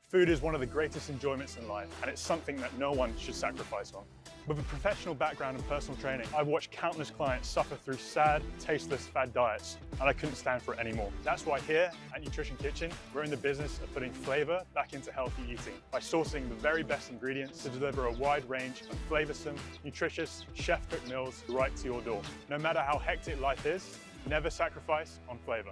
Food is one of the greatest enjoyments in life, and it's something that no one should sacrifice on. With a professional background in personal training, I've watched countless clients suffer through sad, tasteless fad diets, and I couldn't stand for it anymore. That's why here at Nutrition Kitchen, we're in the business of putting flavor back into healthy eating by sourcing the very best ingredients to deliver a wide range of flavorsome, nutritious, chef-cooked meals right to your door. No matter how hectic life is, never sacrifice on flavor.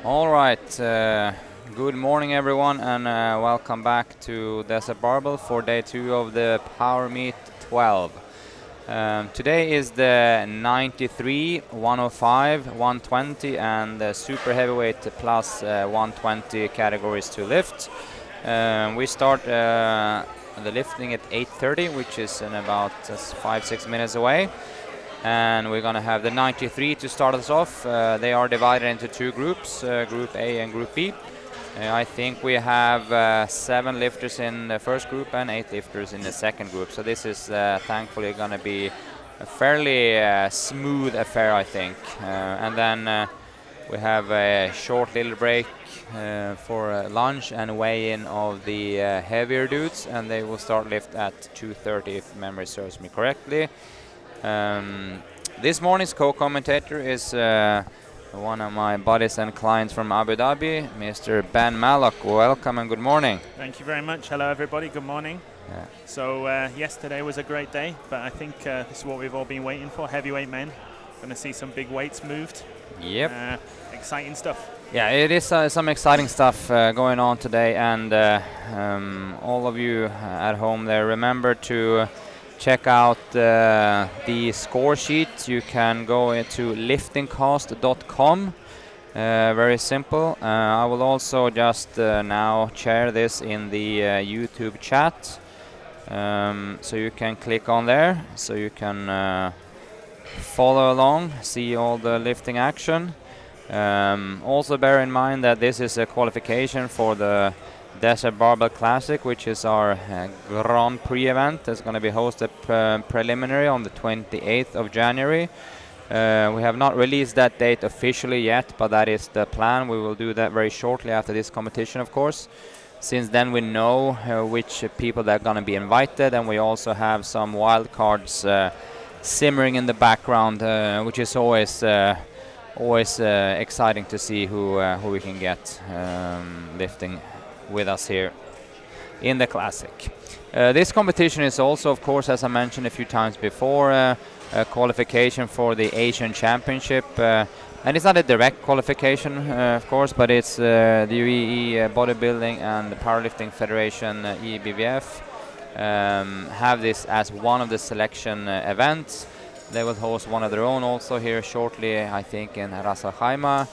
All right, good morning everyone, and welcome back to Desert Barbell for day 2 of the Power Meet 12. Today is the 93, 105, 120 and the super heavyweight plus 120 categories to lift. We start the lifting at 8:30, which is in about 5-6 minutes away. And we're going to have the 93 to start us off. They are divided into 2 groups, Group A and Group B. I think we have 7 lifters in the first group and 8 lifters in the second group. So this is thankfully going to be a fairly smooth affair, I think. And then we have a short little break for lunch and weigh-in of the heavier dudes, and they will start lift at 2:30 if memory serves me correctly. This morning's co-commentator is one of my buddies and clients from Abu Dhabi, Mr. Ben Mallock. Welcome and good morning. Thank you very much. Hello everybody, good morning. Yeah. So yesterday was a great day, but I think this is what we've all been waiting for, heavyweight men. Going to see some big weights moved. Yep. Exciting stuff. Yeah, it is some exciting stuff going on today, and all of you at home there, remember to check out the score sheet. You can go into liftingcast.com. Very simple. I will also just now share this in the YouTube chat. So you can click on there, so you can follow along, see all the lifting action. Also bear in mind that this is a qualification for the Desert Barbell Classic, which is our Grand Prix event. That's going to be hosted preliminary on the 28th of January. We have not released that date officially yet, but that is the plan. We will do that very shortly after this competition, of course. Since then we know which people that are going to be invited, and we also have some wild cards simmering in the background, which is always exciting to see who we can get lifting with us here in the Classic. This competition is also, of course, as I mentioned a few times before, a qualification for the Asian Championship. And it's not a direct qualification, of course, but it's the UAE Bodybuilding and Powerlifting Federation, EBVF, have this as one of the selection events. They will host one of their own also here shortly, I think, in Ras Al Khaimah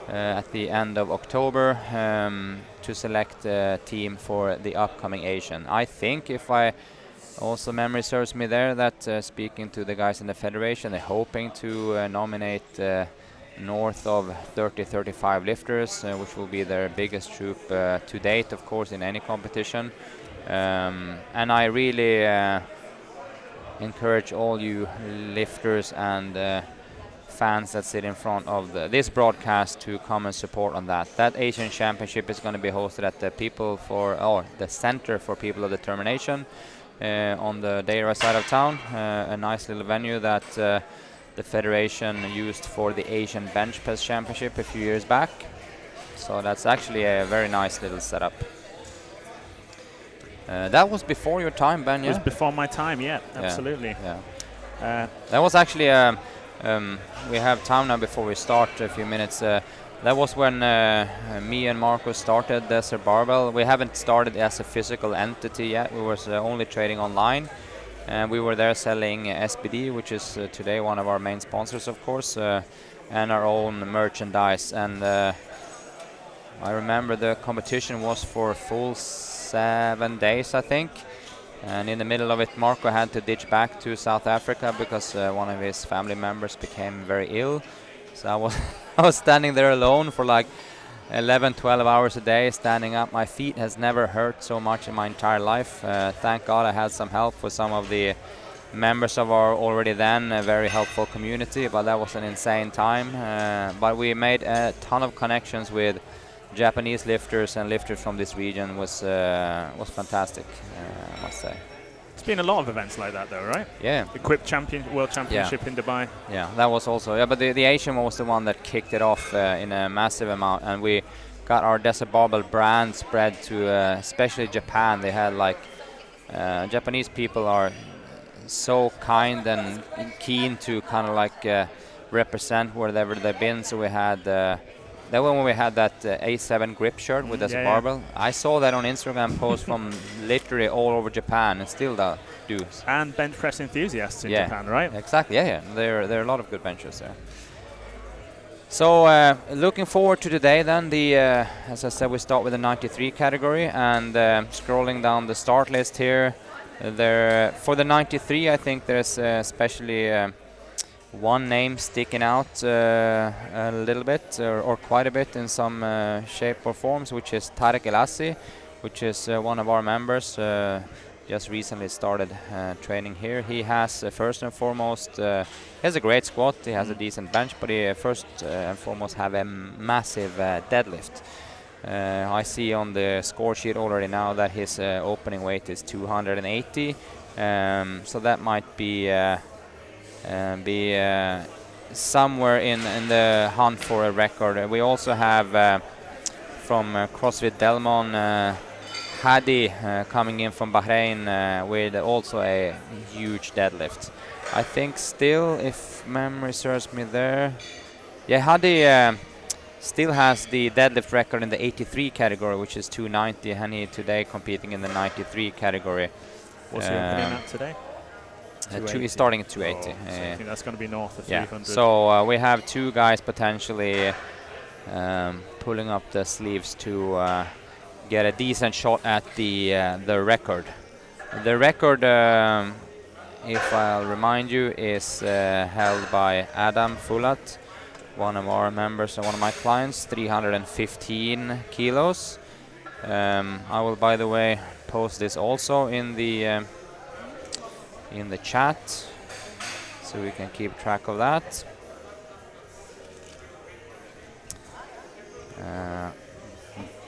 at the end of October, to select a team for the upcoming Asian. I think, if I also memory serves me there, that speaking to the guys in the federation, they're hoping to nominate north of 30-35 lifters, which will be their biggest troop to date, of course, in any competition. And I really encourage all you lifters and fans that sit in front of this broadcast to come and support on that. That Asian Championship is going to be hosted at the Center for People of Determination on the Deira side of town, a nice little venue that the federation used for the Asian Bench Press Championship a few years back. So that's actually a very nice little setup. That was before your time, Ben, yeah? It was before my time, yeah, absolutely. Yeah. That was actually, we have time now before we start, a few minutes. That was when me and Marco started Desert Barbell. We haven't started as a physical entity yet. We were only trading online. And we were there selling SBD, which is today one of our main sponsors, of course, and our own merchandise. And I remember the competition was for a full 7 days, I think. And in the middle of it, Marco had to ditch back to South Africa because one of his family members became very ill. So I was standing there alone for like 11, 12 hours a day, standing up. My feet has never hurt so much in my entire life. Thank God I had some help with some of the members of our already then very helpful community, but that was an insane time. But we made a ton of connections with Japanese lifters and lifters from this region. Was fantastic, I must say. It's been a lot of events like that though, right? Yeah. Equip World Championship in Dubai. Yeah, that was also, but the Asian one was the one that kicked it off in a massive amount, and we got our Desert Barbell brand spread to especially Japan. They had like, Japanese people are so kind and keen to kind of like represent wherever they've been, so we had that when we had that A7 grip shirt with Desert Barbell. I saw that on Instagram posts from literally all over Japan, and still do. And bench press enthusiasts in Japan, right? Exactly, yeah. There are a lot of good benchers there. So looking forward to today then. As I said, we start with the 93 category, and scrolling down the start list here, for the 93 I think there's especially one name sticking out a little bit or quite a bit in some shape or forms, which is Tarek Elassi, which is one of our members, just recently started training here. He has first and foremost, he has a great squat, he has a decent bench, but he first and foremost have a massive deadlift. I see on the score sheet already now that his opening weight is 280, so that might be somewhere in the hunt for a record. We also have from CrossFit Delmon Hadi coming in from Bahrain with also a huge deadlift. I think still, if memory serves me there, yeah, Hadi still has the deadlift record in the 83 category, which is 290, and he today competing in the 93 category. What's he opening at today? He's starting at 280. So I think that's going to be north of 300. So we have two guys potentially pulling up the sleeves to get a decent shot at the record. The record, if I'll remind you, is held by Adam Fulat, one of our members and one of my clients, 315 kilos. I will, by the way, post this also in the chat, so we can keep track of that.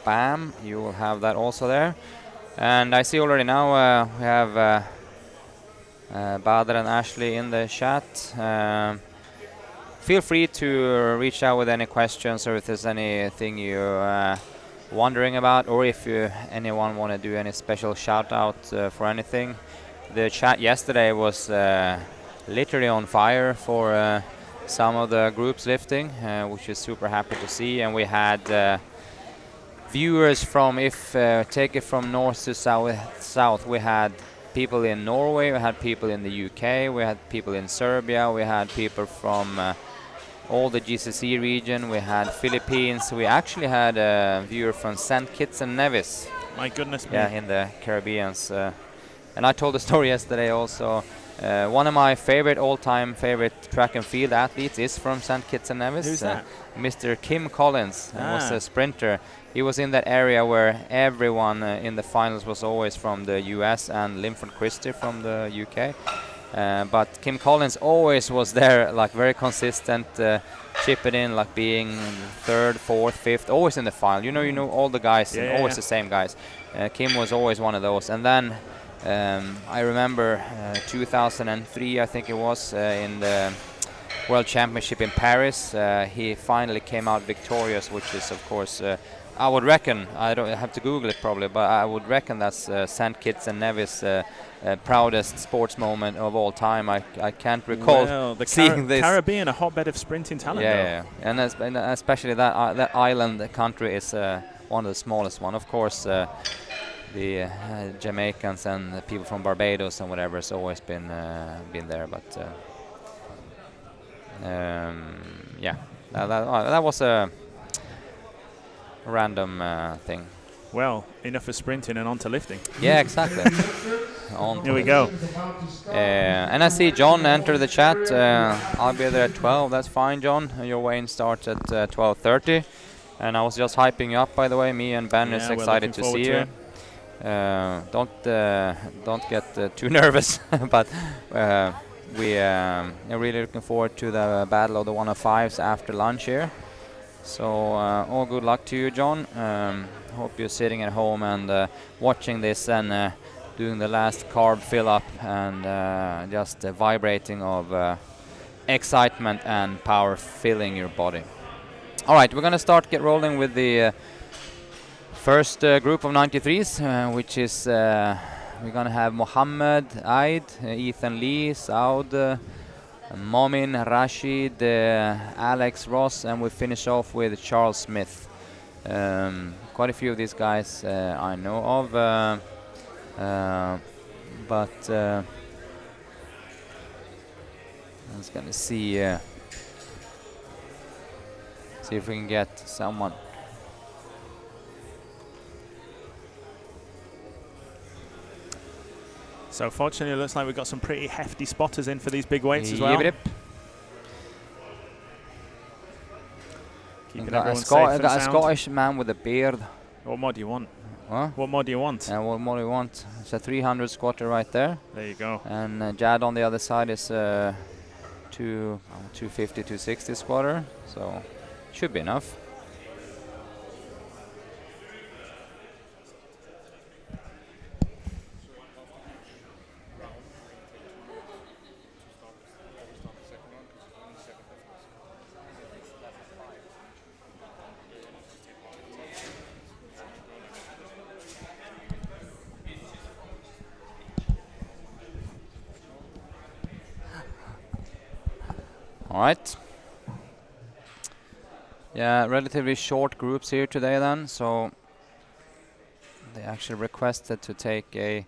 Bam, you will have that also there. And I see already now we have Badr and Ashley in the chat. Feel free to reach out with any questions, or if there's anything you're wondering about, or if anyone want to do any special shout out for anything. The chat yesterday was literally on fire for some of the groups lifting, which is super happy to see. And we had viewers from, take it from north to south, we had people in Norway, we had people in the UK, we had people in Serbia, we had people from all the GCC region, we had Philippines, we actually had a viewer from St. Kitts and Nevis. My goodness me. Yeah, in the Caribbean. And I told the story yesterday also. One of my all-time favorite track and field athletes is from St. Kitts and Nevis. Who's that? Mr. Kim Collins was a sprinter. He was in that area where everyone in the finals was always from the US and Linford Christie from the UK. But Kim Collins always was there, like very consistent, chipping in, like being third, fourth, fifth, always in the final. You know all the guys, and always the same guys. Kim was always one of those. And then I remember 2003, I think it was, in the World Championship in Paris. He finally came out victorious, which is, of course, I would reckon, I have to Google it probably, but I would reckon that's St. Kitts and Nevis' proudest sports moment of all time. I can't recall seeing this. Caribbean, a hotbed of sprinting talent. Yeah. And especially that island country is one of the smallest one. Of course, the Jamaicans and the people from Barbados and whatever has always been there, but yeah, that was a random thing. Well, enough for sprinting and on to lifting. Yeah, exactly. Here we go. And I see John enter the chat. I'll be there at 12. That's fine, John. Your weigh-in starts at 12:30. And I was just hyping you up, by the way. Me and Ben is excited to see you. Don't get too nervous, but we are really looking forward to the battle of the 105s after lunch here. So all good luck to you, John. Hope you're sitting at home and watching this and doing the last carb fill up and just vibrating of excitement and power filling your body. All right, we're going to get rolling with the first group of 93s, which is we're going to have Mohammed, Aid, Ethan Lee, Saud, Momin, Rashid, Alex Ross, and we finish off with Charles Smith. Quite a few of these guys I know of, but I was going to see if we can get someone. So fortunately, it looks like we've got some pretty hefty spotters in for these big weights as well. Yep. Keeping everyone safe and sound. A Scottish man with a beard. What more do you want? Huh? What more do you want? What more do you want? It's a 300 squatter right there. There you go. And Jad on the other side is 250, 260 squatter. So should be enough. All right. Yeah, relatively short groups here today then, so they actually requested to take a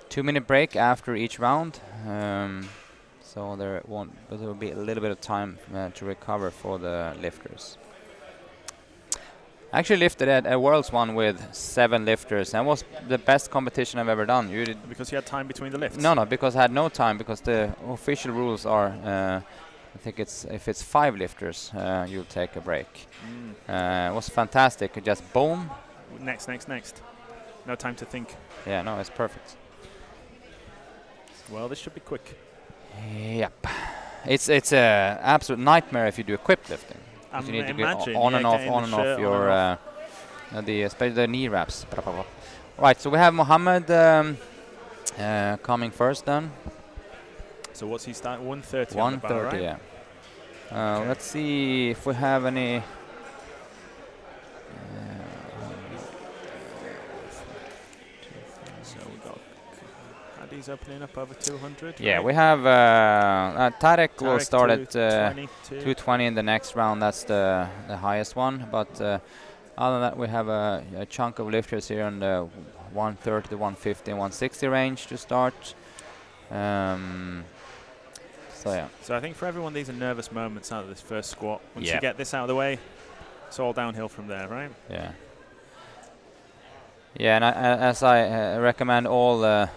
2-minute break after each round. So there will be a little bit of time to recover for the lifters. I actually lifted at a Worlds one with 7 lifters, and was the best competition I've ever done. You did because you had time between the lifts? No, because I had no time, because the official rules are I think if it's 5 lifters, you'll take a break. It was fantastic. Just boom. Next. No time to think. Yeah, no, it's perfect. Well, this should be quick. Yep. It's a absolute nightmare if you do equipped lifting. You need to get on and off your especially the knee wraps. Right, so we have Mohammed coming first then. So what's he start? 130. 130, right? yeah. Okay. Let's see if we have any. So we got Hadi's opening up over 200. Yeah, right? we have Tarek will start at 220 in the next round. That's the highest one. But other than that, we have a chunk of lifters here in the 130 to 150 and 160 range to start. So yeah. So I think for everyone, these are nervous moments out of this first squat. Once you get this out of the way, it's all downhill from there, right? Yeah. Yeah, and as I recommend all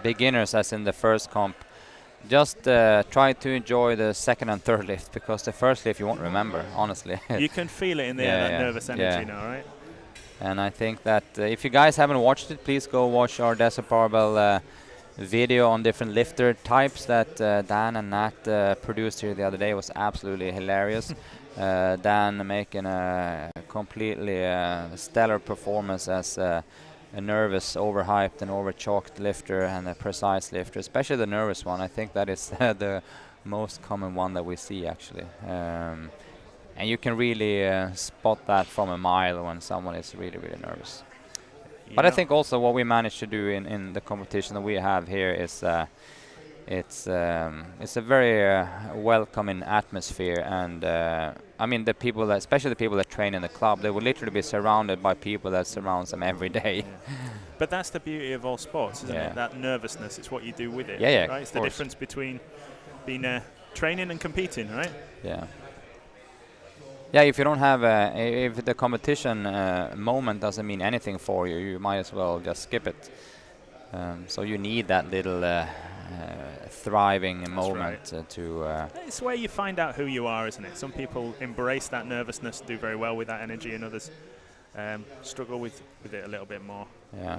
beginners, as in the first comp, just try to enjoy the second and third lift, because the first lift you won't remember, honestly. You can feel it in the air, that nervous energy now, right? And I think that if you guys haven't watched it, please go watch our Desert Barbell video on different lifter types that Dan and Nat produced here the other day. It was absolutely hilarious. Dan making a completely stellar performance as a nervous, overhyped and overchalked lifter, and a precise lifter, especially the nervous one. I think that is the most common one that we see, actually. And you can really spot that from a mile when someone is really, really nervous. But I think also what we managed to do in the competition that we have here is it's a very welcoming atmosphere, and I mean, the people that, especially the people that train in the club, they will literally be surrounded by people that surrounds them every day. Yeah. But that's the beauty of all sports, isn't it? That nervousness, it's what you do with it. Yeah, right? It's the difference between being training and competing, right? Yeah. Yeah, if you don't have if the competition moment doesn't mean anything for you, you might as well just skip it. So you need that little thriving moment to... It's where you find out who you are, isn't it? Some people embrace that nervousness, do very well with that energy, and others struggle with it a little bit more. Yeah.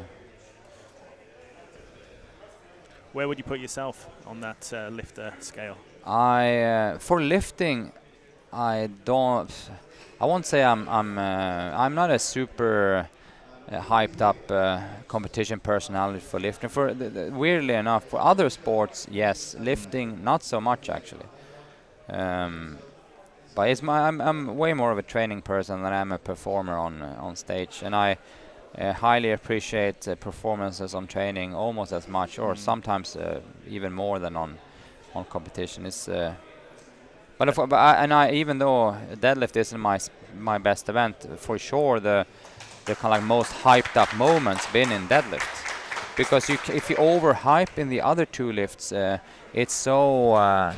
Where would you put yourself on that lifter scale? For lifting, I won't say I'm not a super hyped up competition personality for lifting. For weirdly enough, for other sports, yes. Lifting, not so much, actually. But I'm way more of a training person than I'm a performer on stage, and I highly appreciate performances on training almost as much, or sometimes even more than on competition. It's even though deadlift isn't my best event, for sure the kind of like most hyped up moments been in deadlift, because if you overhype in the other two lifts, it's so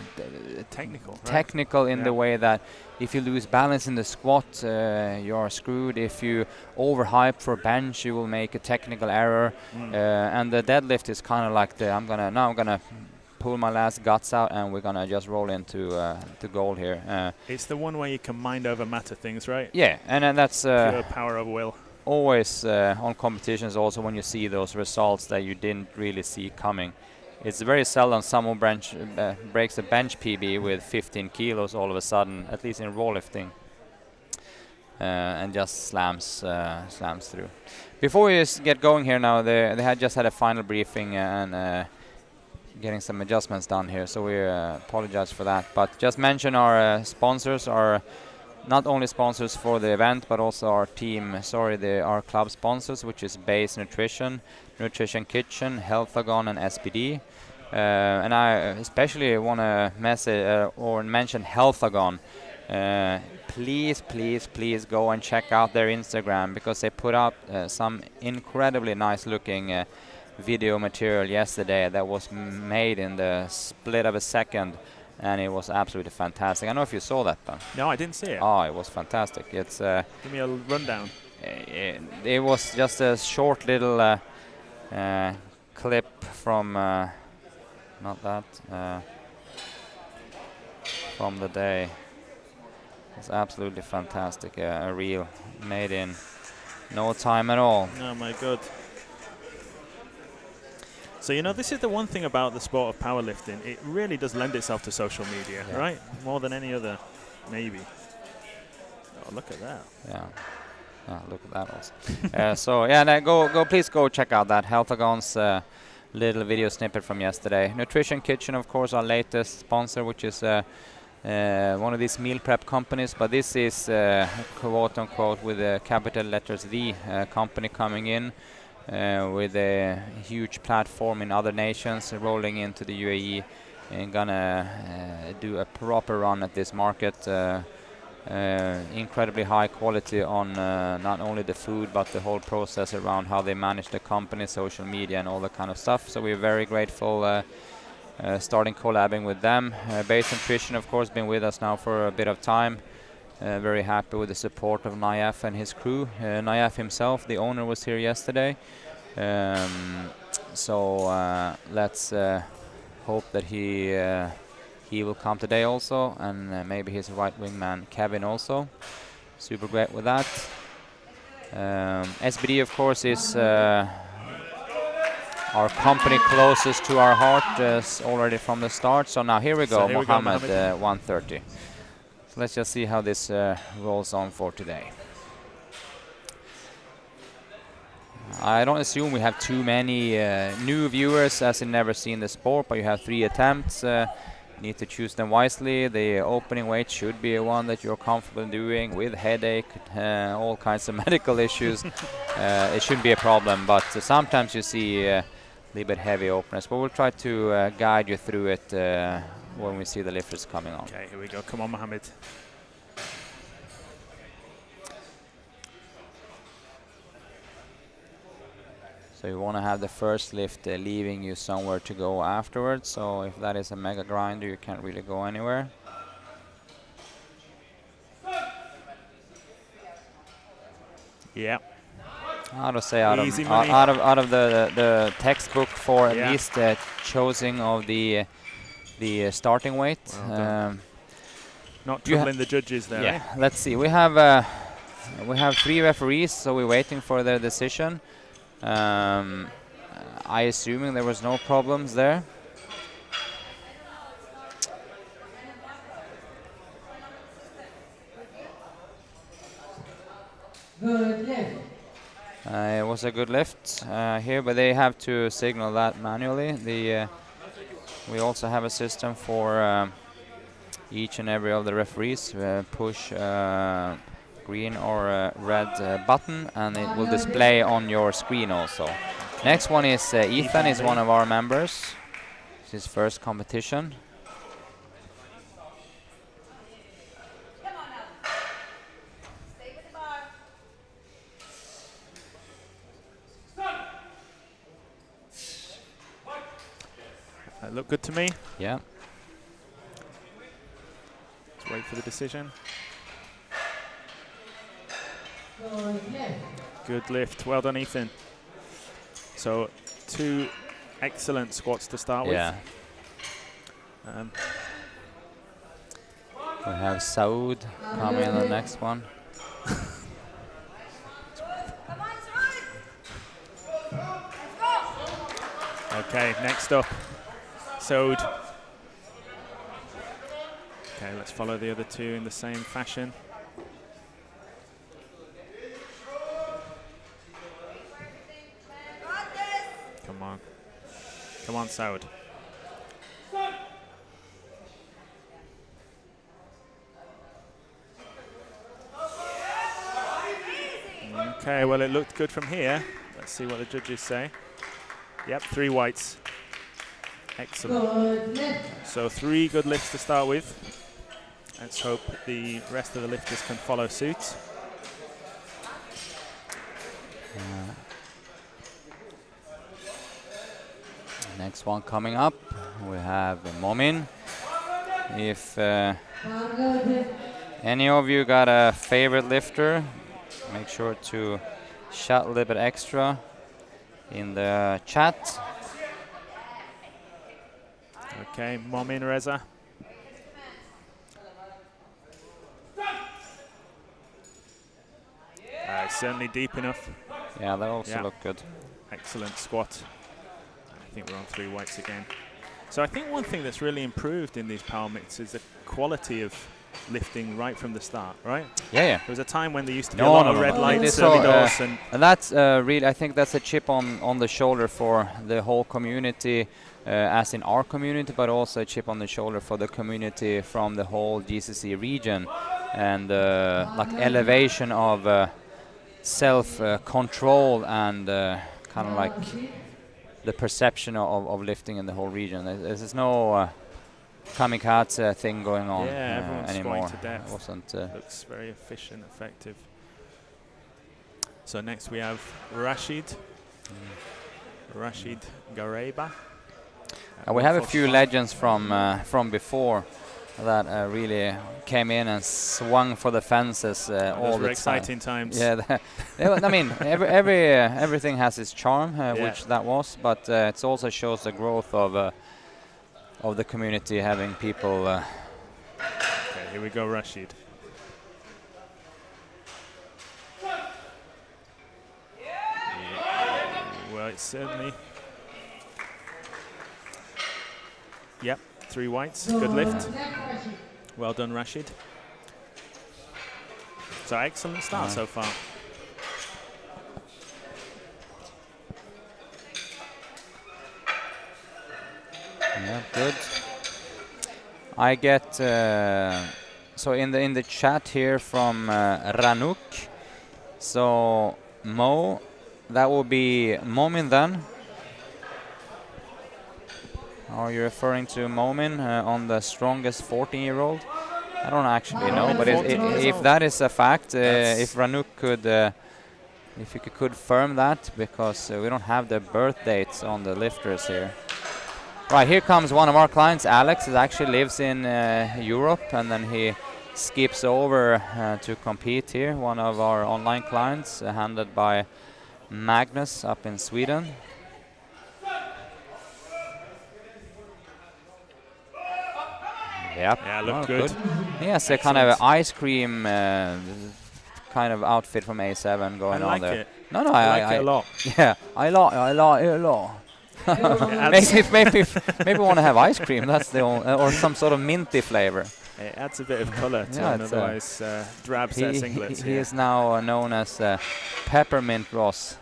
technical in the way that if you lose balance in the squat, you're screwed. If you overhype for bench, you will make a technical error, and the deadlift is kind of like I'm gonna pull my last guts out, and we're gonna just roll into the goal here. It's the one way you can mind over matter things, right? Yeah, and then that's pure power of will. Always on competitions, also when you see those results that you didn't really see coming. It's very seldom someone breaks a bench PB with 15 kilos all of a sudden, at least in raw lifting, and just slams through. Before we get going here now, they had just had a final briefing and getting some adjustments done here, so we apologize for that. But just mention our sponsors, our not only sponsors for the event, but also our our club sponsors, which is Base Nutrition, Nutrition Kitchen, Healthagon, and SPD. And I especially want to mention Healthagon. Please go and check out their Instagram, because they put up some incredibly nice looking video material yesterday that was made in the split of a second, and it was absolutely fantastic. I don't know if you saw that, Ben. No, I didn't see it. Oh, it was fantastic. It's give me a rundown. It was just a short little clip from from the day. It's absolutely fantastic. A reel made in no time at all. Oh my god. So, this is the one thing about the sport of powerlifting. It really does lend itself to social media, right? More than any other, maybe. Oh, look at that. Yeah. Look at that also. So, yeah, please go check out that Healthagon's little video snippet from yesterday. Nutrition Kitchen, of course, our latest sponsor, which is one of these meal prep companies. But this is, quote-unquote, with the capital letters the company coming in. With a huge platform in other nations, rolling into the UAE, and gonna do a proper run at this market. Incredibly high quality on not only the food, but the whole process around how they manage the company, social media, and all that kind of stuff. So we're very grateful starting collabing with them. Base Nutrition, of course, been with us now for a bit of time. Very happy with the support of Nayef and his crew. Nayef himself, the owner, was here yesterday. So let's hope that he will come today also, and maybe his right wing man Kevin also. Super great with that. SBD, of course, is our company closest to our heart already from the start. So now here we go, Mohammed, 130. So let's just see how this rolls on for today. I don't assume we have too many new viewers as in never seen the sport, but you have 3 attempts. You need to choose them wisely. The opening weight should be one that you're comfortable doing with headache, all kinds of medical issues. It shouldn't be a problem, but sometimes you see a little bit heavy openers, but we'll try to guide you through it when we see the lifters coming on. Okay, here we go. Come on, Mohammed. So you want to have the first lift leaving you somewhere to go afterwards. So if that is a mega grinder, you can't really go anywhere. Yeah. How to say out of the textbook for at least choosing of the starting weight. Well not troubling the judges there. Yeah. Let's see. We have 3 referees, so we're waiting for their decision. I assuming there was no problems there. Good lift. It was a good lift here, but they have to signal that manually. We also have a system for each and every of the referees push green or red button, and it will display on your screen also. Next one is Ethan, is one of our members. It's his first competition. That looked good to me. Yeah. Let's wait for the decision. Good lift. Well done, Ethan. So 2 excellent squats to start with. Yeah. We have Saud coming in the next one. Okay, next up, Saud. Okay, let's follow the other 2 in the same fashion. Come on. Come on, Saud. Okay, well, it looked good from here. Let's see what the judges say. Yep, 3 whites. Excellent. So 3 good lifts to start with. Let's hope the rest of the lifters can follow suit. Next one coming up, we have Momin. If any of you got a favorite lifter, make sure to shout a little bit extra in the chat. Okay, Momin Reza. Certainly deep enough. Yeah, that also looked good. Excellent squat. I think we're on 3 whites again. So I think one thing that's really improved in these power mitts is the quality of lifting right from the start, right? Yeah. There was a time when there used to be a lot of red lights, early doors, and that's really, I think that's a chip on the shoulder for the whole community, as in our community, but also a chip on the shoulder for the community from the whole GCC region, and like elevation of self-control and kind of like the perception of lifting in the whole region. There's no kamikaze thing going on everyone's anymore. to death. It wasn't. Looks very efficient, effective. So next we have Rashid Gareba. We have a few legends from before that really came in and swung for the fences all the time. Exciting times. Yeah, I mean, everything has its charm, which that was, but it also shows the growth of of the community having people. Okay, here we go, Rashid. Well, it's certainly. Yep, 3 whites. Good lift. Well done, Rashid. So excellent start so far. Yeah, good. I get so in the chat here from Ranuk. So Mo, that will be Momin then. Are you referring to Momin on the strongest 14-year-old? I don't actually know, but if that is a fact, if Ranuk could, if you could confirm that, because we don't have the birth dates on the lifters here. Right, here comes one of our clients, Alex. He actually lives in Europe, and then he skips over to compete here. One of our online clients, handled by Magnus up in Sweden. Yep. Yeah, look good. He has a kind of ice cream kind of outfit from A7 going on there. It. No, I like it a lot. Yeah, I like it a lot. maybe want to have ice cream. That's the only, or some sort of minty flavor. It adds a bit of colour to an otherwise drab set singlets. He is now known as Peppermint Ross.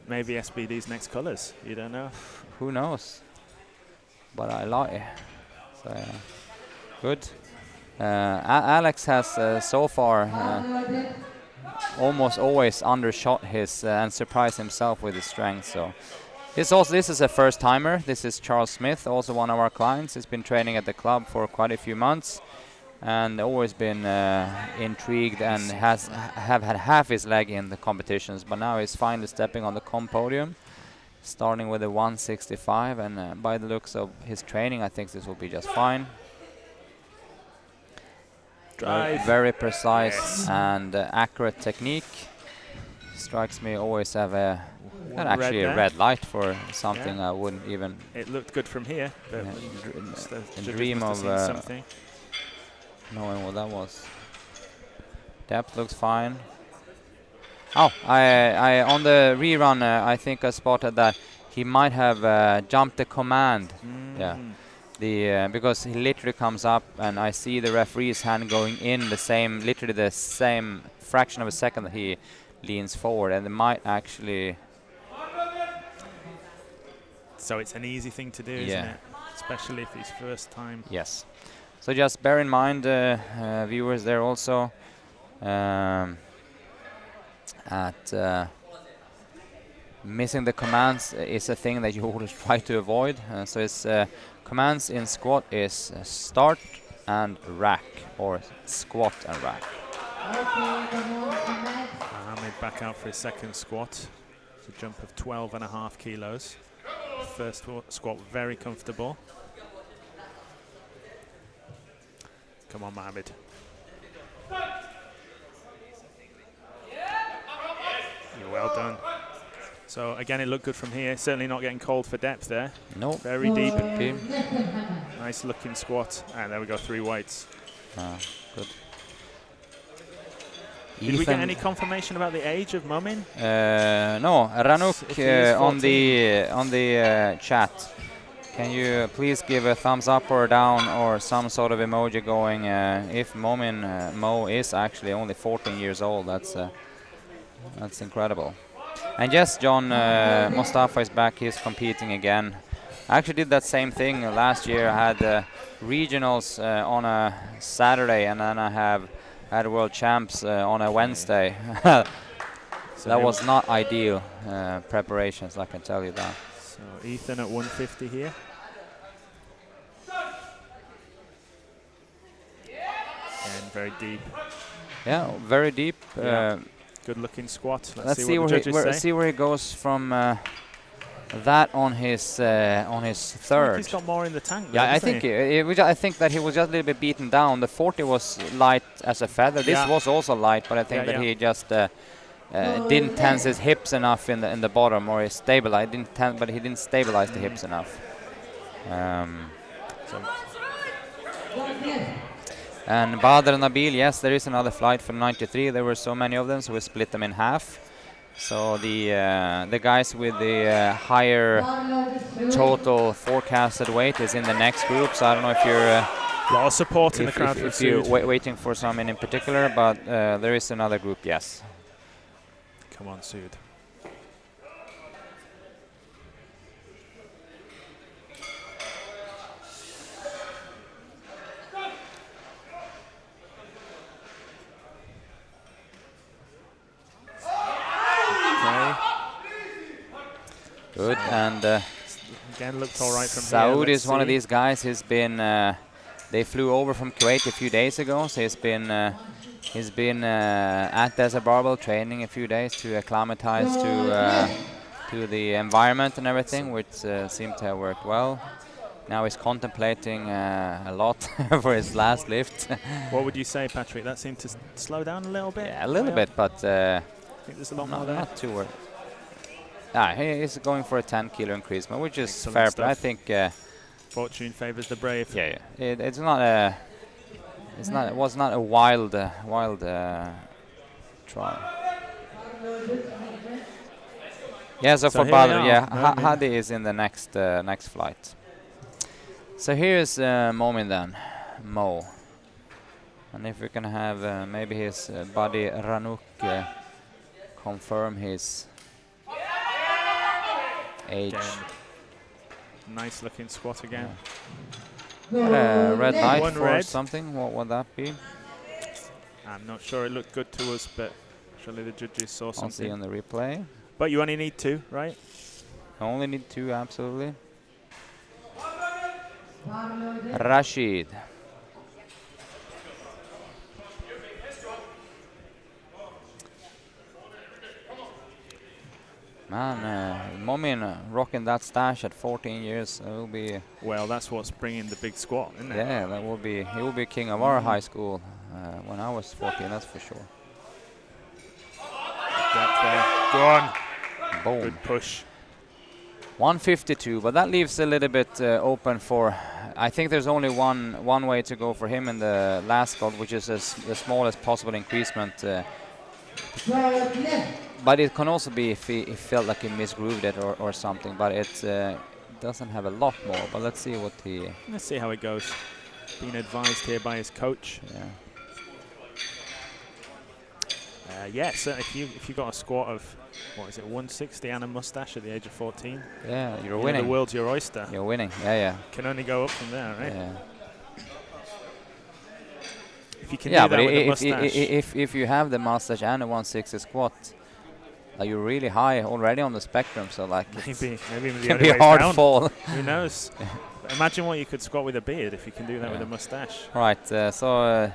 Maybe SBD's next colours. You don't know. Who knows? But I like it. So, good. Alex has so far almost always undershot his and surprised himself with his strength. So this is a first timer. This is Charles Smith, also one of our clients. He's been training at the club for quite a few months and always been intrigued and have had half his leg in the competitions, but now he's finally stepping on the comp podium, starting with a 165, and by the looks of his training, I think this will be just fine. Very precise and accurate technique. Strikes me always have a actually a red light for something I wouldn't even. It looked good from here, but dream of something. knowing what that was. Depth looks fine. Oh, I on the rerun, I think I spotted that he might have jumped the command. Yeah. Because he literally comes up and I see the referee's hand going in literally the same fraction of a second that he leans forward, and it might actually. So it's an easy thing to do, isn't it? Especially if it's first time. Yes. So just bear in mind, viewers there also, missing the commands is a thing that you always try to avoid. So it's commands in squat is start and rack, or squat and rack. Mohamed back out for his second squat. It's a jump of 12.5 kilos. First squat very comfortable. Come on, Mohamed. You're well done. So again, it looked good from here. Certainly not getting cold for depth there. No. Very deep. Nice looking squat. And there we go, 3 whites. Good. Did we get any confirmation about the age of Momin? No, Ranuk on the chat. Can you please give a thumbs up or down or some sort of emoji going if Mo is actually only 14 years old? That's incredible. And yes, John Mostafa is back. He's competing again. I actually did that same thing last year. I had regionals on a Saturday, and then I had World Champs on a Wednesday. So that was not ideal preparations, I can tell you that. So Ethan at 150 here. And very deep. Yeah, very deep. Good looking squat. Let's see where he goes from that on his third. He's got more in the tank. Yeah, I think that he was just a little bit beaten down. The 40 was light as a feather. This was also light, but I think that he just didn't tense his hips enough in the bottom, or he stabilized. But he didn't stabilize the hips enough. So And Badr and Nabil, yes, there is another flight for 93. There were so many of them, so we split them in half. So the guys with the higher total forecasted weight is in the next group. So I don't know if you're a lot of support in the crowd for if you're Sud. waiting for someone in particular, but there is another group, yes. Come on, Sud. Good, and again looked all right from Saud here. is one of these guys. He's been they flew over from Kuwait a few days ago, so he's been at Desert Barbell training a few days to acclimatize to the environment and everything, which seemed to have worked well. Now he's contemplating a lot for his last lift. What would you say, Patrick? That seemed to slow down a little bit? Yeah, a little bit, but I think there's a lot more there. Not too worried. He's going for a 10 kilo increase, which is Excellent fair. stuff. But I think fortune favors the brave. Yeah. It's not a. It was not a wild try. Yeah. So for Badr, Hadi is in the next flight. So here's Momin then, Mo, and if we can have maybe his buddy Ranuk confirm his age. Again. Nice looking squat again. Red light One for red. something, what would that be? I'm not sure, it looked good to us, but surely the judges saw I'll see something. on the replay. But you only need 2, right? I only need 2, absolutely. Rashid. Man, Momin rocking that stash at 14 years, it will be... Well, that's what's bringing the big squat, isn't it? Yeah, that will be... He will be king of our high school when I was 14, that's for sure. Depth there. Go on. Boom. Good push. 152, but that leaves a little bit open for... I think there's only one way to go for him in the last squat, which is the smallest possible increasement. But it can also be if he felt like he misgrooved it or something, but it doesn't have a lot more. But let's see what he... Let's see how it goes. Being advised here by his coach. Yeah. So if you got a squat of, what is it, 160 and a mustache at the age of 14? Yeah, you're winning. The world's your oyster. You're winning, yeah. Can only go up from there, right? Yeah. If you can do that with a mustache. If you have the mustache and a 160 squat, you're really high already on the spectrum, so like maybe it can be a hard fall. Who knows? Imagine what you could squat with a beard if you can do that with a mustache. Right, so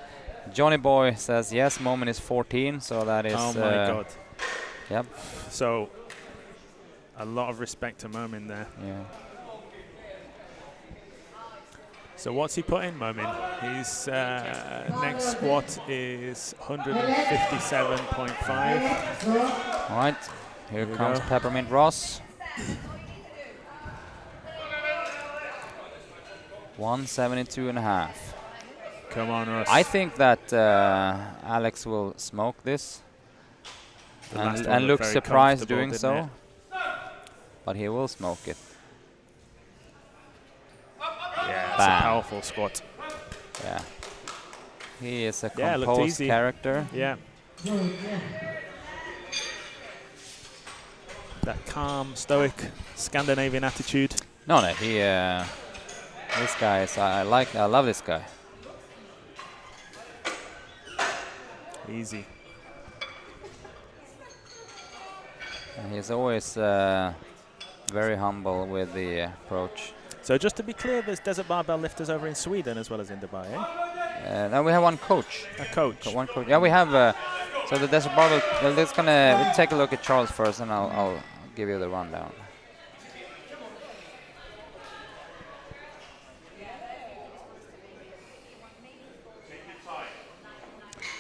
Johnny Boy says yes, Momin is 14, so that is... Oh my God. Yep. So, a lot of respect to Momin there. Yeah. So what's he put in, Momin? His next squat is 157.5. All right, here comes Peppermint Ross. 172.5. Come on, Ross. I think that Alex will smoke this and look surprised doing so, but he will smoke it. Yeah, it's a powerful squat. Yeah. He is a composed character. Yeah. That calm, stoic, Scandinavian attitude. No, he. This guy is. I love this guy. Easy. And he's always very humble with the approach. So just to be clear, there's Desert Barbell lifters over in Sweden as well as in Dubai, eh? Now we have one coach. A coach. One coach. Yeah, we have. So the Desert Barbell. Let's we'll take a look at Charles first, and I'll give you the rundown.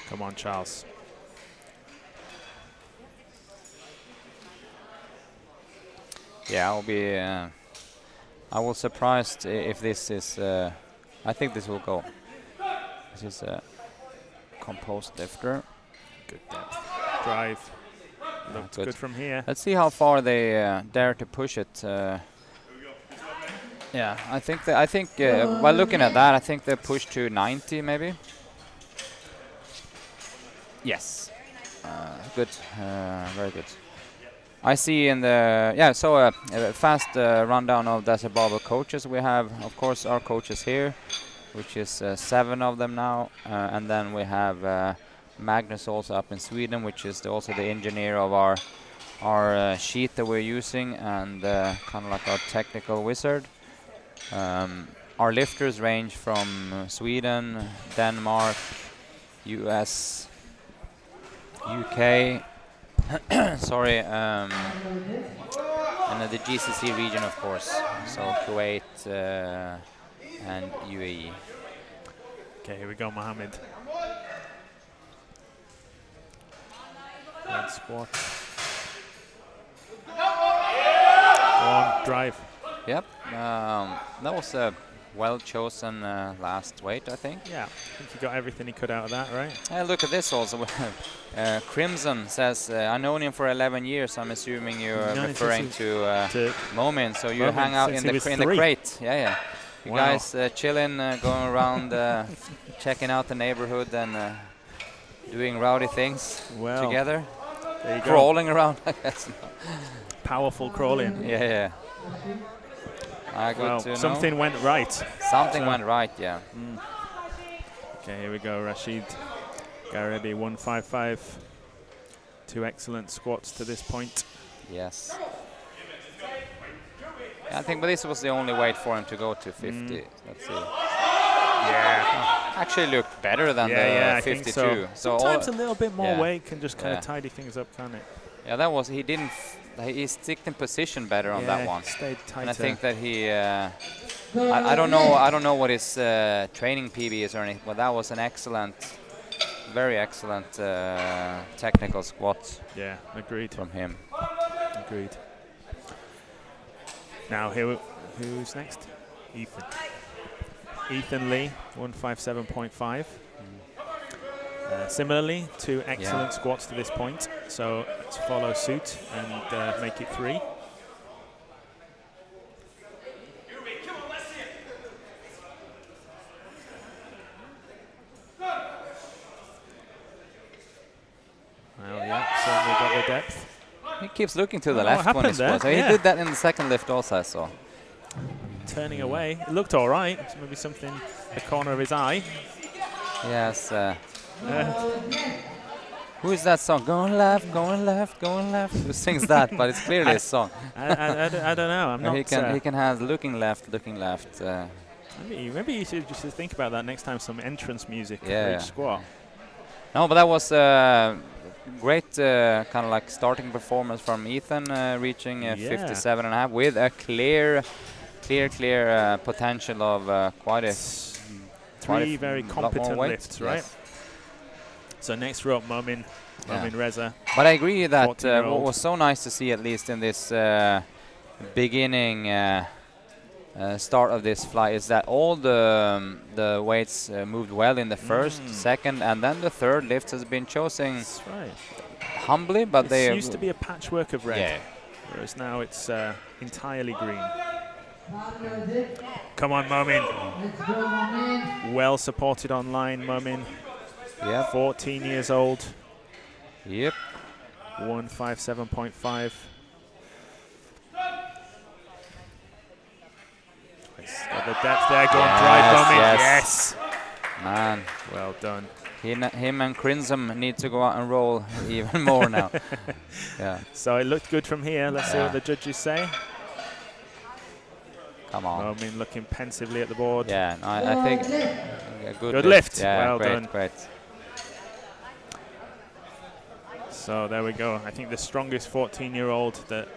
Come on, Charles. Yeah, I'll be. I was surprised if this is I think this will go. This is a composed lifter. Good depth. Drive. Looks good from here. Let's see how far they dare to push it. Yeah, I think while looking at that, I think they push to 90 maybe. Yes, good, very good. I see in the so a fast rundown of Desert Barbell coaches. We have, of course, our coaches here, which is 7 of them now, and then we have Magnus also up in Sweden, which is also the engineer of our sheet that we're using, and kind of like our technical wizard. Our lifters range from Sweden, Denmark, US, UK, sorry, and the GCC region, of course, so Kuwait and UAE. Okay, here we go, Mohammed. Red squat. Go on, drive. Yep, that was a well-chosen last weight, I think. Yeah, I think he got everything he could out of that, right? Look at this also. Crimson says, I've known him for 11 years. I'm assuming you're referring to Momin. So you hang out in the crate. Yeah. You guys chilling, going around, checking out the neighborhood and doing rowdy things together. There you go. Crawling around, I guess. Powerful crawling. Yeah. Something went right. Something went right, yeah. Okay, here we go, Rashid Garabi, 155. 2 excellent squats to this point. Yes. I think, but this was the only weight for him to go to 50. Let's see. Yeah. Actually looked better than the 52. I think so. Sometimes a little bit more weight can just kind of tidy things up, can't it? Yeah, that was, he sticked in position better on that one. Stayed tighter. And I think that he, I don't know what his training PB is or anything, but that was an excellent, very excellent technical squat. Yeah, agreed. From him. Agreed. Now here, who's next? Ethan. Ethan Lee, 157.5. Similarly, 2 excellent squats to this point. So let's follow suit and make it 3. Well, yeah, certainly got the depth. He keeps looking to the left when he squats. So he did that in the second lift also, I saw. Turning away. It looked all right. So maybe something, the corner of his eye. Yes. Who is that song? Going left, going left, going left. Who sings that? But it's clearly a song. I don't know. I'm not. He can have looking left, looking left. Maybe you should just think about that next time. Some entrance music for each squat. No, but that was great, kind of like starting performance from Ethan, reaching 57.5 with a clear potential of quite a 3 very competent lifts, right? Yes. So next row up, Momin Reza. But I agree that what was so nice to see, at least in this beginning start of this flight, is that all the weights moved well in the first, second, and then the third lift has been chosen humbly, but it used to be a patchwork of red, whereas now it's entirely green. Come on, Momin. Well supported online, Momin. Yeah. 14 years old. Yep. 157.5. Got the depth there. Go on, drive, Momin. Yes. Man. Well done. Him and Crimson need to go out and roll even more now. Yeah. So it looked good from here. Let's see what the judges say. Come on. Momin looking pensively at the board. Yeah, no, I think a good lift. Yeah, well done. Great. So there we go. I think the strongest 14-year-old that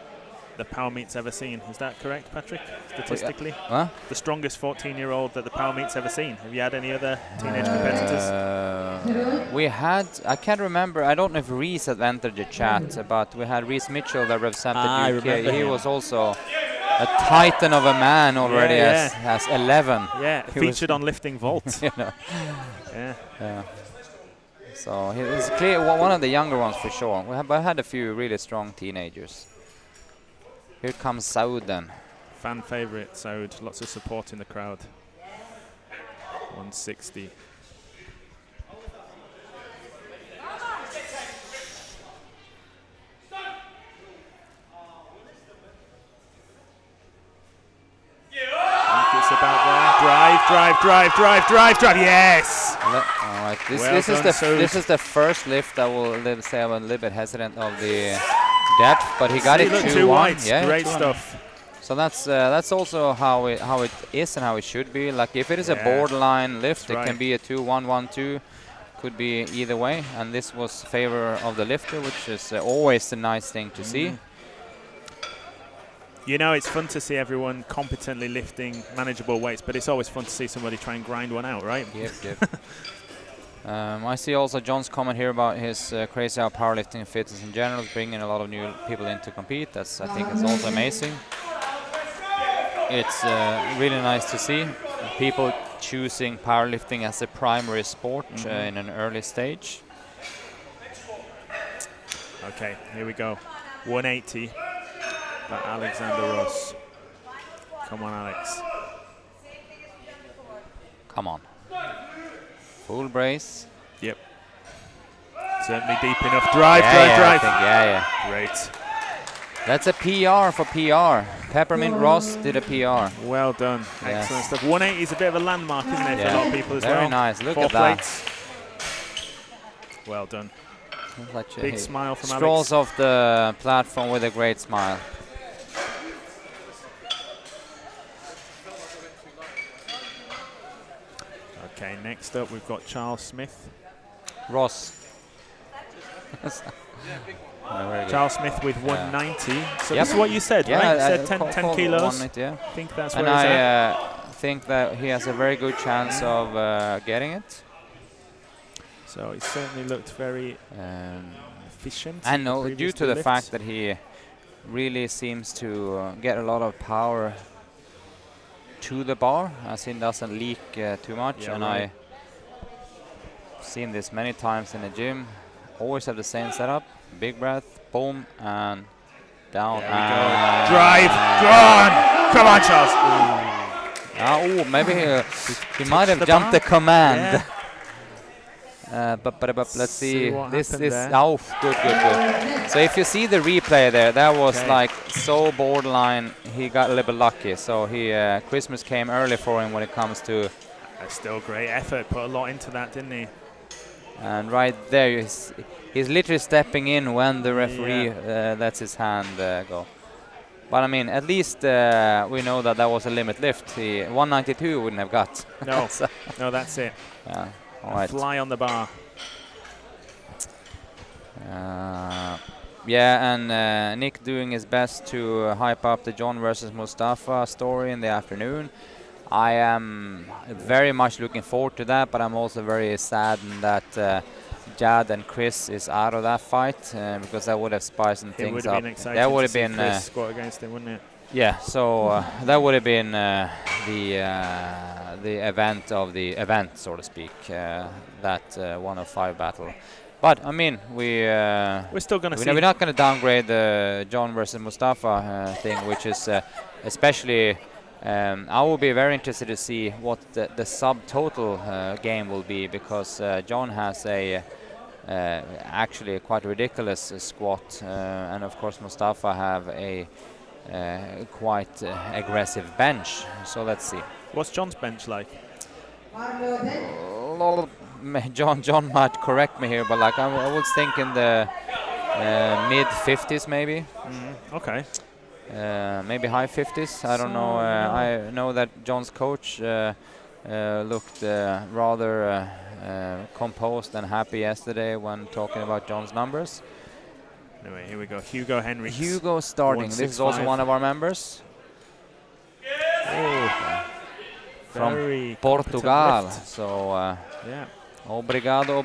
the Power Meet's ever seen. Is that correct, Patrick? Statistically? Huh? The strongest 14-year-old that the Power Meet's ever seen. Have you had any other teenage competitors? We had, I can't remember, I don't know if Reese had entered the chat, but we had Reese Mitchell that represented UK. He was also a titan of a man already Yeah, has 11. Yeah, He was- featured on lifting vault. You know. Yeah. Yeah. So he's clear one of the younger ones for sure. We have had a few really strong teenagers. Here comes Saud then. Fan favorite, so lots of support in the crowd. 160. It's about there. Drive. Yes. All right. This is the first lift. I will say I'm a little bit hesitant of the depth, but he got it 2-1. Yeah, Great 2-1. stuff. So that's also how it is and how it should be. Like if it is a borderline lift, it can be a 2-1, 1-2. Could be either way, and this was favor of the lifter, which is always a nice thing to see. You know, it's fun to see everyone competently lifting manageable weights, but it's always fun to see somebody try and grind one out, right? Yep. I see also John's comment here about his crazy how powerlifting and fitness in general is bringing a lot of new people in to compete. I think it's also amazing. It's really nice to see people choosing powerlifting as a primary sport in an early stage. Okay, here we go. 180 by Alexander Ross. Come on, Alex. Come on. Full brace. Yep. Certainly deep enough. Drive. Yeah. Great. That's a PR for PR. Peppermint Ross did a PR. Well done. Yes. Excellent stuff. 180 is a bit of a landmark, isn't it, for a lot of people as well? Very nice. Look 4 at that. plates. Well done. Like Big smile from strolls Alex. off the platform with a great smile. Okay, next up we've got Charles Smith. Ross. Charles Smith with 190. So Yep. this is what you said, right? You said 10 kilos. 190, yeah. I think that's And where he's at. I think that he has a very good chance of getting it. So he certainly looked very efficient. And no, previous due to two the lifts. fact that he really seems to get a lot of power to the bar, as he doesn't leak too much. Yeah, and right. I've seen this many times in the gym. Always have the same setup. Big breath, boom, and down. There we go. Drive, gone. Come on, Charles. Oh, maybe he might have jumped the command. But let's see. what This happened is there. Good. So if you see the replay there, that was like so borderline. He got a little bit lucky. So Christmas came early for him when it comes to. That's still great effort. Put a lot into that, didn't he? And right there, he's literally stepping in when the referee lets his hand go. But I mean, at least we know that was a limit lift. 192 wouldn't have got. No, So, no, that's it. yeah. All right. Fly on the bar. And Nick doing his best to hype up the John versus Mustafa story in the afternoon. I am very much looking forward to that, but I'm also very saddened that Jad and Chris is out of that fight because that would have spiced It things would up. have been exciting That would to have see been Chris squat against him, wouldn't it? yeah. So that would have been the event of the event, so to speak. That 105 battle. But I mean, we're still going to see. We're not going to downgrade the John versus Mustafa thing, which is especially. I will be very interested to see what the subtotal game will be, because John has a actually a quite ridiculous squat, and of course Mustafa have a quite aggressive bench. So let's see. What's John's bench like? John might correct me here, but like I would think in the mid 50s maybe. Okay. Maybe high 50s. I don't know. I know that John's coach looked rather composed and happy yesterday when talking about John's numbers. Anyway, here we go. Hugo Henry. Hugo starting. This is also one of our members. From Portugal. So, yeah. Obrigado.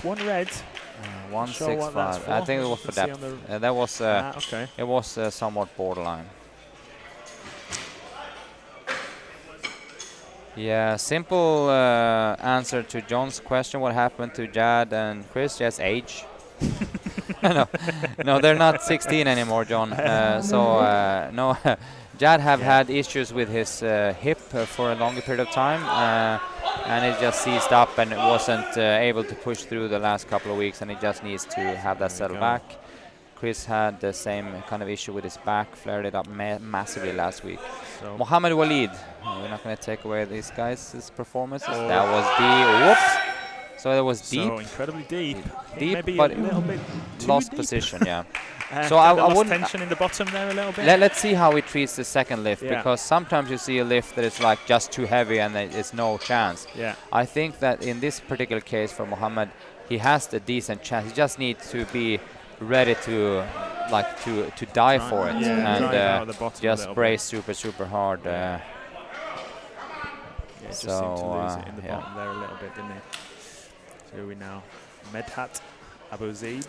1 red. 165. I think it was for depth. That was okay. It was somewhat borderline. Yeah, simple answer to John's question. What happened to Jad and Chris? Just age. no, no, they're not 16 anymore, John. No, Jad have had issues with his hip for a longer period of time, and it just seized up and it wasn't able to push through the last couple of weeks, and he just needs to have that settle back. Chris had the same kind of issue with his back, flared it up massively last week. So Mohammed Walid, we're not going to take away these guys' performances. That was deep. Whoops! So that was deep. So incredibly deep. Deep, maybe but a little bit lost deep. position, yeah. So I wouldn't tension in the bottom there a little bit. Let's see how he treats the second lift, because sometimes you see a lift that is like just too heavy and it's no chance. Yeah. I think that in this particular case for Mohammed, he has the decent chance. He just needs to be ready to die for it, and just brace super hard. Just seemed to lose it in the bottom there a little bit, didn't he? So here we now, Medhat Abu Zaid,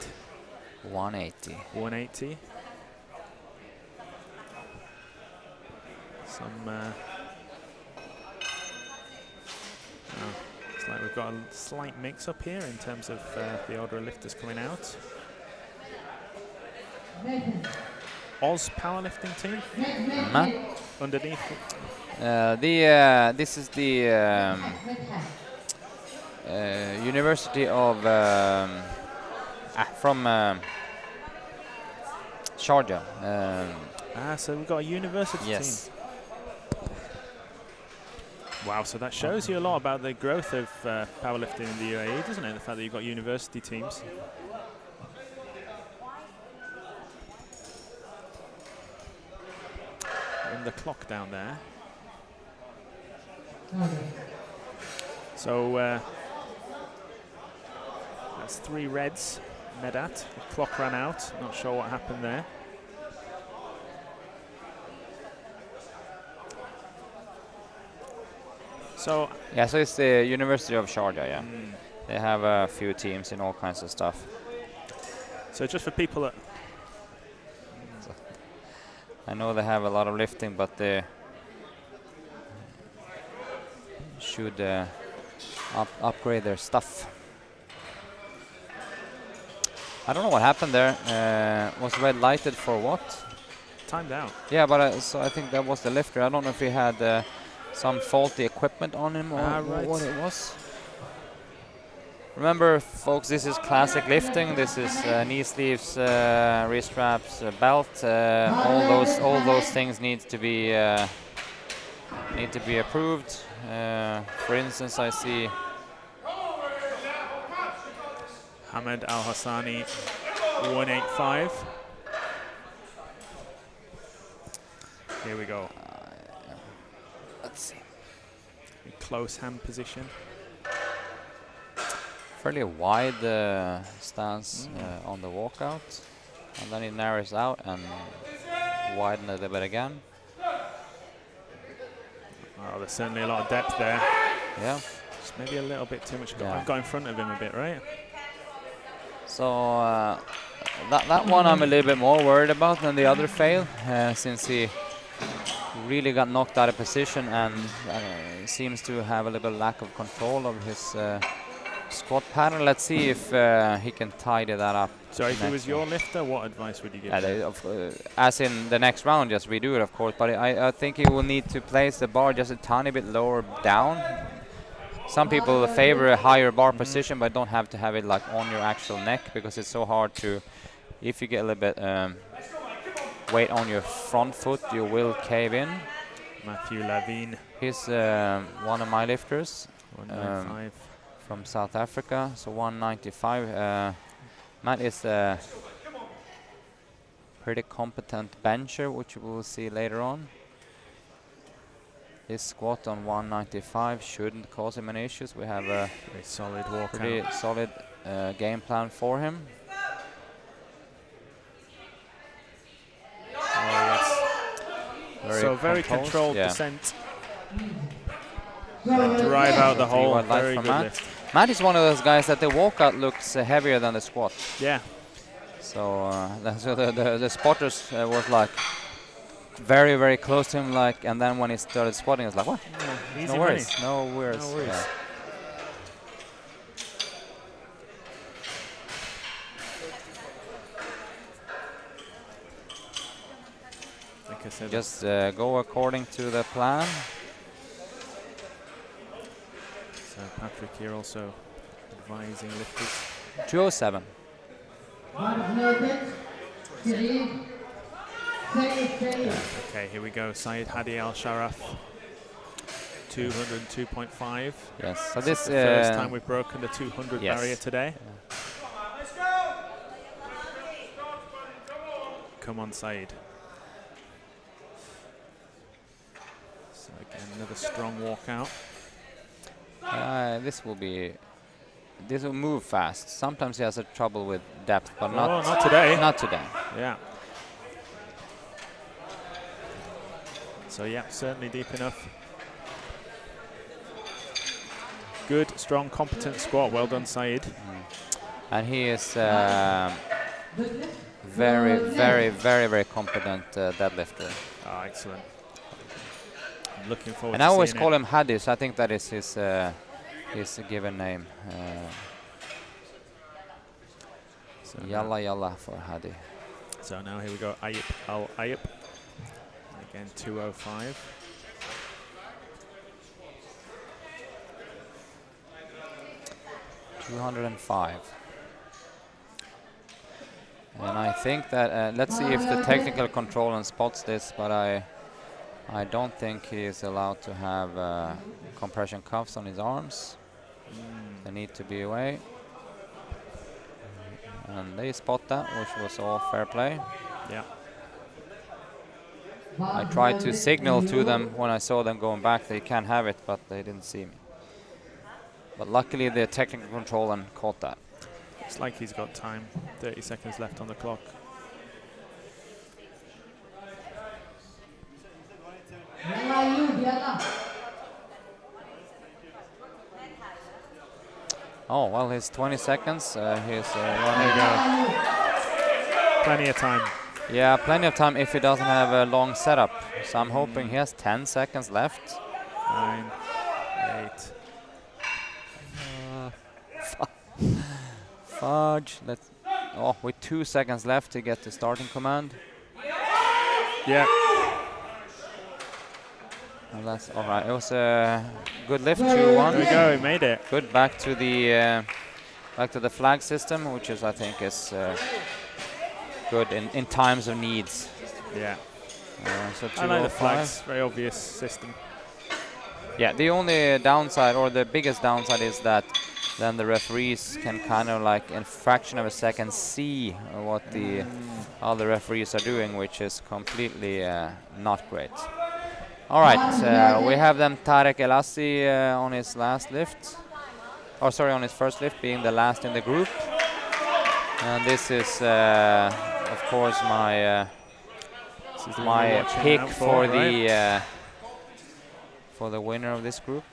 180. 180. It's like we've got a slight mix-up here in terms of the order of lifters coming out. Oz powerlifting team underneath. This is the University of from Sharjah. So we've got a university team. Wow, so that shows you a lot about the growth of powerlifting in the UAE, doesn't it? The fact that you've got university teams. And the clock down there. So that's 3 reds, Medhat. The clock ran out, not sure what happened there. So so it's the University of Sharjah, They have a few teams in all kinds of stuff. So just for people that... I know they have a lot of lifting, but they should upgrade their stuff. I don't know what happened there. Was red lighted for what? Timed out. Yeah, but so I think that was the lifter. I don't know if he had some faulty equipment on him or what it was. Remember, folks, this is classic lifting. This is knee sleeves, wrist straps, belt. All those things need to be approved. For instance, I see Ahmed Al Hassani, 185. Here we go. Let's see. Close hand position. Fairly wide stance on the walkout, and then it narrows out and widen a little bit again. Oh, there's certainly a lot of depth there. Yeah. Just maybe a little bit too much. I've got in front of him a bit, right? So that one I'm a little bit more worried about than the other fail, since he really got knocked out of position and seems to have a little bit lack of control of his squat pattern. Let's see if he can tidy that up. So if it was your lifter, what advice would you give? As in the next round, just redo it, of course. But I think you will need to place the bar just a tiny bit lower down. Some people favor a higher bar position, but don't have to have it like on your actual neck, because it's so hard to. If you get a little bit weight on your front foot, you will cave in. Matthew Lavine. He's one of my lifters. 195. From South Africa, so 195. Matt is a pretty competent bencher, which we will see later on. His squat on 195 shouldn't cause him any issues. We have a very solid walkout. Pretty solid game plan for him. Oh yes. Very controlled descent. Drive out the hole. Very good lift. Matt is one of those guys that the walkout looks heavier than the squat. Yeah. So, so the spotters was like, very, very close to him, like, and then when he started squatting, I was like, what? Yeah, easy No money. worries, no worries. No worries. Yeah. Like I said, Just go according to the plan. so Patrick here also advising lifters. 207. Okay, here we go. Syed Hadi Al Sharaf, 202.5. Yes. So This this is the first time we've broken the 200 yes. barrier today. Come on, Syed. So again, another strong walkout. this will move fast. Sometimes he has a trouble with depth, but Not today. Not today. Yeah. So yeah, certainly deep enough. Good, strong, competent squat. Well done, Syed. And he is very, very, very, very competent deadlifter. Oh, excellent. I'm looking forward And to I always seeing call it. him Hadi, so I think that is his given name. So Yalla Yalla for Hadi. So now here we go, Ayub Al Ayub. Again, 205. $205. And I think that, let's see if the technical control spots this, but I don't think he is allowed to have compression cuffs on his arms. They need to be away. And they spot that, which was all fair play. Yeah. I tried to signal to them when I saw them going back they can't have it, but they didn't see me. But luckily the technical control caught that. It's like he's got time. 30 seconds left on the clock. Oh, well, his 20 seconds, he's There you running. go. Plenty of time. Yeah, plenty of time if he doesn't have a long setup. So I'm hoping he has 10 seconds left. 9, 8. Fudge. With 2 seconds left to get the starting command. Yeah. And that's all right. It was a good lift, 2-1. There we go. He made it. Good back to the flag system, which is I think is good in times of needs. Yeah. So I like the 205. flags. Very obvious system. Yeah, the only downside, or the biggest downside, is that then the referees can kind of like in fraction of a second see what the other referees are doing, which is completely not great. All right, we have then Tarek Elassi on his last lift. Oh, sorry, on his first lift, being the last in the group. And this is, of course, my pick for the winner of this group.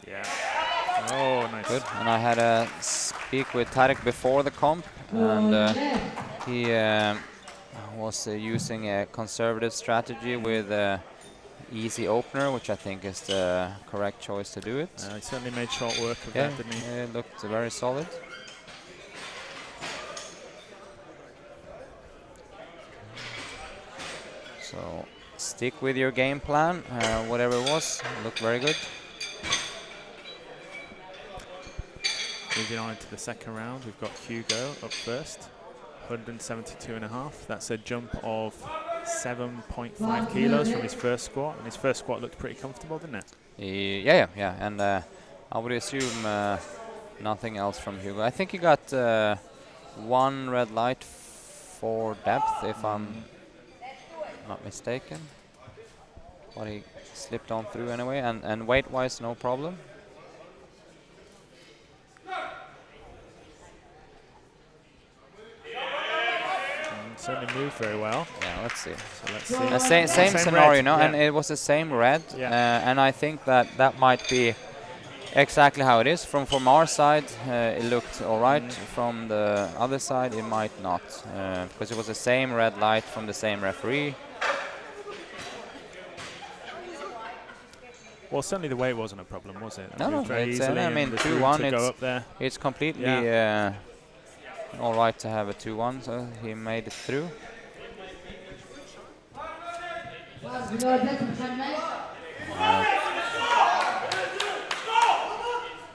Yeah. Oh, nice. Good. And I had a speak with Tarek before the comp, and he was using a conservative strategy with easy opener, which I think is the correct choice to do it. He certainly made short work of that, didn't he? It looked very solid. So stick with your game plan, whatever it was, looked very good. Moving on into the second round, we've got Hugo up first, 172.5. That's a jump of 7.5 kilos from his first squat, and his first squat looked pretty comfortable, didn't it? Yeah. And I would assume nothing else from Hugo. I think he got one red light for depth, if I'm not mistaken. But he slipped on through anyway, and weight-wise, no problem. certainly moved very well. Yeah, let's see. So let's see. Same scenario, red, no? yeah. And it was the same red. Yeah. And I think that might be exactly how it is. From our side, it looked all right. From the other side, it might not, because it was the same red light from the same referee. Well, certainly the weight wasn't a problem, was it? No, very it's, easily, I and mean, there's room 2-1. to go up there. It's completely all right to have a 2-1. So he made it through.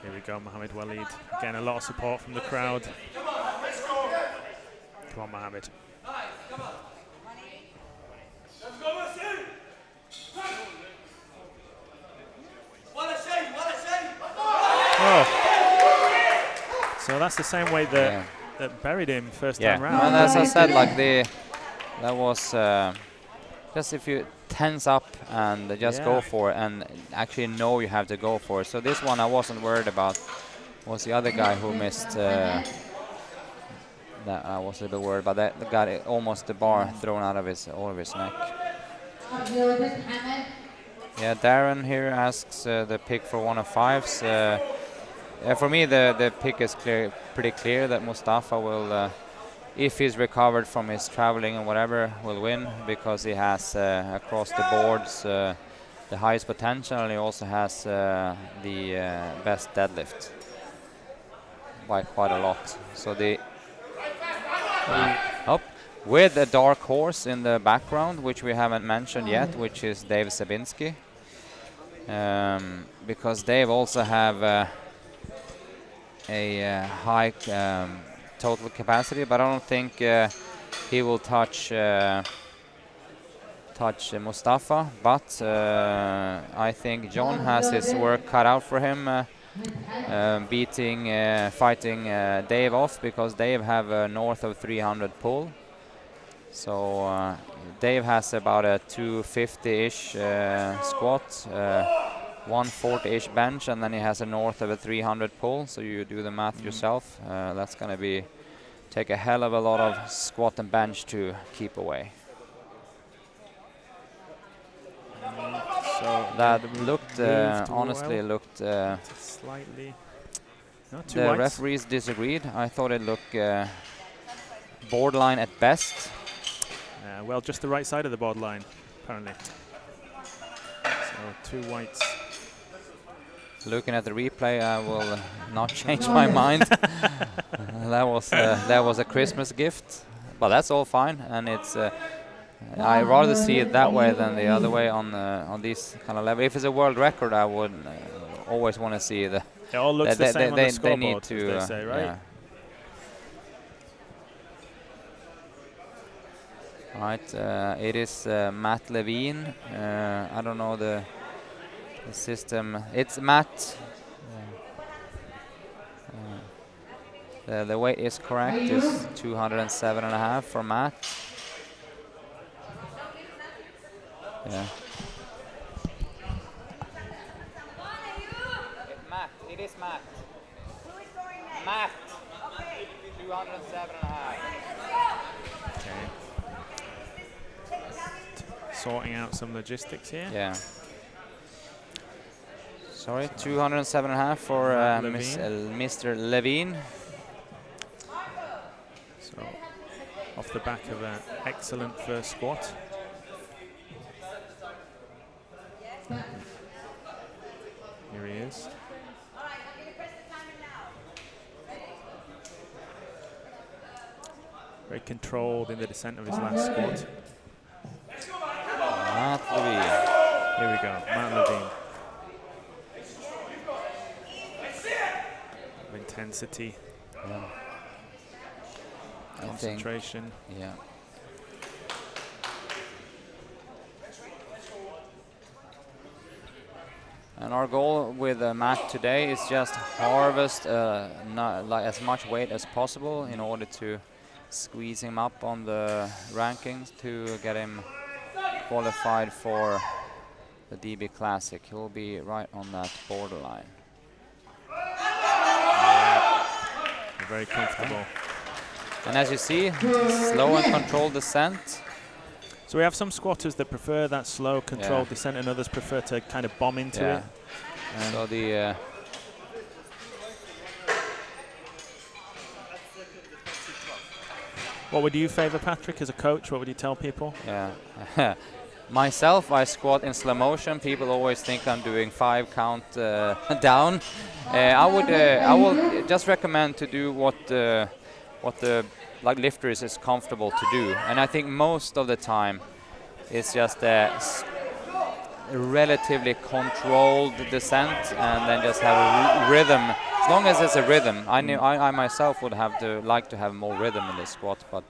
Here we go, Mohammed Walid. Again, a lot of support from the crowd. Come on, Mohammed. Oh. So that's the same weight that buried him first time round. And as I said, like that was just if you tense up and just go for it and actually know you have to go for it. So this one I wasn't worried about. Was the other guy who missed? That I was a little worried about. That got almost the bar thrown out of his neck. Yeah, Darren here asks the pick for 1 of 5s. For me, the pick is pretty clear that Mustafa will, if he's recovered from his traveling and whatever, will win, because he has across the boards the highest potential, and he also has the best deadlift by quite a lot. So with a dark horse in the background, which we haven't mentioned yet, which is Dave Sabinski, because Dave also have a high total capacity, but I don't think he will touch Mustafa. But I think John has his work cut out for him, fighting Dave off, because Dave have north of 300 pull. So Dave has about a 250-ish squat, 140-ish bench, and then he has a north of a 300 pull. So you do the math yourself. That's going to take a hell of a lot of squat and bench to keep away. So that looked, honestly, looked slightly. The referees disagreed. I thought it looked borderline at best. Well, just the right side of the borderline, apparently. So 2 whites. Looking at the replay, I will not change my mind. That was a Christmas gift, but that's all fine, and it's. I rather see it that way than the other way on these kind of level. If it's a world record, I would always want to see the. It all looks the same on the scoreboard, they need to, as they say, right? Yeah. Right, it is Matt Levine. I don't know the system. It's Matt. The weight is correct. It's 207.5 for Matt. Yeah. Matt. It is Matt. Matt. 207.5. Okay. Sorting out some logistics here. Yeah. Sorry, 207.5 for Mr. Levine. So, off the back of an excellent first squat. Here he is. Very controlled in the descent of his last squat. Matt Levine. Here we go, Matt Levine. Intensity. Yeah. Concentration. Yeah. And our goal with Matt today is just harvest like as much weight as possible in order to squeeze him up on the rankings to get him qualified for the DB Classic. He'll be right on that borderline. Very comfortable. And as you see, slow and controlled descent. So we have some squatters that prefer that slow, controlled descent, and others prefer to kind of bomb into it. So the what would you favor, Patrick, as a coach? What would you tell people? yeah. Myself, I squat in slow motion. People always think I'm doing 5 count down. I will just recommend to do what the like lifter is comfortable to do, and I think most of the time it's just a relatively controlled descent, and then just have a rhythm. As long as it's a rhythm, I myself would like to have more rhythm in the squat, but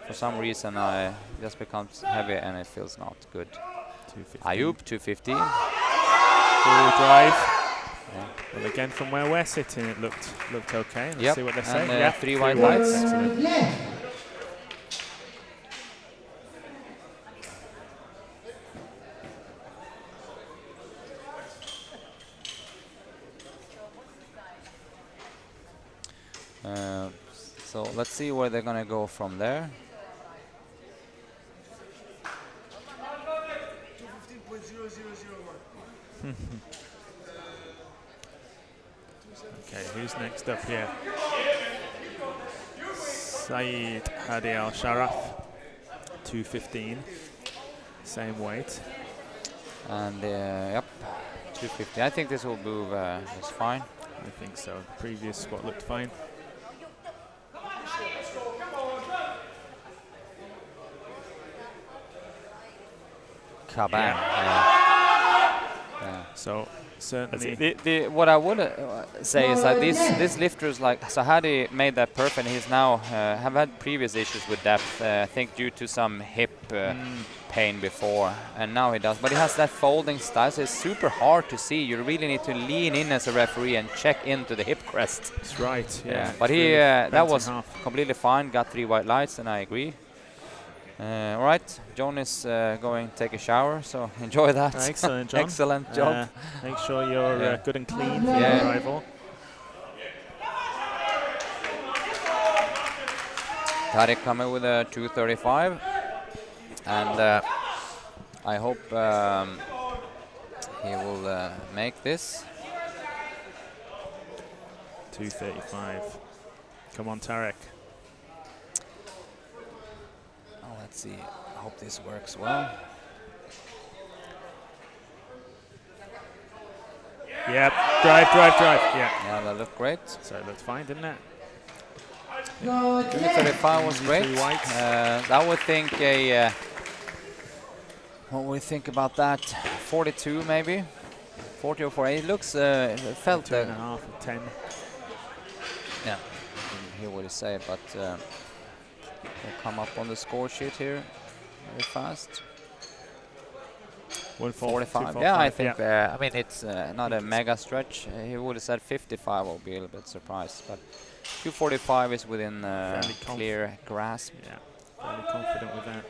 for some reason it just becomes heavy and it feels not good. 250. Ayub 250. Full drive. Yeah. Well, again, from where we're sitting, it looked okay. Let's see what they say. And 3 white lights. Excellent. So let's see where they're gonna go from there. Okay, who's next up here? Saeed Hadi Al Sharaf, 215, same weight. And yep, 250. I think this will move just fine. I think so. The previous squat looked fine. Kabam. Yeah. So certainly, what I would say is that this lifter is like, so Hadi made that perfect. He's now have had previous issues with depth. I think due to some hip pain before, and now he does. But he has that folding style, so it's super hard to see. You really need to lean in as a referee and check into the hip crest. that's right. Yeah. But he really that was half. completely fine. Got 3 white lights, and I agree. All right, John is going to take a shower, so enjoy that. Excellent, John. Excellent job. Make sure you're good and clean for Yeah. your arrival. Tariq coming with a 235, and I hope he will make this. 235. Come on, Tarek. Let's see. I hope this works well. Yep. Drive. Yeah. Yeah, that looked great. So it looked fine, didn't it? 235 was great. 3 whites. I would think what we think about that? 42 maybe, 40 or 48. It looks. It felt. 2.5 of 10. Yeah. Didn't hear what he said, but. Will come up on the score sheet here very fast. 145. Yeah, I think. I mean, it's not a mega stretch. He would have said 55. I'll be a little bit surprised, but 245 is within clear grasp. Yeah, fairly confident with that.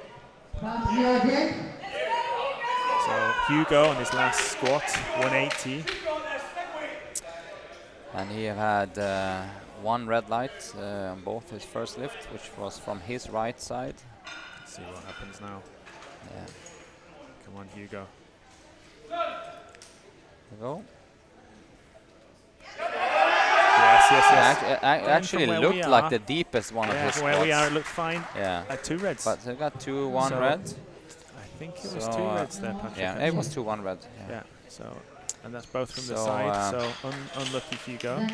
So Hugo on his last squat, 180. And he had 1 red light on both his first lift, which was from his right side. Let's see what happens now. Yeah. Come on, Hugo. There we go. Yes. It actually looked like the deepest one of his from where squats. we are, it looked fine. Yeah. 2 reds. But they got 2-1 red. I think it was 2 reds there, Patrick. Yeah, it was 2-1 red. Yeah. So, and that's both from the So, side. So unlucky Hugo.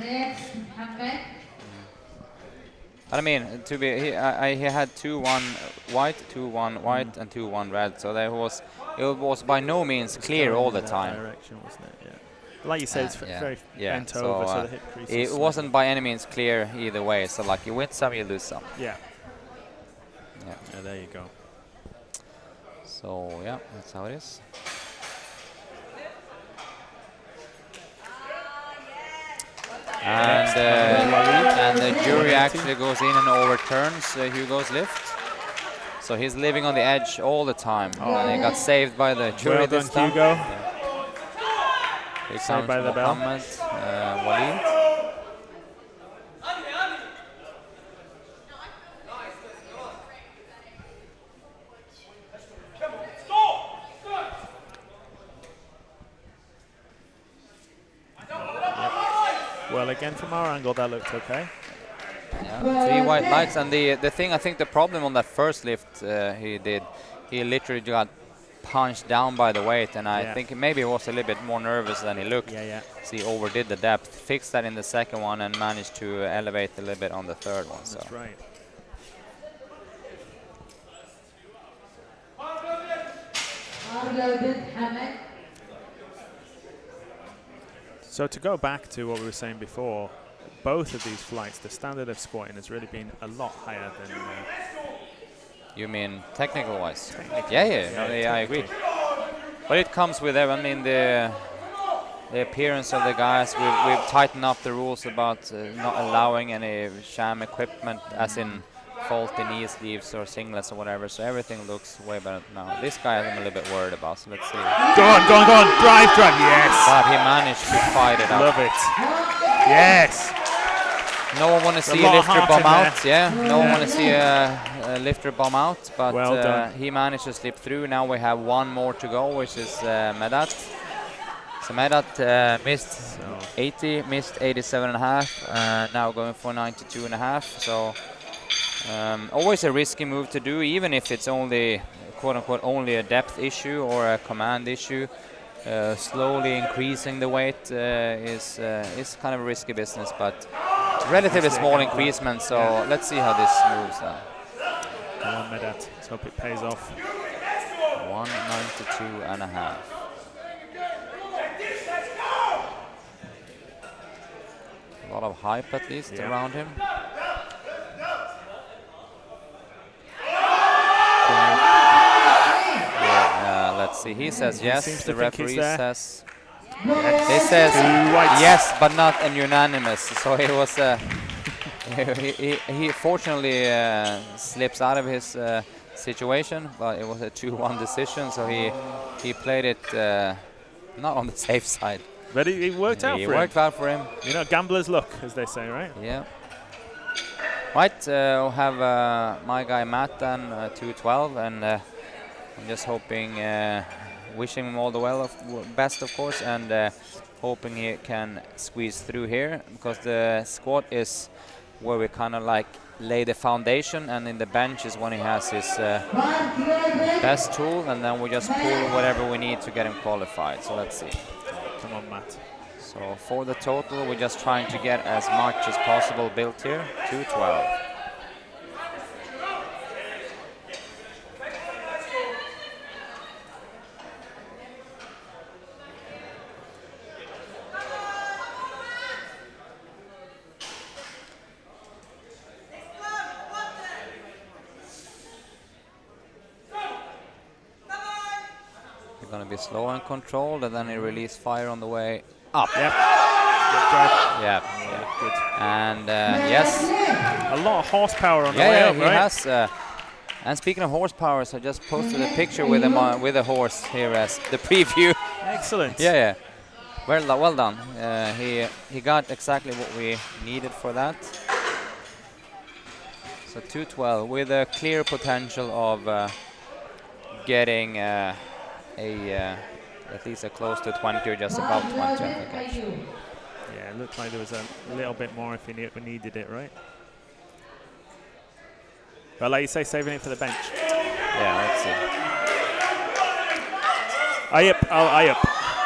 But I mean, to be he had 2-1 white, 2-1 white, and 2-1 red. So it was by no means clear all the time. Direction, wasn't it? Yeah. Like you said, it's very bent so, over, so the hip crease. It wasn't by any means clear either way. So like you win some, you lose some. Yeah. Yeah. Yeah, there you go. So yeah, that's how it is. And the jury actually goes in and overturns Hugo's lift. So he's living on the edge all the time. And he got saved by the jury Well this done, time. Hugo. Here Saved comes by the bell. Mohammed Walid. again from our angle, that looked okay. Yeah, 3 white lights, and the thing, I think the problem on that first lift he literally got punched down by the weight, and I think maybe he was a little bit more nervous than he looked. So he overdid the depth. Fixed that in the second one and managed to elevate a little bit on the third one. So. That's right. So to go back to what we were saying before, both of these flights, the standard of squatting has really been a lot higher than... You mean technical-wise? I agree. But it comes with, I mean, the appearance of the guys. We've tightened up the rules about not allowing any sham equipment, as in faulty knee sleeves or singlets or whatever. So everything looks way better now. This guy I'm a little bit worried about. So let's see. Go on! Drive! Yes! But he managed to fight it out. Love it. Yes! No one want to see a lifter bomb out. No one want to see a lifter bomb out. But he managed to slip through. Now we have one more to go, which is Medat. So Medat missed 80, missed 87.5. Now going for 92.5. So always a risky move to do, even if it's only, quote unquote, only a depth issue or a command issue. Slowly increasing the weight is kind of a risky business, but relatively small increasement, so let's see how this moves now. Come on, Medat. Let's hope it pays off. 192.5. A lot of hype at least around him. Let's see. He says yes. The referee says. They says yes, but not an unanimous. So it was. He fortunately slips out of his situation, but it was a 2-1 decision. So he played it not on the safe side. But it worked out for him. It worked out for him. You know, gambler's luck, as they say, right? Yeah. Right. We'll have my guy Matt then 212, and I'm just hoping, wishing him all the best, of course, and hoping he can squeeze through here, because the squat is where we kind of like lay the foundation, and in the bench is when he has his best tool, and then we just pull whatever we need to get him qualified. So let's see. Come on, Matt. So for the total, we're just trying to get as much as possible built here. 212. Going to be slow and controlled, and then he release fire on the way up. Yep. Good. And yes, a lot of horsepower on the way up, he right? has. And speaking of horsepower, so I just posted a picture with him with a horse here as the preview. Excellent. Yeah. Well done. He got exactly what we needed for that. So 212 with a clear potential of getting at least a close to 20 or just above 20, I think, actually. Yeah, it looked like there was a little bit more if we needed it, right? But like you say, saving it for the bench. Yeah, let's see. Eye up.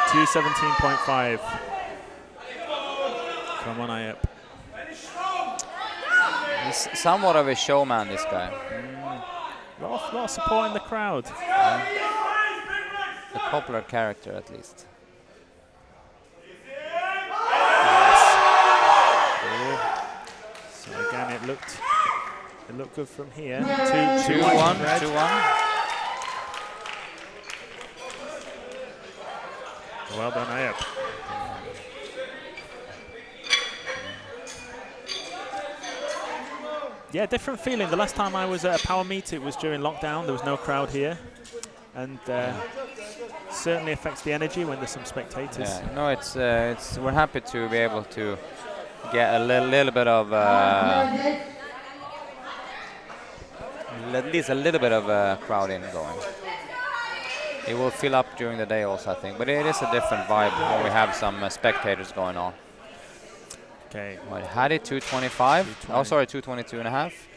217.5. Come on, eye up. He's somewhat of a showman, this guy. A lot of support in the crowd. A popular character, at least. So again, it looked good from here. 2-1. Well done, Ayup. Yeah, different feeling. The last time I was at a power meet, it was during lockdown. There was no crowd here, and certainly affects the energy when there's some spectators. Yeah, no, it's we're happy to be able to get a little bit of at least a little bit of crowd in going. It will fill up during the day also, I think, but it is a different vibe when we have some spectators going on. Okay. Well, had it 225. 220. Oh, sorry, 222 and a half.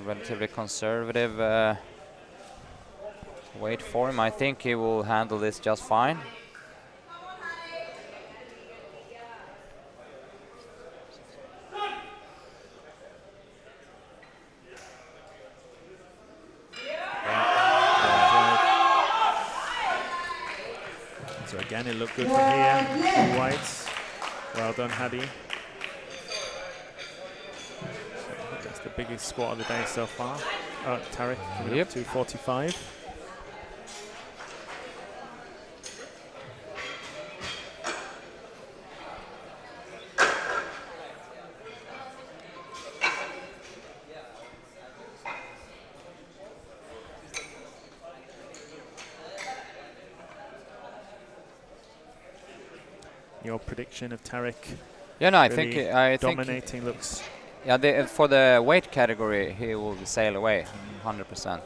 Relatively conservative weight for him. I think he will handle this just fine. So again, it looked good from here. 2 whites. Well done, Hadi. So that's the biggest squat of the day so far. Oh, Tarek coming up to 245. Your prediction of Tarek? Yeah, no, I really think dominating looks. Yeah, for the weight category, he will sail away 100%,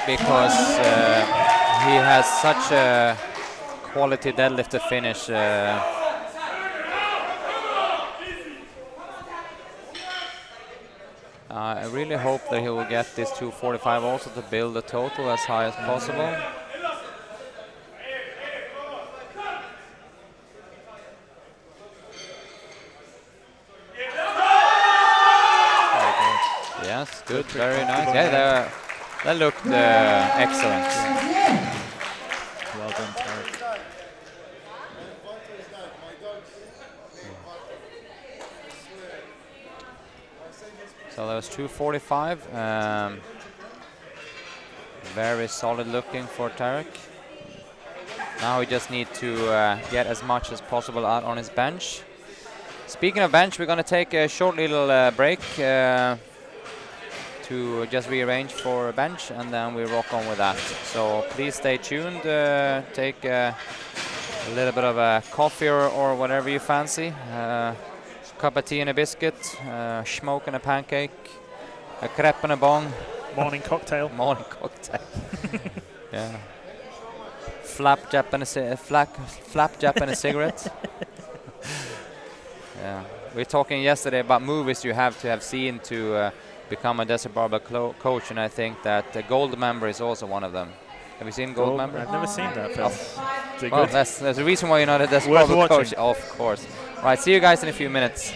because he has such a quality deadlifted finish. I really hope that he will get this 245 also to build the total as high as possible. Yes, good, very nice. Yeah, that looked excellent. Well done, Tarek. So that was 245. Very solid looking for Tarek. Now we just need to get as much as possible out on his bench. Speaking of bench, we're going to take a short little break to just rearrange for a bench, and then we rock on with that. So please stay tuned. Take a little bit of a coffee or whatever you fancy. Cup of tea and a biscuit, smoke and a pancake, a crepe and a bong. Morning cocktail. Morning cocktail. Yeah. Flapjack and a cigarette. Yeah. We were talking yesterday about movies you have to have seen to become a Desert Barbell coach, and I think that Gold Member is also one of them. Have you seen Gold Member? I've never seen that film. Is it Well, good? there's a reason why you're not a Desert Worth Barbell coach. watching. Of course. Right, see you guys in a few minutes.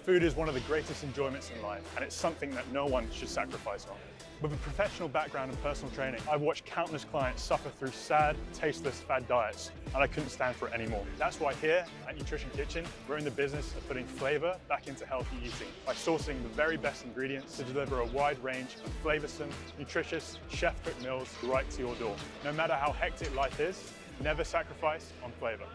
Food is one of the greatest enjoyments in life, and it's something that no one should sacrifice on. With a professional background in personal training, I've watched countless clients suffer through sad, tasteless, fad diets, and I couldn't stand for it anymore. That's why here at Nutrition Kitchen, we're in the business of putting flavor back into healthy eating by sourcing the very best ingredients to deliver a wide range of flavorsome, nutritious, chef-cooked meals right to your door. No matter how hectic life is, never sacrifice on flavor.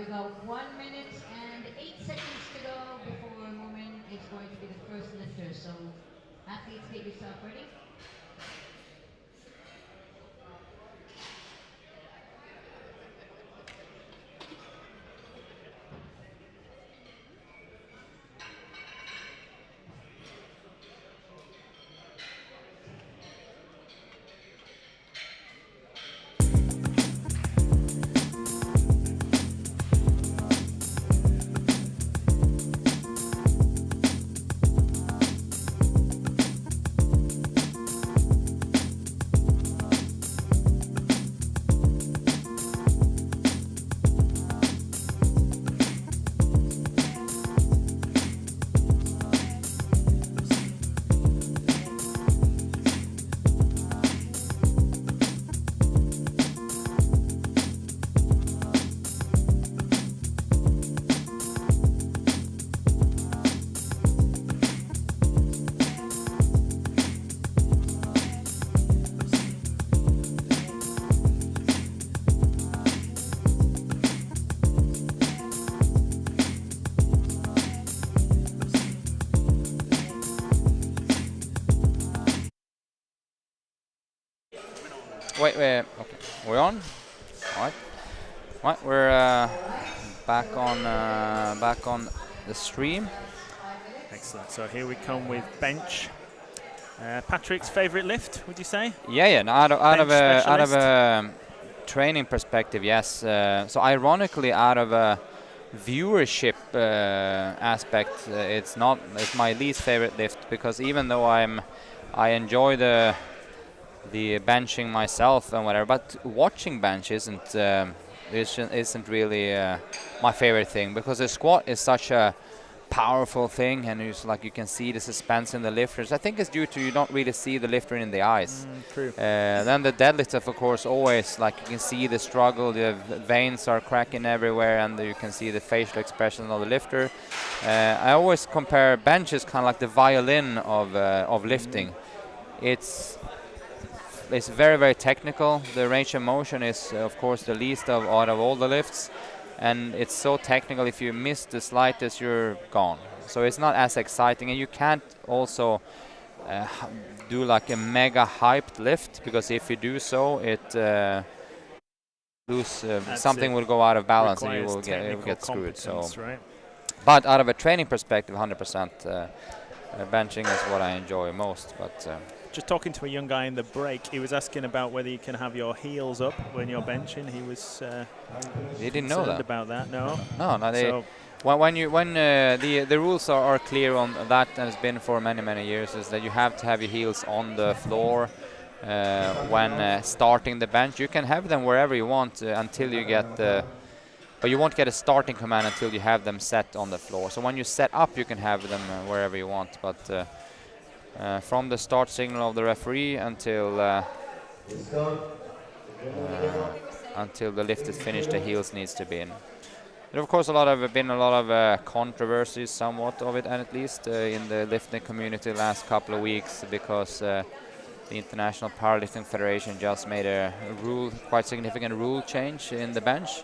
we've got 1 minute and 8 seconds to go before moving. It's going to be the first lifter. So athletes, get yourself ready. Wait, okay. We're on? Alright. Right, we're back on the stream. Excellent. So here we come with bench. Patrick's favorite lift, would you say? Yeah. No, out of Bench a training perspective, yes. So ironically, out of a viewership aspect, it's my least favorite lift, because even though I enjoy the benching myself and whatever, but watching bench isn't really my favorite thing, because the squat is such a powerful thing, and it's like you can see the suspense in the lifters. I think it's due to you don't really see the lifter in the eyes. True. Then the deadlift, of course, always like you can see the struggle, the veins are cracking everywhere, and you can see the facial expression of the lifter. I always compare benches kind of like the violin of lifting. It's very, very technical. The range of motion is, of course, the least out of all the lifts. And it's so technical, if you miss the slightest, you're gone. So it's not as exciting. And you can't also do like a mega hyped lift, because if you do so, something will go out of balance and you will get screwed. So, right? But out of a training perspective, 100% benching is what I enjoy most. But just talking to a young guy in the break, he was asking about whether you can have your heels up when you're benching. He was he didn't know that about that. No. So when the rules are clear on that, and it's been for many years, is that you have to have your heels on the floor when starting the bench. You can have them wherever you want until you get but you won't get a starting command until you have them set on the floor. So when you set up, you can have them wherever you want, but from the start signal of the referee until the lift is finished, the heels needs to be in. There, of course, been a lot of controversies, somewhat of it, and at least in the lifting community the last couple of weeks, because the International Powerlifting Federation just made a quite significant rule change in the bench,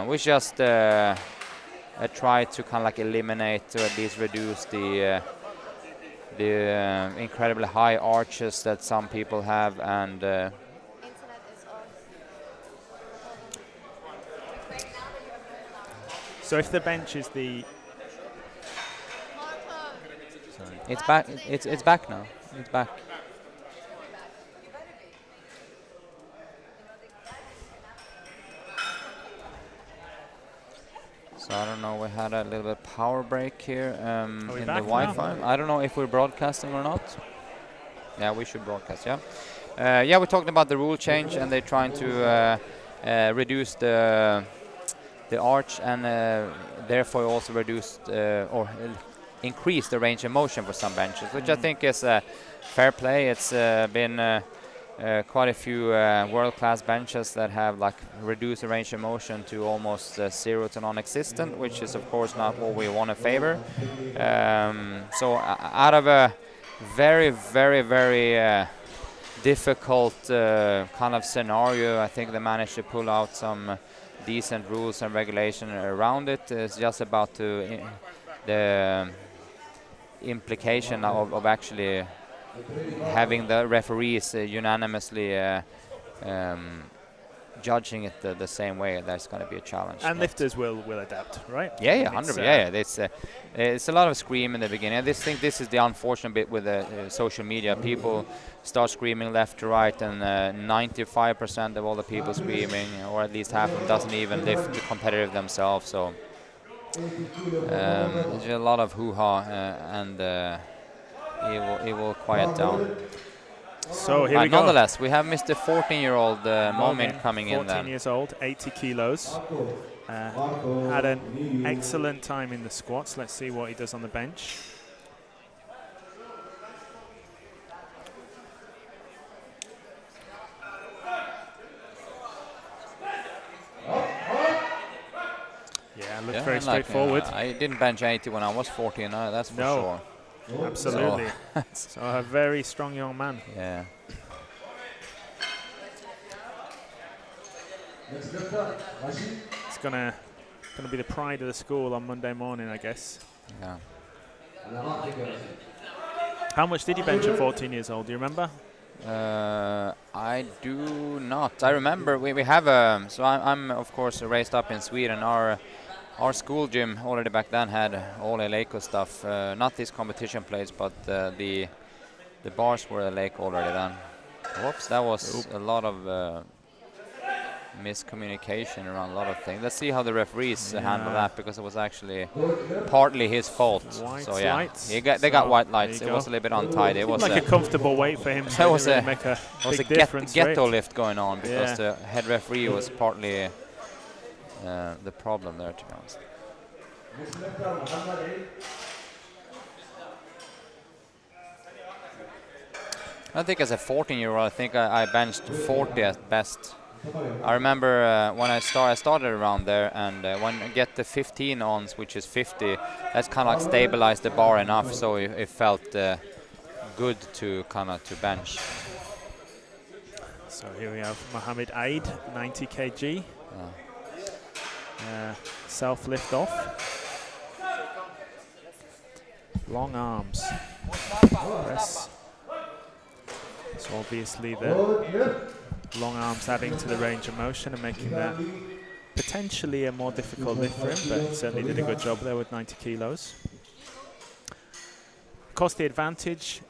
which just tried to kind of like eliminate, or at least reduce the incredibly high arches that some people have, and so if the bench is the it's back. It's back now. It's back. So I don't know, we had a little bit power break here in the Wi-Fi. I don't know if we're broadcasting or not. Yeah, we should broadcast, yeah. Yeah, we're talking about the rule change, and they're trying to reduce the arch, and therefore also reduce or increase the range of motion for some benches, which I think is fair play. It's been quite a few world-class benches that have like reduced the range of motion to almost 0 to non-existent, which is of course not what we want to favor. So out of a very difficult kind of scenario, I think they managed to pull out some decent rules and regulation around it. It's just about the implication of actually having the referees unanimously judging it the same way. That's going to be a challenge. And lifters will adapt, right? Yeah, I mean, yeah, 100%. Yeah. It's a lot of scream in the beginning. I just think this is the unfortunate bit with social media. People start screaming left to right, and 95% of all the people screaming, or at least half of them, doesn't even lift competitive themselves. So there's a lot of hoo-ha, and it will quiet down. So here we go. Nonetheless, we have Mr. 14-year-old Momin coming in 14 years old, 80 kilos. Had an excellent time in the squats. Let's see what he does on the bench. Yeah, looked very straightforward. I didn't bench 80 when I was 14, that's for sure. Absolutely. So a very strong young man. Yeah. It's gonna be the pride of the school on Monday morning, I guess. Yeah. How much did you bench at 14 years old? Do you remember? I do not. I remember we have so I'm of course raised up in Sweden. Our school gym already back then had all Eleiko stuff. Not these competition plates, but the bars were Eleiko already then. Whoops, that was a lot of miscommunication around a lot of things. Let's see how the referees handle that, because it was actually partly his fault. White so yeah, lights. they got white lights. It was a little bit untidy. It was like a comfortable weight for him. It So was really a make a was big a difference. ghetto right? lift going on, because the head referee was partly the problem there, to be honest. I think as a 14-year-old, I think I benched 40 at best. I remember when I started around there, and when I get the 15 ons, which is 50, that's kind of like stabilized the bar enough, so it felt good to kind of to bench. So here we have Mohammed Aid, 90 kg. Self lift off. Long arms. Press. So obviously the long arms adding to the range of motion and making that potentially a more difficult lift for him, but he certainly did a good job there with 90 kilos. Of course, the advantage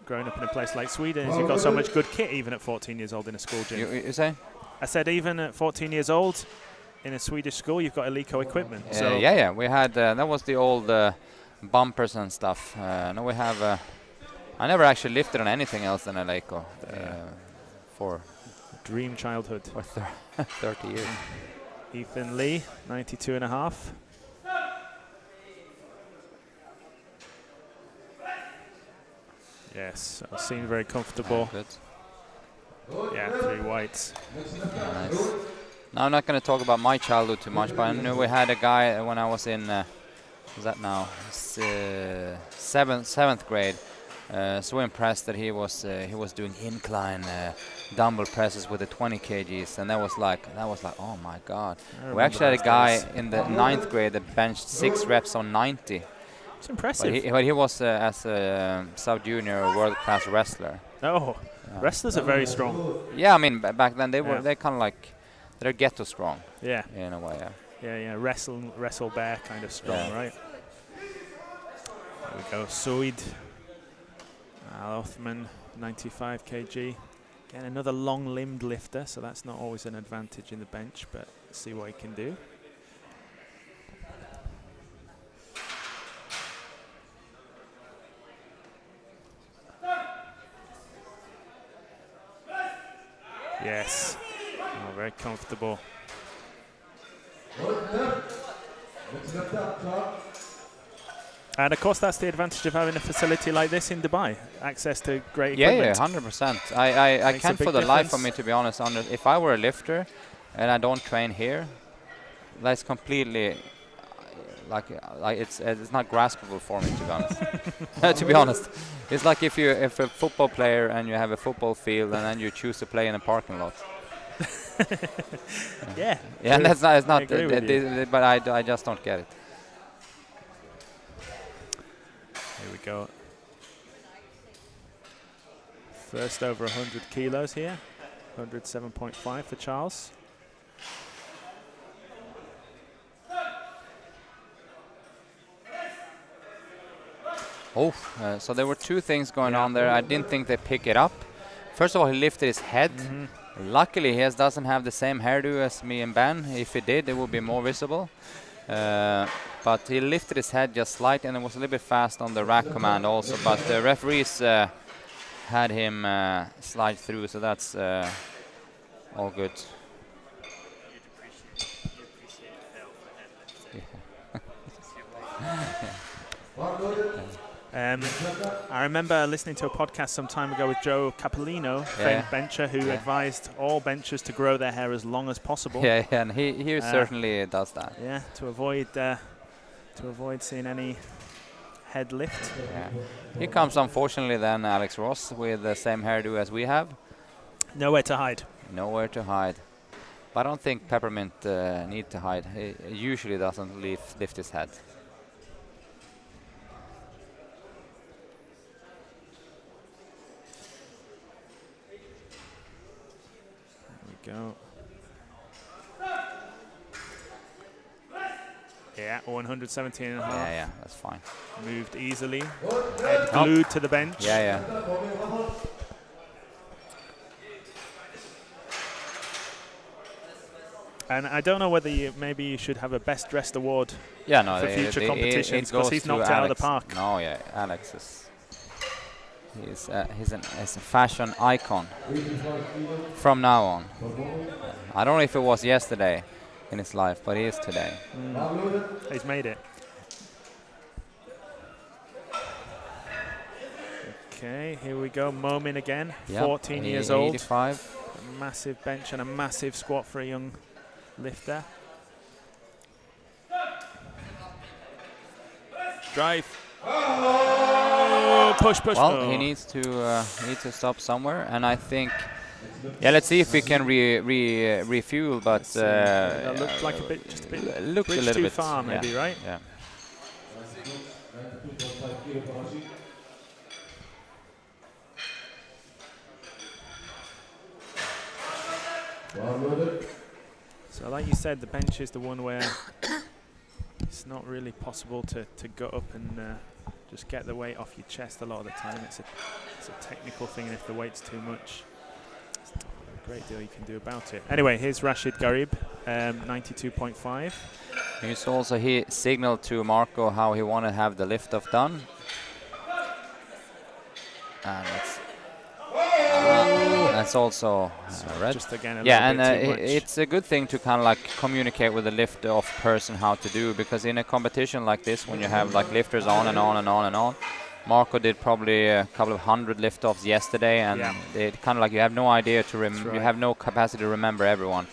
growing up in a place like Sweden is you've got so much good kit even at 14 years old in a school gym. You say? I said even at 14 years old in a Swedish school, you've got Eleiko equipment. So yeah, we had that was the old bumpers and stuff. Now we have. I never actually lifted on anything else than Eleiko for dream childhood. For 30 years. Ethan Lee, 92.5. Yes, seemed very comfortable. Good. Yeah, 3 whites. Nice. Now I'm not going to talk about my childhood too much, but I knew we had a guy when I was in, what's that now? Seventh grade. So impressed that he was doing incline dumbbell presses with the 20 kgs, and that was like oh my god. We actually had a guy in the 9th grade that benched 6 reps on 90. It's impressive. But he was as a sub-junior world-class wrestler. Oh, wrestlers are very strong. Yeah, I mean back then they kind of like they're ghetto strong. Yeah. In a way. Yeah. Wrestle bear kind of strong, right? There we go. Suid. Al Othman, 95 kg. Again, another long-limbed lifter, so that's not always an advantage in the bench, but let's see what he can do. Yes. Oh, very comfortable. And of course, that's the advantage of having a facility like this in Dubai. Access to great equipment. Yeah, 100%. I can't for the life of me, to be honest. If I were a lifter and I don't train here, that's completely like it's not graspable for me, to be honest. To be honest, it's like if a football player and you have a football field and then you choose to play in a parking lot. Yeah. Yeah, true. that's not. It's I not. agree with you. But I just don't get it. Here we go. First over 100 kilos here. 107.5 for Charles. Oh, so there were two things going Yeah. on there. I didn't think they pick it up. First of all, he lifted his head. Luckily, he doesn't have the same hairdo as me and Ben. If he did, it would be more visible. But he lifted his head just slightly, and it was a little bit fast on the rack command also. But the referees had him slide through, so that's all good. I remember listening to a podcast some time ago with Joe Capolino, famed bencher, who advised all benchers to grow their hair as long as possible. Yeah, and he certainly does that. Yeah, to avoid seeing any head lift. Yeah. Here comes, unfortunately, then Alex Ross with the same hairdo as we have. Nowhere to hide. Nowhere to hide. But I don't think Peppermint need to hide. He usually doesn't lift his head. Go. Yeah, 117 and a half. Yeah, that's fine. Moved easily. Head glued to the bench. Yeah. And I don't know whether maybe you should have a best dressed award for future competitions, because he's knocked it out of the park. No, yeah, Alex is. He's a fashion icon from now on. I don't know if it was yesterday in his life, but he is today. He's made it. Okay, here we go. Momin again, 14 years old. 85. A massive bench and a massive squat for a young lifter. Drive. Push. Well, he needs to stop somewhere, and I think, let's see if we can refuel. But that looked like just a bit looked a little too bit far, maybe, right? Yeah. So, like you said, the bench is the one where it's not really possible to go up and just get the weight off your chest a lot of the time. It's a technical thing, and if the weight's too much, there's not a great deal you can do about it. Anyway, here's Rashid Garib, 92.5. He signaled to Marco how he wanted to have the lift off done. And that's also red. Just again, it's a good thing to kind of like communicate with the lift off person how to do, because in a competition like this, when you have like lifters on and on and on and on, Marco did probably a couple of 100 lift offs yesterday, and it kind of like you have no idea to you have no capacity to remember everyone.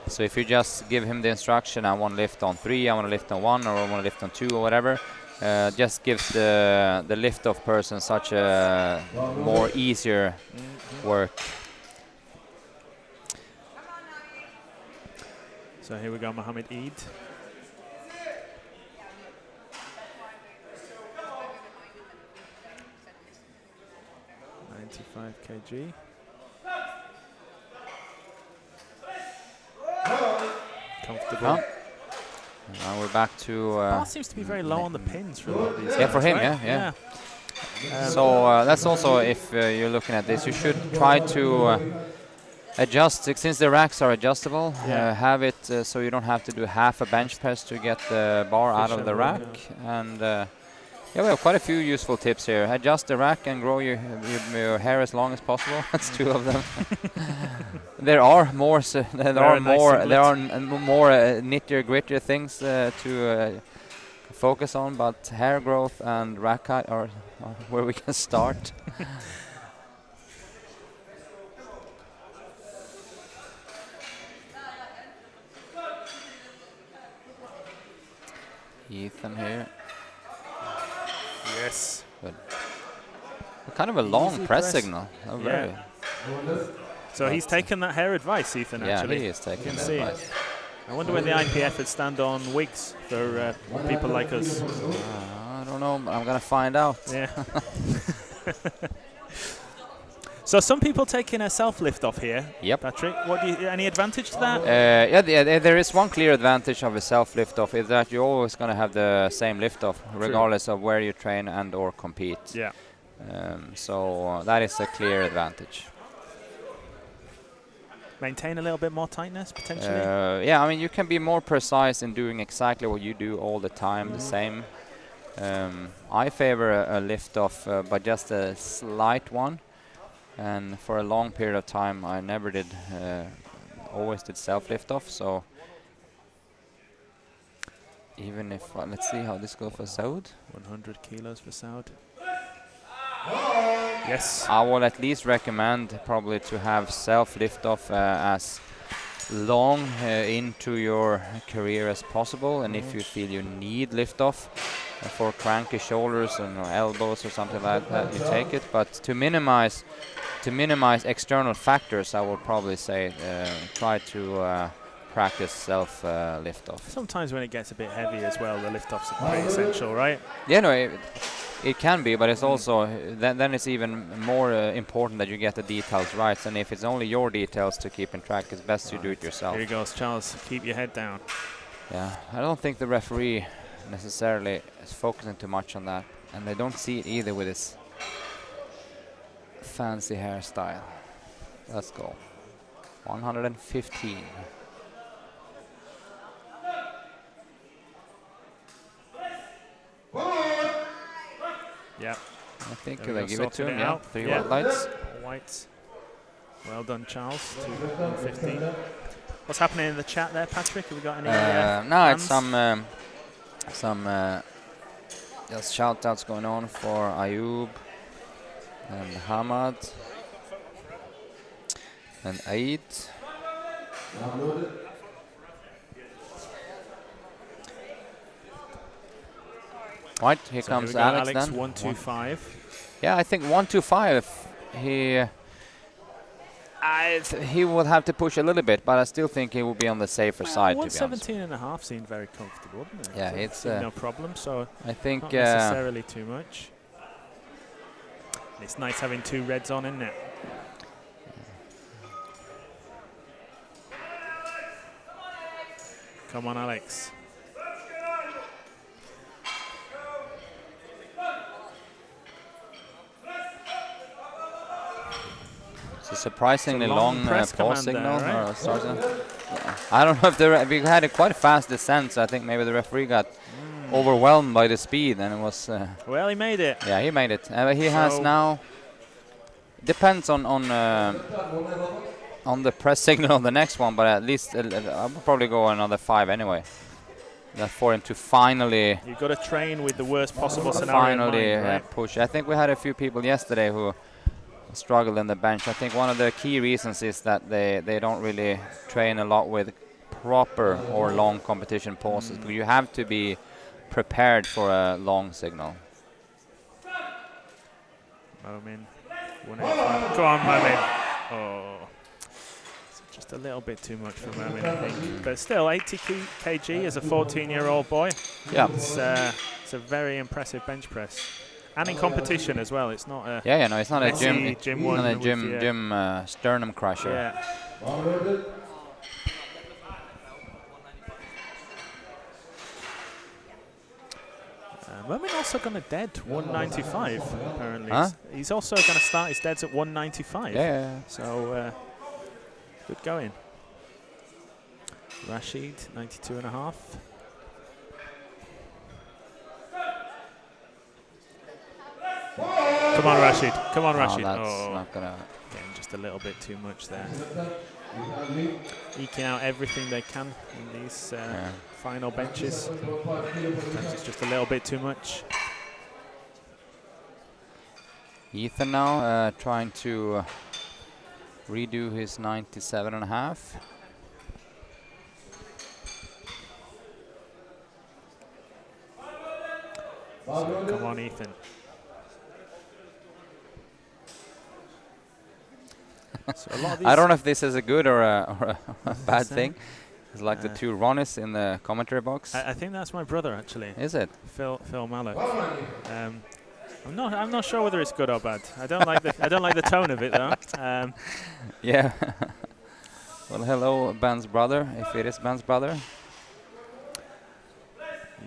So if you just give him the instruction, I want to lift on 3, I want to lift on 1, or I want to lift on 2, or whatever, just gives the lift-off person such a more easier work. So here we go, Mohammed Eid. (95 kg). Comfortable. Now we're back to. Bar seems to be very low on the pins for a lot of these. Yeah, for him, right? yeah. So that's also, if you're looking at this, you should try to adjust, since the racks are adjustable. Have it so you don't have to do half a bench press to get the bar out of the rack. And we have quite a few useful tips here. Adjust the rack and grow your hair as long as possible. That's 2 of them. There are more. There are more nittier grittier things to focus on, but hair growth and rack height are where we can start. Ethan here. Yes. Good. Kind of a long press signal. Oh, very. So he's taken that hair advice, Ethan, Yeah, actually. he is taking You can that see. advice. I wonder when the IPF would stand on wigs for people like us. I don't know, but I'm going to find out. Yeah. So some people taking a self-lift off here. Yep. Patrick, what do you, any advantage to that? There is one clear advantage of a self-lift off is that you're always going to have the same lift off, regardless of where you train and or compete. Yeah. So that is a clear advantage. Maintain a little bit more tightness, potentially? Yeah, I mean, you can be more precise in doing exactly what you do all the time, the same. I favor a lift off, but just a slight one. And for a long period of time, I never did, always did self-lift off. So even if, let's see how this goes for Saud. 100 kilos for Saud. Yes. I will at least recommend probably to have self-lift off as long into your career as possible. And if you feel you need lift off for cranky shoulders and elbows or something like that, you take it. But to minimize external factors, I would probably say try to practice self lift off. Sometimes when it gets a bit heavy as well, the lift offs are pretty essential, right? Yeah, no, it can be, but it's also then it's even more important that you get the details right. And if it's only your details to keep in track, it's best you do it yourself. Here he goes, Charles. Keep your head down. Yeah, I don't think the referee necessarily is focusing too much on that, and they don't see it either with his fancy hairstyle. Let's go. 115. Yeah. I think There we they go, give it to sorting him. it Yeah, out. 3 Yeah. white lights. Whites. Well done, Charles. 215. What's happening in the chat there, Patrick? Have we got any? No, it's fans? some just shout outs going on for Ayub and Hamad and Aid. Right, here So comes here we go, Alex then. 125. Yeah, I think 125. He would have to push a little bit, but I still think he will be on the safer side. To be honest. 117 and a half seemed very comfortable, didn't it? Yeah, So it's no problem. So I think not necessarily too much. It's nice having 2 reds on, isn't it? Come on, Alex. it's a surprisingly It's a long long press pause command signal. there, right? Or starting. Yeah. I don't know if we had a quite fast descent, so I think maybe the referee got overwhelmed by the speed, and it was. Well, he made it. Yeah, he made it. He has now. Depends on the press signal on the next one, but at least I would probably go another 5 anyway. That for him to finally. You've got to train with the worst possible scenario in mind, right? Push. I think we had a few people yesterday who struggled in the bench. I think one of the key reasons is that they don't really train a lot with proper or long competition pauses. But you have to be prepared for a long signal. Momin. 185. Go on, Momin. Oh. Just a little bit too much for Momin, I think. But still, 80 kg as a 14-year-old boy. Yeah. It's a very impressive bench press. And in competition as well. It's not a No, it's not a messy gym one not a with, gym sternum crusher. Yeah. Momin also going to dead 195 apparently. Huh? He's also going to start his deads at 195. Yeah. So good going. Rashid 92 and a half. Come on, Rashid. Come on, Rashid. That's not gonna. Getting just a little bit too much there. Eking out everything they can in these final benches. Sometimes it's just a little bit too much. Ethan now trying to redo his 97 and a half. So come on, Ethan. So a lot of these I don't know if this is a good or a bad Same. thing. It's like the two Ronnies in the commentary box. I think that's my brother actually. Is it? Phil Mallock. I'm not sure whether it's good or bad. I don't like the tone of it though. Yeah. Well, hello, Ben's brother, if it is Ben's brother.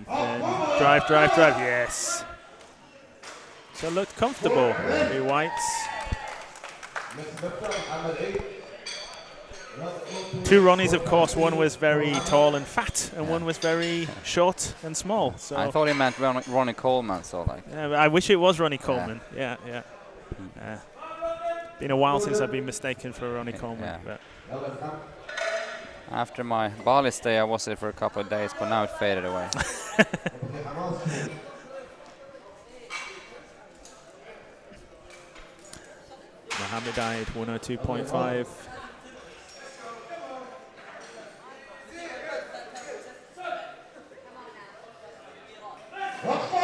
Drive. Yes. So looked comfortable. The whites. Two Ronnies, of course. One was very tall and fat, and one was very short and small. So I thought he meant Ronnie Coleman, so like. I wish it was Ronnie Coleman. Yeah. Been a while since I've been mistaken for Ronnie Coleman. Yeah. But After my Bali stay, I was there for a couple of days, but now it faded away. Mohammed died 102.5.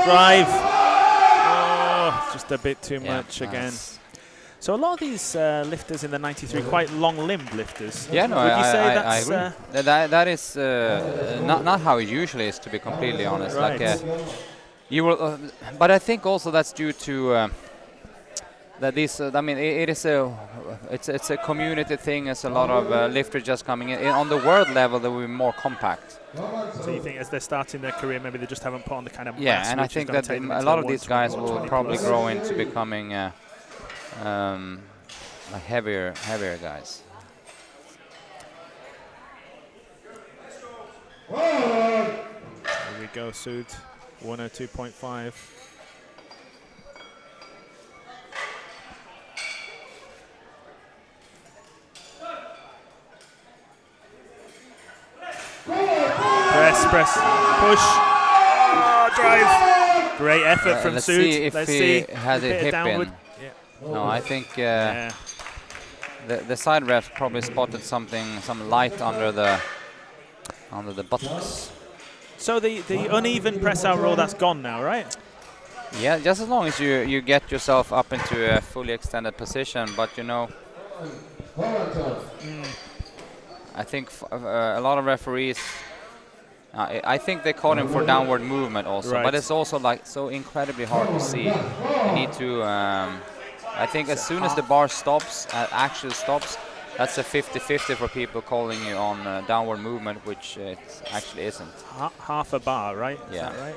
Drive. Oh, just a bit too much again. So a lot of these lifters in the 93 quite long-limbed lifters. Yeah, no, Would you say I that's agree. That is not how it usually is, to be completely honest. Right. Like you will, but I think also that's due to that these. I mean, it's a community thing. It's a lot of lifters just coming in. On the world level, they will be more compact. So you think as they're starting their career, maybe they just haven't put on the kind of Yeah, mass and I which is think gonna that take them a into lot the of these 120 guys or will 20 probably plus. grow into becoming like heavier guys. Here we go, Sood. 102.5. Press, push, drive. Great effort from Let's Sood. see if he has a a bit of hip downward. in. Yeah. No, I think Yeah. the side ref probably spotted some light under the buttocks. So the uneven press out roll, that's gone now, right? Yeah, just as long as you get yourself up into a fully extended position, but you know, I think a lot of referees. I think they caught him for downward movement also, Right. but it's also like so incredibly hard to see. You need to. I think as soon as the bar stops, actually stops, that's a 50-50 for people calling you on downward movement, which it actually isn't. Half a bar, right? Yeah. Is that right?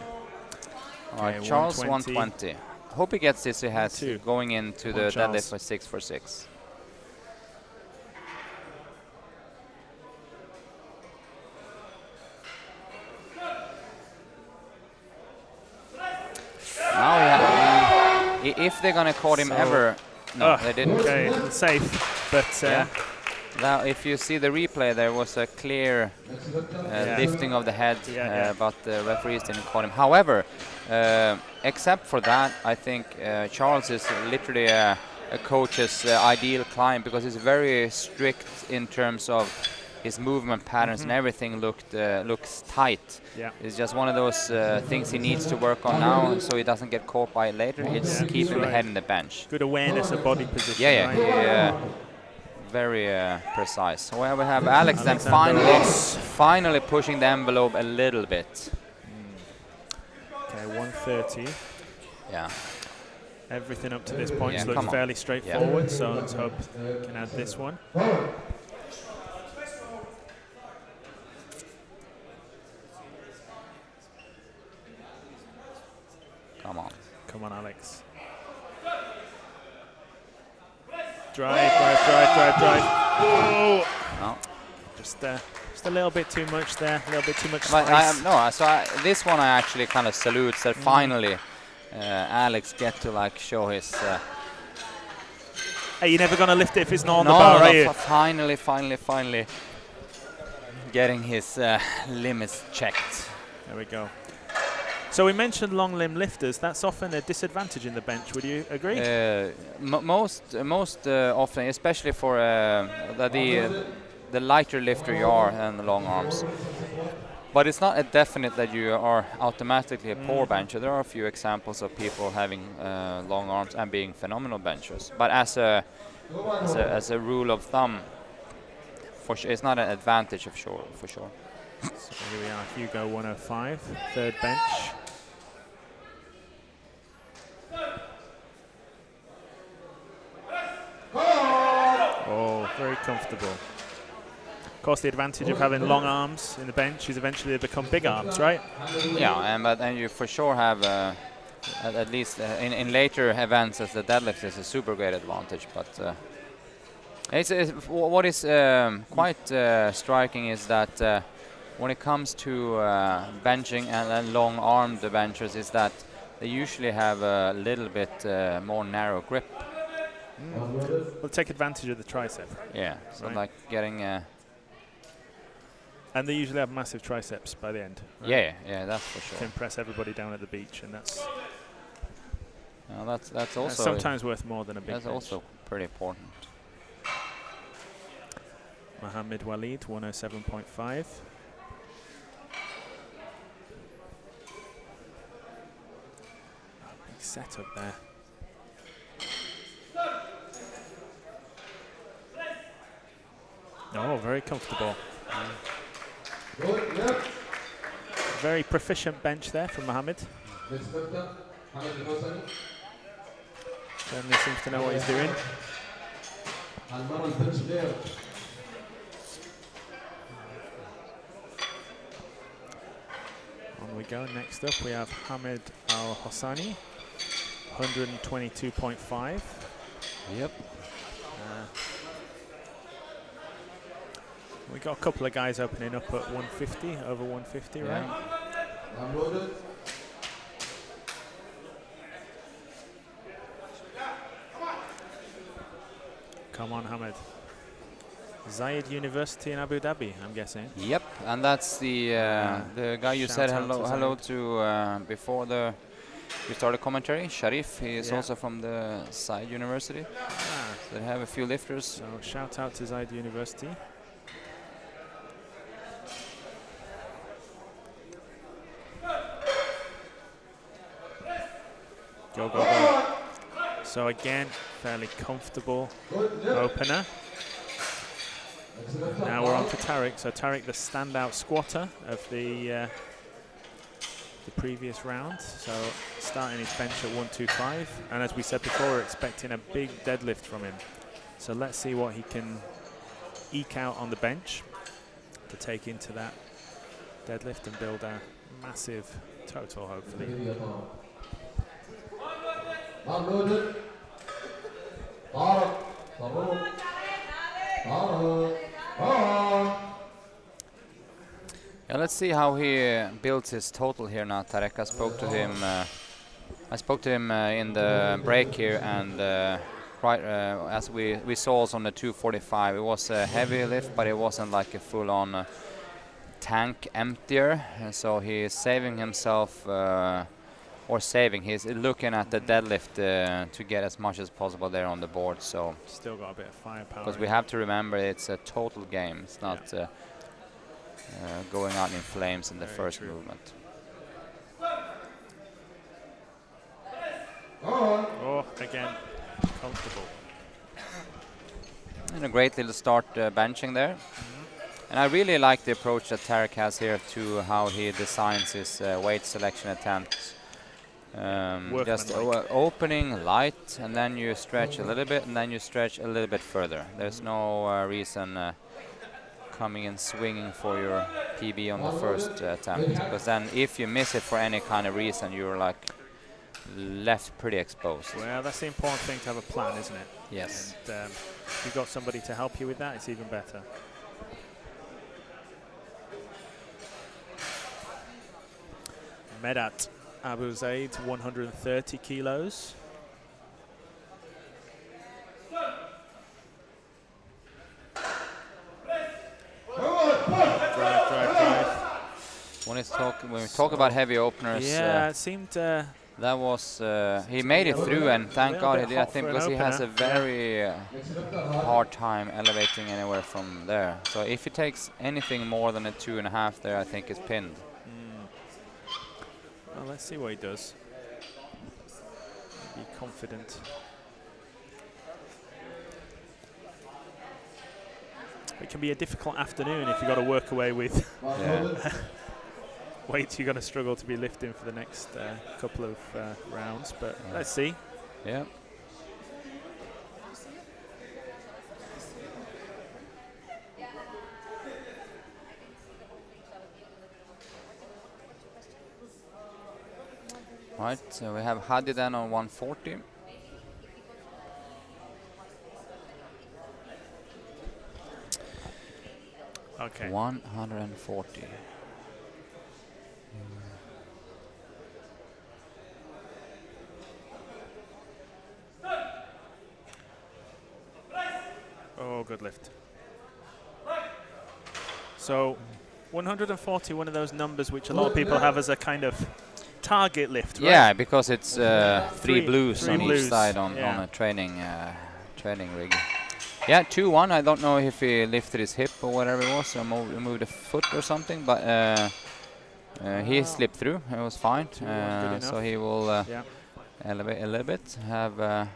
All right, Okay, Charles 120. 120. Hope he gets this. He has Two. going into Come on, the Charles. deadlift for 6 for 6. Now if they're gonna caught him So- ever, no, they didn't. Okay, safe, but Yeah. Now, if you see the replay, there was a clear lifting of the head, but the referees didn't call him. However, except for that, I think Charles is literally a coach's ideal client because he's very strict in terms of his movement patterns and everything looks tight. Yeah. It's just one of those things he needs to work on now so he doesn't get caught by it later. It's keeping the head in the bench. good awareness of body position. Yeah, right? very precise. Well, we have Alex then Alexander finally pushing the envelope a little bit. Okay, 130. Yeah. Everything up to this point Yeah, looks come on. fairly straightforward, so let's hope we can add this one. Come on. Come on, Alex. Drive. Oh! No. Just a little bit too much there, a little bit too much But spice. this one I actually kind of salute that finally Alex get to like show his. Hey, you're never going to lift it if it's not on No, the bar, no, are you? finally getting his limits checked. There we go. So we mentioned long limb lifters. That's often a disadvantage in the bench. Would you agree? Most often, especially for the lighter lifter you are and the long arms. But it's not a definite that you are automatically a poor bencher. There are a few examples of people having long arms and being phenomenal benchers. But as a as a rule of thumb. For sure, it's not an advantage for sure. So here we are, Hugo 105, third bench. Oh, very comfortable. Of course, the advantage of having long arms in the bench is eventually they become big arms, right? Yeah, but then you for sure have, at least in later events as the deadlift is a super great advantage. But what is quite striking is that when it comes to benching and long armed benchers is that they usually have a little bit more narrow grip. We'll take advantage of the tricep. Yeah, so Right. like getting... And they usually have massive triceps by the end. Right? yeah, that's for To sure. impress everybody down at the beach, and that's That's also sometimes worth more than a big that's bench. also pretty important. Mohammed Walid, 107.5. Big setup there. Oh, very comfortable. Very proficient bench there from Mohammed. Certainly seems to know what he's doing. On we go. Next up, we have Hamid Al Hossani, 122.5. Yep. We got a couple of guys opening up at 150, over 150, Yeah. right? Come on, Hamid. Zayed University in Abu Dhabi, I'm guessing. Yep, and that's the guy you Shout said out to hello Zayed. to before we started commentary. Sharif, he is Yeah. also from the Side University. Ah, So they have a few lifters. so shout out to Zayed University. Go, go, go. So again, fairly comfortable opener. Now we're on to Tariq. So Tariq, the standout squatter of the previous round. So starting his bench at 125. And as we said before, we're expecting a big deadlift from him. So let's see what he can eke out on the bench to take into that deadlift and build a massive total, hopefully. Yeah, let's see how he builds his total here now. Tarek, I spoke to him. In the break here, and as we saw also on the 245, it was a heavy lift, but it wasn't like a full-on tank emptier. And so he is saving himself, he's looking at the deadlift to get as much as possible there on the board. So Still got a bit of firepower. because we have to remember it's a total game. It's not going out in flames in the Very first true. movement. Oh, again, comfortable. And a great little start benching there. And I really like the approach that Tarek has here to how he designs his weight selection attempts. Just opening light, and then you stretch a little bit, and then you stretch a little bit further. There's no reason coming and swinging for your PB on the first attempt, because then if you miss it for any kind of reason, you're like left pretty exposed. Well, that's the important thing, to have a plan, isn't it? Yes. And if you've got somebody to help you with that, it's even better. Medat Abu Zaid, 130 kilos. Drive. When we talk about heavy openers, Yeah, it seemed that was he made it through, and thank little God bit he did. I hot think for an because he has a opener. very hard time elevating anywhere from there. So if he takes anything more than a 2.5 there, I think it's pinned. well, let's see what he does. Be confident. It can be a difficult afternoon if you've got to work away with Yeah. weights. You're going to struggle to be lifting for the next couple of rounds, but let's see. Yeah. Right, so we have Hadi then on 140. Okay. 140. Oh, good lift. So 140, one of those numbers which a lot of people have as a kind of target lift, right? Yeah, because it's three Three blues on blues, each side on yeah. a training rig. Yeah, 2-1. I don't know if he lifted his hip or whatever it was, or moved a foot or something, but he slipped through. It was fine. 2-1, So he will Yeah. elevate a little bit. Have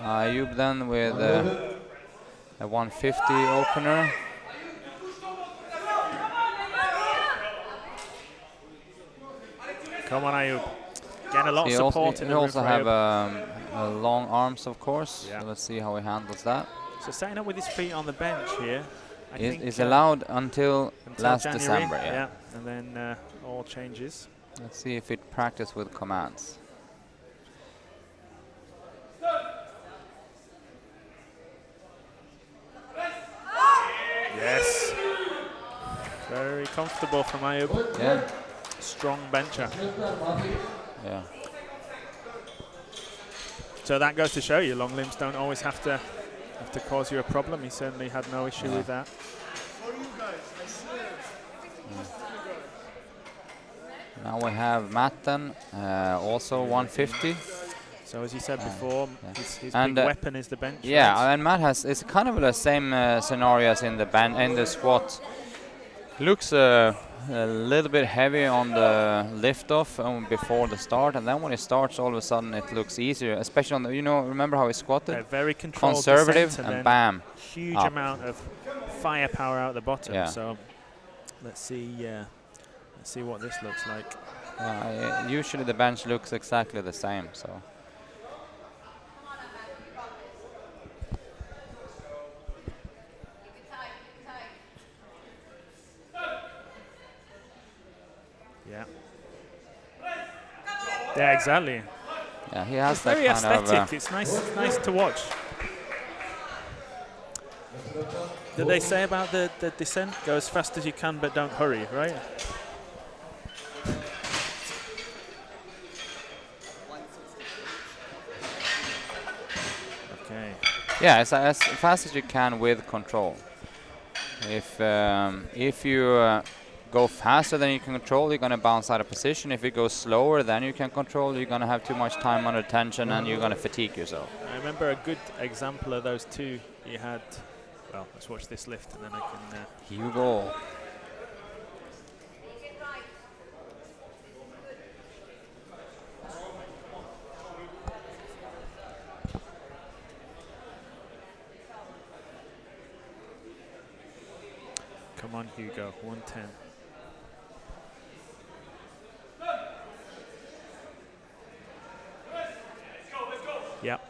Ayub then with a 150 opener. Come on, Ayub. Getting a lot of He support in the room also for have Ayub. long arms, of course. Yeah. So let's see how he handles that. So setting up with his feet on the bench here. I think Is allowed until last January, December. Yeah. And then all changes. Let's see if it practice with commands. Yes. Very comfortable from Ayub. Yeah. Strong bencher. Yeah. So that goes to show you long limbs don't always have to cause you a problem. He certainly had no issue with that. Now we have Matten, also 150. So as you said before, his And, big weapon is the bench. Yeah, right? and Matt has it's kind of the same scenario as in the squat. Looks a little bit heavy on the lift off before the start, and then when it starts, all of a sudden it looks easier. Especially on the, remember how he squatted? Very controlled Conservative, descent and then bam, huge up. amount of firepower out the bottom. Yeah. So let's see what this looks like. Usually the bench looks exactly the same. So. Yeah. Yeah, exactly. Yeah, he has It's that very kind aesthetic. of. It's nice to watch. Did they say about the descent? Go as fast as you can, but don't hurry, right? Okay. Yeah, as fast as you can with control. If you go faster than you can control, you're going to bounce out of position. If you go slower than you can control, you're going to have too much time under tension and you're going to fatigue yourself. I remember a good example of those two you had. Well, let's watch this lift and then I can... Hugo. Come on, Hugo, 110. Yep.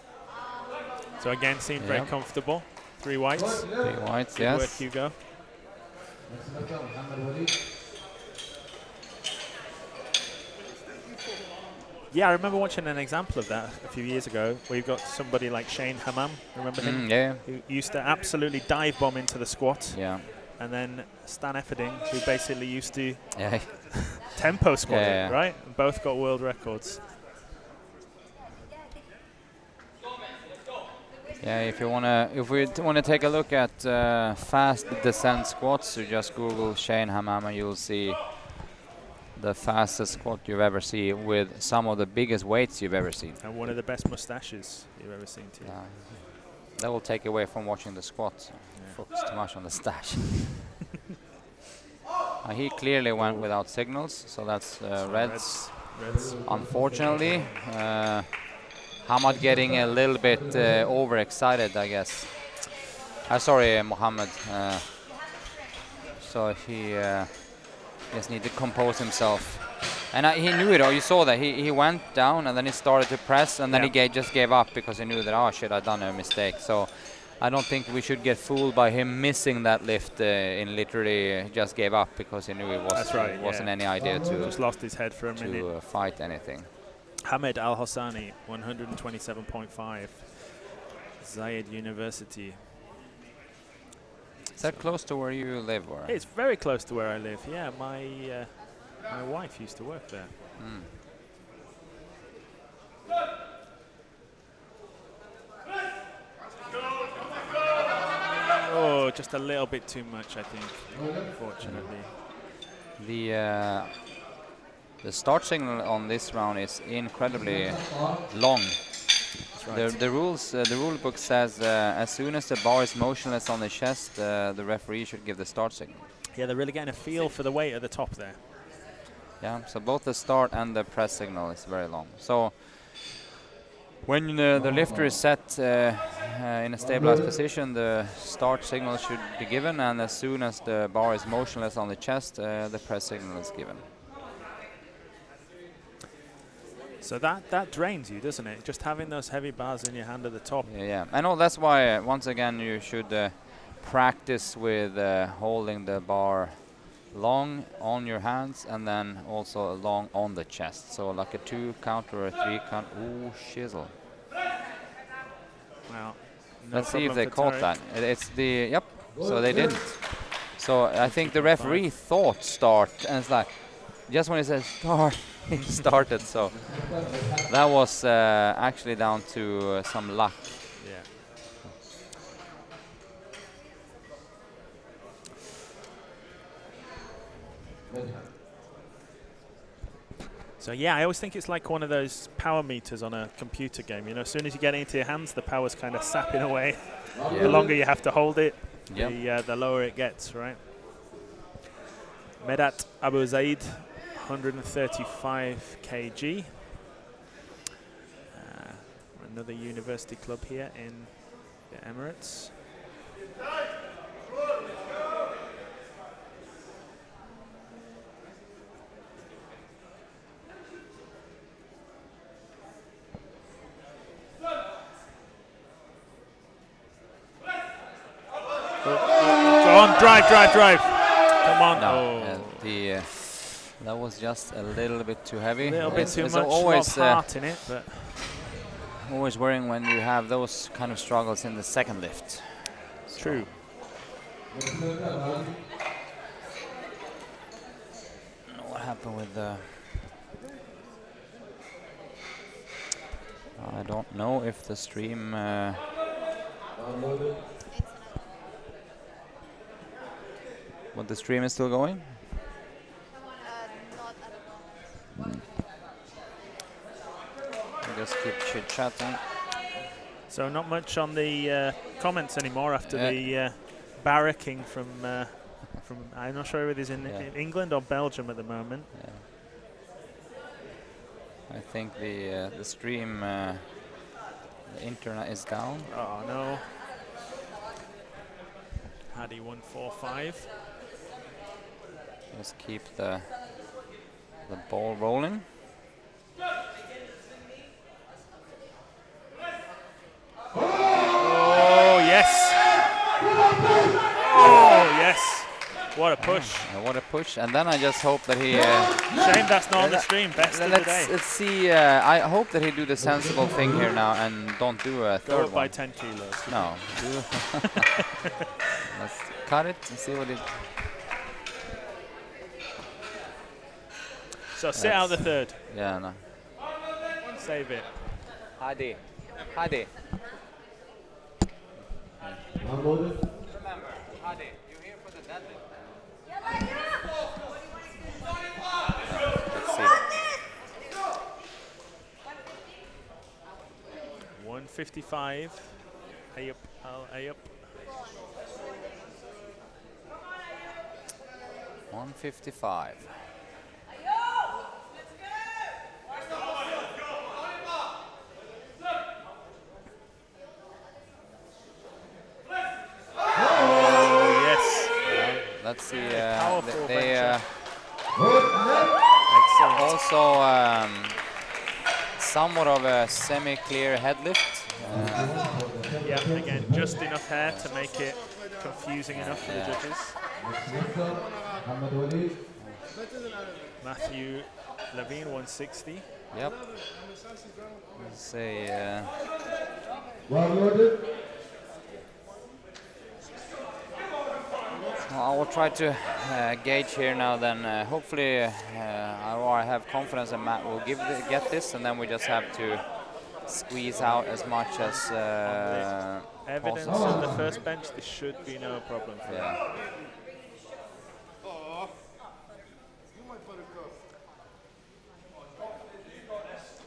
So again, seemed very comfortable. 3 whites. 3 whites, Good work, yes. Hugo. Yeah, I remember watching an example of that a few years ago, where you've got somebody like Shane Hammam, remember him? Yeah. Who used to absolutely dive bomb into the squat. Yeah. And then Stan Efferding, who basically used to Yeah. tempo squat it, Yeah. right? And both got world records. Yeah, if we wanna take a look at fast descent squats, you just Google Shane Hammam and you'll see the fastest squat you've ever seen with some of the biggest weights you've ever seen. And one of the best mustaches you've ever seen too. That will take away from watching the squats. Focus too much on the stash. He clearly went without signals, so that's reds. Unfortunately, Hamad getting a little bit overexcited, I guess. Sorry, Mohammed. So he just need to compose himself. And he knew it. Oh, you saw that he went down and then he started to press and then he just gave up because he knew that, oh shit, I've done a mistake. So I don't think we should get fooled by him missing that lift and literally just gave up because he knew it wasn't any idea to just lost his head for a minute. To fight anything. Hamed Al Hassani, 127.5, Zayed University. Is that close to where you live? Or? It's very close to where I live. Yeah, my wife used to work there. Mm. Oh, just a little bit too much, I think, unfortunately. The start signal on this round is incredibly long. Right. The rule book says as soon as the bar is motionless on the chest, the referee should give the start signal. Yeah, they're really getting a feel for the weight at the top there. Yeah, so both the start and the press signal is very long. So when the lifter is set in a stabilized position, the start signal should be given, and as soon as the bar is motionless on the chest, the press signal is given. So that drains you, doesn't it? Just having those heavy bars in your hand at the top. Yeah. I know that's why, once again, you should practice with holding the bar long on your hands and then also long on the chest. So like a 2 count or a 3 count. Ooh, shizzle. Well, let's see if they caught that. It's the, yep, so they didn't. So I think the referee thought start, and it's like, just when he says start, he started. So that was actually down to some luck. Yeah. So yeah, I always think it's like one of those power meters on a computer game. You know, as soon as you get it into your hands, the power's kind of sapping away. Yeah. The longer you have to hold it, yep. the lower it gets, right? Medat Abu Zaid, 135 kg. Another university club here in the Emirates. Go on, drive. Come on. No, that was just a little bit too heavy. A little bit too much. Always heart in it, but always worrying when you have those kind of struggles in the second lift. True. What happened with the? I don't know if the stream. What, the stream is still going? Not at the moment. Just keep chit-chatting. So not much on the comments anymore after the barracking from I'm not sure if it is in England or Belgium at the moment. Yeah. I think the stream, the internet is down. Oh no. Hadi 145. Just keep the ball rolling. Oh yes! Oh yes! What a push! What a push! And then I just hope that he. Shame that's not on the stream. Best of the day. Let's see. I hope that he do the sensible thing here now and don't do a third Go one. by 10 kilos. No. Let's cut it and see what it. So sit out the third. Yeah, no. Save it. Hadi. Remember, Hadi, you're here for the deadlift. Let's see. 155. Hey up, hey up. 155. let's see. Powerful They Excellent. also somewhat of a semi-clear head lift. Yeah, again, just enough hair to make it confusing enough for the judges. Matthew Levine, 160. Yep. Let's see. I will try to gauge here now. Then hopefully, I have confidence that Matt will get this, and then we just have to squeeze out as much as Evidence possible. on the first bench, this should be no problem for him. Yeah.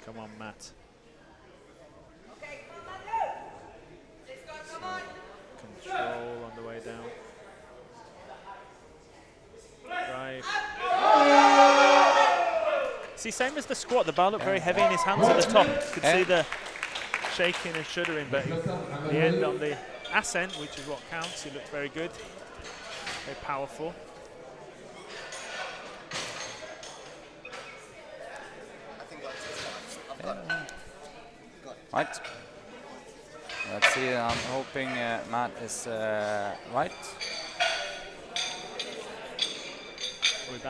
Come on, Matt. Control on the way down. Drive. See, same as the squat, the bar looked very heavy in his hands at the top. You could see the shaking and shuddering, but the end on the ascent, which is what counts, he looked very good, very powerful. Right. Let's see. I'm hoping Matt is right.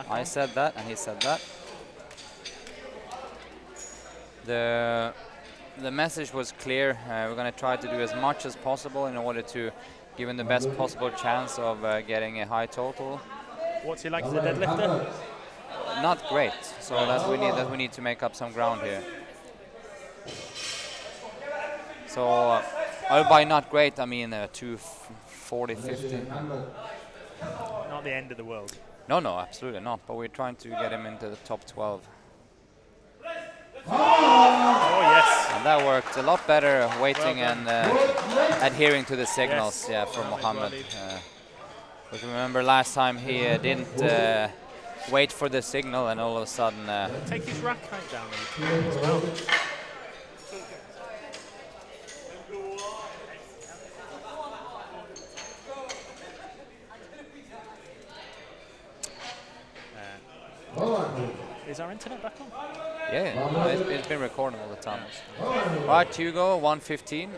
I said that, and he said that. The message was clear. We're going to try to do as much as possible in order to give him the best possible chance of getting a high total. What's he like as a deadlifter? Not great. So we need to make up some ground here. So by not great, I mean 240, 50. Not the end of the world. No, absolutely not. But we're trying to get him into the top 12. Oh, yes. And that worked a lot better, waiting and adhering to the signals, from Mohammed. Because remember last time he didn't wait for the signal, and all of a sudden... Take his rack height down as well. Is our internet back on? Yeah, it's been recording all the time. Right, Hugo, 115.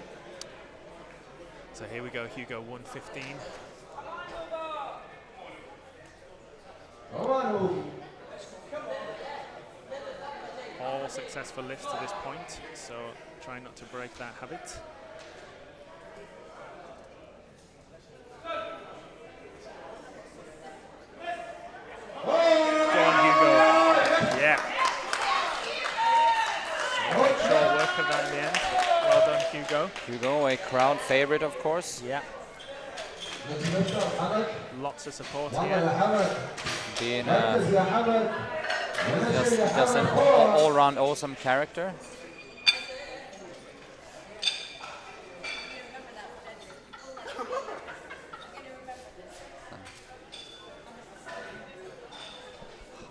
So here we go, Hugo, 115. All successful lifts to this point, so try not to break that habit. Go on, Hugo. Yeah. Short work of that in the end. Well done, Hugo. Hugo, a crowd favorite, of course. Yeah. Lots of support here. Being just an all-round awesome character.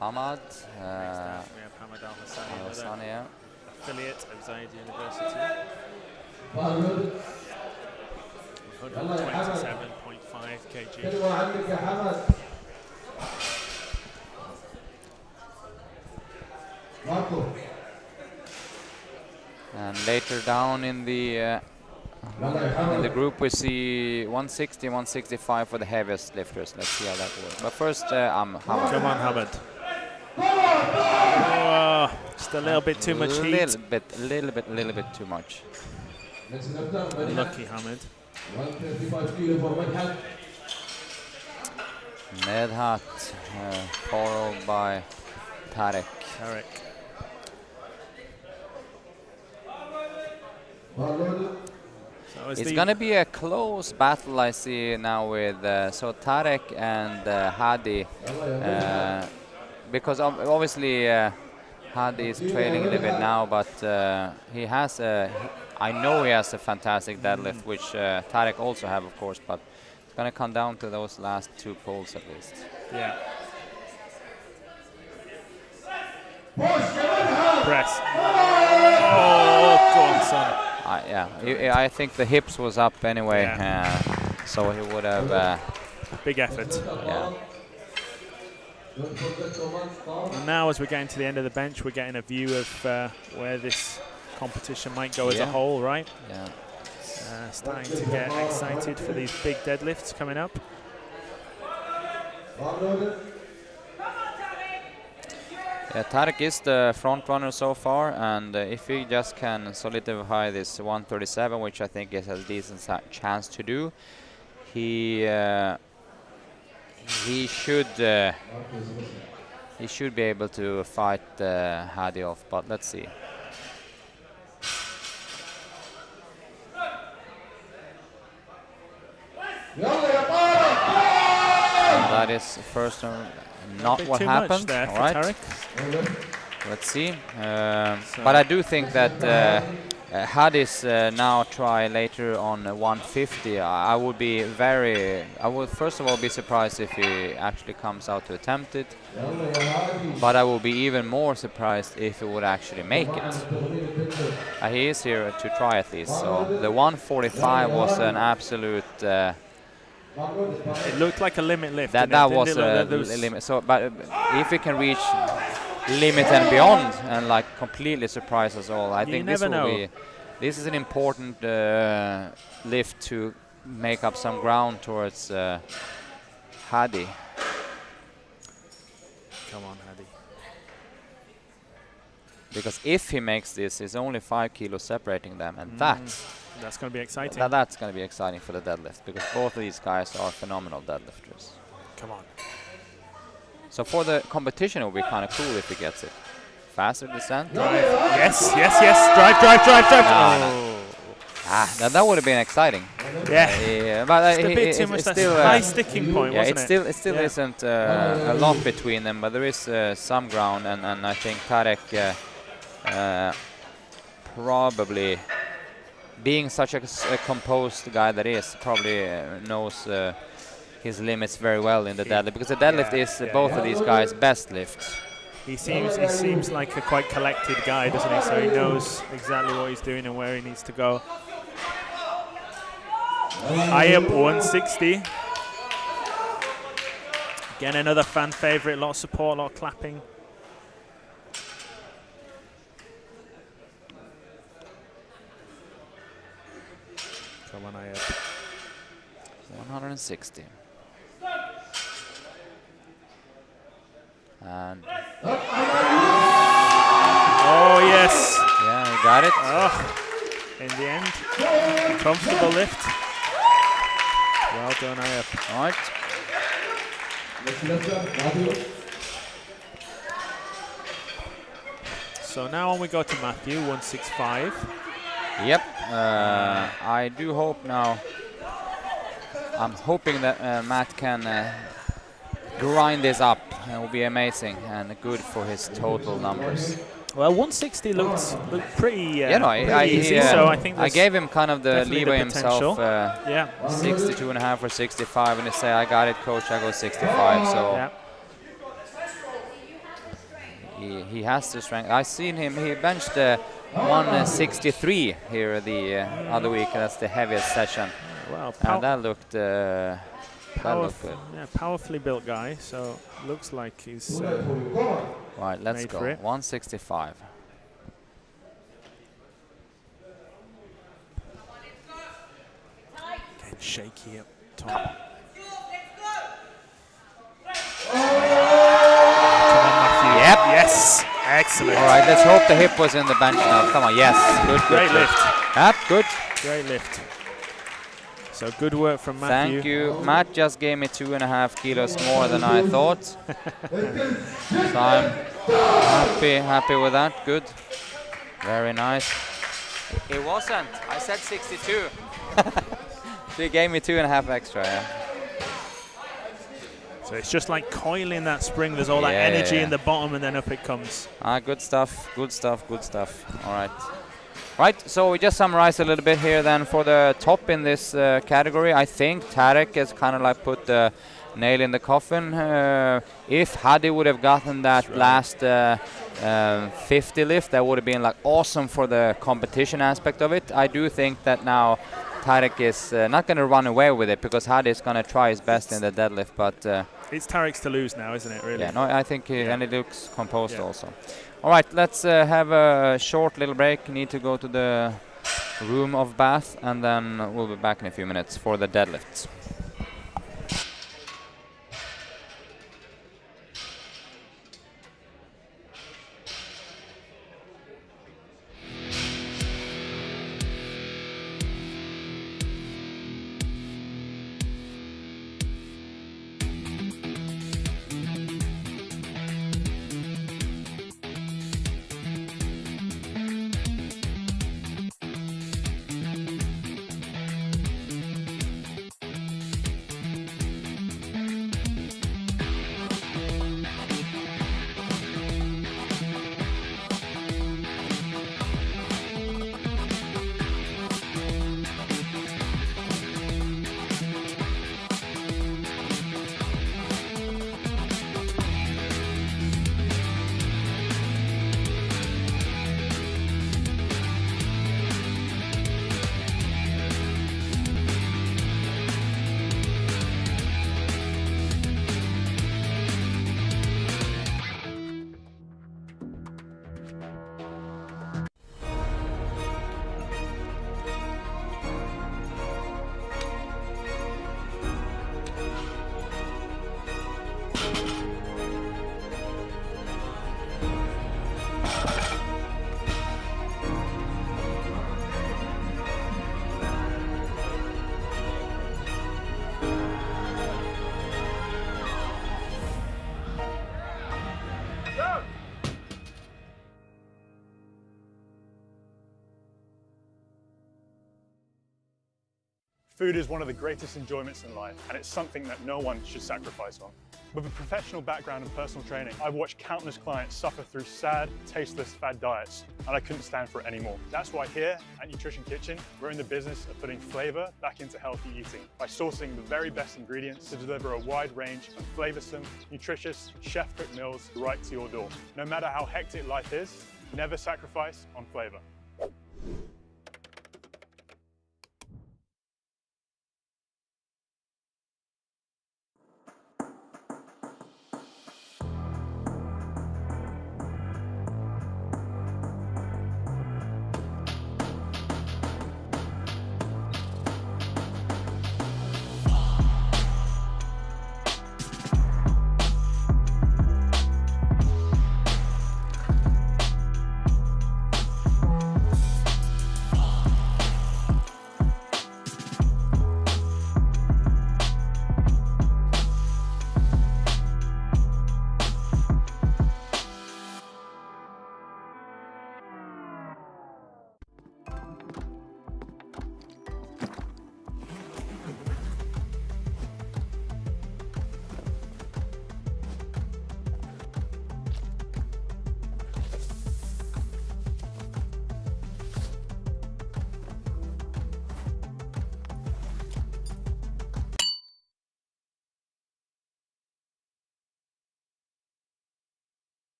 Hamad. We have Hamad Al-Hassani, yeah. affiliate of Zayed University. 127.5 kg. And later down in the group we see 160, 165 for the heaviest lifters. Let's see how that works. But first, Hamad. Come on, Hamad. Oh, just a little bit too much heat. A little bit too much. Lucky Hamad. Medhat, followed by Tarek. So it's going to be a close battle, I see now, with so Tarek and Hadi, because obviously Hadi is trailing a little bit now, but he has I know he has a fantastic deadlift, which Tarek also have, of course, but it's going to come down to those last two pulls at least. Yeah. Press. Oh, go on, son. I think the hips was up anyway, so he would have... big effort. Yeah. And now as we're getting to the end of the bench, we're getting a view of where this competition might go as a whole, right? Yeah. Starting to get excited for these big deadlifts coming up. Yeah, Tarek is the front runner so far, and if he just can solidify this 137, which I think is a decent chance to do, he should be able to fight Hadi off. But let's see. And that is first not what happened. There all for right. Tarek. Let's see. But I do think that Hadi's now try later on 150. I would first of all be surprised if he actually comes out to attempt it. But I will be even more surprised if he would actually make it. He is here to try at least. So the 145 was an absolute. It looked like a limit lift. That was a limit. So, but if we can reach limit and beyond and like completely surprise us all, I think this will be. This is an important lift to make up some ground towards Hadi. Come on, Hadi. Because if he makes this, it's only 5 kilos separating them, and that's going to be exciting. That's going to be exciting for the deadlift, because both of these guys are phenomenal deadlifters. Come on. So for the competition, it would be kind of cool if he gets it. Faster descent. Drive. Yes. Drive. That would have been exciting. Yeah. But it's a bit too much. Still high sticking point, wasn't it? It still isn't a lot between them, but there is some ground, and I think Tarek probably, being such a composed guy that is, probably knows his limits very well in the deadlift, because the deadlift is both of these guys' best lifts. He seems like a quite collected guy, doesn't he? So he knows exactly what he's doing and where he needs to go. High up 160. Again, another fan favorite. A lot of support, a lot of clapping. Come on, high up. 160. And oh yes! Yeah, you got it. Oh, in the end, comfortable lift. Well done, Ayap. All right. So now on we go to Matthew, 165. Yep. I do hope now. I'm hoping that Matt can grind this up. It will be amazing and good for his total numbers. Well, 160 looked pretty, pretty easy, so I think I gave him kind of the leeway himself. 62.5 or 65, and he said, "I got it, coach. I go 65." So he has the strength. I seen him. He benched 163 here the other week. That's the heaviest session. Wow, and that looked good. Yeah, powerfully built guy. So looks like he's. Right, let's go. 165. Getting shaky up top. Come on. Come on, Matthew. Yep. Yes. Excellent. All right, let's hope the hip was in the bench now. Come on, yes. Good. Great lift. Yep, good. Great lift. So good work from Matthew. Thank you. Matt just gave me 2.5 kilos more than I thought. So I'm happy with that. Good. Very nice. It wasn't. I said 62. So he gave me 2.5 extra, yeah. So it's just like coiling that spring. There's all that energy in the bottom, and then up it comes. Good stuff. Good stuff. All right. Right, so we just summarize a little bit here then for the top in this category. I think Tarek has kind of like put the nail in the coffin. If Hadi would have gotten that last 50 lift, that would have been like awesome for the competition aspect of it. I do think that now Tarek is not going to run away with it, because Hadi is going to try his best in the deadlift, but It's Tarek's to lose now, isn't it? Really? Yeah, no, I think and it looks composed Yeah. also. All right, let's have a short little break. Need to go to the room of bath, and then we'll be back in a few minutes for the deadlifts. Food is one of the greatest enjoyments in life, and it's something that no one should sacrifice on. With a professional background in personal training, I've watched countless clients suffer through sad, tasteless fad diets, and I couldn't stand for it anymore. That's why here at Nutrition Kitchen, we're in the business of putting flavor back into healthy eating by sourcing the very best ingredients to deliver a wide range of flavorsome, nutritious, chef-cooked meals right to your door. No matter how hectic life is, never sacrifice on flavor.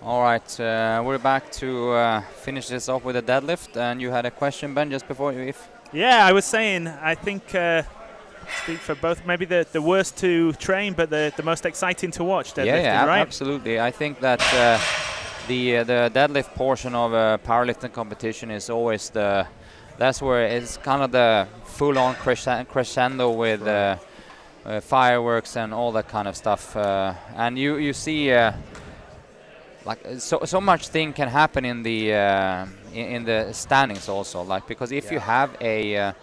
All right, we're back to finish this off with a deadlift, and you had a question, Ben, just before you. Yeah, I was saying, I think speak for both. Maybe the worst to train, but the most exciting to watch. Deadlifting, Yeah, right? absolutely. I think that the deadlift portion of a powerlifting competition is always that's where it's kind of the full-on crescendo with fireworks and all that kind of stuff. And you see like so much thing can happen in the standings also. Like because if you have a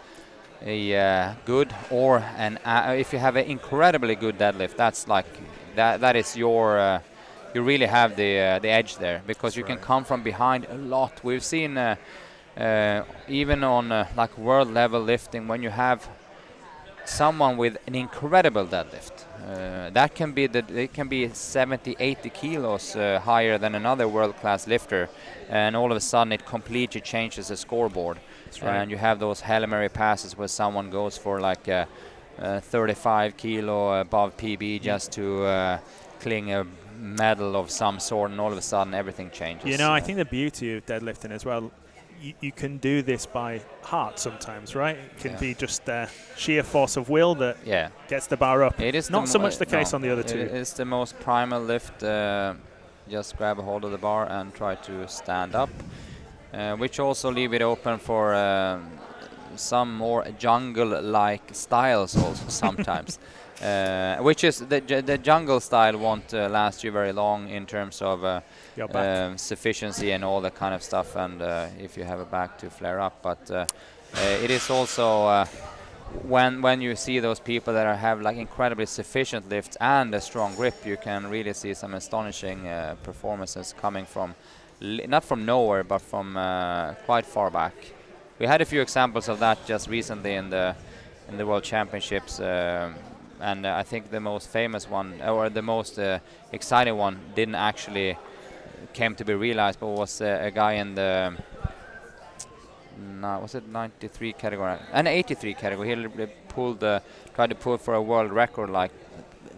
good or if you have an incredibly good deadlift, that's like that is your you really have the edge there because you can come from behind a lot. We've seen even on like world level lifting, when you have someone with an incredible deadlift, that can be it can be 70 80 kilos higher than another world-class lifter, and all of a sudden it completely changes the scoreboard. Right. And you have those Hail Mary passes where someone goes for like 35 kilo above PB just to cling a medal of some sort, and all of a sudden everything changes. You know, I think the beauty of deadlifting as well, you can do this by heart sometimes, right? It can be just sheer force of will that gets the bar up. It is not so much the case on the other two. It's the most primal lift. Just grab a hold of the bar and try to stand up, which also leave it open for some more jungle-like styles also sometimes. Which is the jungle style won't last you very long in terms of sufficiency and all that kind of stuff, and if you have a back to flare up. But it is also when you see those people that have like incredibly sufficient lifts and a strong grip, you can really see some astonishing performances coming from not from nowhere but from quite far back. We had a few examples of that just recently in the World Championships. And I think the most famous one, or the most exciting one, didn't actually came to be realized, but was a guy in the was it 93 category and 83 category. He tried to pull for a world record, like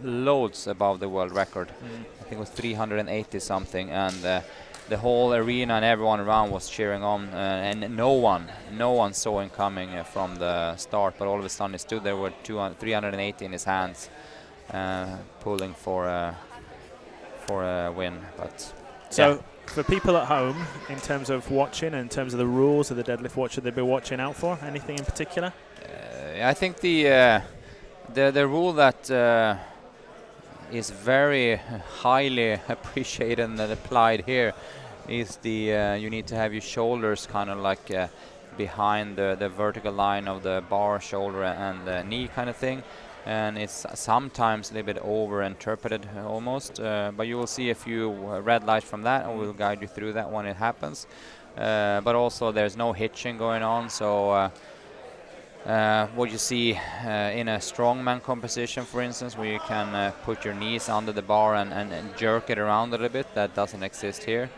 loads above the world record. I think it was 380 something, and the whole arena and everyone around was cheering on, and no one saw him coming from the start, but all of a sudden he stood there with 380 in his hands, pulling for a win. But so for people at home, in terms of watching and in terms of the rules of the deadlift, what should they be watching out for? Anything in particular? I think the rule that is very highly appreciated and applied here is the you need to have your shoulders kind of like behind the vertical line of the bar, shoulder and the knee kind of thing, and it's sometimes a little bit over interpreted almost, but you will see a few red lights from that, and we'll guide you through that when it happens. But also there's no hitching going on, so what you see in a strongman composition, for instance, where you can put your knees under the bar and jerk it around a little bit, that doesn't exist here.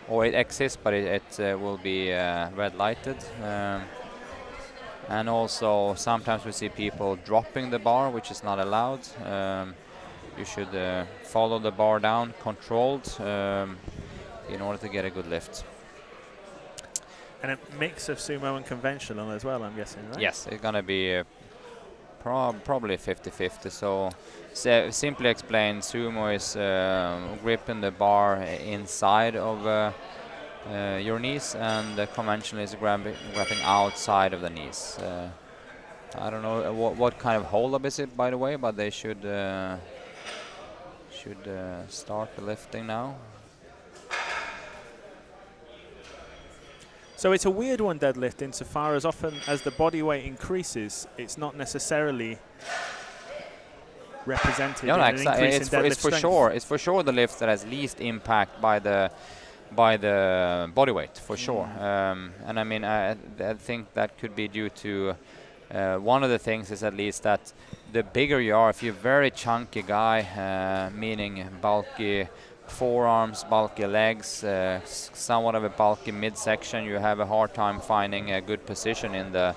Or it exists, but it will be red lighted. And also sometimes we see people dropping the bar, which is not allowed. You should follow the bar down, controlled, in order to get a good lift. And a mix of sumo and conventional as well, I'm guessing, right? Yes, it's going to be probably 50-50. So simply explained, sumo is gripping the bar inside of your knees, and the conventional is grabbing outside of the knees. I don't know what kind of hold-up is it, by the way, but they should start the lifting now. So it's a weird one, deadlift, insofar as often as the body weight increases, it's not necessarily represented in an increase in deadlift strength. It's for sure the lift that has least impact by the body weight, for sure. And I mean, I think that could be due to one of the things is at least that the bigger you are, if you're a very chunky guy, meaning bulky forearms, bulky legs, somewhat of a bulky midsection, you have a hard time finding a good position in the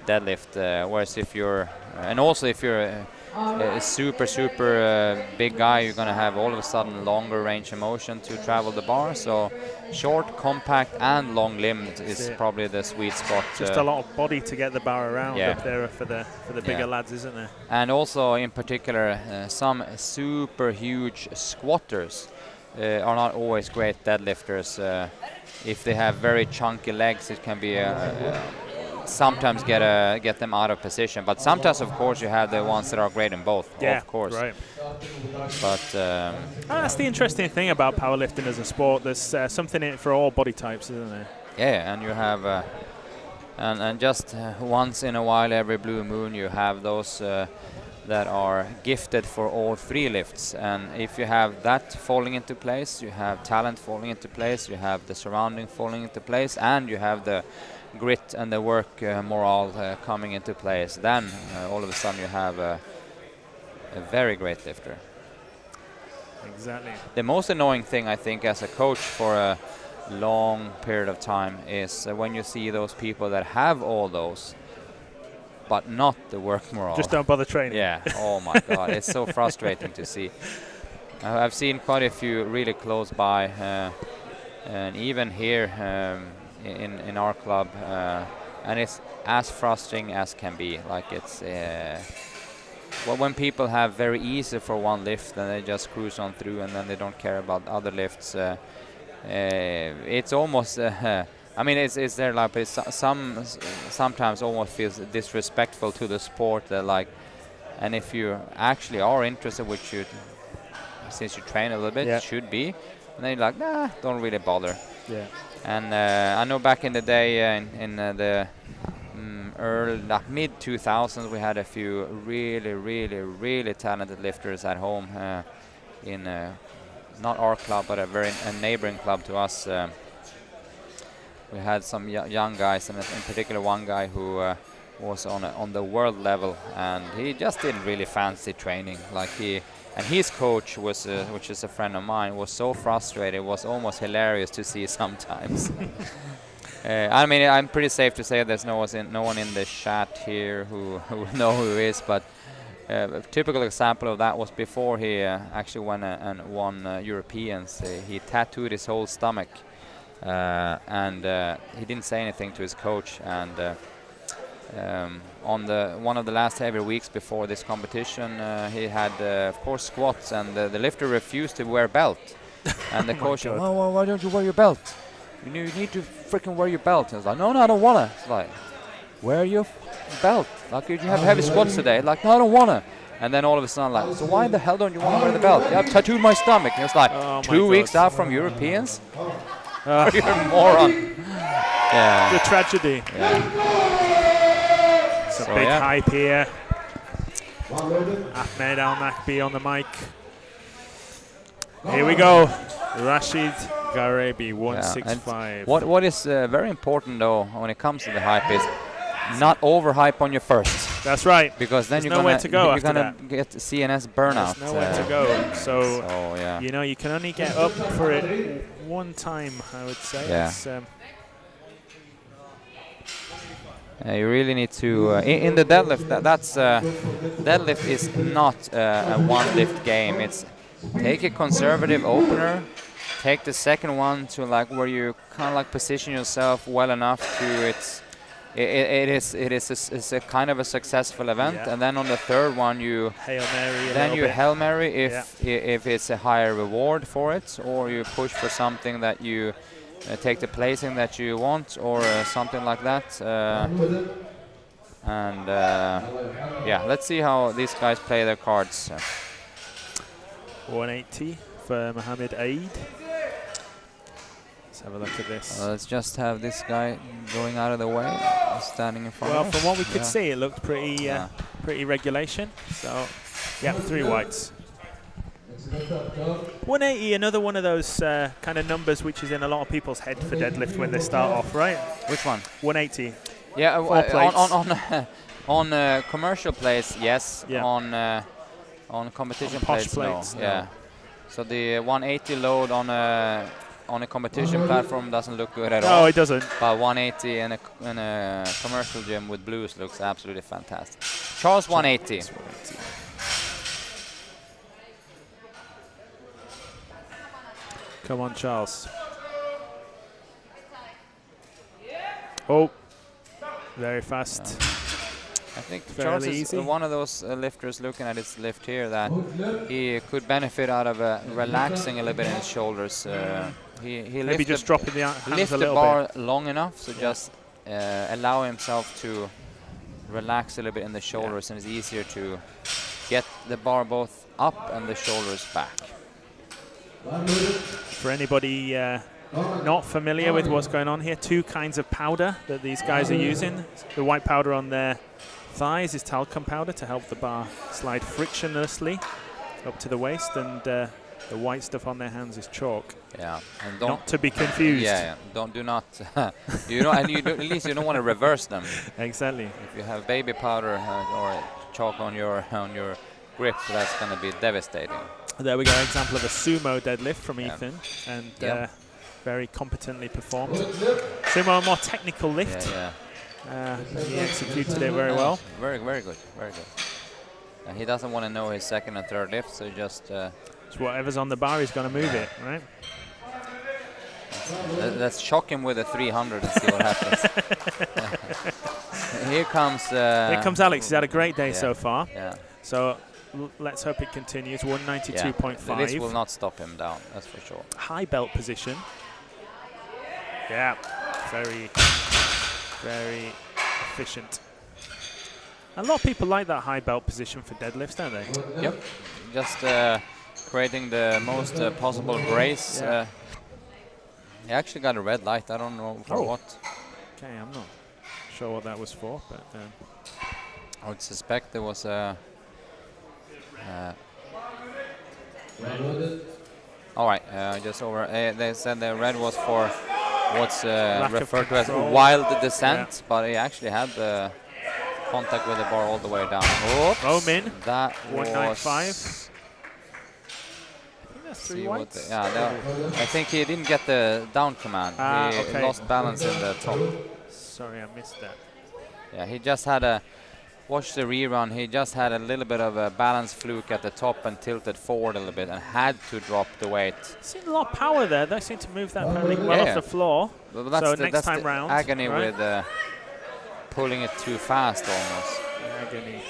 deadlift. Whereas if you're, and also if you're a super big guy, you're going to have all of a sudden longer range of motion to travel the bar. So short, compact, and long-limbed is probably the sweet spot. Just a lot of body to get the bar around Yeah. up there for the bigger lads, isn't there? And also, in particular, some super huge squatters are not always great deadlifters. If they have very chunky legs, it can be sometimes get them out of position. But sometimes, of course, you have the ones that are great in both. Yeah, of course. right. But That's the interesting thing about powerlifting as a sport. There's something in it for all body types, isn't there? yeah, and you have and just once in a while, every blue moon, you have those that are gifted for all three lifts. And if you have that falling into place, you have talent falling into place, you have the surrounding falling into place, and you have the grit and the work morale coming into place, then all of a sudden you have a very great lifter. Exactly. The most annoying thing, I think, as a coach for a long period of time is when you see those people that have all those but not the work morale. Just don't bother training. Yeah. Oh my God, it's so frustrating to see. I've seen quite a few really close by, and even here in our club, and it's as frustrating as can be. Like it's well, when people have very easy for one lift and they just cruise on through, and then they don't care about other lifts. It's almost. I mean, it's there, like, but it's sometimes almost feels disrespectful to the sport. Like, and if you actually are interested, which you, since you train a little bit, should be, and then you're like, nah, don't really bother. Yeah. And I know back in the day, in the early, mid 2000s, we had a few really talented lifters at home in not our club, but a neighboring club to us. We had some young guys, and in particular one guy who was on the world level, and he just didn't really fancy training. Like and his coach was, which is a friend of mine, was so frustrated. It was almost hilarious to see sometimes. I mean, I'm pretty safe to say there's no one in the chat here who know who he is, but a typical example of that was before he actually went and won Europeans. He tattooed his whole stomach. And he didn't say anything to his coach, and on one of the last heavy weeks before this competition, he had of course squats, and the lifter refused to wear belt. And the coach said, "Oh, why don't you wear your belt? You need to freaking wear your belt." And I was like, "No, I don't wanna." It's like, "Wear your belt. Like, you have heavy squats today." Like, "No, I don't wanna." And then all of a sudden, like, "So why the hell don't you want to wear the belt?" "Yeah, I've tattooed my stomach." And it's like, 2 weeks out from Europeans. You're a moron. Yeah. The tragedy. Yeah. It's a big hype here. Ahmed Al-Nakbi on the mic. Here we go. Rashid Garebi, 165. What is very important, though, when it comes to the hype is not overhype on your first. That's right. Because then There's you're gonna get CNS burnout. There's nowhere to go. So yeah. you know, you can only get up for it one time, I would say. Yeah. You really need to in the deadlift. Deadlift is not a one-lift game. It's take a conservative opener, take the second one to like where you kind of like position yourself well enough to it's a kind of a successful event, and then on the third one you Hail Mary if it's a higher reward for it, or you push for something that you take the placing that you want, or something like that. Yeah, let's see how these guys play their cards. 180 for Mohammed Aid. Let's have a look at this. Let's just have this guy going out of the way, standing in front of us. Well, from what we could see, it looked pretty regulation. So, yeah, 3 whites. 180, another one of those kind of numbers which is in a lot of people's head for deadlift when they start off, right? Which one? 180. Yeah, on commercial plates, yes. Yeah. On competition plates, no. no. Yeah. So the 180 load on a competition platform doesn't look good at all. No, it doesn't. But 180 in a commercial gym with blues looks absolutely fantastic. Charles 180. Come on, Charles. Oh, very fast. I think Fairly Charles is easy. one of those lifters looking at his lift here that he could benefit out of relaxing a little bit in his shoulders. He Maybe just dropping the hands lift a the little bar bit. long enough, so just allow himself to relax a little bit in the shoulders, and it's easier to get the bar both up and the shoulders back. For anybody not familiar with what's going on here, two kinds of powder that these guys are using. The white powder on their thighs is talcum powder to help the bar slide frictionlessly up to the waist, and the white stuff on their hands is chalk. Yeah, and Not to be confused. Yeah, do not. You know, and at least you don't want to reverse them. Exactly. If you have baby powder or chalk on your grip, that's going to be devastating. There we go, example of a sumo deadlift from Yeah. Ethan, and Yep. very competently performed. Sumo, a more technical lift. Yeah. He executed it very well. Very good, very good. He doesn't want to know his second and third lift, so just So whatever's on the bar, he's going to move it, right? let's shock him with a 300 and see what happens. Here comes Alex. He's had a great day so far. Yeah. So let's hope it continues. 192.5. This will not stop him down, that's for sure. High belt position. Yeah, very, very efficient. A lot of people like that high belt position for deadlifts, don't they? Yep. Just creating the most possible brace. Yeah. He actually got a red light. I don't know for what. Okay, I'm not sure what that was for, but I would suspect there was a. All right, just over. They said the red was for what's referred to as wild descent, but he actually had the contact with the bar all the way down. Oops, Roman, that 195. was. That's See three what whites. I think he didn't get the down command. He Okay. lost balance in the top. Sorry, I missed that. Yeah, he just had a. Watch the rerun. He just had a little bit of a balance fluke at the top and tilted forward a little bit and had to drop the weight. Seen a lot of power there. They seem to move that fairly well off the floor. But So the, next time round, agony right? with pulling it too fast almost. Agony.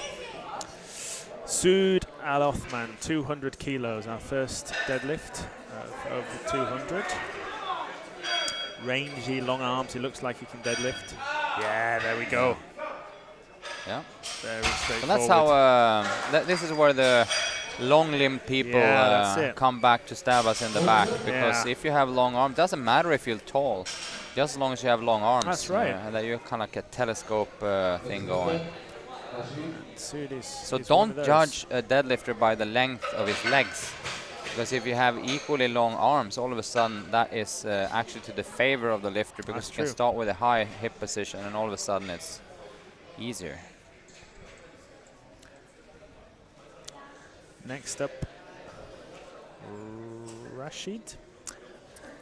Sood Al Othman, 200 kilos, our first deadlift of over 200. Rangy, long arms. He looks like he can deadlift. Yeah, there we go. Yeah. Very But straightforward. that's how. This is where the long-limbed people that's it. come back to stab us in the back, because Yeah. if you have long arms, doesn't matter if you're tall, just as long as you have long arms. That's right. And that you kind of like a telescope thing going. Sood is, So is one don't of those. judge a deadlifter by the length of his legs, because if you have equally long arms, all of a sudden that is actually to the favor of the lifter, because That's you can true. start with a high hip position and all of a sudden it's easier. Next up, Rashid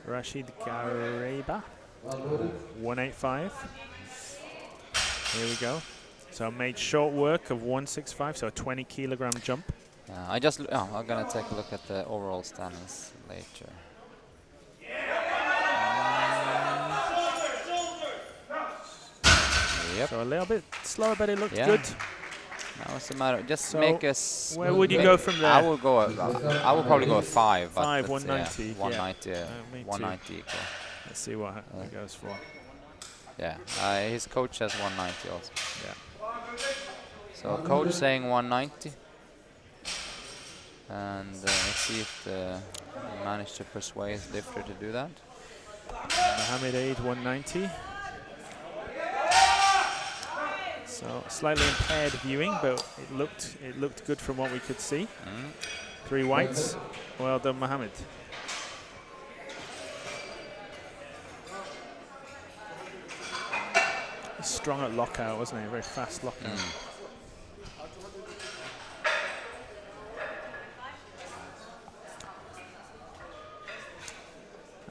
Gareba, 185. Here we go. So made short work of 165, so a 20 kilogram jump. I'm gonna take a look at the overall standings later. Yep. So a little bit slower, but it looked Yeah. good. Now what's the matter? Just So make us. where would you go from there? I will go. I will probably go a 5. but 5, let's see, 190, yeah. 190. Me too. 190 equal. Let's see what it goes for. Yeah. His coach has 190 also. Yeah. So coach saying 190. And let's see if he managed to persuade his lifter to do that. Mohammed Aid 190. So slightly impaired viewing, but it looked good from what we could see. 3 whites. Well done, Mohammed. He's strong at lockout, wasn't he? Very fast lockout.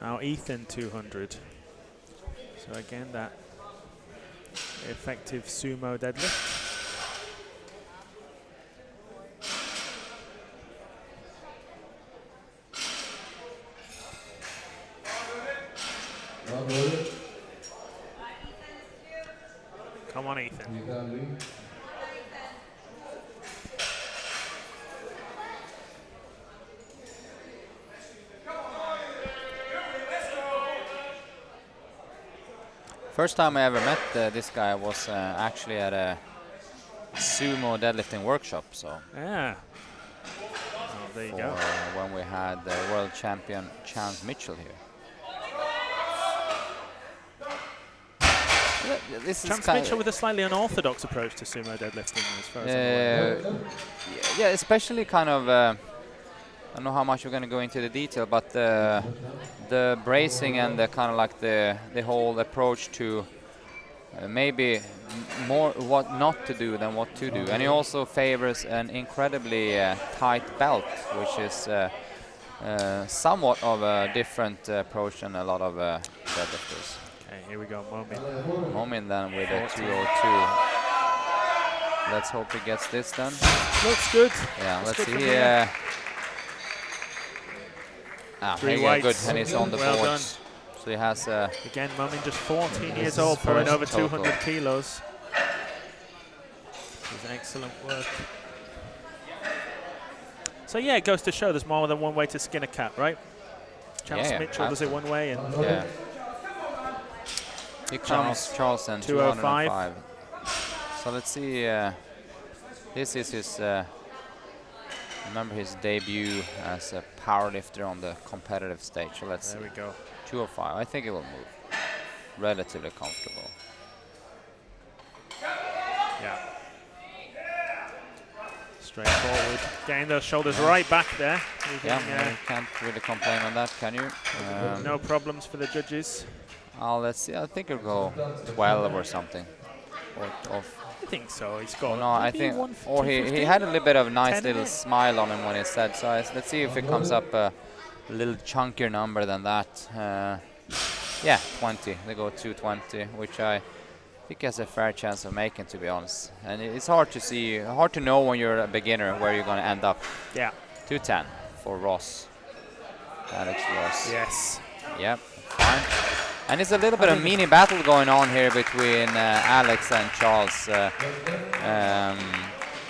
Now Ethan 200. So again, that effective sumo deadlift. Come on, Ethan. First time I ever met this guy was actually at a sumo deadlifting workshop. So Yeah. Oh, there you go. when we had the world champion Chance Mitchell here. This is Chance Mitchell with a slightly unorthodox approach to sumo deadlifting, as far as I'm aware. yeah, especially kind of. I don't know how much we're going to go into the detail, but the bracing and the kind of like the whole approach to maybe more what not to do than what to do. And he also favors an incredibly tight belt, which is somewhat of a different approach than a lot of deadlifters. Okay, here we go, Momin. Momin then with a 202. Let's hope he gets this done. Looks good. Yeah, Looks let's good see. from him. There you go, good, and he's on the Well boards. So he has Again, Momin just 14 This years is old, pulling first over total. 200 kilos. This is excellent work. So yeah, it goes to show there's more than one way to skin a cat, right? Chance Yeah, Mitchell does it one way, and yeah. Here comes Charleston, 205. 205. So let's see. This is his. Remember his debut as a powerlifter on the competitive stage. So let's there see. we go. 205. I think it will move. Relatively comfortable. Yeah. Straight forward. Getting those shoulders right back there. Yeah, Leaving, you can't really complain on that, can you? no problems for the judges. Let's see. I think it'll go 12 or something. Or I think so. He's got. no, I maybe think. one Or he 250? had a little bit of a nice 10 little minutes. smile on him when he said. So let's see if it comes up a little chunkier number than that. Yeah, 20. They go 220, which I think has a fair chance of making, to be honest. And it's hard to see, hard to know when you're a beginner where you're going to end up. Yeah. 210 for Ross. Alex Ross. Yes. Yep, fine. And it's a little bit of mini battle going on here between Alex and Charles.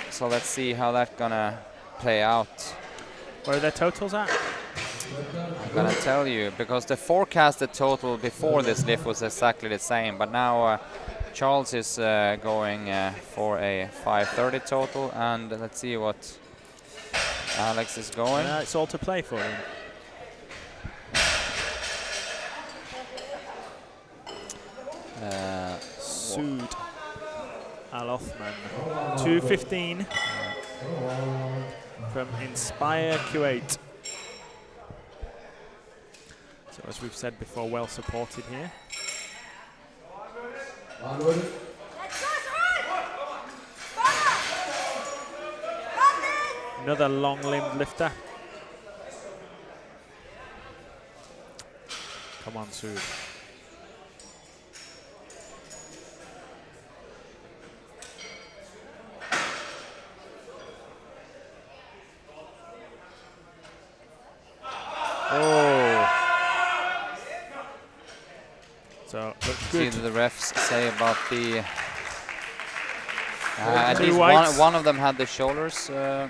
So let's see how that's gonna play out. Where are their totals at? I'm gonna tell you, because the forecasted total before this lift was exactly the same, but now Charles is going for a 530 total, and let's see what Alex is going. It's all to play for him. Sood Al Othman. 215 from Inspire Kuwait. So as we've said before, well supported here. Another long-limbed lifter. Come on, Sood. Oh. So, looks See good. what the refs say about the... at Two least whites. one of them had the shoulders. I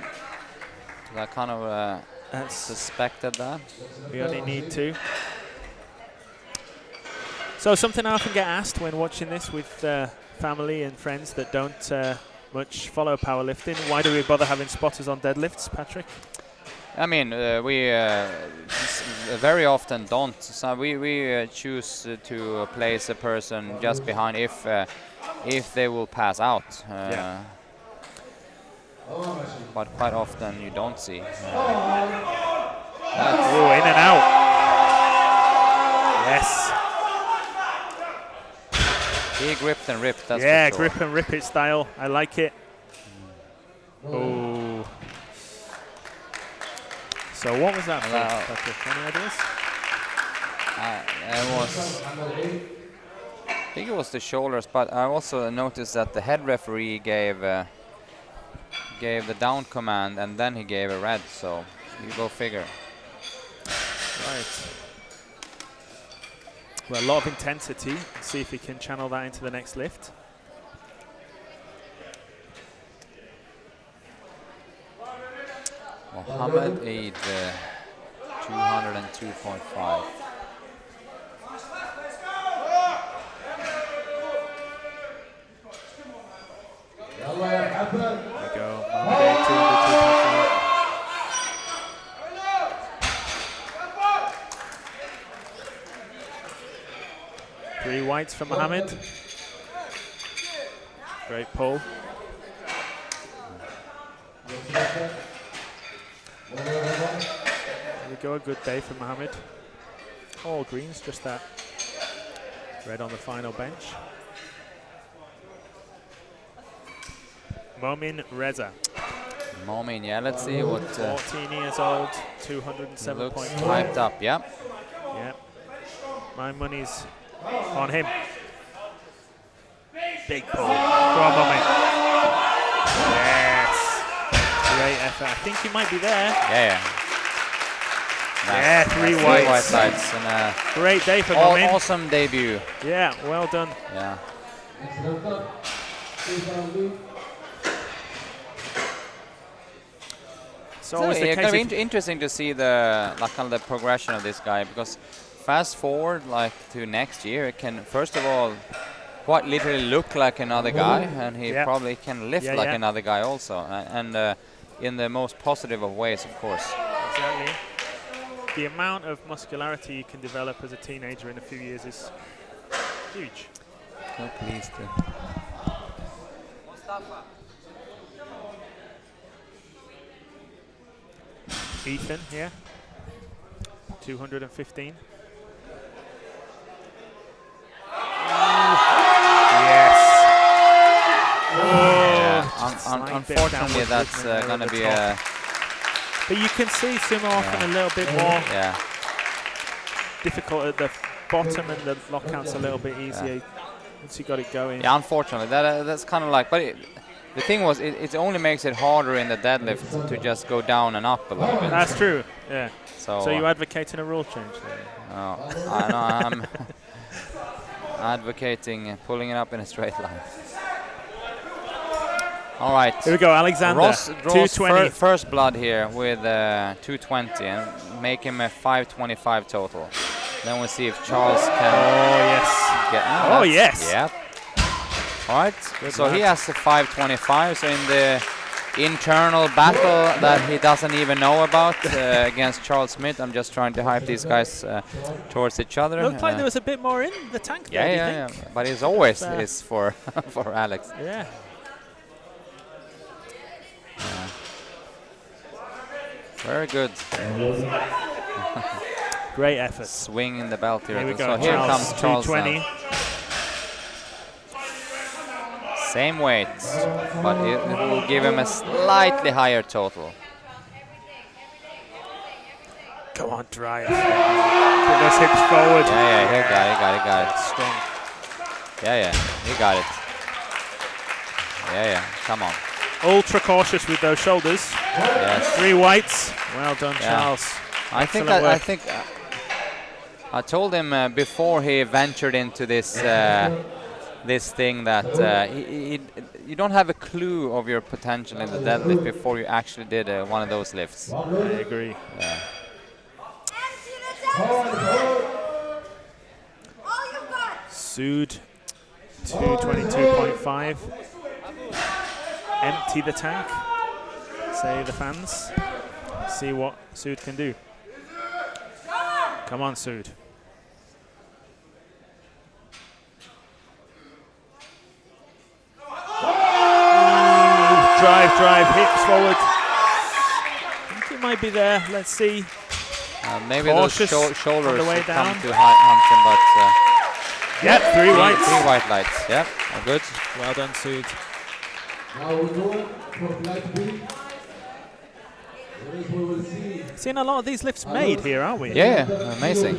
kind of That's, suspected that. we only need two. So something I often get asked when watching this with family and friends that don't much follow powerlifting. Why do we bother having spotters on deadlifts, Patrick? I mean, we very often don't. So we choose to place a person just behind if they will pass out. Yeah. But quite often you don't see. Oh, in and out. Yes. He gripped and ripped. That's Yeah, for sure. grip and rip it style. I like it. Oh. So what was that for, Patrick? Any ideas? I think it was the shoulders, but I also noticed that the head referee gave the down command and then he gave a red. So you go figure. Right. Well, a lot of intensity. See if he can channel that into the next lift. Mohammed Eid, 202.5. There we go. Mohammed Eid, 202.5. Three whites for Mohammed. Great pull. There we go, a good day for Mohammed. All greens, just that red on the final bench. Momin Reza. Momin, yeah, let's see what 14 years old, looks 207.5. hyped up, yeah. Yeah. My money's on him. Big pull. Go on, Momin. Yes. Great effort. I think he might be there. Yeah. Yeah, three white whites. lights and a Great day for Momin. awesome debut. Yeah, well done. Yeah. It's always the yeah, case kind of if- interesting to see the kind of the progression of this guy, because fast forward like to next year, it can first of all quite literally look like another guy, and he probably can lift like another guy also, and in the most positive of ways, of course. Exactly. The amount of muscularity you can develop as a teenager in a few years is huge. So pleased to. Ethan here, 215. Yes. Unfortunately, that's going to be a. But you can see sumo often a little bit more difficult at the bottom, and the lockout's a little bit easier once you got it going. Yeah, unfortunately, that's kind of like. But the thing was, it only makes it harder in the deadlift to just go down and up a little bit. That's true. Yeah. So you advocating a rule change there? No, I'm advocating pulling it up in a straight line. All right. Here we go, Alexander. Ross draws 220. first blood here with 220 and make him a 525 total. Then we'll see if Charles can. Oh yes. Yes. Yeah. All right. So he has a 525. So in the internal battle that he doesn't even know about against Charles Smith, I'm just trying to hype these guys towards each other. Looked like there was a bit more in the tank there. Yeah. But it's always is for for Alex. Yeah. Very good. Great effort. Swinging the belt here. Here we go. So here comes Charles. 220. Same weight, but it will give him a slightly higher total. Come on, drive. Put those hips forward. Yeah, he got it. Strong. Yeah, he got it. Yeah, come on. Ultra cautious with those shoulders. Yes. 3 whites. Well done, Charles. I think I told him before he ventured into this this thing that you don't have a clue of your potential in the deadlift before you actually did one of those lifts. I agree. Yeah. Sood, 222.5. Empty the tank, say the fans. See what Sood can do. Come on, Sood. Drive, hips forward. I think he might be there. Let's see. Maybe those shoulders on the way should down. come to hunt him, but Yep, 3 whites. 3 white lights. Yep, good. Well done, Sood. Seeing a lot of these lifts made here, aren't we? Yeah, amazing.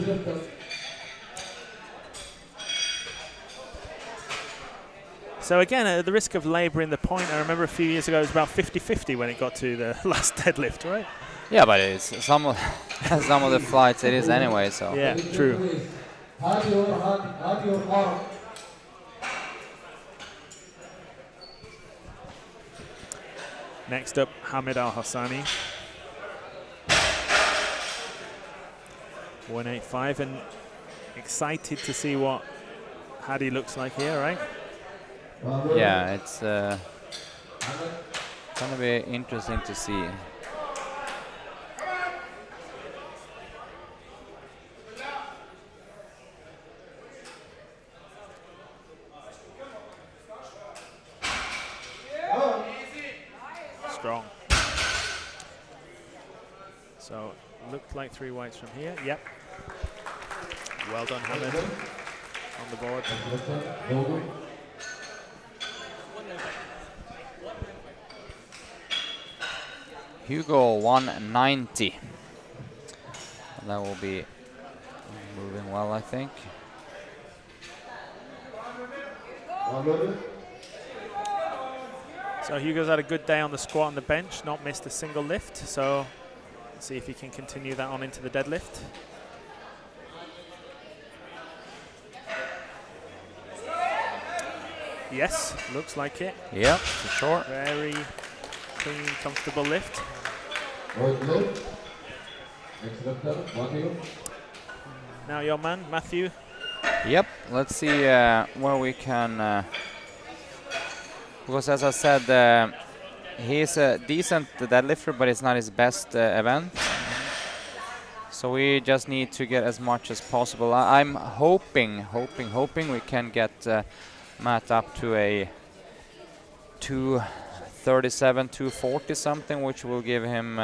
So again, at the risk of labouring the point, I remember a few years ago it was about 50-50 when it got to the last deadlift, right? Yeah, but it's some of the flights it is anyway. So yeah, true. Next up, Hamid Al Hassani. 185, and excited to see what Hadi looks like here, right? Yeah, it's gonna be interesting to see. Strong. So, looked like 3 whites from here. Yep. Well done, Hamid. On the board. Hugo 190. That will be moving well, I think. So Hugo's had a good day on the squat and the bench, not missed a single lift. So let's see if he can continue that on into the deadlift. Yes, looks like it. Yeah, for sure. Very clean, comfortable lift. Now your man, Matthew. Yep, let's see where we can, because as I said, he's a decent deadlifter, but it's not his best event. So we just need to get as much as possible. I'm hoping we can get Matt up to a 237, 240 something, which will give him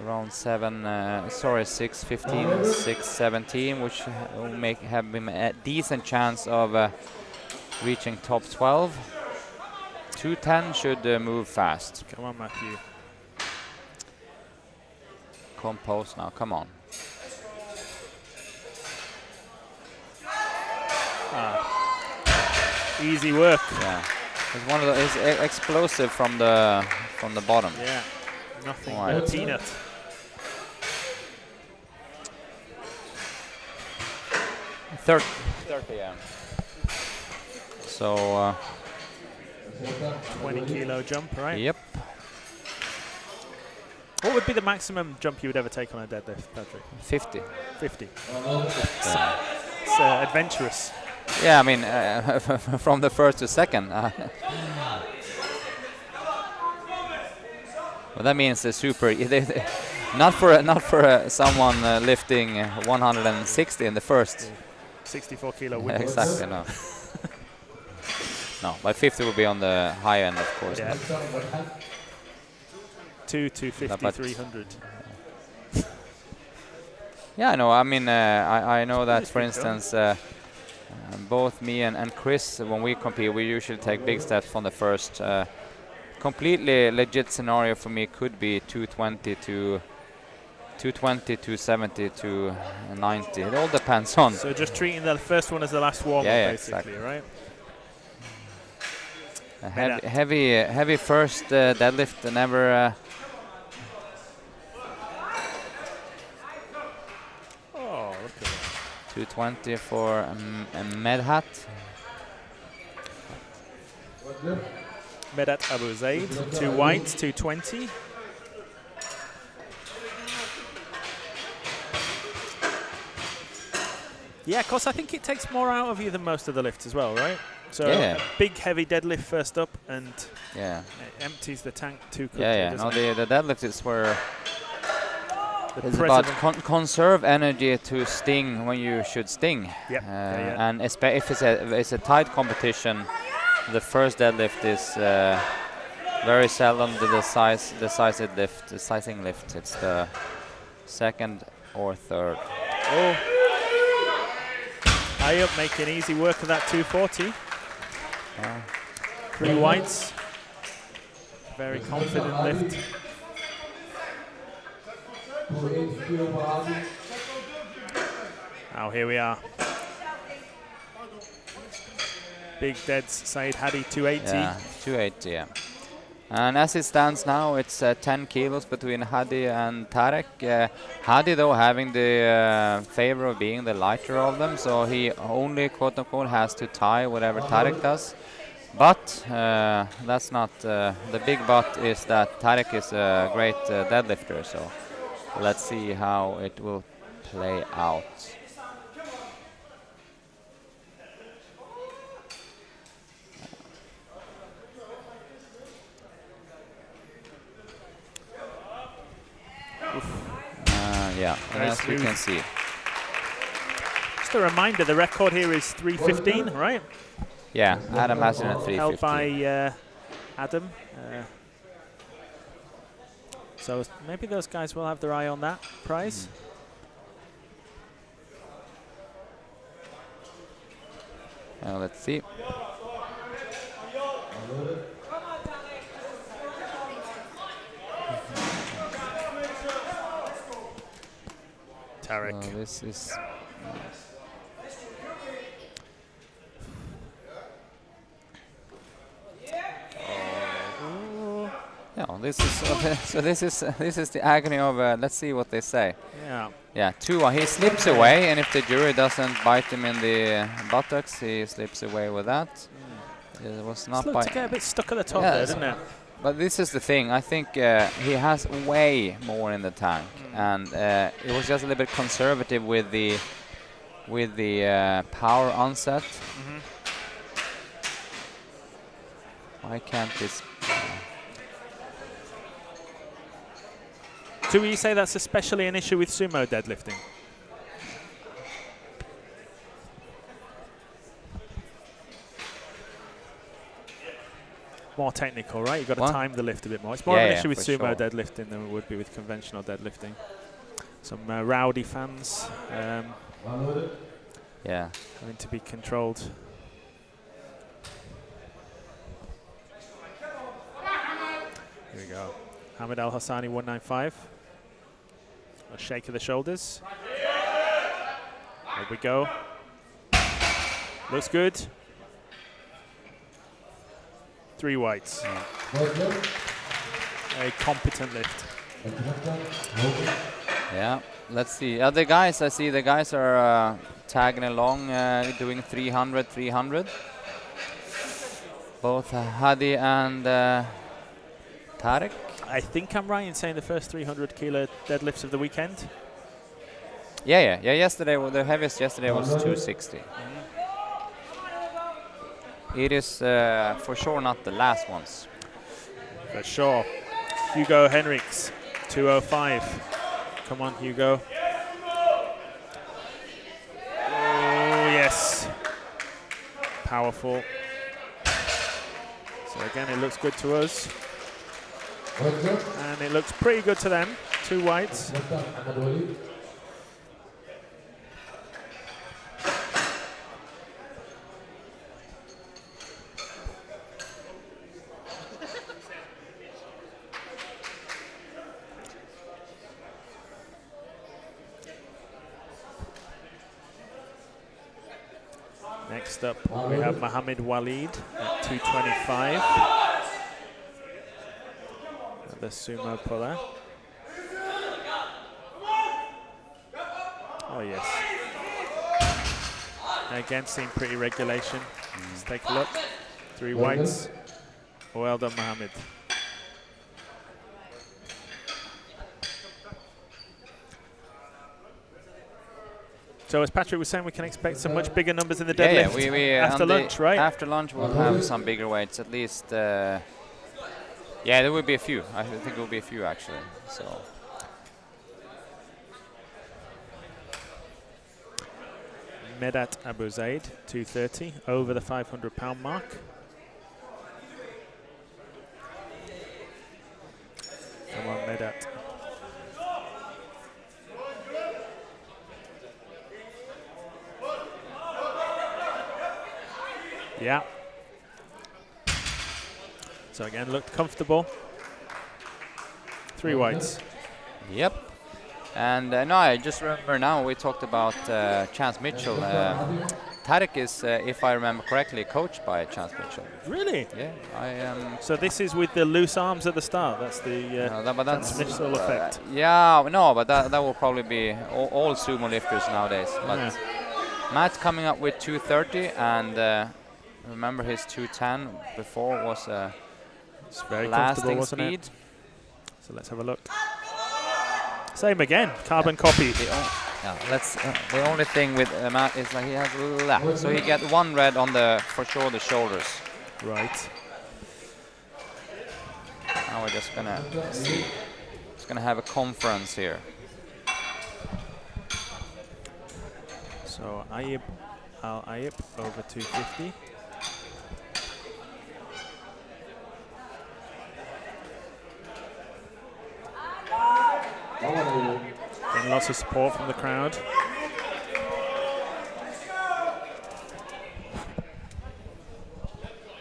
around 615, 617, which will have him a decent chance of reaching top 12. 210 should move fast. Come on, Matthew. Compose now, come on. Easy work. Yeah, it's one of the explosive from the bottom. Yeah, nothing Right. but peanut. Thirty, yeah. So 20 kilo jump, right? yep. What would be the maximum jump you would ever take on a deadlift, Patrick? 50. 50. Yeah. It's adventurous. Yeah, I mean, from the first to second. Well, that means the super. Not for someone lifting 160 in the first. 64 kilo wood. Exactly, no. No, but 50 will be on the high end, of course. Yeah. 250, but 300. Yeah, I know. I mean, I know that, It's for good instance, both me and Chris, when we compete, we usually take big steps from the first. Completely legit scenario for me could be 220 to 270 to 90. It all depends on. So just treating the first one as the last warm-up, Yeah, basically, exactly. right? A heavy first deadlift, never. Oh, look at that. 220 for a Medhat. Medat Abu Zaid, 2 whites, 220. Yeah, of course, I think it takes more out of you than most of the lifts as well, right? So Yeah. a big, heavy deadlift first up, and Yeah. it empties the tank too quickly, Yeah. doesn't No, it? the deadlift is where The it's about president- conserve energy to sting when you should sting. Yep. Yeah. And if it's a tight competition, the first deadlift is very seldom the sizing lift. It's the second or third. Oh. High up, making easy work of that 240. 3 whites. Very confident lift. Now here we are. Big deads, Saeed Hadi, 280. Yeah, 280. Yeah. And as it stands now, it's 10 kilos between Hadi and Tarek. Hadi, though, having the favor of being the lighter of them, so he only, quote unquote, has to tie whatever Tarek does. But that's not the big but is that Tarek is a great deadlifter, so Let's see how it will play out. Yeah, Very as we smooth. can see. Just a reminder, the record here is 3:15, right? Yeah, Adam has it at Held 350. by Adam. So maybe those guys will have their eye on that prize. Let's see. Tarek. This is yeah. This is so. This is the agony of. Let's see what they say. Yeah. Yeah, 2-1. He slips away, and if the jury doesn't bite him in the buttocks, he slips away with that. It was not It's by. looked to get a bit stuck at the top Yeah, there, didn't it? But this is the thing. I think he has way more in the tank, and it was just a little bit conservative with the power onset. Why can't this? Do you say that's especially an issue with sumo deadlifting? More technical, right? You've got to What? time the lift a bit more. It's more Yeah, of an yeah, issue with for sumo sure. deadlifting than it would be with conventional deadlifting. Some rowdy fans Yeah. having to be controlled. Here we go. Hamid Al Hassani 195. A shake of the shoulders. Here we go. Looks good. 3 whites. A competent lift. Yeah. Let's see. The guys, I see the guys are tagging along, doing 300, 300. Both Hadi and Tarek. I think I'm right in saying the first 300 kilo deadlifts of the weekend. Yeah. Yesterday, the heaviest yesterday was 260. It is for sure not the last ones. For sure. Hugo Henriks, 205. Come on, Hugo. Oh, yes. Powerful. So again, it looks good to us. And it looks pretty good to them. 2 whites. Next up, we have Mohammed Walid at 225. The sumo puller. Oh, yes. Again, seeing pretty regulation. Let's take a look. 3 whites. Well done, Mohammed. So as Patrick was saying, we can expect some much bigger numbers in the deadlift we after on the lunch, right? After lunch, we'll have some bigger weights, at least. Yeah, there will be a few. I think there will be a few actually. So. Medat Abu Zaid, 230, over the 500-pound mark. Come on, Medat. Yeah. So again, looked comfortable. 3 whites. Yep. And no, I just remember now we talked about Chance Mitchell. Tarek is, if I remember correctly, coached by Chance Mitchell. Really? Yeah, I am. So this is with the loose arms at the start. That's the but Chance Mitchell effect. Yeah, no, but that will probably be all sumo lifters nowadays. But Yeah. Matt's coming up with 230, and remember his 210 before was It's very comfortable, lasting wasn't speed. it? So let's have a look. Same again, carbon copy. The only thing with Matt is like he has a little lap, so he get 1 red on for sure the shoulders. Right. Now we're just gonna see. It's gonna have a conference here. So Ayib, Al Ayib over 250. Getting lots of support from the crowd.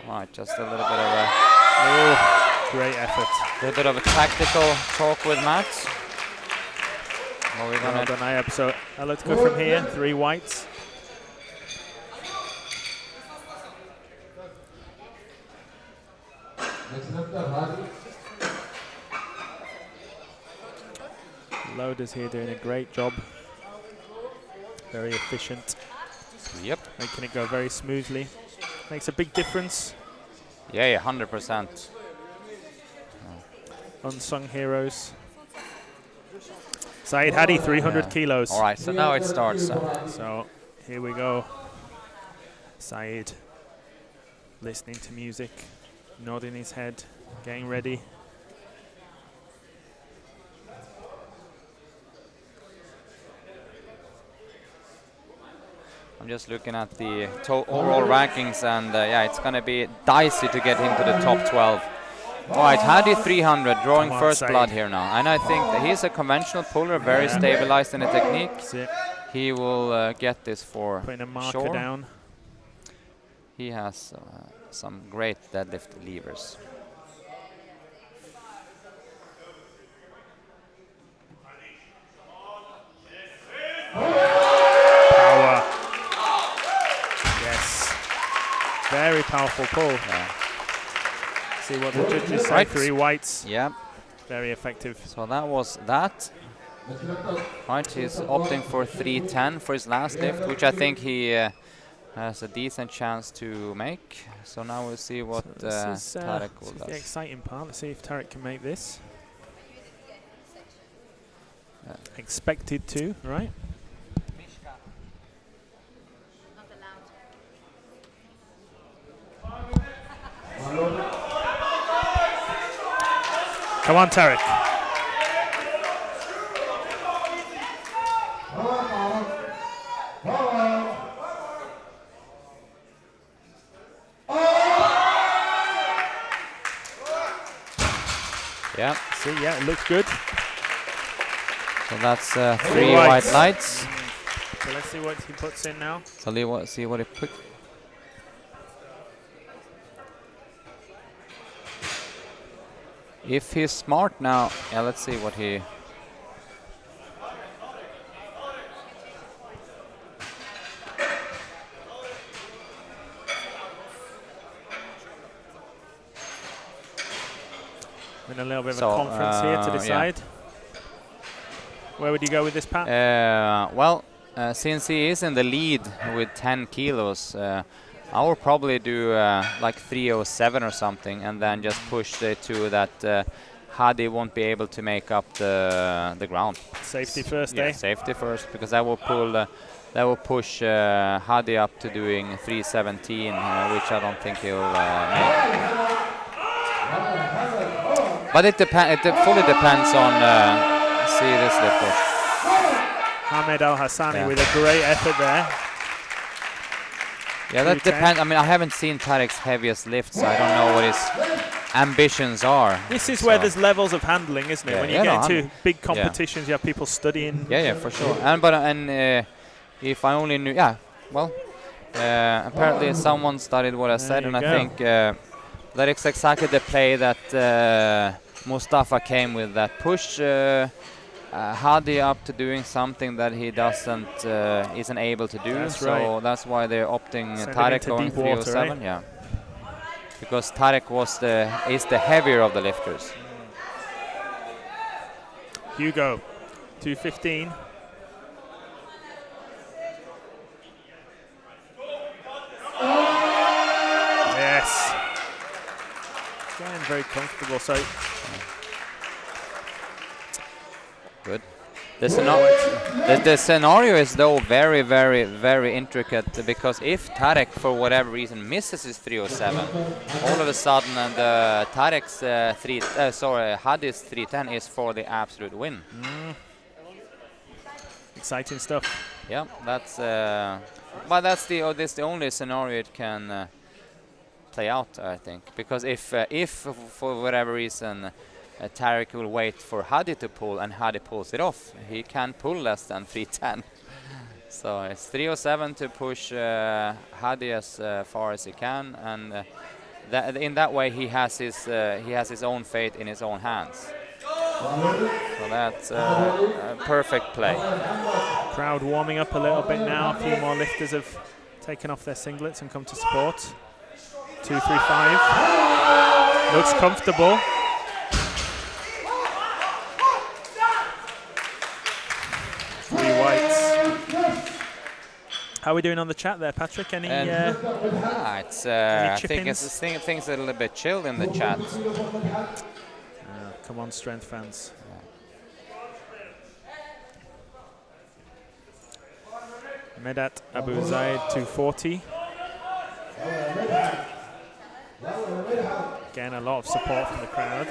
Right, just a little bit of a Great effort. little bit of a tactical talk with Matt. Well, we're Well gonna done, Ayib. So let's go from here. 3 whites. Loaders here doing a great job. Very efficient. Yep. Making it go very smoothly. Makes a big difference. Yeah, 100%. Unsung heroes. Saeed Hadi, 300 kilos. All right, so now it starts. So here we go. Saeed listening to music, nodding his head, getting ready. I'm just looking at the overall rankings, and yeah, it's going to be dicey to get into the top 12. All right, Hadi 300, drawing Come on, first Saeed. blood here now. And I think that he's a conventional puller, very stabilized in the technique. That's it. He will get this for Putting a marker sure. down. He has some great deadlift levers. Power. Yes. Very powerful pull. Yeah. See what the judges say. Right. 3 whites. Yeah. Very effective. So that was that. Right, he's opting for 310 for his last lift, which I think he has a decent chance to make. So now we'll see what Tarek will the do. exciting part. Let's see if Tarek can make this. Expected to, right? Come on, Tarek. Yeah, See, yeah, it looks good. so that's 3 white. white lights. So let's see what he puts in now. So see what he put. If he's smart now, yeah, let's see what he. In a little bit of So, a conference here to yeah. decide. Where would you go with this, Pat? Well, since he is in the lead with 10 kilos, I will probably do like 307 or something, and then just push it to that Hadi won't be able to make up the ground. Safety first, Yeah, eh? safety first, because that will push Hadi up to doing 317, which I don't think he'll make. But it fully depends on see this lift push. Ahmed Al Hassani Yeah. with a great effort there. Yeah, that 310. depends. I mean, I haven't seen Tarek's heaviest lift, so I don't know what his ambitions are. This is where So- there's levels of handling, isn't it? Yeah, When you yeah, get no, into big competitions, you have people studying. Yeah, for sure. And if I only knew, yeah, well, apparently someone studied what I said, you and I go. think that is exactly the play that Mustafa came with. That push Hadi up to doing something that he isn't able to do. That's so right. that's why they're opting Send him Tarek into going deep water, 307. Yeah, because Tarek is the heavier of the lifters. Hugo, 215. Yes. Getting very comfortable. So Good. The scenario is though very, very, very intricate, because if Tarek for whatever reason misses his 307, all of a sudden Tarek's Hadi's 310 is for the absolute win. Exciting stuff. Yeah, that's but that's the only scenario it can play out, I think, because if for whatever reason Tarek will wait for Hadi to pull and Hadi pulls it off, he can pull less than 310. So it's 307 to push Hadi as far as he can, and in that way he has his own fate in his own hands. So that's a perfect play. Crowd warming up a little bit now. A few more lifters have taken off their singlets and come to support. 2, 3, 5. Looks comfortable. Three whites. How are we doing on the chat there, Patrick? Any? It's I think things are a little bit chilled in the chat. Come on, strength fans. Medat Abu Zaid 240. Again, a lot of support from the crowd.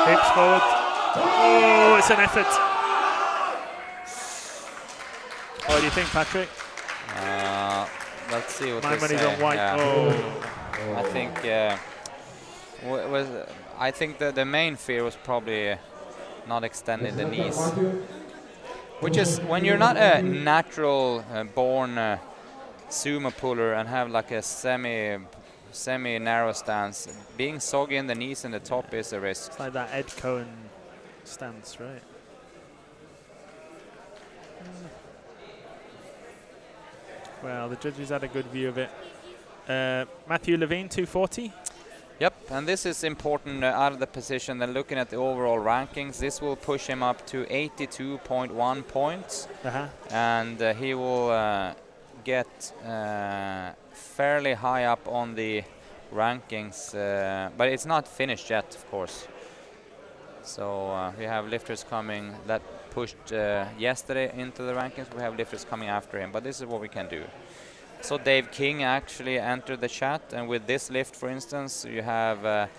Hips forward. Oh, it's an effort. What do you think, Patrick? Let's see what My they money's say. on white. Yeah. Oh. I think the main fear was probably not extending the knees, which is when you're not a natural born sumo puller and have like a semi narrow stance, being soggy in the knees and the top is a risk. It's like that Ed Cohen stance, right? Well, the judges had a good view of it. Matthew Levine, 240. Yep, and this is important out of the position. Then looking at the overall rankings, this will push him up to 82.1 points, and he will get fairly high up on the rankings, but it's not finished yet, of course. So we have lifters coming that pushed yesterday into the rankings. We have lifters coming after him, but this is what we can do. So Dave King actually entered the chat, and with this lift, for instance, you have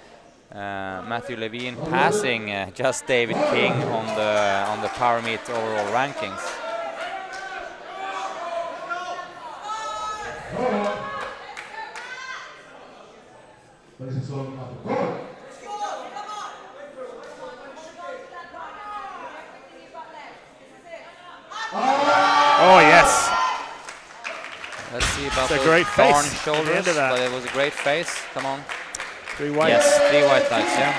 Matthew Levine passing just David King on the power meet overall rankings. Oh yes. Let's see about it's a those great barn face shoulders, but it was a great face. Come on. 3 whites. Yes, 3 white lights, yeah.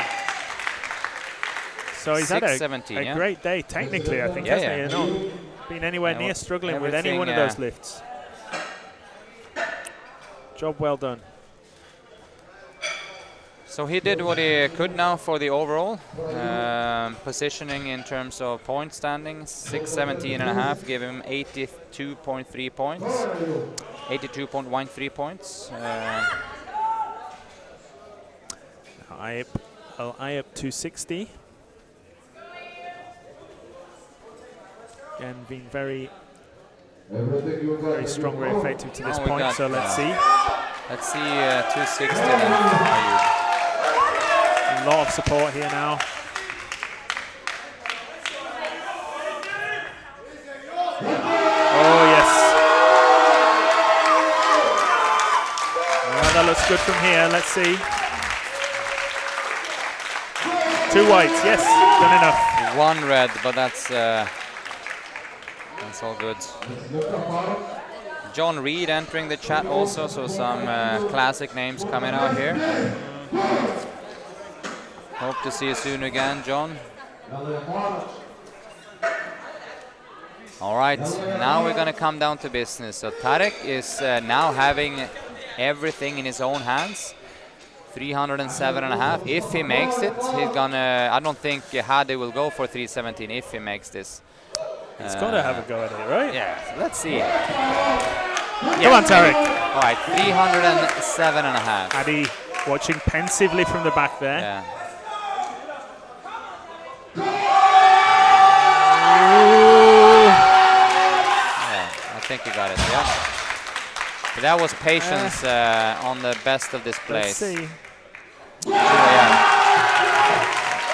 So he's had a yeah. great day technically, I think, hasn't he? You know, been anywhere near struggling with any one of those lifts. Job well done. So he did what he could now for the overall positioning in terms of point standings. 617.5 gave him 82.3 points, 82.13 points. Ayub 260. Again, being very strong, very effective to this point. So let's see. Let's see 260 then Ayub. A lot of support here now. Oh yes. Well, that looks good from here. Let's see. 2 whites, yes, done enough. 1 red, but that's all good. John Reed entering the chat also, so some classic names coming out here. Hope to see you soon again, John. All right, now we're going to come down to business. So Tarek is now having everything in his own hands. 307.5. If he makes it, he's gonna. I don't think Hadi will go for 317 if he makes this. He's got to have a go at it, right? Yeah, so let's see. Come on, Tarek. All right, 307.5. Addy watching pensively from the back there. Yeah. Yeah, I think you got it, yeah. But that was patience on the best of displays. Let's see. Yeah.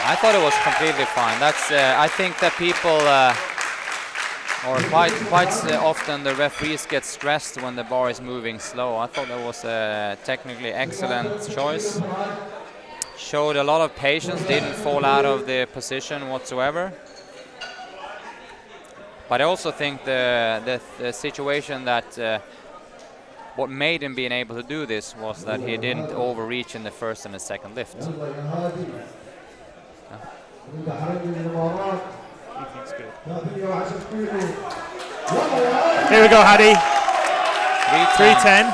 I thought it was completely fine. That's I think that people or quite often the referees get stressed when the bar is moving slow. I thought that was a technically excellent choice. Showed a lot of patience, didn't fall out of the position whatsoever. But I also think the situation that what made him being able to do this was that he didn't overreach in the first and the second lift. He thinks good. Here we go, Hadi. 310.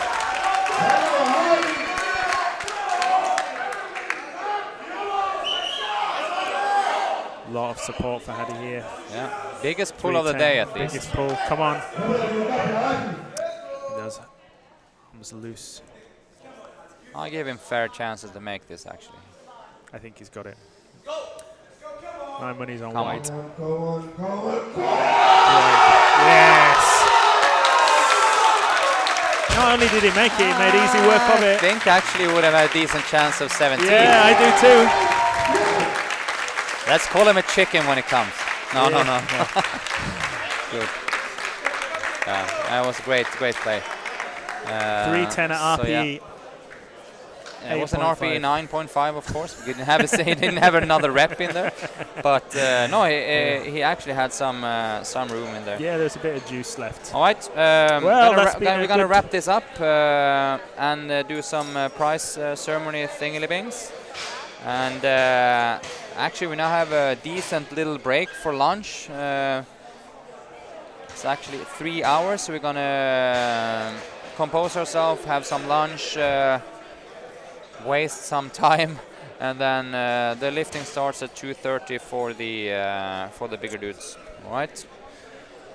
A lot of support for Hadi here. Yeah, biggest pull of the day at least. Biggest pull, come on. He does. Almost loose. I gave him fair chances to make this actually. I think he's got it. My money's on Come white. on. Yes. Not only did he make it, he made easy work of I it. think actually would have had a decent chance of 17. Yeah, I do too. Let's call him a chicken when it comes. No. Good. That was great play. 310 at RPE. So yeah. It was an 8.5. RPE 9.5, of course. We didn't have he didn't have another rep in there, but no, he actually had some room in there. Yeah, there's a bit of juice left. All right, we're gonna wrap this up and do some prize ceremony thingy-libings. And actually, we now have a decent little break for lunch. It's actually 3 hours, so we're gonna compose ourselves, have some lunch. Waste some time, and then the lifting starts at 2:30 for the bigger dudes. All right,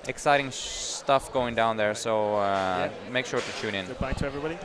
exciting stuff going down there. So make sure to tune in. Goodbye to everybody.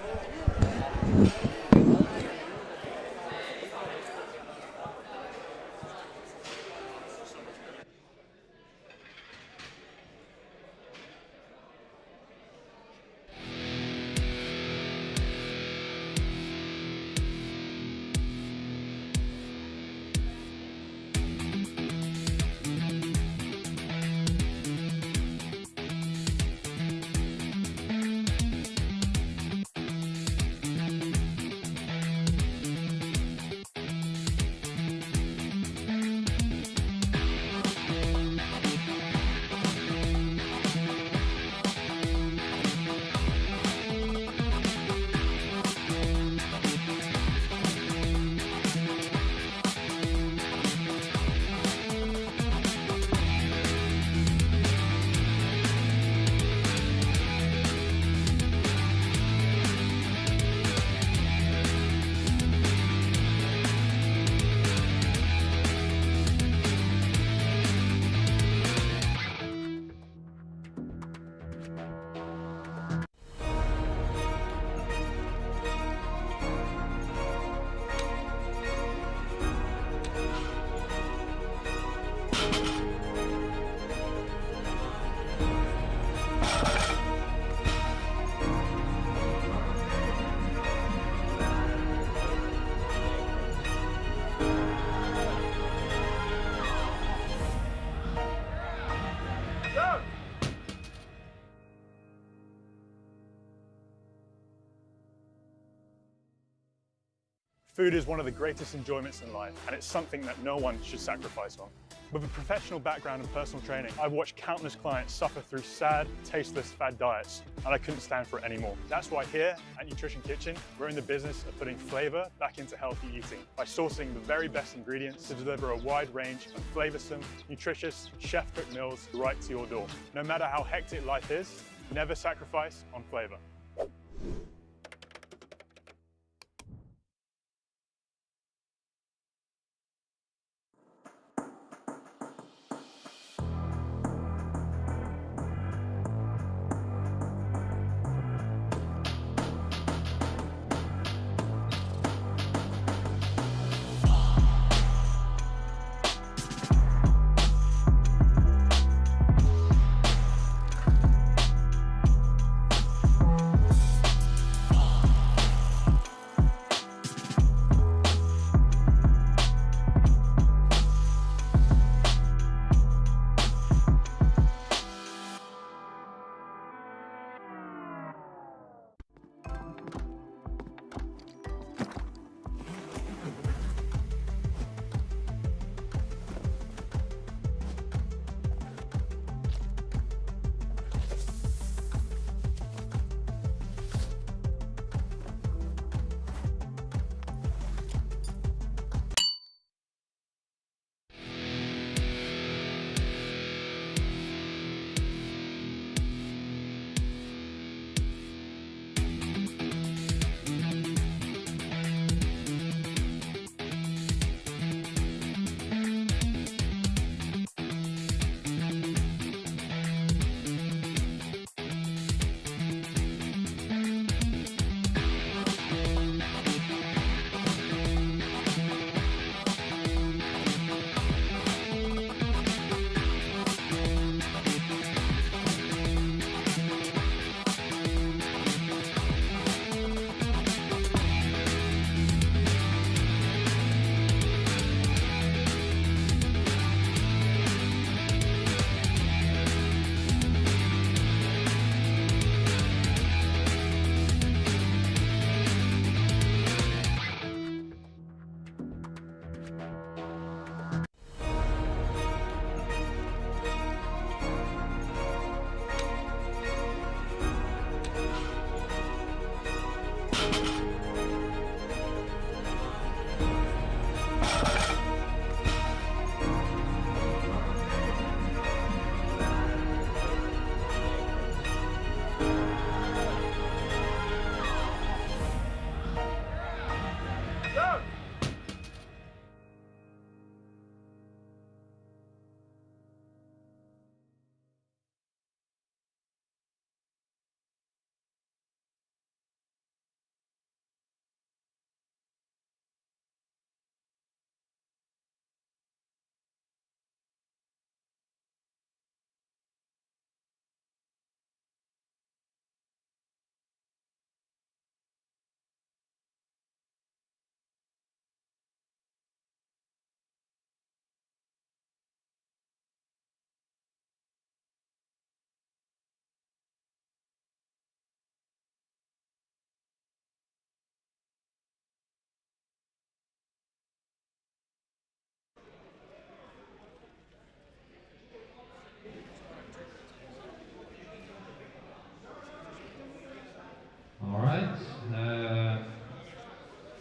Food is one of the greatest enjoyments in life, and it's something that no one should sacrifice on. With a professional background in personal training, I've watched countless clients suffer through sad, tasteless fad diets, and I couldn't stand for it anymore. That's why here at Nutrition Kitchen, we're in the business of putting flavor back into healthy eating by sourcing the very best ingredients to deliver a wide range of flavorsome, nutritious, chef-cooked meals right to your door. No matter how hectic life is, never sacrifice on flavor.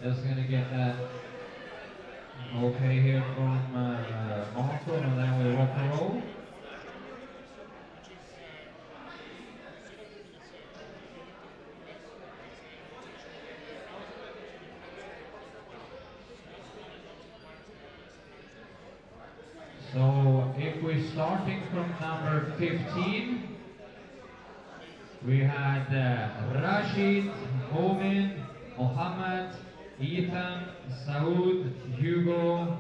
Just gonna get that okay here from Marco, and then we rock and roll. So if we're starting from number 15, we had Rashid, Momin, Mohammed, Ethan, Saud, Hugo,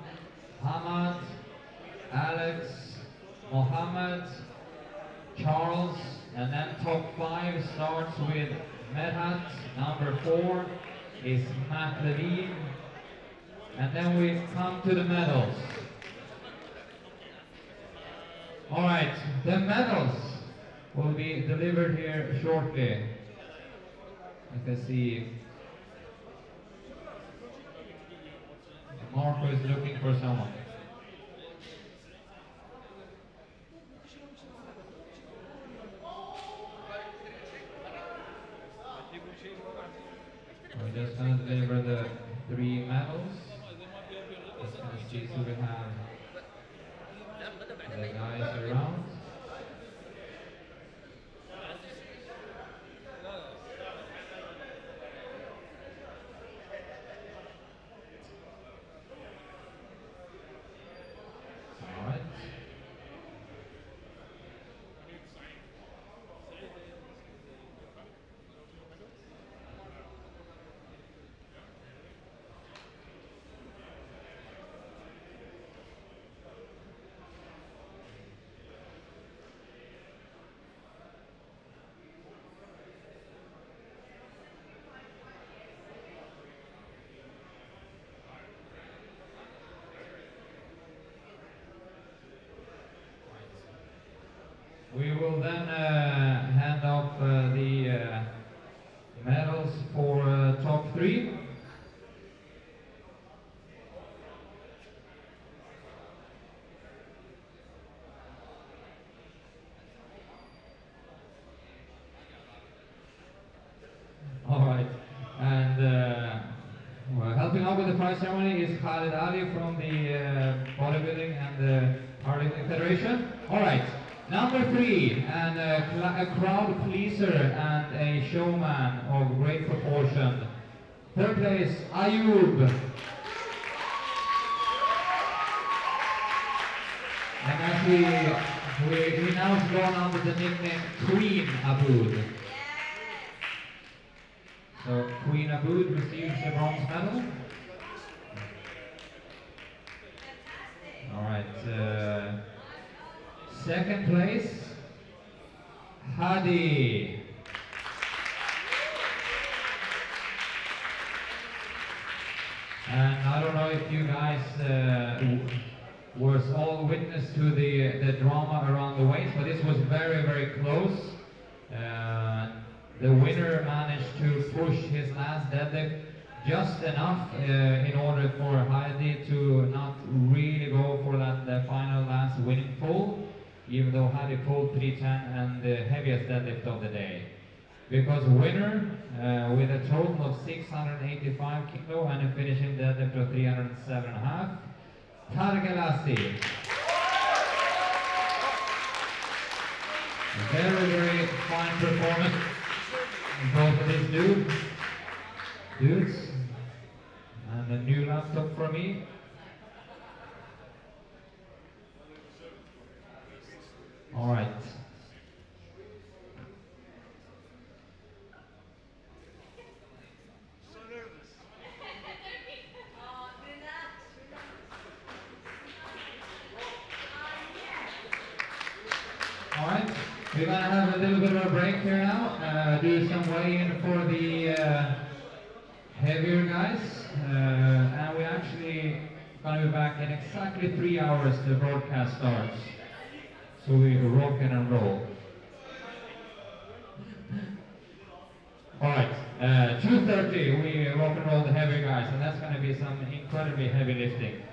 Hamad, Alex, Mohammed, Charles, and then top 5 starts with Medhat. Number 4 is Matt Levine, and then we come to the medals. All right, the medals will be delivered here shortly. I can see Marco is looking for someone. We're just going to deliver the 3 medals. Just going to see so we have the guys around. Alright. We will then hand off the medals for top 3. All right, and well, helping out with the prize ceremony is Khalid Ali from the Bodybuilding and the Powerlifting Federation. All right. Number 3, and a crowd pleaser and a showman of great proportion. 3rd place, Ayub. And actually, he now has gone under the nickname Queen Aboud. So Queen Aboud receives the bronze medal. All right. 2nd place, Hadi. And I don't know if you guys was all witness to the drama around the weights, but this was very, very close. The winner managed to push his last deadlift just enough in order for Hadi to not really go for that final last winning pull, even though Hadi pulled 310 and the heaviest deadlift of the day. Because winner with a total of 685 kilo and a finishing deadlift of 307.5, Tarek Elassi. Very, very fine performance in both of these dudes. And a new laptop for me. All right. All right, we're gonna have a little bit of a break here now. Do some weigh-in for the heavier guys, and we're actually gonna be back in exactly 3 hours. The broadcast starts, so we rock and roll. All right, 2:30 we rock and roll the heavier guys, and that's gonna be some incredibly heavy lifting.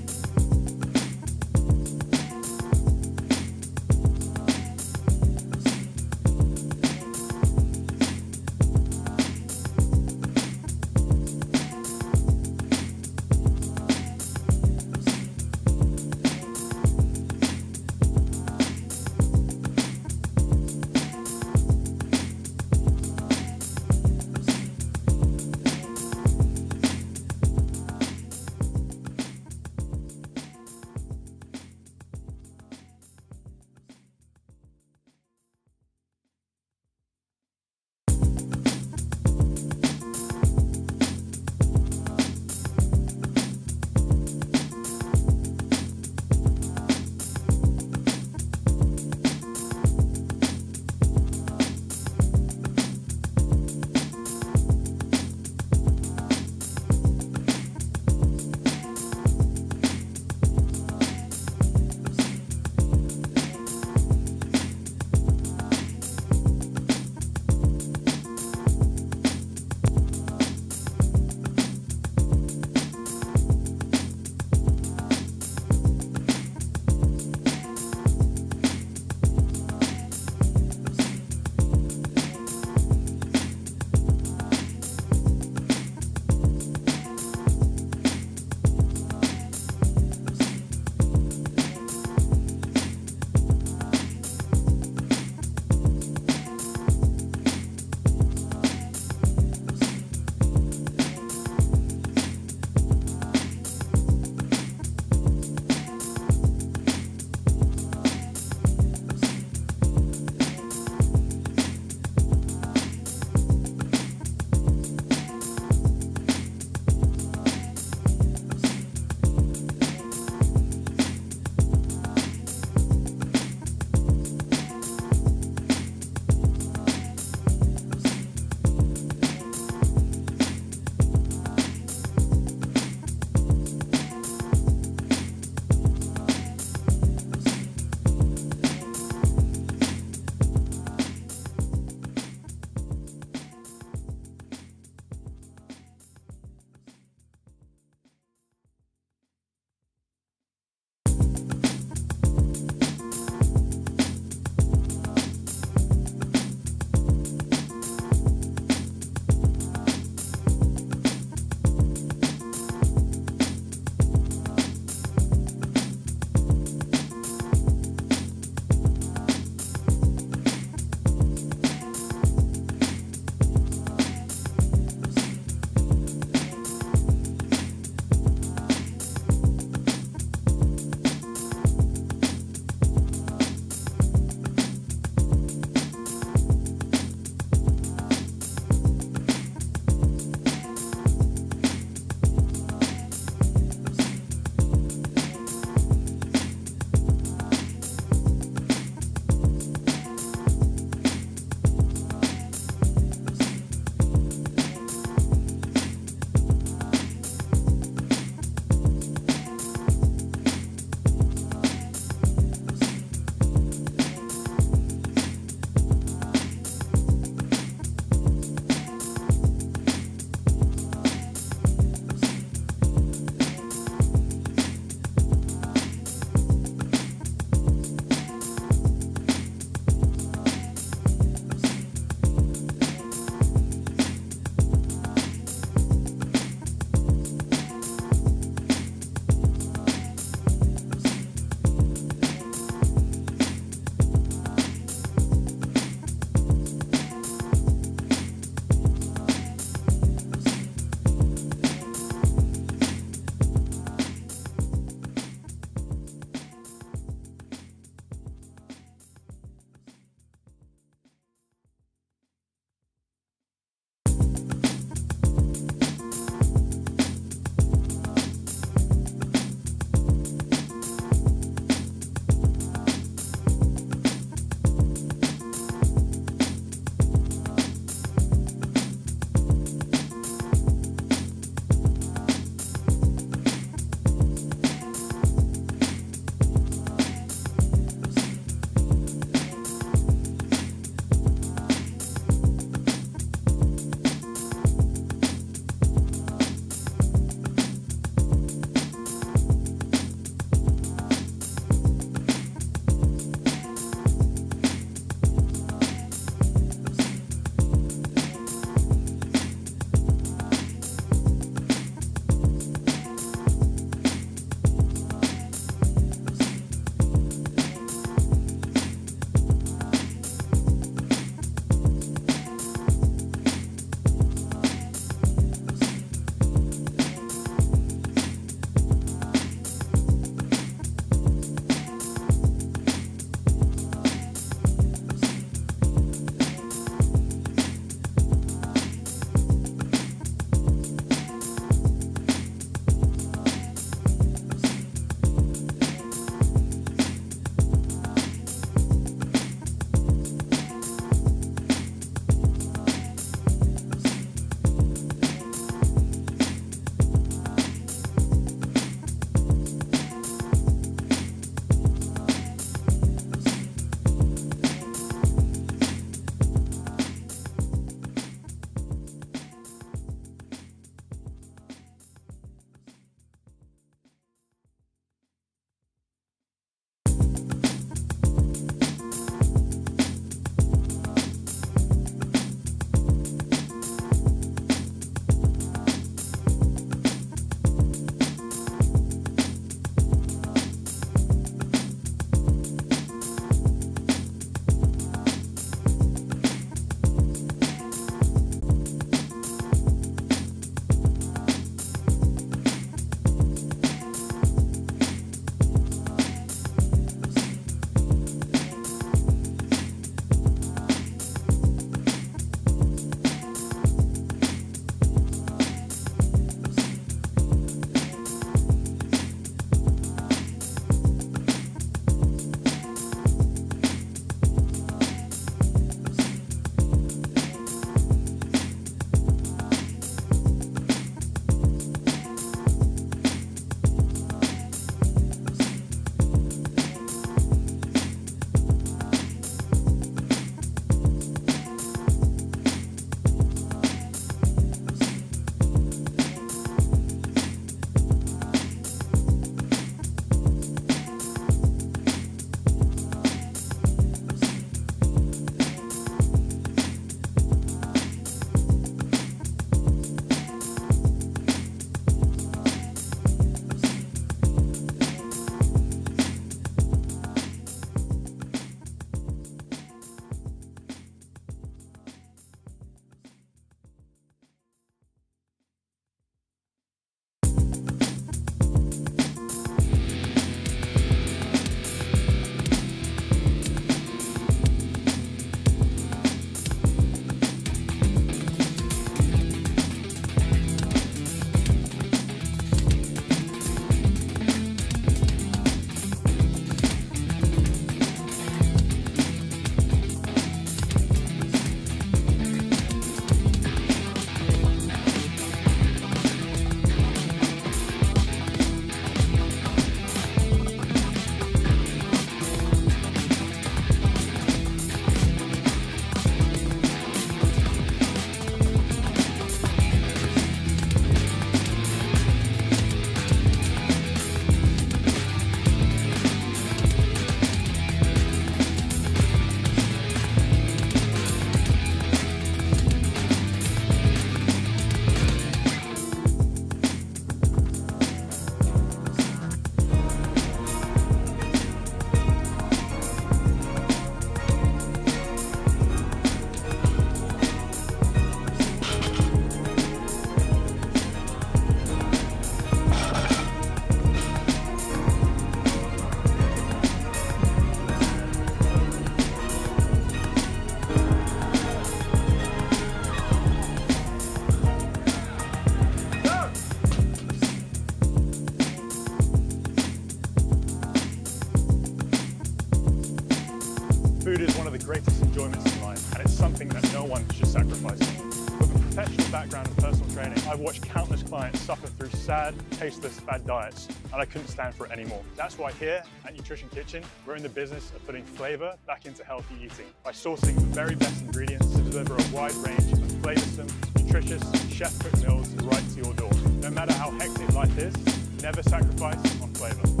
greatest enjoyments in life, and it's something that no one should sacrifice on. With a professional background in personal training, I've watched countless clients suffer through sad, tasteless, fad diets, and I couldn't stand for it anymore. That's why here at Nutrition Kitchen, we're in the business of putting flavor back into healthy eating by sourcing the very best ingredients to deliver a wide range of flavorsome, nutritious, chef-cooked meals right to your door. No matter how hectic life is, never sacrifice on flavor.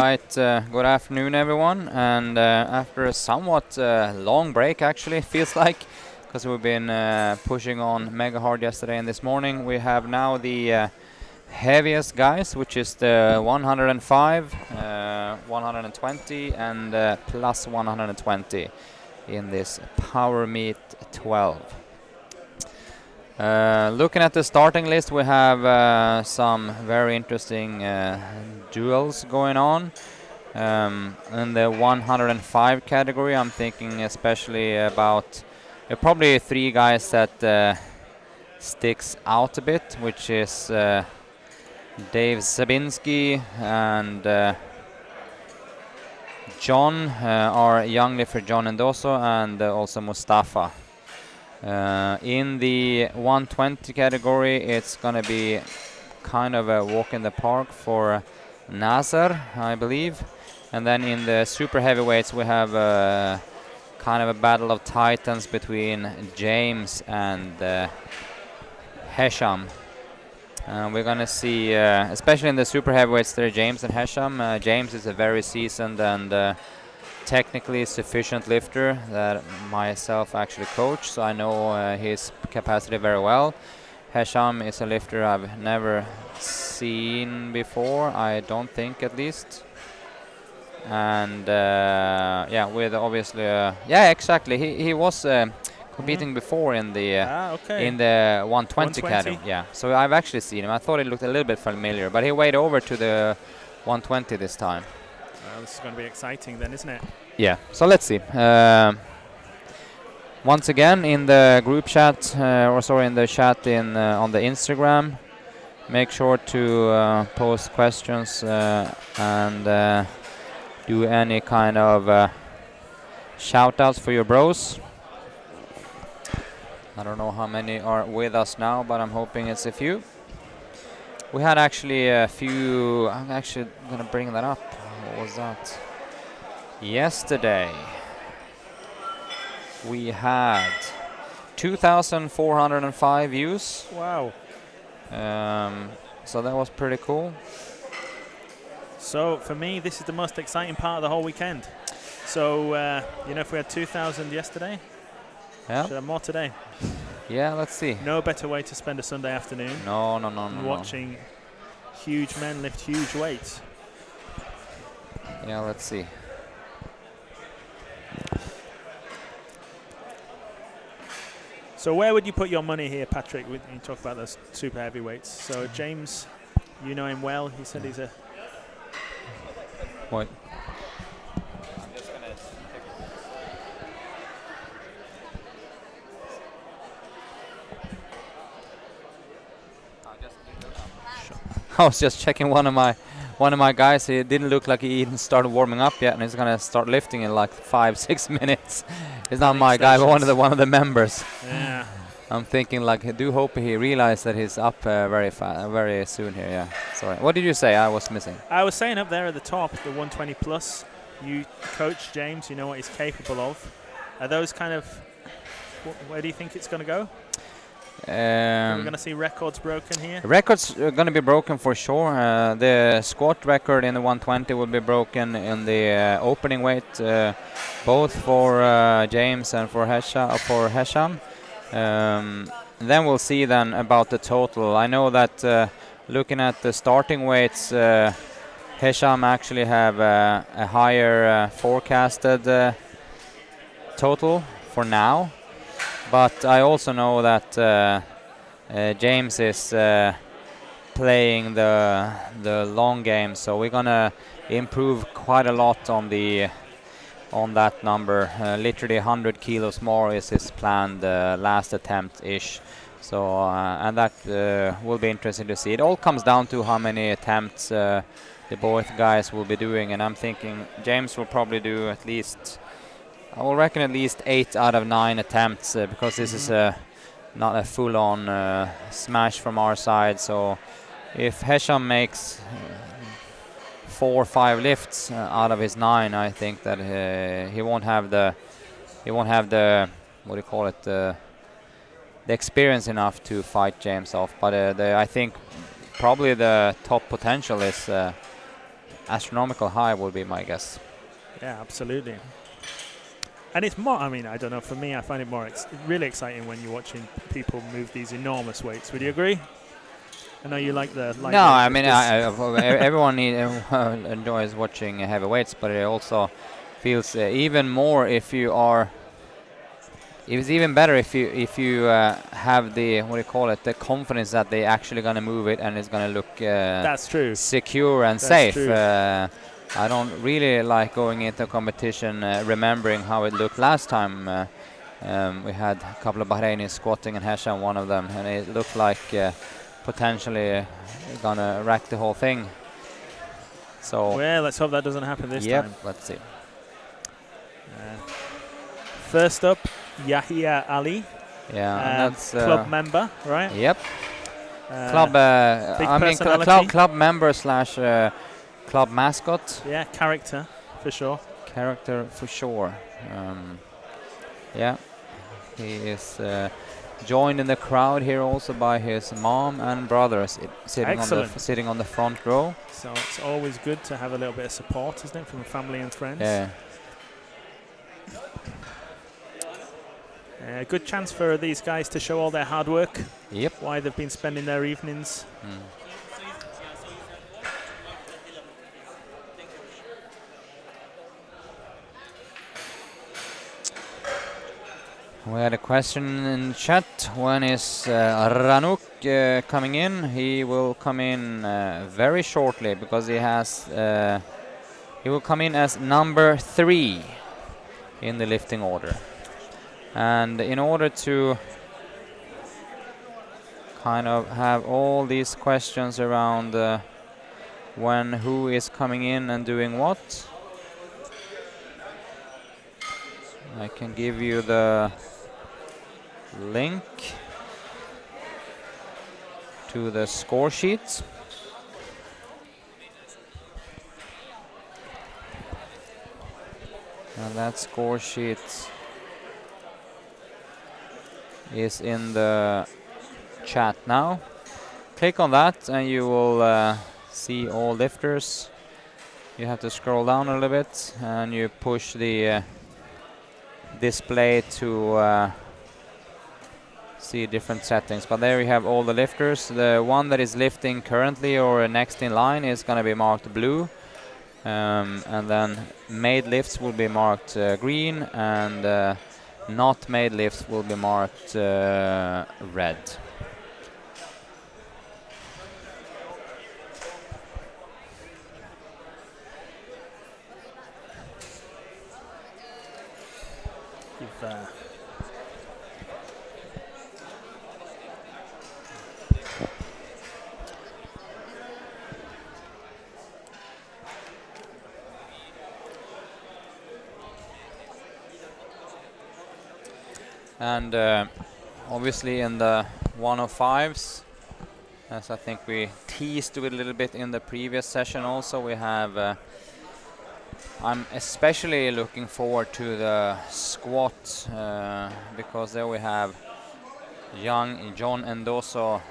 right, good afternoon everyone, and after a somewhat long break actually, feels like, because we've been pushing on mega hard yesterday and this morning, we have now the heaviest guys, which is the 105, 120 and plus 120 in this Power Meet 12. Looking at the starting list, we have some very interesting duels going on. In the 105 category, I'm thinking especially about probably 3 guys that sticks out a bit, which is Dave Zabinski and John, our young lifter John Endoso, and also Mustafa. In the 120 category, it's going to be kind of a walk in the park for Nazar, I believe. And then in the super heavyweights, we have kind of a battle of titans between James and Hesham. We're going to see, especially in the super heavyweights, there are James and Hesham. James is a very seasoned and technically sufficient lifter that myself actually coach, so I know his capacity very well. Hesham is a lifter I've never seen before, I don't think, at least. And yeah, with obviously yeah, exactly, he was competing before in the in the 120 category. Yeah, so I've actually seen him. I thought he looked a little bit familiar, but he weighed over to the 120 this time. Well, this is going to be exciting then, isn't it? Yeah, so let's see. Once again, in the group chat, or sorry, in the chat on the Instagram, make sure to post questions and do any kind of shout outs for your bros. I don't know how many are with us now, but I'm hoping it's a few. We had actually a few. I'm actually going to bring that up. What was that? Yesterday we had 2,405 views. Wow. So that was pretty cool. So for me, this is the most exciting part of the whole weekend. So you know, if we had 2,000 yesterday, yeah, should have more today. Yeah, let's see. No better way to spend a Sunday afternoon. No. Watching huge men lift huge weights. Yeah, let's see. So where would you put your money here, Patrick, when you talk about those super heavyweights? So James, you know him well. He said he's a... What? I was just checking one of my guys. He didn't look like he even started warming up yet, and he's gonna start lifting in like 5-6 minutes. He's not my guy, but one of the members. Yeah. I'm thinking, like, I do hope he realized that he's up very soon here. Yeah. Sorry. What did you say? I was missing. I was saying up there at the top, the 120 plus. You coach James. You know what he's capable of. Are those kind of? Where do you think it's going to go? We're going to see records broken here. Records are going to be broken for sure. The squat record in the 120 will be broken in the opening weight, both for James and for Hesham. Then we'll see then about the total. I know that looking at the starting weights, Hesham actually have a higher forecasted total for now. But I also know that James is playing the long game, so we're gonna improve quite a lot on that number. Literally 100 kilos more is his planned last attempt-ish. So and that will be interesting to see. It all comes down to how many attempts the both guys will be doing, and I'm thinking James will probably do at least. I will reckon at least 8 out of 9 attempts because this is not a full-on smash from our side. So if Hesham makes 4 or 5 lifts out of his 9, I think that he won't have the what do you call it, the experience enough to fight James off. But I think probably the top potential is astronomical high would be my guess. Yeah, absolutely. And it's more, I mean, I don't know, for me, I find it more really exciting when you're watching people move these enormous weights. Would you agree? I know you like the No, I mean, everyone enjoys watching heavy weights, but it also feels even more if you are. It's even better if you have the, what do you call it, the confidence that they actually gonna move it and it's gonna look that's true, secure and that's safe. True. I don't really like going into competition remembering how it looked last time. We had a couple of Bahrainis squatting and Hesham, one of them, and it looked like potentially gonna wreck the whole thing. So well, let's hope that doesn't happen this time. Let's see. First up, Yahya Ali. Yeah, and that's club member, right? Yep. Club. I mean, club member slash club mascot. Yeah, character for sure. Character for sure. Yeah, he is joined in the crowd here also by his mom and brothers sitting on the front row. So it's always good to have a little bit of support, isn't it, from family and friends? Yeah. Good chance for these guys to show all their hard work. Yep. Why they've been spending their evenings. We had a question in chat. When is Ranuk coming in? He will come in very shortly because he will come in as number 3 in the lifting order. And in order to kind of have all these questions around when who is coming in and doing what, I can give you the link to the score sheet. And that score sheet is in the chat now. Click on that and you will see all lifters. You have to scroll down a little bit and you push the display to see different settings. But there we have all the lifters. The one that is lifting currently or next in line is going to be marked blue. And then made lifts will be marked green, and not made lifts will be marked red. And obviously in the 105s, as I think we teased with a little bit in the previous session also, we have I'm especially looking forward to the squat because there we have young John Endoso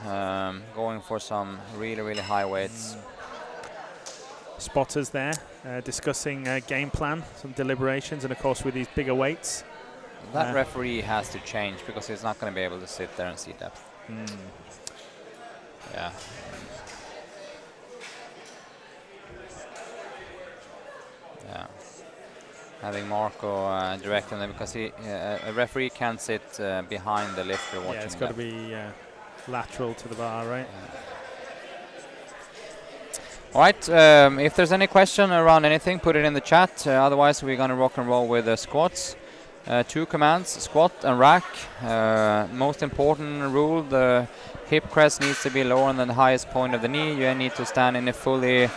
going for some really high weights. Spotters there discussing game plan, some deliberations, and of course with these bigger weights. That referee has to change because he's not going to be able to sit there and see depth. Yeah. Yeah. Having Marco directing them because a referee can't sit behind the lifter watching. Yeah, it's got to be lateral to the bar, right? All right. If there's any question around anything, put it in the chat. Otherwise, we're going to rock and roll with the squats. 2 commands, squat and rack. Most important rule, the hip crest needs to be lower than the highest point of the knee. You need to stand in a fully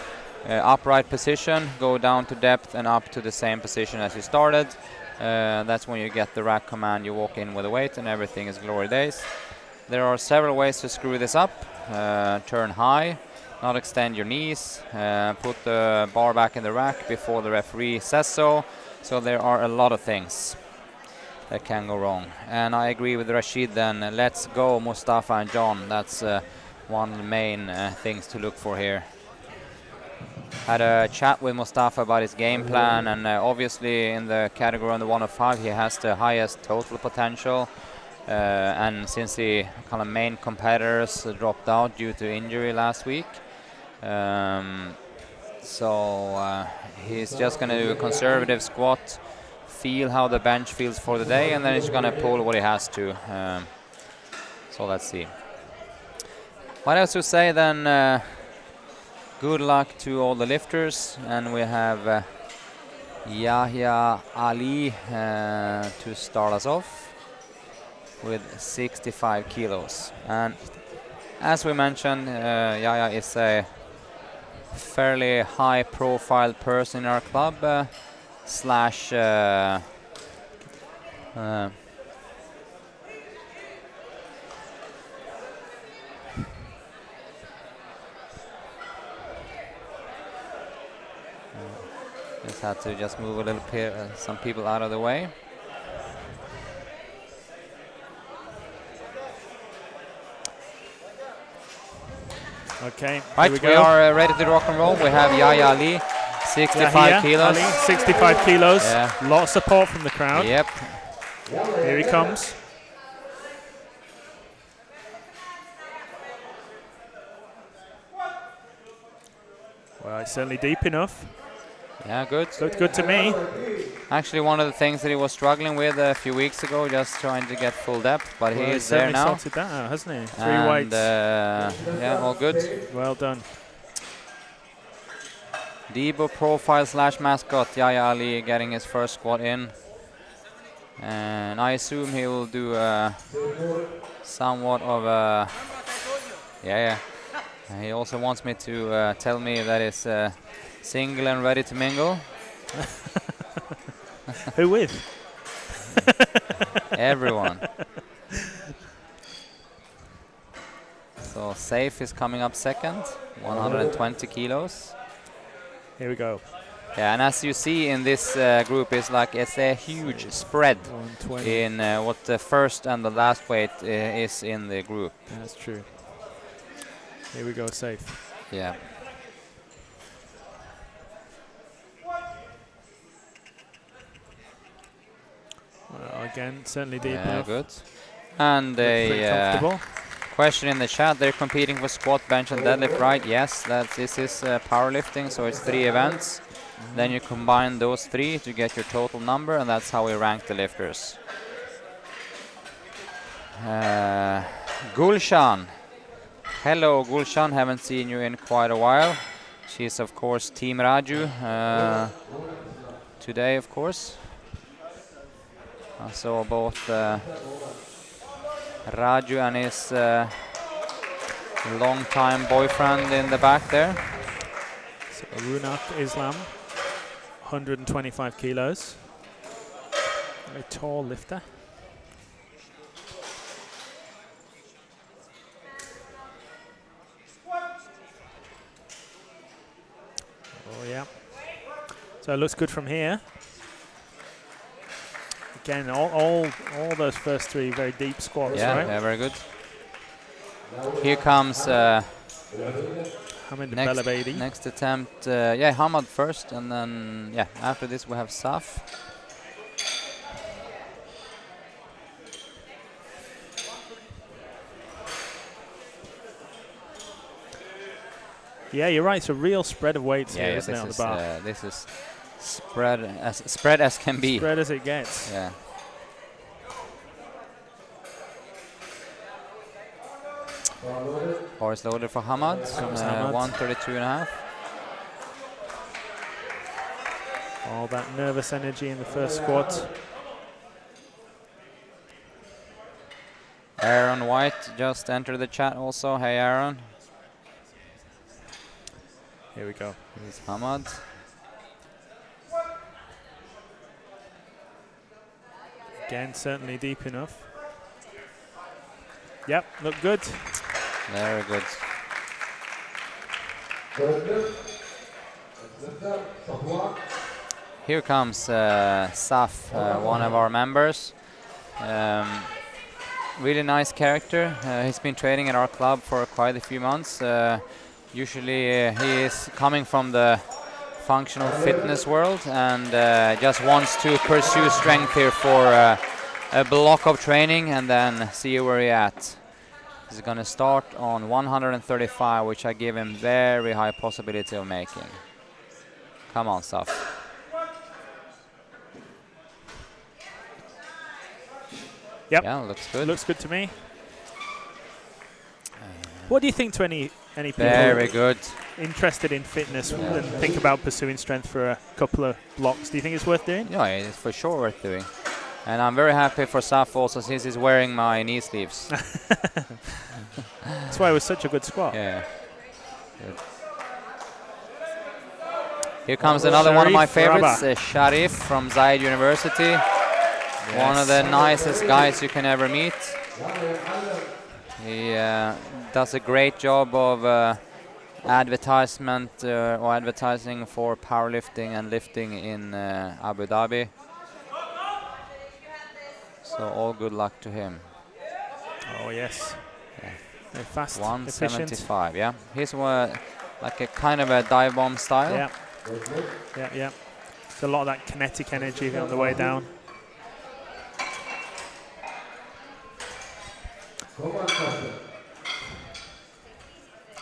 upright position, go down to depth and up to the same position as you started. That's when you get the rack command. You walk in with a weight and everything is glory days. There are several ways to screw this up. Turn high, not extend your knees, put the bar back in the rack before the referee says so. So there are a lot of things that can go wrong. And I agree with Rashid then. Let's go Mustafa and John. That's one of the main things to look for here. had a chat with Mustafa about his game plan, and obviously in the category under 105 he has the highest total potential, and since the kind of main competitors dropped out due to injury last week, so he's just going to do a conservative squat, feel how the bench feels for the day, and then he's going to pull what he has to. So let's see. What else to say then? Good luck to all the lifters, and we have Yahya Ali to start us off with 65 kilos. And as we mentioned, Yahya is a fairly high-profile person in our club, slash just had to just move a little bit, some people out of the way. Okay, right, we are ready to rock and roll. We have Yahya Ali, 65 kilos. Ali, 65 kilos. Yeah. A lot of support from the crowd. Yep. Here he comes. Well, it's certainly deep enough. Yeah, good. Looked good to me. Actually, one of the things that he was struggling with a few weeks ago, just trying to get full depth, but Well, he he's is there now. sorted that out, hasn't he? 3 And, weights. yeah, all good. Well done. Debo profile slash mascot, Yahya Ali getting his first squat in. And I assume he will do somewhat of a... Yeah. He also wants me to tell me that it's single and ready to mingle. Who with? Everyone. So Safe is coming up second, 120 kilos. Here we go. Yeah, and as you see in this group, it's a huge spread 120. in what the first and the last weight is in the group. That's true. Here we go, Safe. Yeah. Well, again, certainly deep Yeah, enough. good. And Pretty comfortable. question in the chat, they're competing for squat, bench and deadlift, right? Yes, this is powerlifting, so it's 3 events. Then you combine those 3 to get your total number, and that's how we rank the lifters. Gulshan. Hello, Gulshan. Haven't seen you in quite a while. She's, of course, Team Raju today, of course. I saw both Raju and his long-time boyfriend in the back there. So Runak Islam, 125 kilos. Very tall lifter. Oh yeah. So it looks good from here. Again, all those first 3 very deep squats, right? Yeah, very good. Here comes Hamid Belabaidi. next attempt. Yeah, Hamad first, and then after this we have Saf. Yeah, you're right. It's a real spread of weights here, isn't it, on the bar? This is spread as can be. Spread as it gets. Yeah. Horse loaded for Hamad. Comes Hamad. 132.5. All that nervous energy in the first squat. Aaron White just entered the chat also. Hey, Aaron. Here we go. Here's Hamad. Again, certainly deep enough. Yep, look good. Very good. Here comes Saf, one of our members. Really nice character. He's been training at our club for quite a few months. Usually he is coming from the functional fitness world and just wants to pursue strength here for a block of training and then see where he at. He's going to start on 135, which I give him very high possibility of making. Come on, Saf. Yep. Yeah, looks good. Looks good to me. What do you think to any people Very good. interested in fitness and think about pursuing strength for a couple of blocks? Do you think it's worth doing? Yeah, it's for sure worth doing. And I'm very happy for Saf also since he's wearing my knee sleeves. That's why it was such a good squat. Yeah. Good. Here comes another one of my favorites, Sharif from Zayed University. Yes. One of the nicest guys you can ever meet. He does a great job of advertisement or advertising for powerlifting and lifting in Abu Dhabi. So all good luck to him. Oh yes. Yeah. Very fast, 175, yeah. He's like a kind of a dive bomb style. Yeah. Yeah, yeah. There's a lot of that kinetic energy on the way down.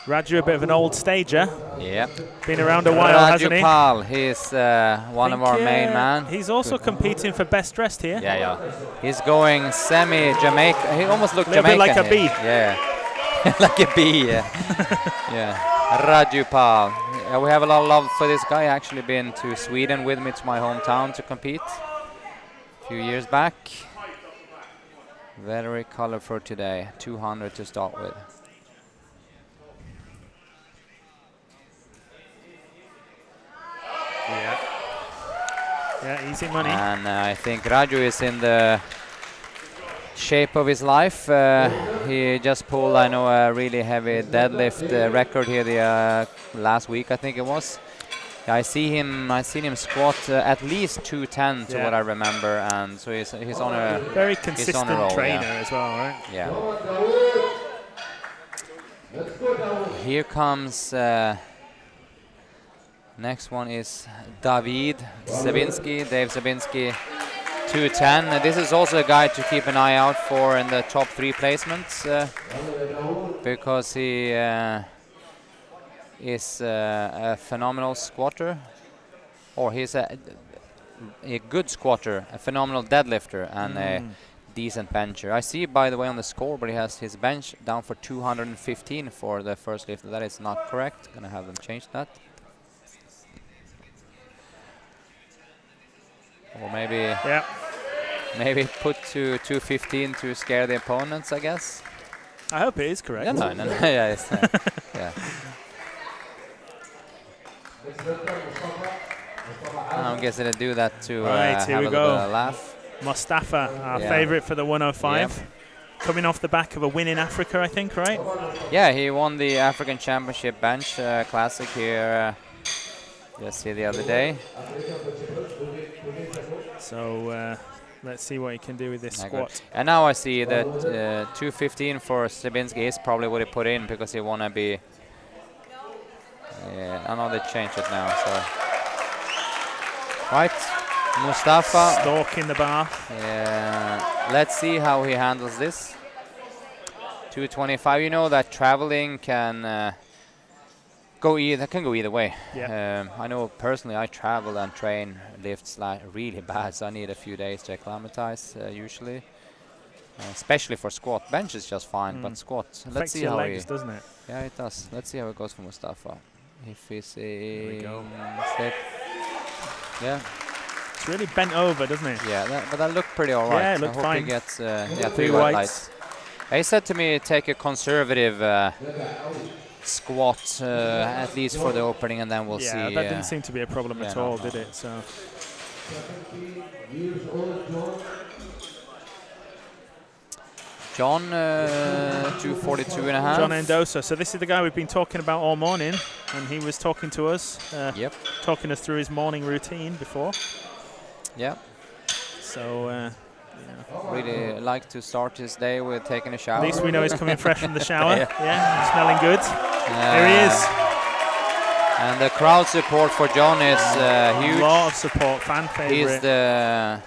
Raju, a bit of an old stager. Yeah. Been around a while, hasn't he? Pal, he's one of our main man. He's also competing for best dressed here. Yeah, yeah. He's going semi-Jamaican. He almost looked Jamaican. Bit like a bee. Yeah. Like a bee, yeah. Yeah. Raju Pal. Yeah, we have a lot of love for this guy. Actually been to Sweden with me to my hometown to compete a few years back. Very colorful today. 200 to start with. Yeah. Yeah, easy money. And I think Raju is in the shape of his life. He just pulled, I know, a really heavy deadlift record here the last week, I think it was. Yeah, I've seen him squat at least 210 to what I remember, and so he's on a very consistent roll, trainer yeah. as well, right? Yeah. Here comes. Next one is Dave Zabinski, 210. This is also a guy to keep an eye out for in the top 3 placements because he is a phenomenal squatter, or he's a good squatter, a phenomenal deadlifter, and a decent bencher. I see, by the way, on the scoreboard he has his bench down for 215 for the first lift. That is not correct. Gonna have them change that. Or maybe put to 215 to scare the opponents, I guess. I hope it is correct. Yeah, no, yeah, it's, yeah. I'm guessing to do that to have a little laugh. Mustafa, our favorite for the 105. Yep. Coming off the back of a win in Africa, I think, right? Yeah, he won the African Championship Bench Classic here just here the other day. So let's see what he can do with this squat. And now I see that 215 for Zabinski is probably what he put in because he want to be... I know they changed it now, so... Right, Mustafa. Stalking the bar. Yeah, let's see how he handles this. 225, you know that traveling can... go either way. Yeah. I know personally I travel and train lifts really bad, so I need a few days to acclimatize usually, especially for squat. Bench is just fine, but squat. Let's see how legs, doesn't it? Yeah, it does. Let's see how it goes for Mustafa. If he's there we go. Yeah. It's really bent over, doesn't it? Yeah, but that looked pretty alright. Yeah, it looked fine. He gets 3 white lights. He said to me, take a conservative squat at least for the opening, and then we'll see. Yeah, that didn't seem to be a problem at all, did it? So. John, 242 and a half. John Endosa. So this is the guy we've been talking about all morning, and he was talking to us, talking us through his morning routine before. Yeah. So really like to start his day with taking a shower. At least we know he's coming fresh from the shower. Yeah. Yeah, smelling good. There he is. And the crowd support for John is huge. A lot of support, fan favorite. He's the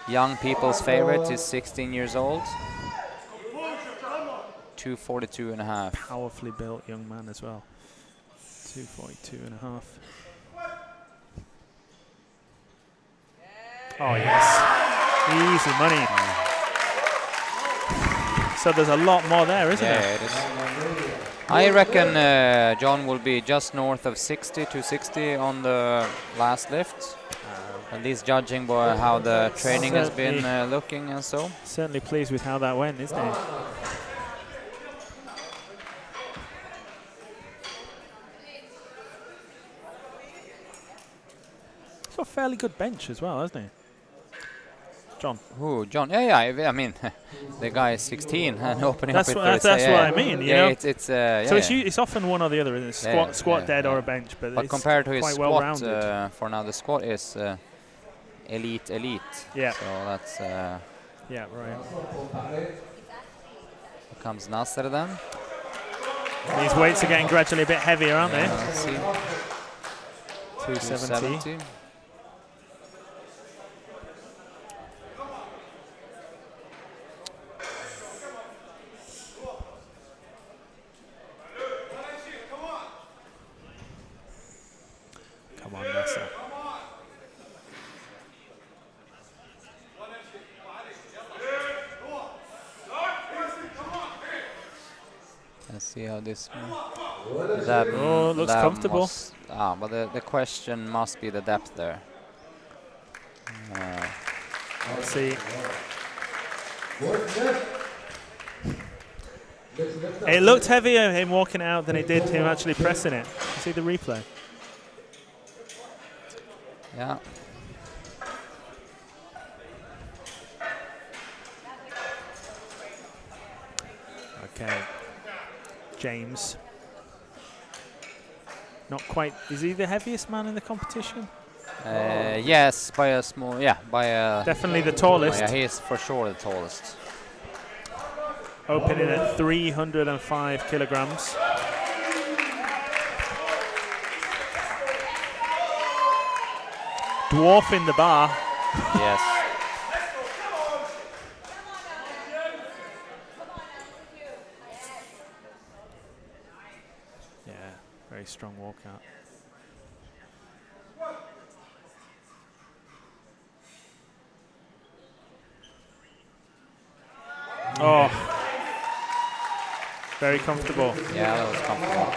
young people's favorite. He's 16 years old. 242.5. Powerfully built young man as well. 242.5. Oh yes, easy money. So there's a lot more there, isn't there? Yeah, it is. I reckon John will be just north of 60 to 60 on the last lift. At least judging by how the training has been looking and so. Certainly pleased with how that went, isn't he? He's got a fairly good bench as well, hasn't he? John. Who, John? Yeah. I mean, the guy is 16 and opening That's up with what, that's what I mean. You know? It's often one or the other, isn't it? Squat dead or a bench, but compared to his quite squat, well-rounded. for now the squat is elite. Yeah. So that's. Yeah, right. Here comes Nasser then. These weights are getting gradually a bit heavier, aren't they? Let's see. 270. Come on, Nasser. Let's see how this. It looks comfortable. But the question must be the depth there. Let's see. It looked heavier him walking out than it did him actually pressing it. See the replay. Yeah. Okay. James. Not quite. Is he the heaviest man in the competition? Yes, by a small. Yeah, by a. Definitely the tallest. Yeah, he is for sure the tallest. Opening at 305 kilograms. Dwarfing the bar. Yes. Yeah, very strong walkout. Oh, very comfortable. Yeah, that was comfortable.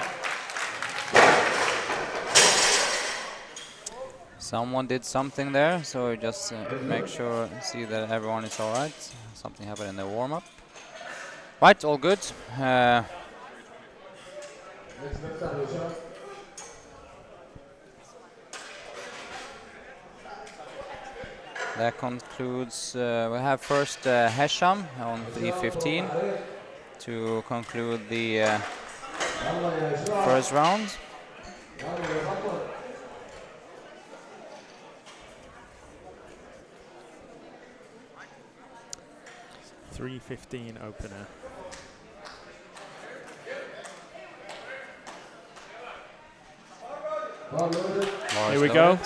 Someone did something there, so just make sure, see that everyone is all right. Something happened in the warm-up. Right, all good. That concludes, we have first Hesham on 3:15 to conclude the first round. .315 opener. Here we go.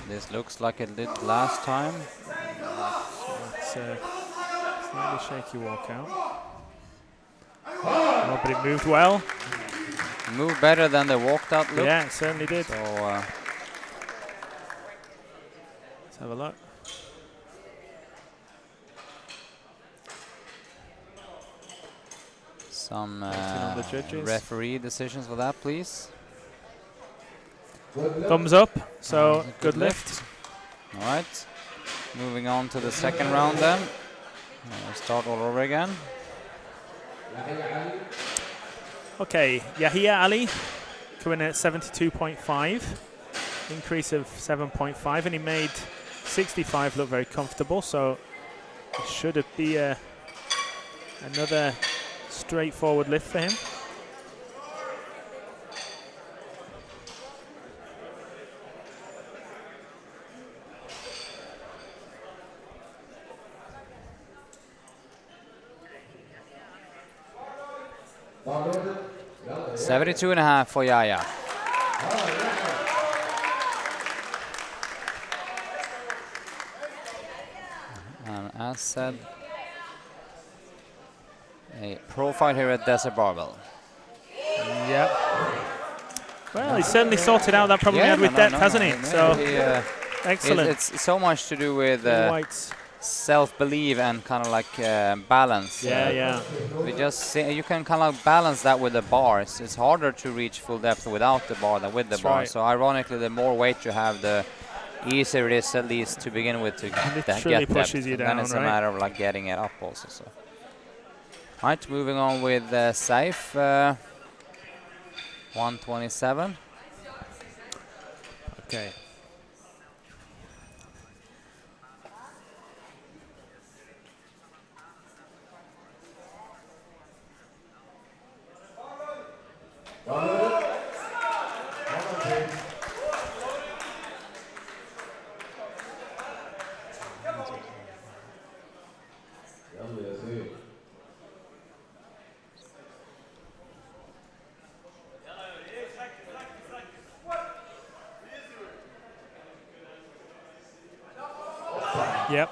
This looks like it did last time. It's a slightly shaky walkout. Oh, but it moved well. Moved better than the walked out look. Yeah, it certainly did. So let's have a look. some on the judges. referee decisions for that, please. Thumbs up. So good lift. All right. Moving on to the second round then. Start all over again. Okay, Yahia Ali coming in at 72.5. increase of 7.5, and he made 65 look very comfortable, so it should be another straightforward lift for him. Barbell, 72.5 for Yaya. And as said, a profile here at Desert Barbell. Yep. Well, he's certainly sorted out that problem he had with depth, hasn't he? So, excellent. It's so much to do with Whites. self-belief and kind of like balance. Yeah. We just see, you can kind of balance that with the bar. It's harder to reach full depth without the bar than with the That's bar. right. So ironically, the more weight you have, the easier it is at least to begin with to get Literally depth. pushes you And down, then it's a right? matter of like getting it up also. So. Right, moving on with Saif, 127. Okay. Yep.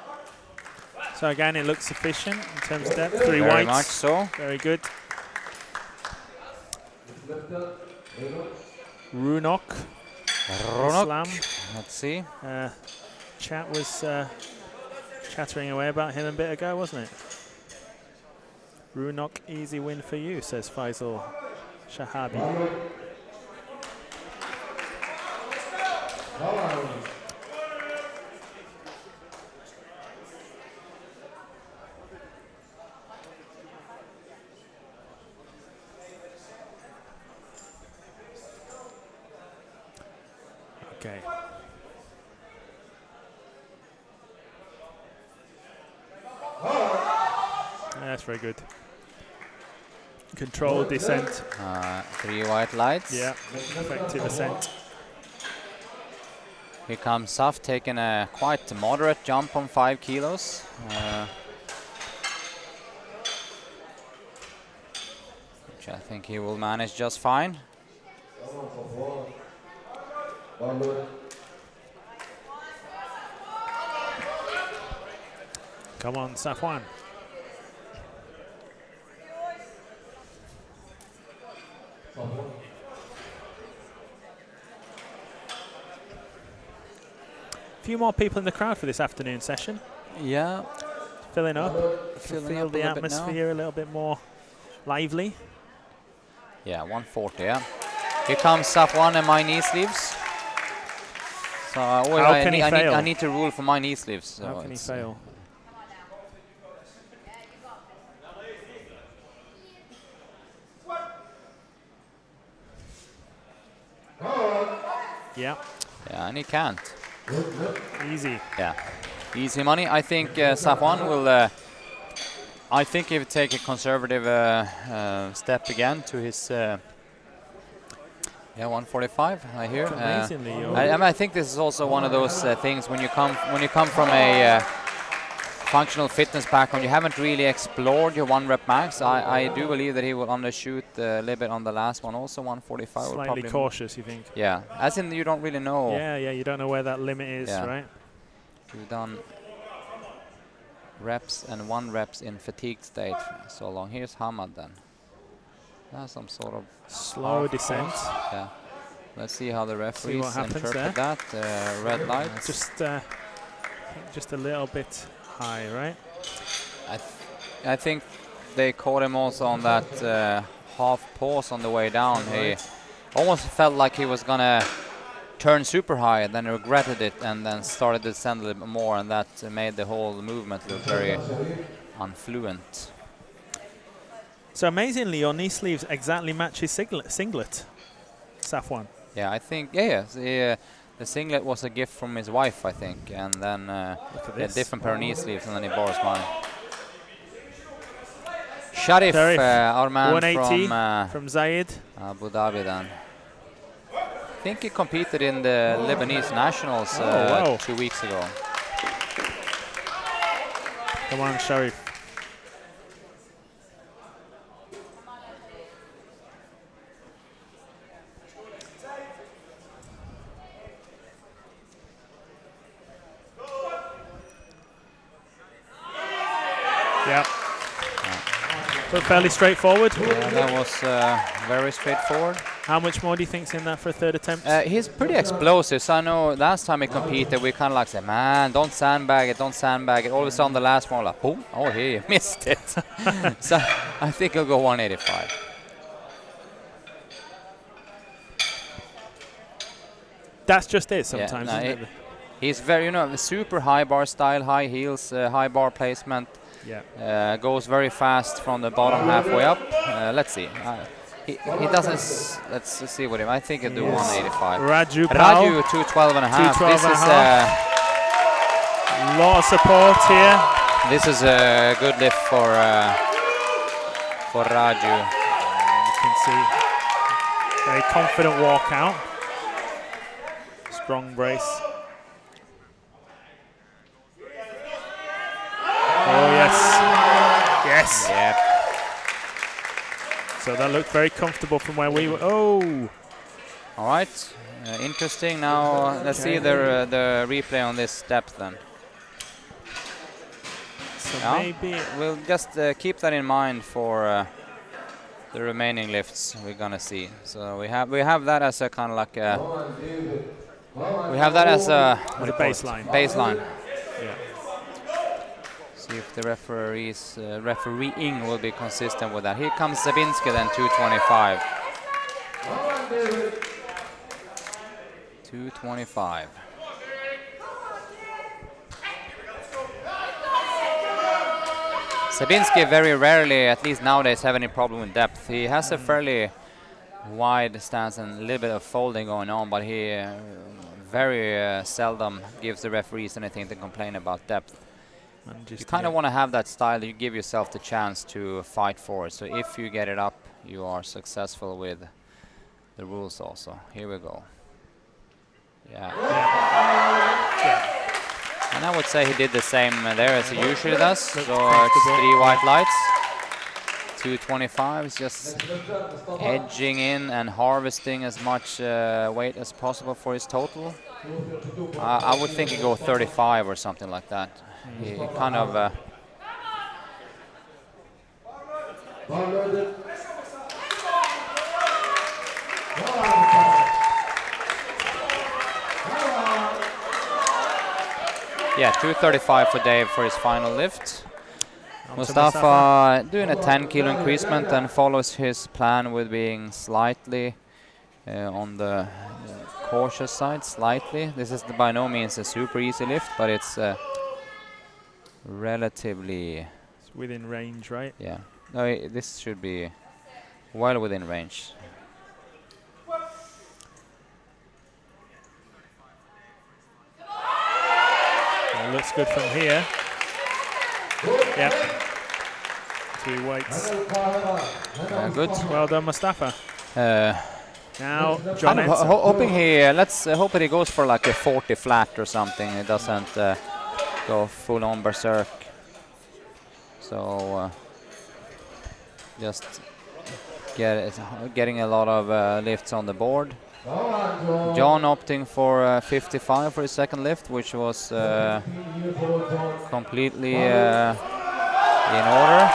So again, it looks sufficient in terms of depth. Three Very whites. much so. Very good. Runok. Islam. Let's see. Chat was chattering away about him a bit ago, wasn't it? Runok, easy win for you, says Faisal Shahabi. Okay. That's very good. Controlled descent. 3 white lights. Yeah, effective ascent. Here comes Saf taking a quite moderate jump on 5 kilos. Which I think he will manage just fine. Come on, Safwan. A few more people in the crowd for this afternoon session. Yeah. Filling up. Filling Feel up the a little bit now. atmosphere a little bit more lively. Yeah, 140, yeah. Here comes Safwan and my knee sleeves. So How can he fail? I need to rule for my knee sleeves. So How can he it's, fail? Yeah, Yeah, and he can't. easy. Yeah, easy money. I think Safwan will. I think he will take a conservative step again to his. Yeah, 145. I hear. Amazingly, I think this is also one of those things when you come from a functional fitness background, you haven't really explored your 1 rep max. I do believe that he will undershoot a little bit on the last one. Also 145. will slightly probably cautious, you think? Yeah, as in you don't really know. Yeah, you don't know where that limit is, Yeah. right? You've done reps and 1 reps in fatigue state so long. Here's Hamad then. That's some sort of Slow descent. yeah. Let's see how the referees what happens interpret there. that. Red light. Just a little bit high, right? I think they caught him also on that half pause on the way down. He almost felt like he was gonna turn super high and then regretted it and then started to descend a little bit more, and that made the whole movement look very unfluent. So amazingly, your knee sleeves exactly match his singlet, Safwan. Yeah, I think the The singlet was a gift from his wife, I think, and then he had different pair of knee sleeves, and then he borrows mine. Sharif, our man 180 from Zayed. Abu Dhabi then. I think he competed in the Lebanese Nationals 2 weeks ago. Come on, Sharif. Yeah. But fairly straightforward. Yeah, that was very straightforward. How much more do you think's in that for a third attempt? He's pretty explosive, so I know last time he competed, we kind of like said, man, don't sandbag it, don't sandbag it. All of a sudden, the last one, like, boom, oh, he missed it. So I think he'll go 185. That's just it sometimes, Yeah, no, isn't it? he's very, super high bar style, high heels, high bar placement. Yeah. Goes very fast from the bottom halfway up. Let's see. He doesn't. Let's see what him. I think he'll do 185. Raju 212 and a half. This is a lot of support here. This is a good lift for Raju. You can see very confident walkout. Strong brace. Oh yes, yes. Yep. So that looked very comfortable from where we were. Oh. All right. Interesting. Now let's see the replay on this depth then. So yeah, maybe we'll just keep that in mind for the remaining lifts we're gonna see. So we have that as a kind of like a. We have that as a baseline. Baseline. Yeah. See if the refereeing will be consistent with that. Here comes Zabinski then, 225. 225. Zabinski very rarely, at least nowadays, have any problem with depth. He has a fairly wide stance and a little bit of folding going on, but he very seldom gives the referees anything to complain about depth. You kind of want to have that style that you give yourself the chance to fight for it. So if you get it up, you are successful with the rules also. Here we go. Yeah. And I would say he did the same there as he usually does. So it's 3 white lights. 225 is just edging in and harvesting as much weight as possible for his total. I would think he'd go 35 or something like that. He kind of yeah, 235 for Dave for his final lift. Mustafa doing a 10 kilo increasement and follows his plan with being slightly on the cautious side, slightly. This is by no means a super easy lift, but it's relatively... It's within range, right? Yeah. No, this should be well within range. It looks good from here. Yep. 3 weights. Good. Well done, Mustafa. Now, John hoping he, let's hope that he goes for like a 40 flat or something. It doesn't go full on berserk. So just getting a lot of lifts on the board. John opting for 55 for his second lift, which was completely in order.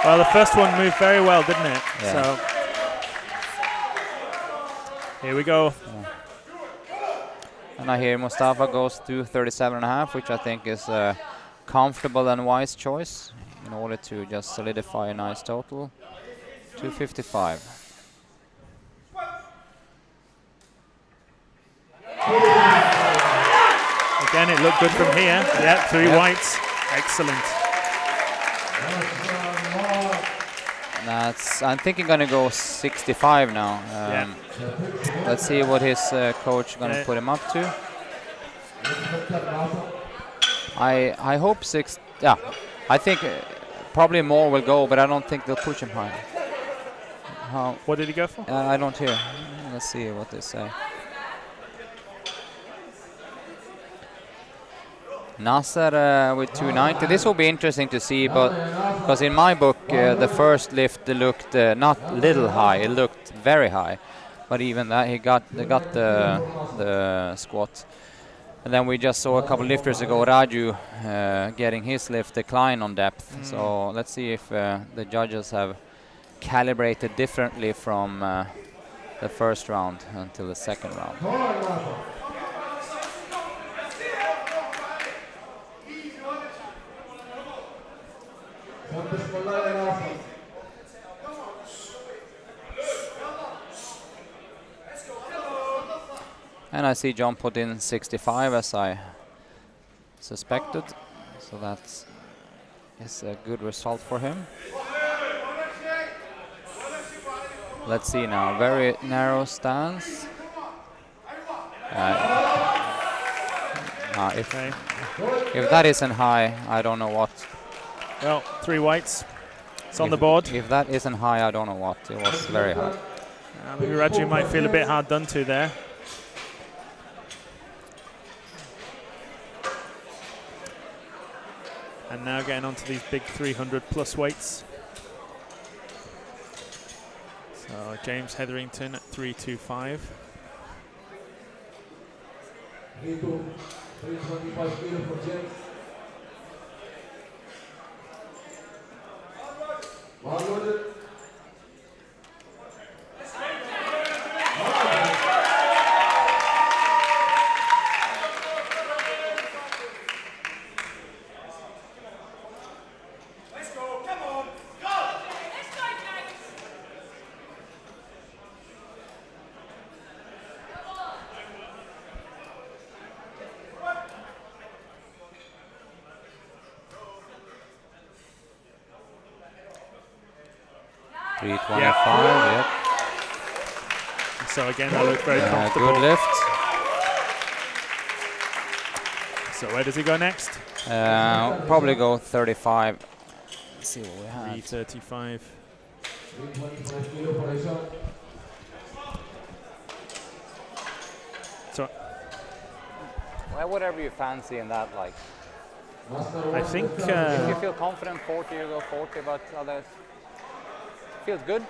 Well, the first one moved very well, didn't it? Yeah. So here we go. And I hear Mustafa goes to 37.5, which I think is a comfortable and wise choice in order to just solidify a nice total. 255. Again, it looked good from here. Yeah, 3 whites. Excellent. I'm thinking gonna go 65 now. Let's see what his coach gonna put him up to. I hope 6. Yeah, I think probably more will go, but I don't think they'll push him high. What did he go for? I don't hear. Let's see what they say. Nasser with 290. This will be interesting to see, but because in my book the first lift looked not little high, it looked very high, but even that they got the squat. And then we just saw a couple lifters ago Raju getting his lift decline on depth. So let's see if the judges have calibrated differently from the first round until the second round. And I see John put in 65 as I suspected, so that's a good result for him. Let's see now, very narrow stance. If that isn't high, I don't know what. Well, 3 whites. It's on the board. If that isn't high, I don't know what. It was very high. Maybe Raju might feel a bit hard done to there. And now getting onto these big 300 plus weights. So James Hetherington at 325. 325 kilo for James. Well loaded. Yep. So again, that looked very comfortable. Good lift. So where does he go next? Probably go 35. Let's see what we have. 335. 325 kilo for Aisha. So Well, whatever you fancy in that, like. I think If you feel confident 40, you go 40, but others feels good.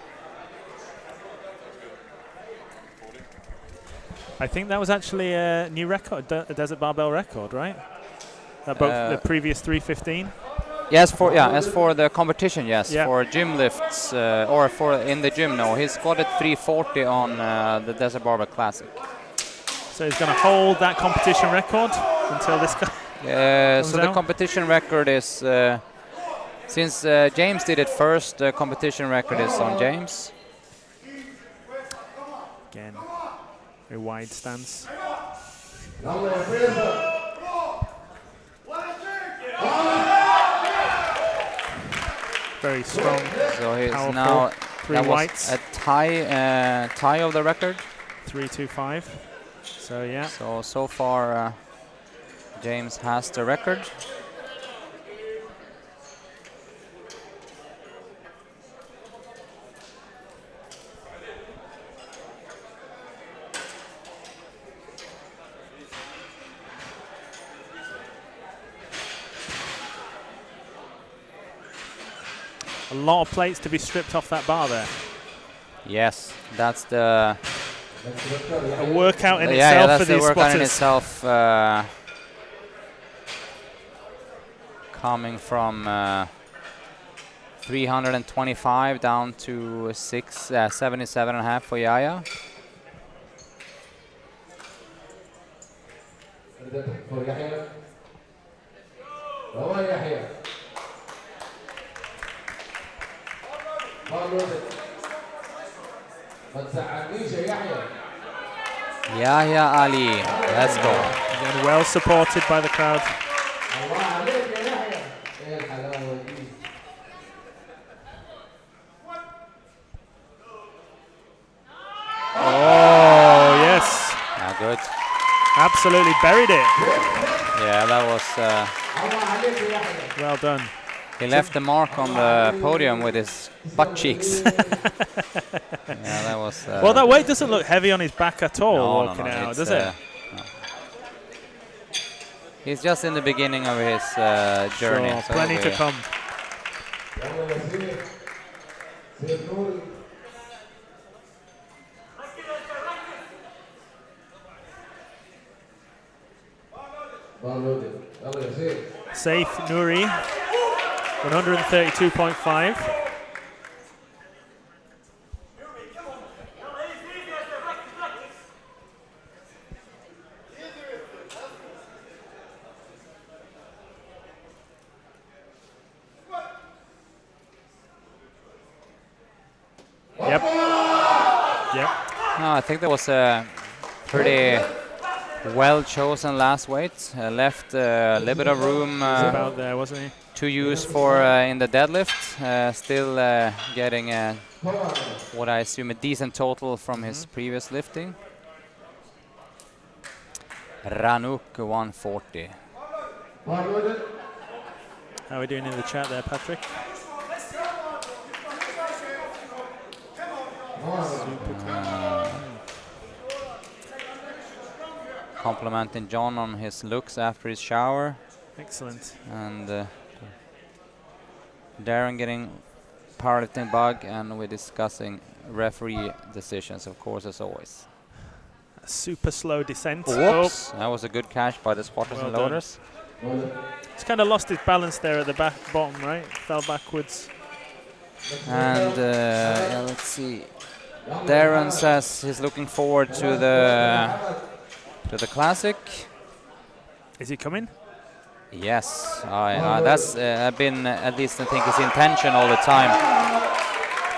I think that was actually a new record, a Desert Barbell record, right? That broke the previous 315. Yes, as for the competition, yes. Yeah. For gym lifts or for in the gym, no. He squatted 340 on the Desert Barbell Classic. So he's going to hold that competition record until this guy. So the competition record is since James did it first. The competition record is on James. Again, a wide stance. Very strong. So he's powerful. now 3 whites. a tie of the record. 325. So yeah. So far, James has the record. A lot of plates to be stripped off that bar there. Yes, that's the a workout in itself that's for the these workout spotters. in itself. Coming from 325 down to 77.5 for Yaya. For Yahya. Go on, Yahya. Well loaded. ما تزعلنيش يا يحيى. Yahya Ali, let's go. Again, well supported by the crowd. الله عليك يا يحيى. ايه الحلاوه دي. good. Absolutely buried it. Yeah, that was. الله عليك يا يحيى. Well done. He left the mark on the podium with his butt cheeks. Yeah, that was. Well, that weight doesn't look heavy on his back at all walking it out, it's, does it? no. He's just in the beginning of his journey. Sure, so plenty to come. يلا يا سيف. سيف نوري. بالودي. يلا يا سيف. Safe Nuri, 132.5. Yep. Yep. No, I think that was a pretty well chosen last weight. Left a little bit of room He's about there, wasn't he? to use for in the deadlift. Still getting what I assume a decent total from his previous lifting. Ranuk 140. بالودي. How are we doing in the chat there, Patrick? Complimenting John on his looks after his shower, Excellent. and Darren getting powerlifting bug, and we're discussing referee decisions, of course, as always. A super slow descent. Whoops! That was a good catch by the spotters Well and done. loaders. He's kind of lost his balance there at the bottom, right? Fell backwards. And yeah, let's see. Darren says he's looking forward to the classic. Is he coming? Yes, that's been at least I think his intention all the time.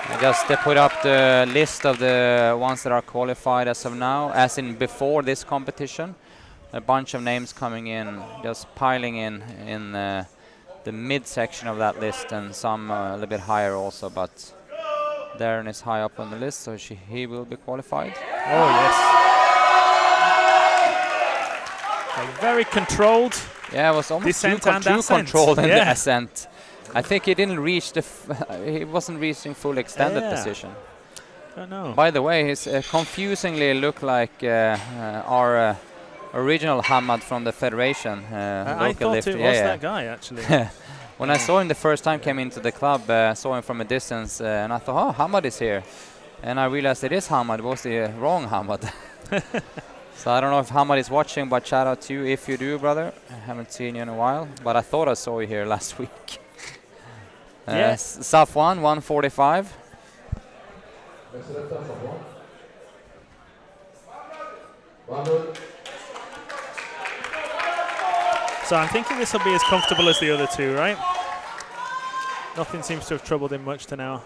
I just put up the list of the ones that are qualified as of now, as in before this competition. A bunch of names coming in, just piling in the mid-section of that list, and some a little bit higher also. But Darren is high up on the list, so he will be qualified. Oh, yes. Very controlled. Yeah, it was almost Descent too and ascent. controlled in the Yeah. ascent. I think he didn't reach he wasn't reaching full extended Yeah. position. Don't know. By the way, he's confusingly look like our original Hamad from the Federation. I local thought lifter. it Yeah, was yeah. that guy, actually. When I saw him the first time came into the club, saw him from a distance, and I thought, oh, Hamad is here. And I realized it is Hamad. It was the wrong Hamad. So I don't know if Hamad is watching, but shout out to you if you do, brother. I haven't seen you in a while, but I thought I saw you here last week. Yes. Safwan, 145. بالودي. So I'm thinking this will be as comfortable as the other two, right? Nothing seems to have troubled him much to now.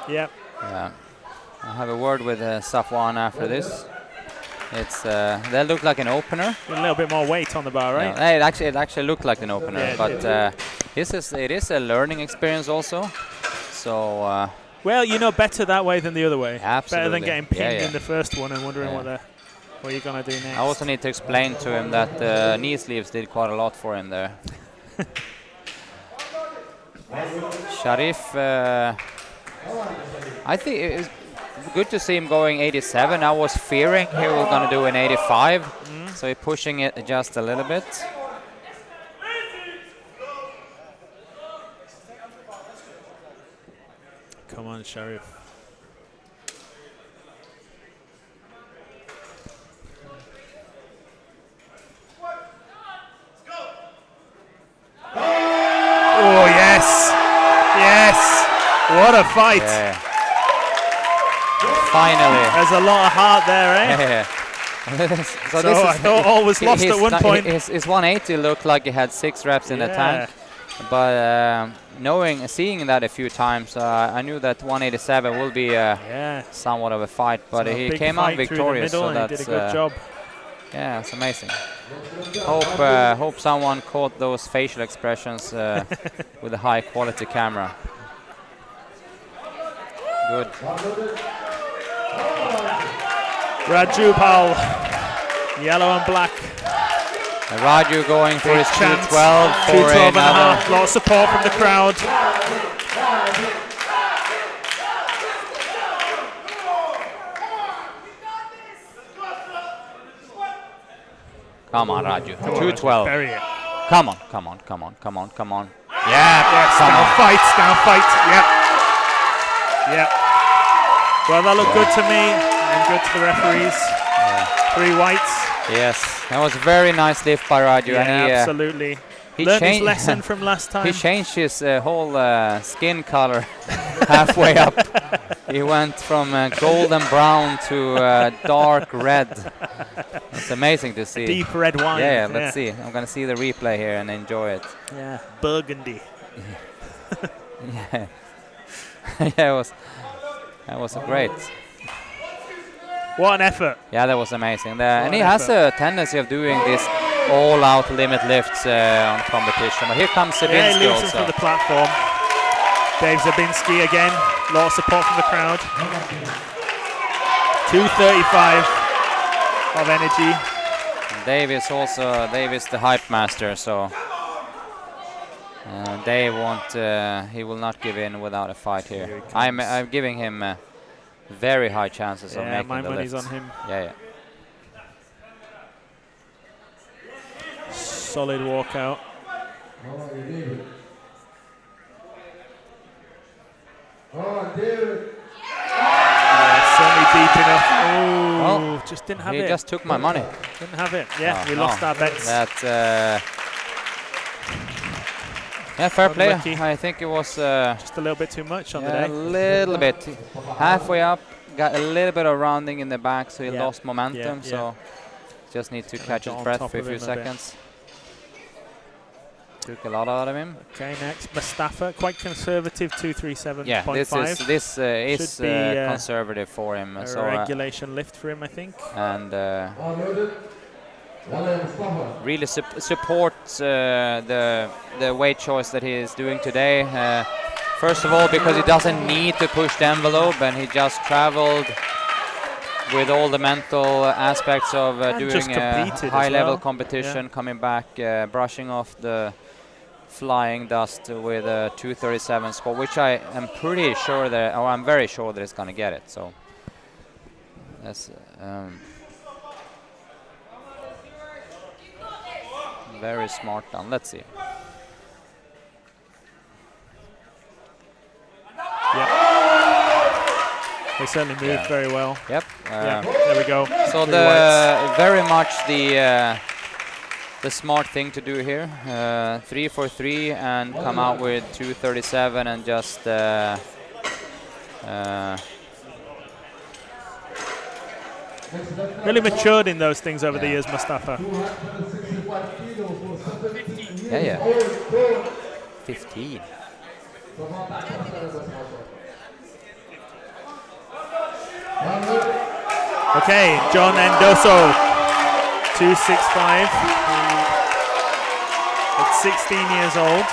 Yep. Yeah. I have a word with Safwan after this. It's they look like an opener. A little bit more weight on the bar, right? Yeah, it actually looked like an opener, Yeah, it but it is a learning experience also. So Well, you know, better that way than the other way. Better Absolutely. than getting pinned Yeah, yeah. in the first one and wondering Yeah. what you're going to do next. I also need to explain to him that knee sleeves did quite a lot for him there. Sharif, I think it was good to see him going 87. I was fearing he was going to do an 85, so he's pushing it just a little bit. Come on, Sharif. Oh, yes. Yes. What a fight. Yeah. Finally. There's a lot of heart there, eh? Yeah. So I thought all was lost at one point. His 180 looked like he had 6 reps in the Yeah. tank, but seeing that a few times, I knew that 187 will be Yeah. somewhat of a fight. But So a he big came out fight through the victorious, middle so and he that's did a good job. Yeah, it's amazing. Hope someone caught those facial expressions with a high quality camera. Good. Raju Pal, yellow and black. Raju going for Big his chance. 212 for 212 and a another. half. Lot of support from the crowd. Come on, Raju. Come on, 212. bury it. Come on, come on, come on, come on, come on. Yeah, Yes, come now on. fight, now fight. Yep. Yep. Well, that looked good to me and good to the referees. 3 whites. Yes, that was a very nice lift by Raju. Yeah, and absolutely. he Learned his changed- lesson from last time. He changed his whole skin color halfway up. He went from golden brown to dark red. It's amazing to see. Deep red wine. Yeah, let's see. I'm gonna see the replay here and enjoy it. Yeah, burgundy. Yeah, yeah, that was great. What an effort. Yeah, that was amazing. And he an has a tendency of doing this all-out limit lifts on competition. But here comes Yeah, he Sabinski leaves him also. for the platform. Dave Zabinski again. Lot of support from the crowd. 235 of energy. Dave is the hype master, so Dave won't. He will not give in without a fight Here here. he I'm comes. giving him very high chances of Yeah, making my the money's lifts. on him. Yeah, yeah. Solid walkout. Come on, David. Come on, David. Yeah, certainly deep enough. Oh, Well, just didn't have He it. just took my money. Didn't have it. Yeah, Oh, we no. lost our bets. That. Yeah, fair play. Unlucky. I think it was. Just a little bit too much on the Yeah, a day. little bit. Halfway up, got a little bit of rounding in the back, so he Yeah, lost momentum. yeah, So just need to Kinda catch got his on breath top for a of few him a bit. seconds. Took a lot out of him. Okay, next Mustafa, quite conservative, 237.5. Yeah, this is Should be, conservative for him. A So regulation lift for him, I think. and Unloaded. Yalla Mustafa. really supports the weight choice that he is doing today. First of all, because he doesn't need to push the envelope, and he just traveled with all the mental aspects of And just doing a competed as high-level well. competition, coming back, brushing off the flying dust with a 237 score, which I am pretty sure that, or I'm very sure that it's going to get it. So that's very smart done. Let's see. They certainly moved Yeah. very well. Yep. Yeah, there we go. So 3 whites. very much the smart thing to do here, 3 for 3 and come out with 237 and just Really matured in those things over the Yeah. years, Mustafa. 265 kilos for 17 years Yeah, yeah. old. 15. Okay, John Endoso, 265. At 16 years old.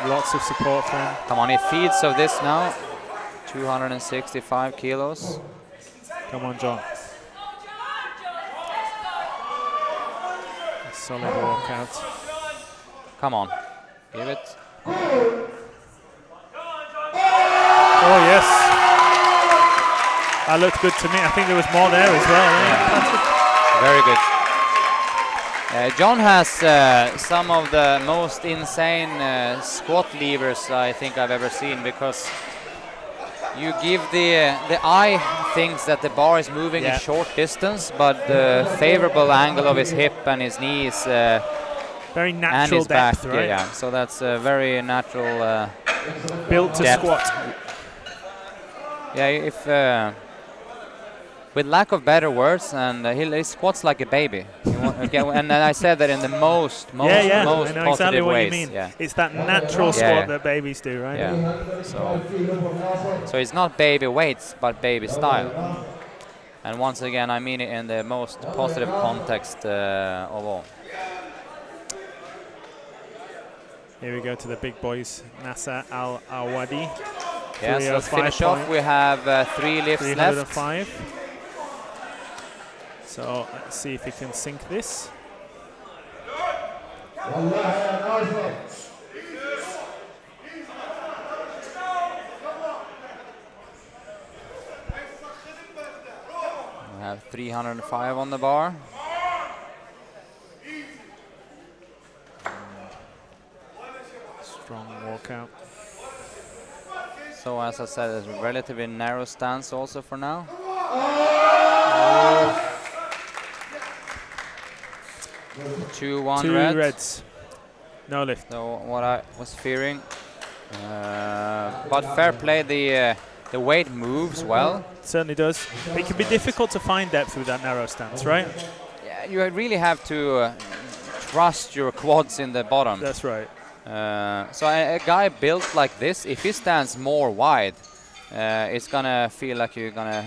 Lots of support for him. Come on, he feeds of this now. 265 kilos. Come on, John. Solid walkout. Come on, give it. Oh, yes. That looked good to me. I think there was more there as well. Yeah. Very good. John has some of the most insane squat levers I think I've ever seen, because you give the eye thinks that the bar is moving Yeah. a short distance, but the favorable angle of his hip and his knee is Very and natural his back. depth, right? Yeah, so that's a very natural. Built to Depth. squat. Yeah, if with lack of better words, and he squats like a baby. And I said that in the most I know positive exactly what ways. you mean. Yeah. It's that natural squat that babies do, right? Yeah. So it's not baby weights, but baby style. And once again, I mean it in the most positive context of all. Here we go to the big boys, Nasser Al-Awadi. Yes, let's finish off. We have 3 lifts left. 305. So let's see if he can sink this. We have 305 on the bar. Strong walkout. So as I said, it's a relatively narrow stance also for now. 2-1 Two red. reds. No lift. So what I was fearing. But fair play, the weight moves well. It certainly does. But it can be difficult to find depth with that narrow stance, right? Yeah, you really have to trust your quads in the bottom. That's right. So a guy built like this, if he stands more wide, it's gonna feel like you're gonna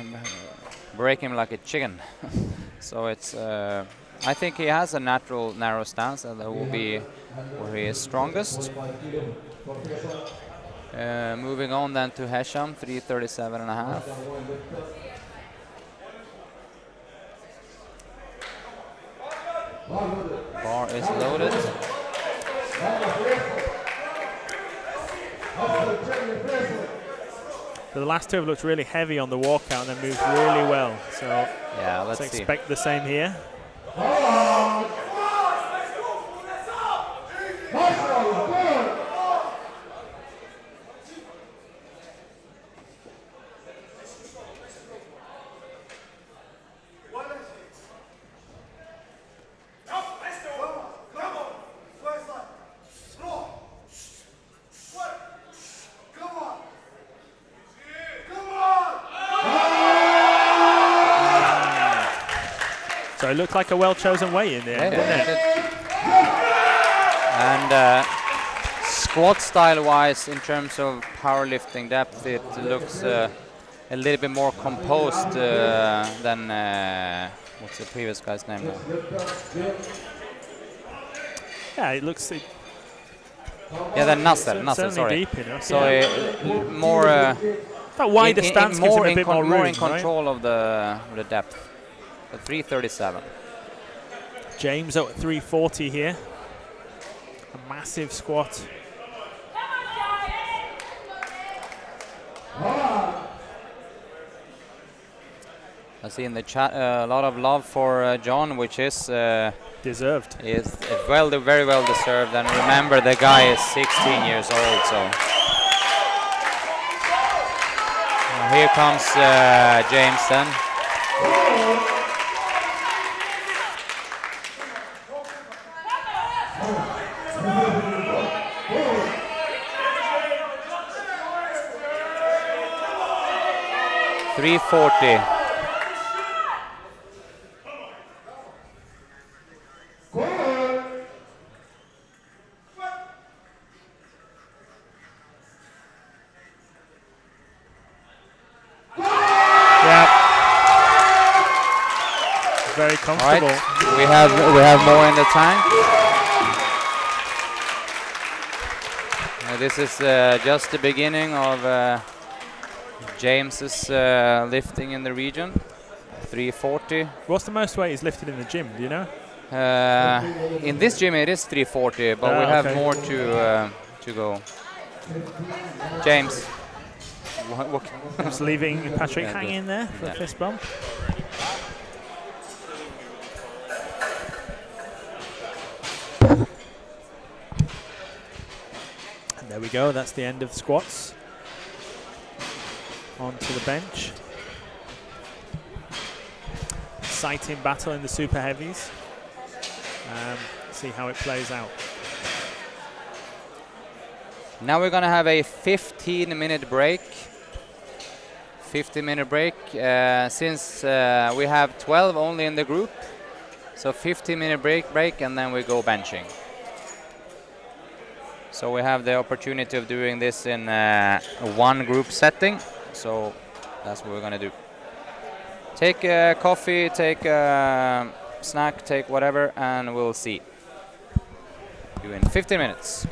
break him like a chicken. So it's, I think he has a natural narrow stance, and that will be where he is strongest. Moving on then to Hesham, 337.5. Bar is loaded. So the last two have looked really heavy on the walkout and then moved really well. So yeah, let's see. Expect the same here. So it looked like a well-chosen weight in there, didn't it? And squat style-wise, in terms of powerlifting depth, it looks a little bit more composed than what's the previous guy's name now? Yeah, it looks. Yeah, then Nasser, certainly sorry. Deep enough, so yeah. More that wider stance gives him a bit more room, in control of the depth. 337. James at 340 here. A massive squat. I see in the chat a lot of love for John, which is deserved. Is very well deserved. And remember, the guy is 16 years old. So here comes James then. $340. Very comfortable. Right. We have more in the tank. This is just the beginning of James's lifting in the region. 340. What's the most weight he's lifted in the gym? Do you know? In this gym it is 340, but we have more to go. James. Just leaving Patrick hanging there for a fist bump. And there we go, that's the end of squats. Onto the bench. Exciting battle in the super heavies. See how it plays out. Now we're gonna have a 15-minute break 15-minute break. Since we have 12 only in the group, so 15-minute break, and then we go benching. So we have the opportunity of doing this in one group setting. So that's what we're gonna do. Take a coffee, take a snack, take whatever, and we'll see you in 15 minutes.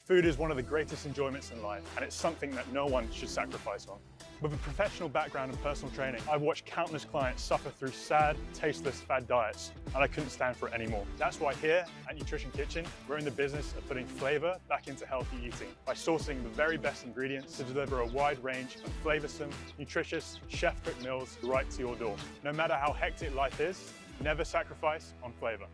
Food is one of the greatest enjoyments in life, and it's something that no one should sacrifice on. With a professional background in personal training, I've watched countless clients suffer through sad, tasteless fad diets, and I couldn't stand for it anymore. That's why here at Nutrition Kitchen, we're in the business of putting flavor back into healthy eating by sourcing the very best ingredients to deliver a wide range of flavorsome, nutritious, chef-cooked meals right to your door. No matter how hectic life is, never sacrifice on flavor.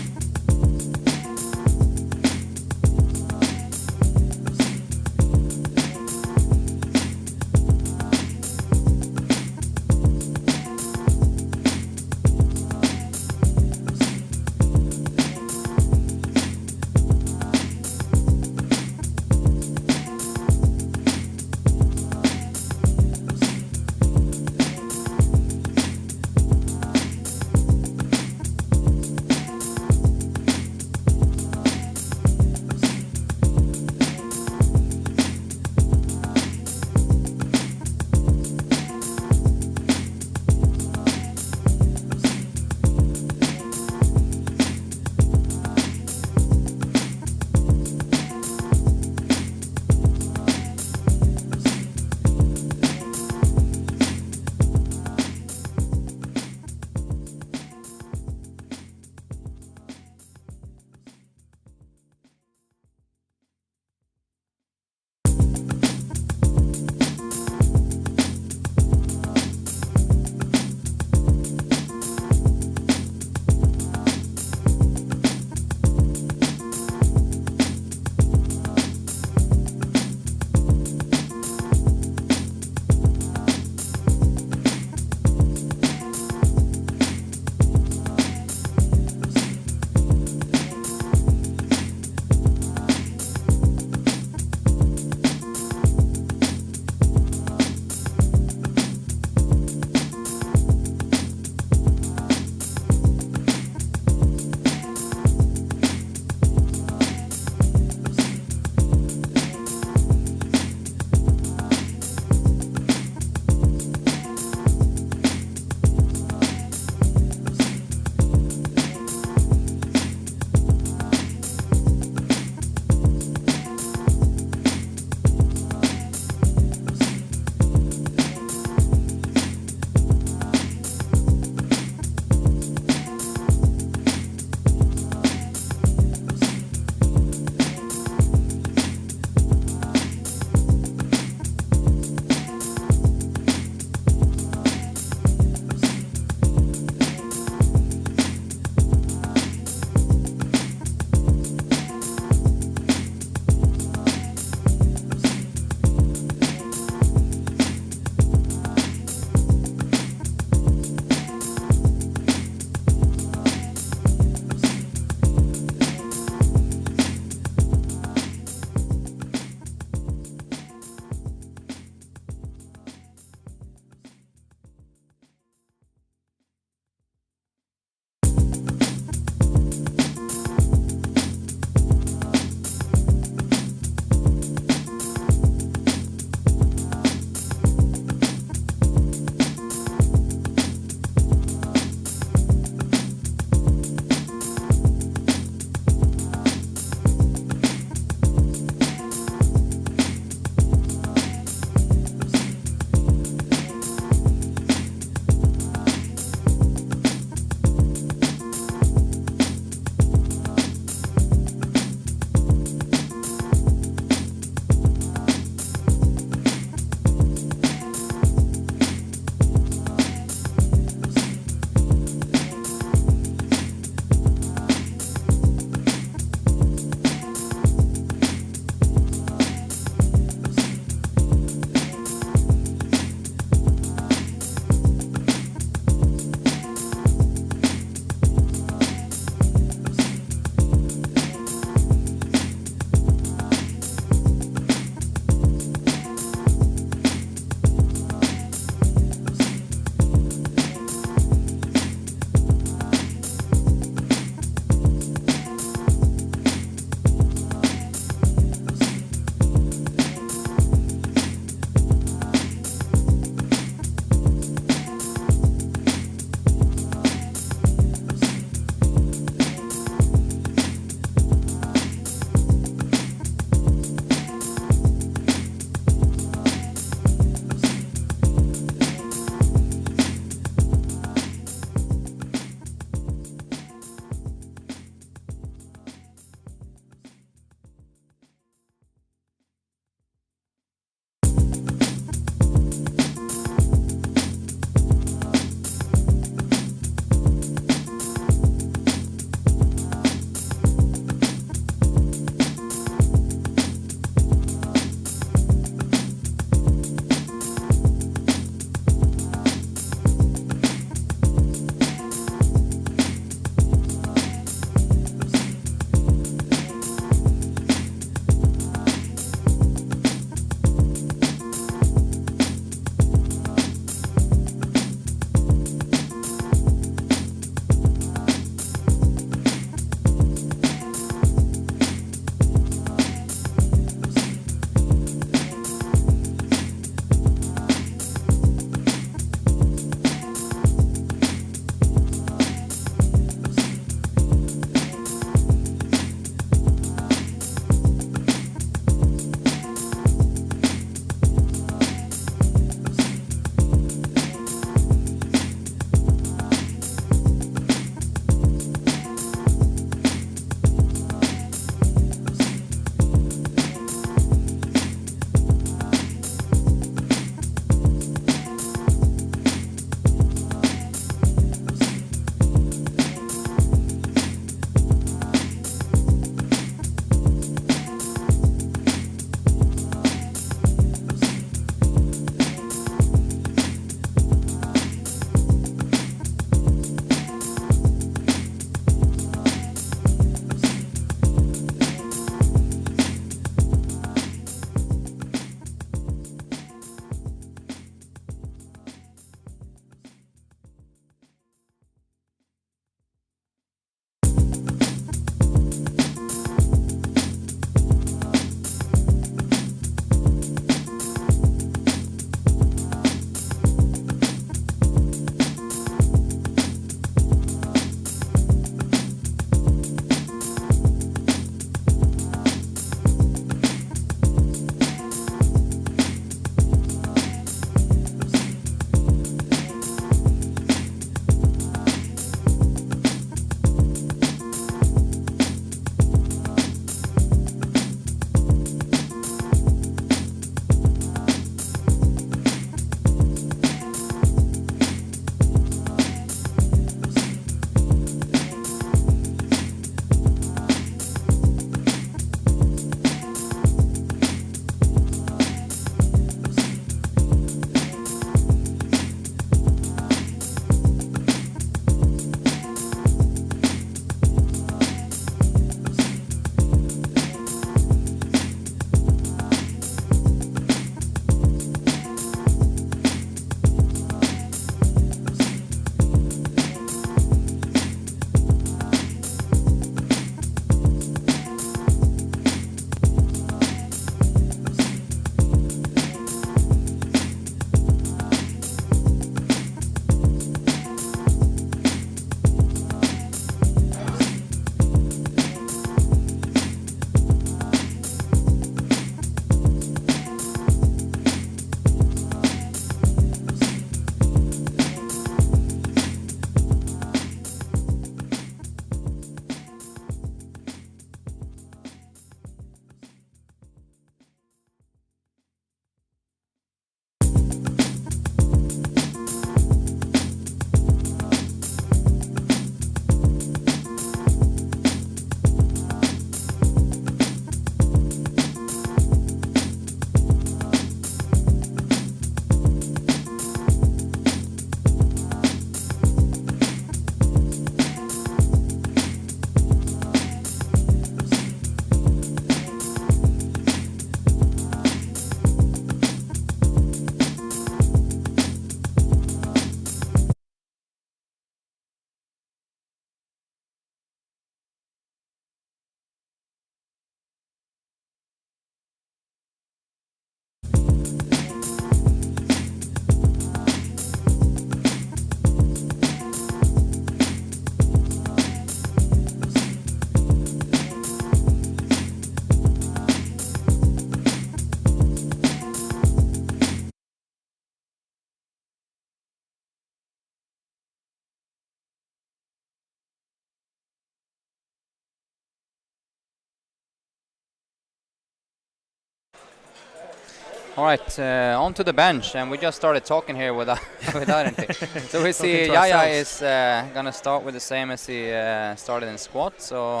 All right, on to the bench, and we just started talking here without without anything. So we see Talking to Yaya ourselves. is gonna start with the same as he started in squat. So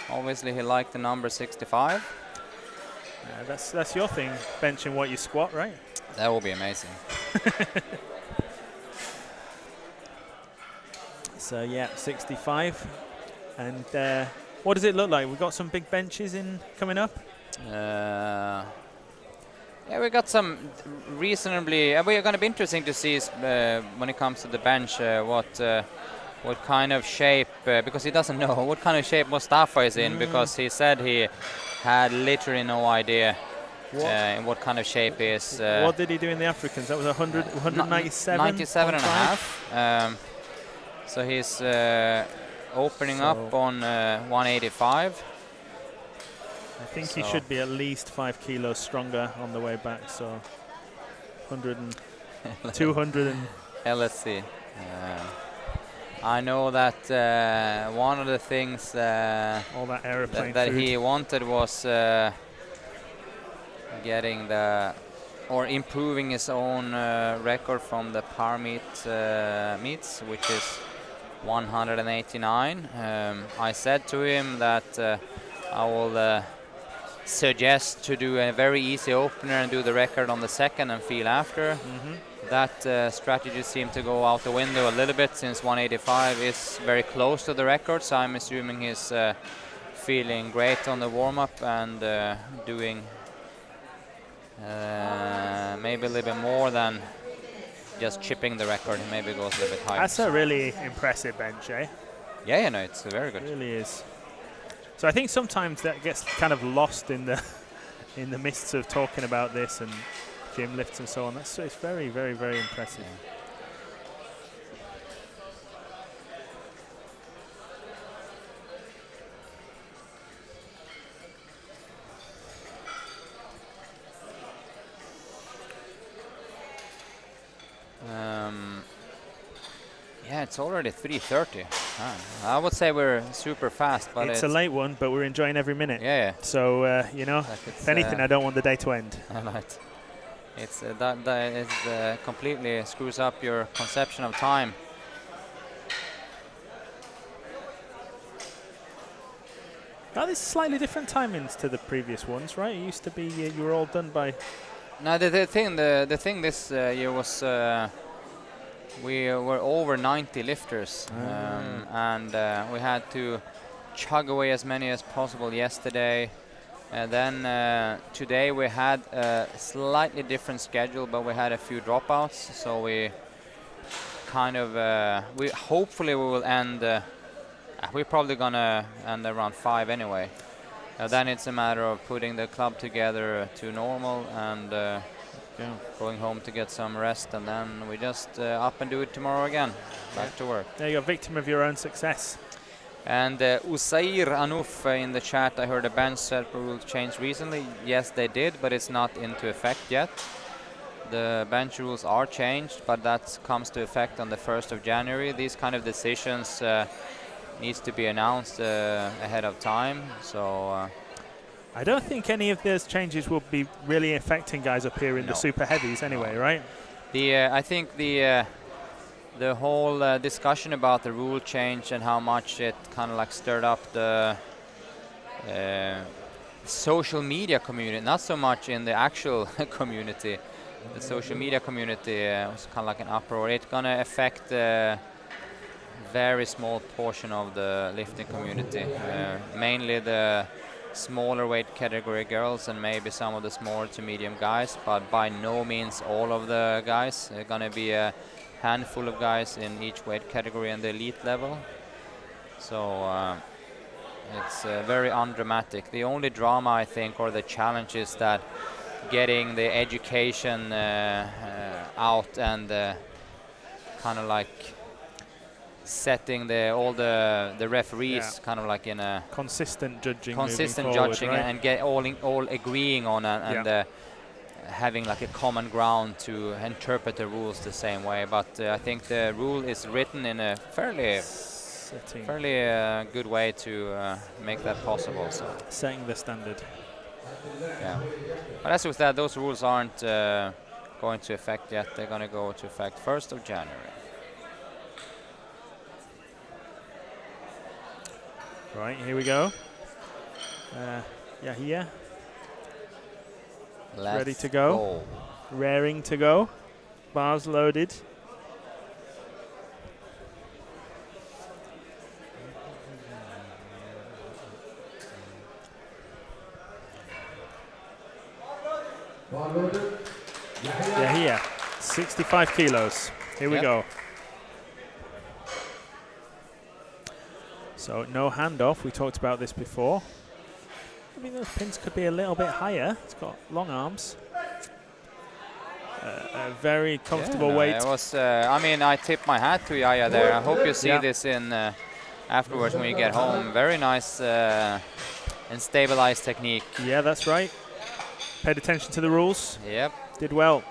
obviously he liked the number 65. That's your thing, benching what you squat, right? That will be amazing. So yeah, 65. And what does it look like? We've got some big benches in coming up. Yeah, we got some reasonably. We're going to be interesting to see when it comes to the bench what kind of shape, because he doesn't know what kind of shape Mustafa is in, because he said he had literally no idea in what kind of shape he is. What did he do in the Africans? That was 197? 97 and a half. So he's opening up on 185. I think he should be at least 5 kilos stronger on the way back, so 100 and 200 and... Let's see. I know that one of the things all that aeroplane that food. he wanted was getting or improving his own record from the power meets, which is 189. I said to him that I will suggest to do a very easy opener and do the record on the second and feel after. That strategy seemed to go out the window a little bit, since 185 is very close to the record, so I'm assuming he's feeling great on the warm-up and doing maybe a little bit more than just chipping the record. He maybe goes a little bit higher. That's a really impressive bench, eh? Yeah, no, it's very good. It really is. So I think sometimes that gets kind of lost in the in the midst of talking about this and gym lifts and so on. It's very, very, very impressive. Yeah, it's already 3:30. I would say we're super fast, but It's a late one, but we're enjoying every minute. Yeah. So, you know, Like if anything, I don't want the day to end. Right. It's that completely screws up your conception of time. Oh, there's slightly different timings to the previous ones, right? It used to be you were all done by... No, the thing this year was we were over 90 lifters, and we had to chug away as many as possible yesterday. And then today we had a slightly different schedule, but we had a few dropouts, so we kind of hopefully we will end. We're probably gonna end around 5 anyway. Then it's a matter of putting the club together to normal and going home to get some rest, and then we just up and do it tomorrow again. Back to work. There you go, victim of your own success. And Usair Anouf in the chat, I heard a bench set rule change recently. Yes, they did, but it's not into effect yet. The bench rules are changed, but that comes to effect on the 1st of January. These kind of decisions needs to be announced ahead of time. So I don't think any of those changes will be really affecting guys up here in the super heavies anyway, right? I think the whole discussion about the rule change and how much it kind of like stirred up the social media community, not so much in the actual community. The social media community was kind of like an uproar. It's gonna affect a very small portion of the lifting community, mainly the smaller weight category girls and maybe some of the small to medium guys, but by no means all of the guys. There are gonna be a handful of guys in each weight category and the elite level. So it's very undramatic. The only drama, I think, or the challenge is that getting the education out and kind of like setting all the referees kind of like in a consistent judging, judging, right? And get all agreeing on and having like a common ground to interpret the rules the same way. But I think the rule is written in a fairly good way to make that possible. So setting the standard. Yeah. But as with that, those rules aren't going to affect yet. They're going to go to effect 1st of January. Right, here we go. Yahia. Ready to go. Raring to go. Bars loaded. Bar loaded. Yahia, 65 kilos. Here we go. So no handoff. We talked about this before. I mean, those pins could be a little bit higher. It's got long arms. A very comfortable weight. It was. I mean, I tip my hat to Yaya there. I hope you see this in afterwards when you get home. Very nice and stabilized technique. Yeah, that's right. Paid attention to the rules. Yep. Did well.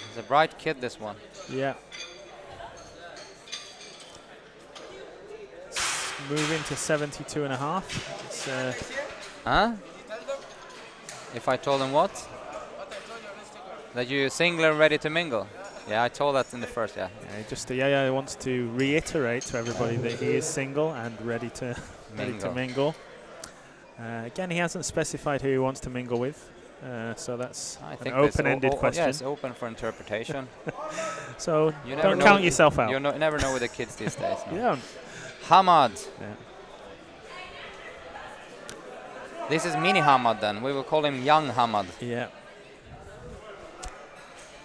He's a bright kid, this one. Yeah. Move into 72.5. It's, huh? If I told him what? That you're single and ready to mingle. Yeah, I told that in the first, yeah. Yaya wants to reiterate to everybody that he is single and ready to mingle. Again, he hasn't specified who he wants to mingle with, so that's an open-ended question. Yeah, it's open for interpretation. So don't count yourself out. You never know with the kids these days. No. Yeah. Hamad. Yeah. This is mini Hamad then. We will call him young Hamad. Yeah.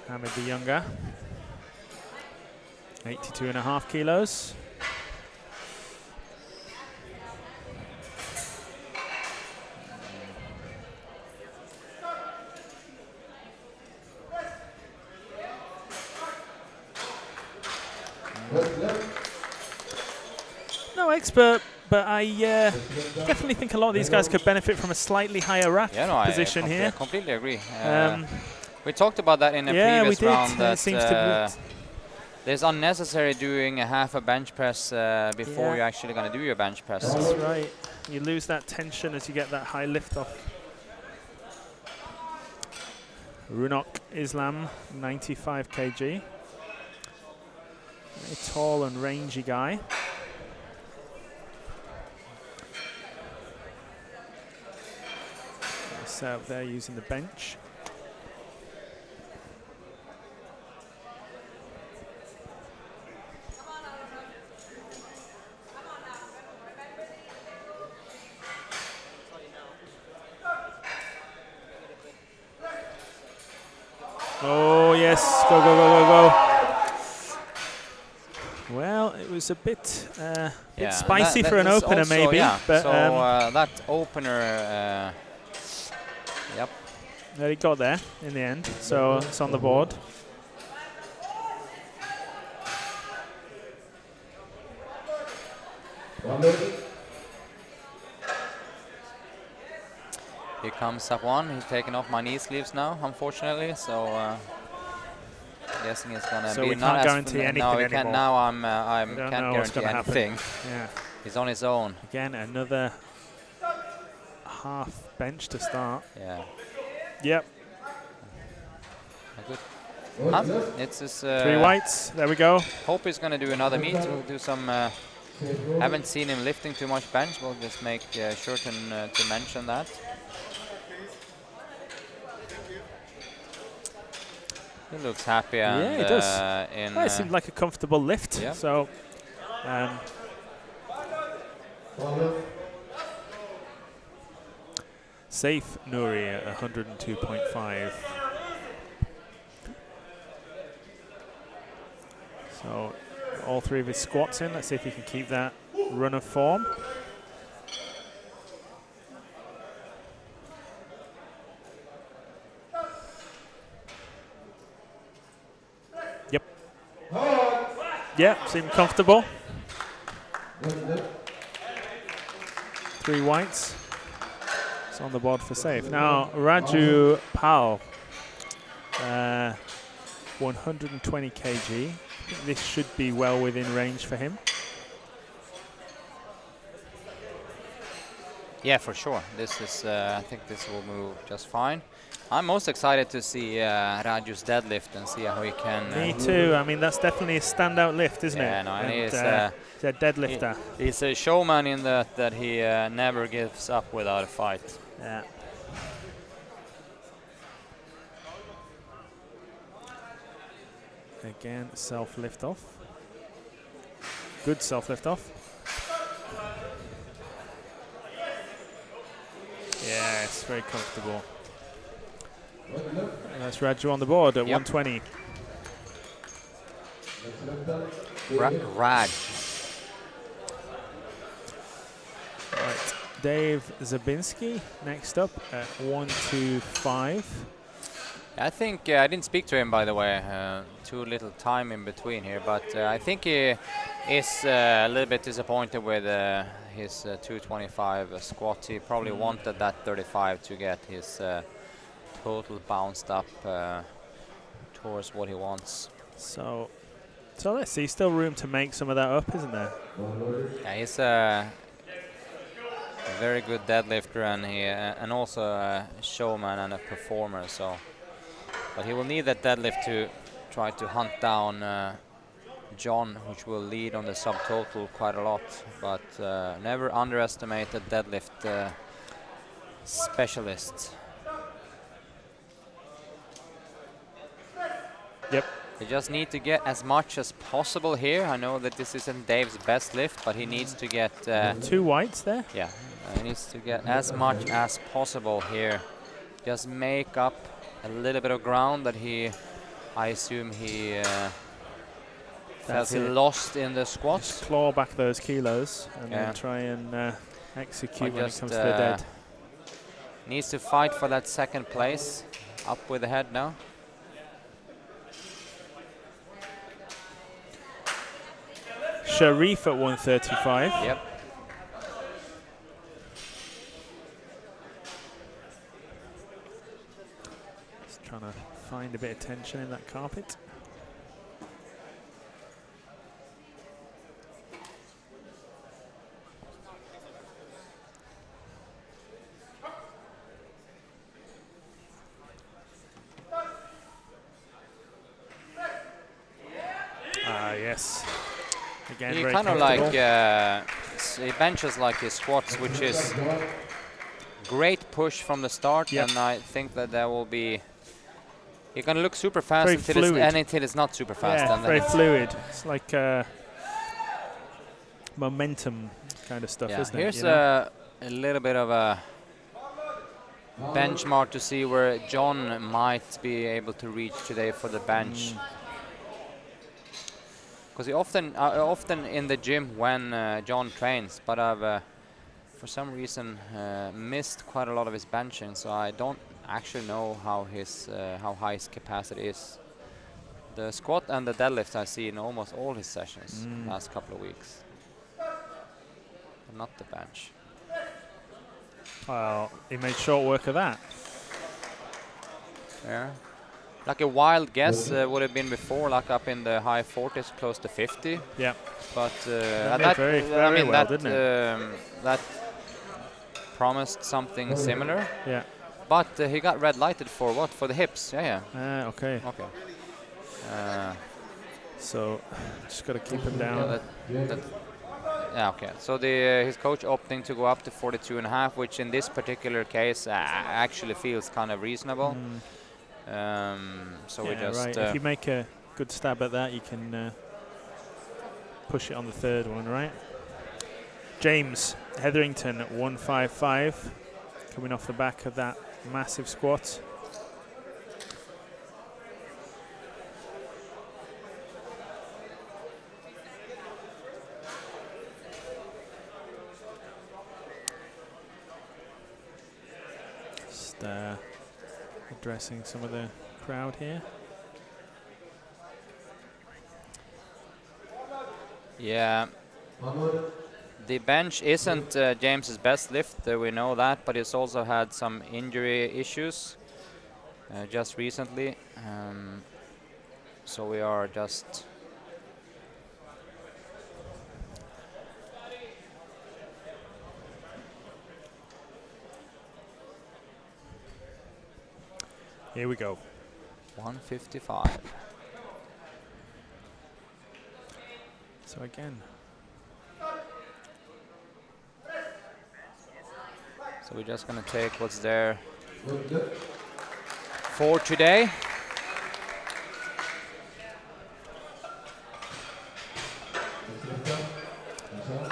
Hamid the younger. 82.5 kilos. No expert, but I definitely think a lot of these guys could benefit from a slightly higher rack position here. I completely agree. We talked about that in a previous round. That seems to there's unnecessary doing a half a bench press before you're actually going to do your bench press. That's right. You lose that tension as you get that high lift off. Runok Islam, 95 kg. Very tall and rangy guy. Set up there using the bench. Oh yes, go, go, go, go, go. Well, it was a bit spicy for an opener maybe. Yeah. But so that opener, yep. There he got there in the end, so it's on the board. Here comes Safwan. He's taking off my knee sleeves now, unfortunately. So guessing it's gonna so be we not can't guarantee anything no, we anymore. can't. Now I can't guarantee anything. Yeah. He's on his own. Again, another half bench to start. Yeah. Yep. Good. It's his, 3 whites. There we go. Hope he's gonna do another meet. We'll do some. Haven't seen him lifting too much bench. We'll just make sure to mention that. He looks happy. And, yeah, it does. It seemed like a comfortable lift. Yeah. So. Safe Nuri at 102.5. So all 3 of his squats in. Let's see if he can keep that run of form. Yep. Yeah, seem comfortable. 3 whites. It's on the board for safe. Now, Raju Pal, 120 kg. This should be well within range for him. Yeah, for sure. This is, I think this will move just fine. I'm most excited to see Raju's deadlift and see how he can. Me too. I mean, that's definitely a standout lift, isn't Yeah, it? no, and he's a he, deadlifter. he's a showman in that he never gives up without a fight. Yeah. Again, self lift off. Good self lift off. Yeah, it's very comfortable. And that's Raju on the board at 120. Raj. Right, Dave Zabinski next up at 125. I think I didn't speak to him, by the way. Too little time in between here, but I think he is a little bit disappointed with his 225 squat. He probably wanted that 35 to get his total bounced up towards what he wants. So let's see. Still room to make some of that up, isn't there? Yeah, he's a very good deadlifter, and and also a showman and a performer. So, but he will need that deadlift to try to hunt down John, which will lead on the subtotal quite a lot. But never underestimate a deadlift specialist. Yep. They just need to get as much as possible here. I know that this isn't Dave's best lift, but he needs to get 2 whites there. Yeah, he needs to get as much as possible here. Just make up a little bit of ground that I assume he felt he lost in the squats. Just claw back those kilos and then try and execute when it comes to the dead. Needs to fight for that second place. Up with the head now. Sharif at 135. Yep. Just trying to find a bit of tension in that carpet. Yes. Again, he very kind of comfortable. he benches like his squats, which is great push from the start, and I think that there will be. You're gonna look super fast until it's not super fast. Yeah, and very fluid. It's like momentum kind of stuff, isn't it? Here's a little bit of a benchmark to see where John might be able to reach today for the bench. Because he often in the gym when John trains, but I've for some reason missed quite a lot of his benching, so I don't actually know how high his capacity is. The squat and the deadlift I see in almost all his sessions last couple of weeks, but not the bench. Well, he made short work of that. Yeah. Like a wild guess would have been before, like up in the high 40s, close to 50. Yeah. But that very well, didn't it? That promised something similar. Yeah. But he got red lighted for what? For the hips. Yeah. Okay. Okay. So just got to keep him down. Yeah. Okay. So his coach opting to go up to 42.5, which in this particular case actually feels kind of reasonable. So we just right. If you make a good stab at that, you can push it on the third one, right? James Hetherington at 155, coming off the back of that massive squat. Just addressing some of the crowd here. Yeah. The bench isn't James's best lift, we know that, but he's also had some injury issues just recently. So we are just Here we go. 155. So again, So we're just gonna take what's there Runde. for today. Lifter. Hassan.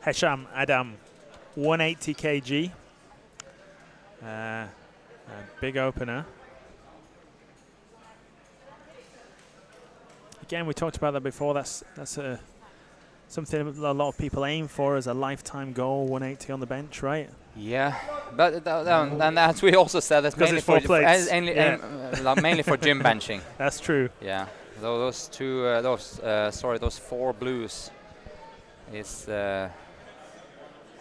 Hesham Adam, 180 kg. A big opener. Again, we talked about that before. That's something a lot of people aim for as a lifetime goal. 180 on the bench, right? Yeah, but and as we also said, that's Because mainly it's 4 for plates. mainly for gym benching. That's true. Yeah, those those 4 blues is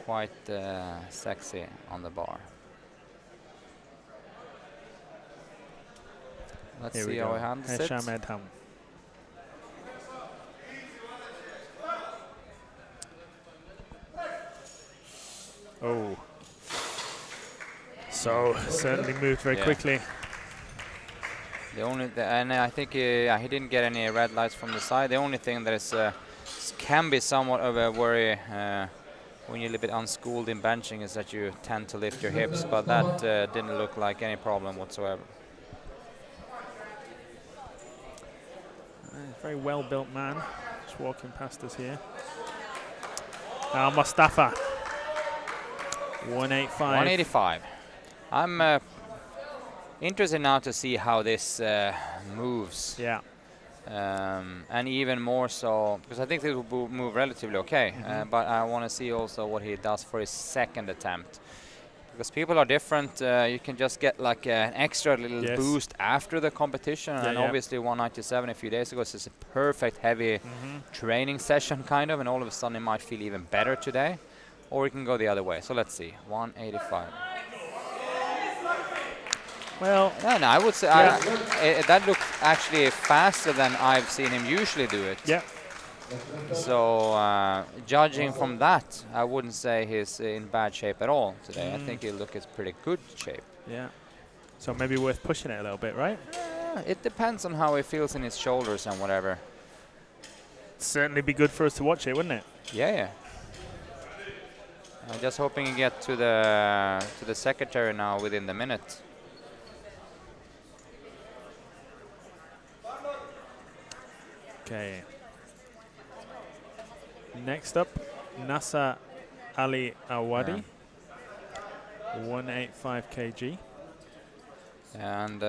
quite sexy on the bar. Let's Here we see go. how he handles it. Hesham Adam. Oh. So certainly moved very Yeah. quickly. And I think he didn't get any red lights from the side. The only thing that is can be somewhat of a worry when you're a little bit unschooled in benching is that you tend to lift your hips, but that didn't look like any problem whatsoever. Very well built man, just walking past us here. Now Mustafa, 185. 185. I'm interested now to see how this moves. Yeah. And even more so, because I think this will move relatively okay, but I want to see also what he does for his second attempt. Because people are different, you can just get like an extra little Yes. boost after the competition, Yeah, and yeah. obviously 197 a few days ago is a perfect heavy training session kind of, and all of a sudden it might feel even better today, or it can go the other way. So let's see, 185. Well, No, I would say that looked actually faster than I've seen him usually do it. yeah. So judging from that, I wouldn't say he's in bad shape at all today. I think he'll look in pretty good shape. Yeah. So maybe worth pushing it a little bit, right? It depends on how he feels in his shoulders and whatever. Certainly be good for us to watch it, wouldn't it? Yeah. I'm just hoping to get to the secretary now within the minute. Okay. Next up, Nasa Ali Awadi, 185 kg. And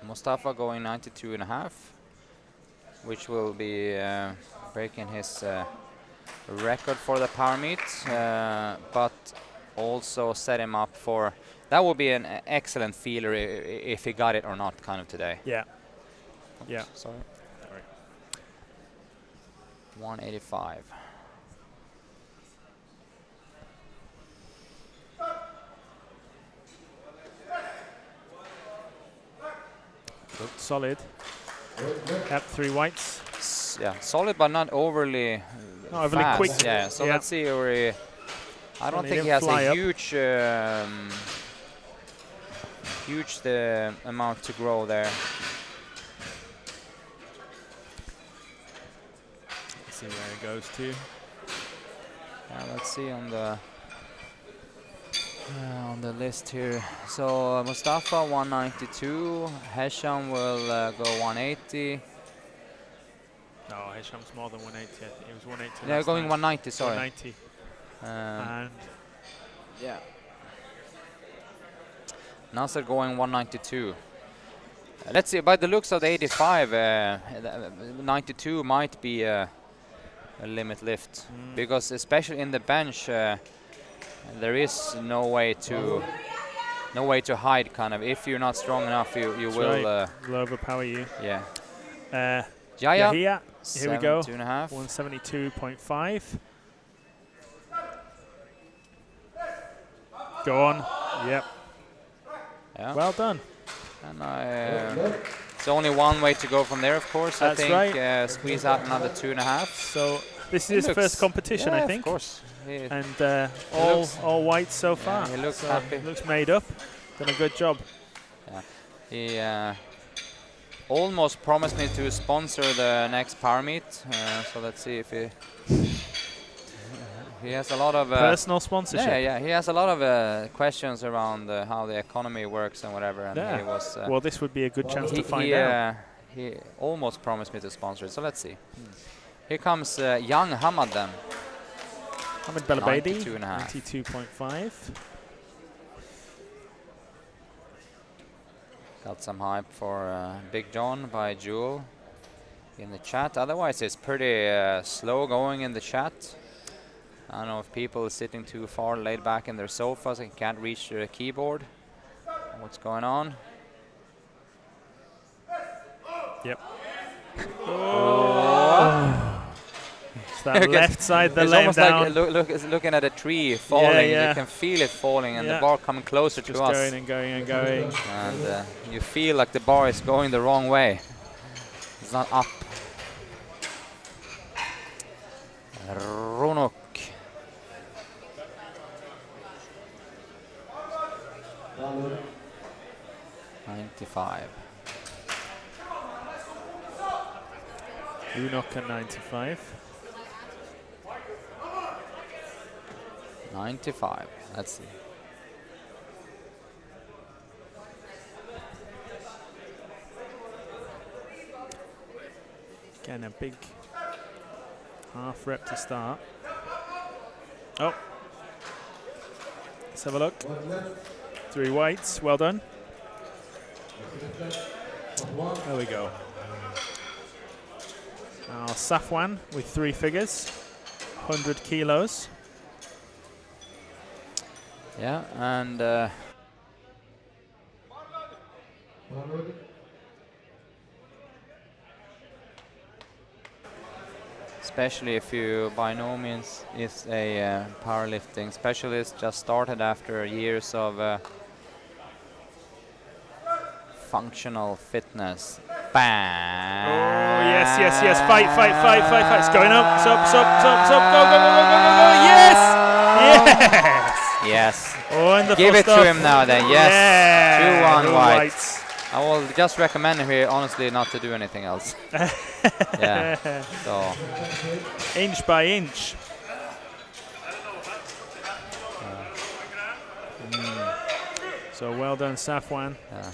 Mustafa going 92.5, which will be breaking his record for the power meet, but also set him up for, that would be an excellent feeler if he got it or not kind of today. Yeah. Oops, Yeah. sorry. 185. Looked solid. Yep, 3 whites. Yeah, solid but not overly Not overly fast. quick. Yeah, so Yeah. let's see where he, I don't He think he didn't has fly a up. huge amount to grow there. Let's see where it goes to. Let's see on the list here. So Mustafa 192, Hesham will go 180. No, Hesham's more than 180. I think it was 180. Yeah, last going time. 190. Sorry. 190. And Yeah. Nasser going 192. Let's see. By the looks of the 85, 92 might be a limit lift, because especially in the bench, there is no way to hide. Kind of, if you're not strong enough, you that's will. right. Will overpower you. Yeah. Yahya, Jaya. here we go. 2.5. 172.5. Go on. Yep. Yeah. Well done. And It's only one way to go from there, of course. That's I think right. squeeze out another 2.5. So this is his first competition, yeah, I think. Of course. And all white so far. He looks so happy. Looks made up. Done a good job. Yeah. He almost promised me to sponsor the next power meet. So let's see if he has a lot of personal sponsorship. Yeah. He has a lot of questions around how the economy works and whatever. And he was. Well, this would be a good chance to find out. He almost promised me to sponsor it. So let's see. Here comes young Hamad then. Hamad Belabaidi, 92.5. 92.5. Got some hype for Big John by Jewel in the chat. Otherwise, it's pretty slow going in the chat. I don't know if people are sitting too far laid back in their sofas and can't reach their keyboard. What's going on? Yep. Oh. It's that left side, the lane down. It's almost like looking at a tree falling. Yeah. You can feel it falling and the bar coming closer to us. Just going and going and going. And you feel like the bar is going the wrong way. It's not up. Runok. Download. 95. Unok at 95. 95. Let's see. Again, a big half rep to start. Oh. Let's have a look. 3 whites. Well done. There we go. Now Safwan with 3 figures. 100 kilos. Yeah, and especially if you by no means is a powerlifting specialist, just started after years of functional fitness. Bam! Oh, yes. Fight. It's going up. It's up. Go. Yes! Yes. Wonderful Give it stuff. to him now then. Yes. Yeah. 2-1 whites. I will just recommend him here, honestly, not to do anything else. Yeah. So. Inch by inch. So well done, Safwan. Yeah.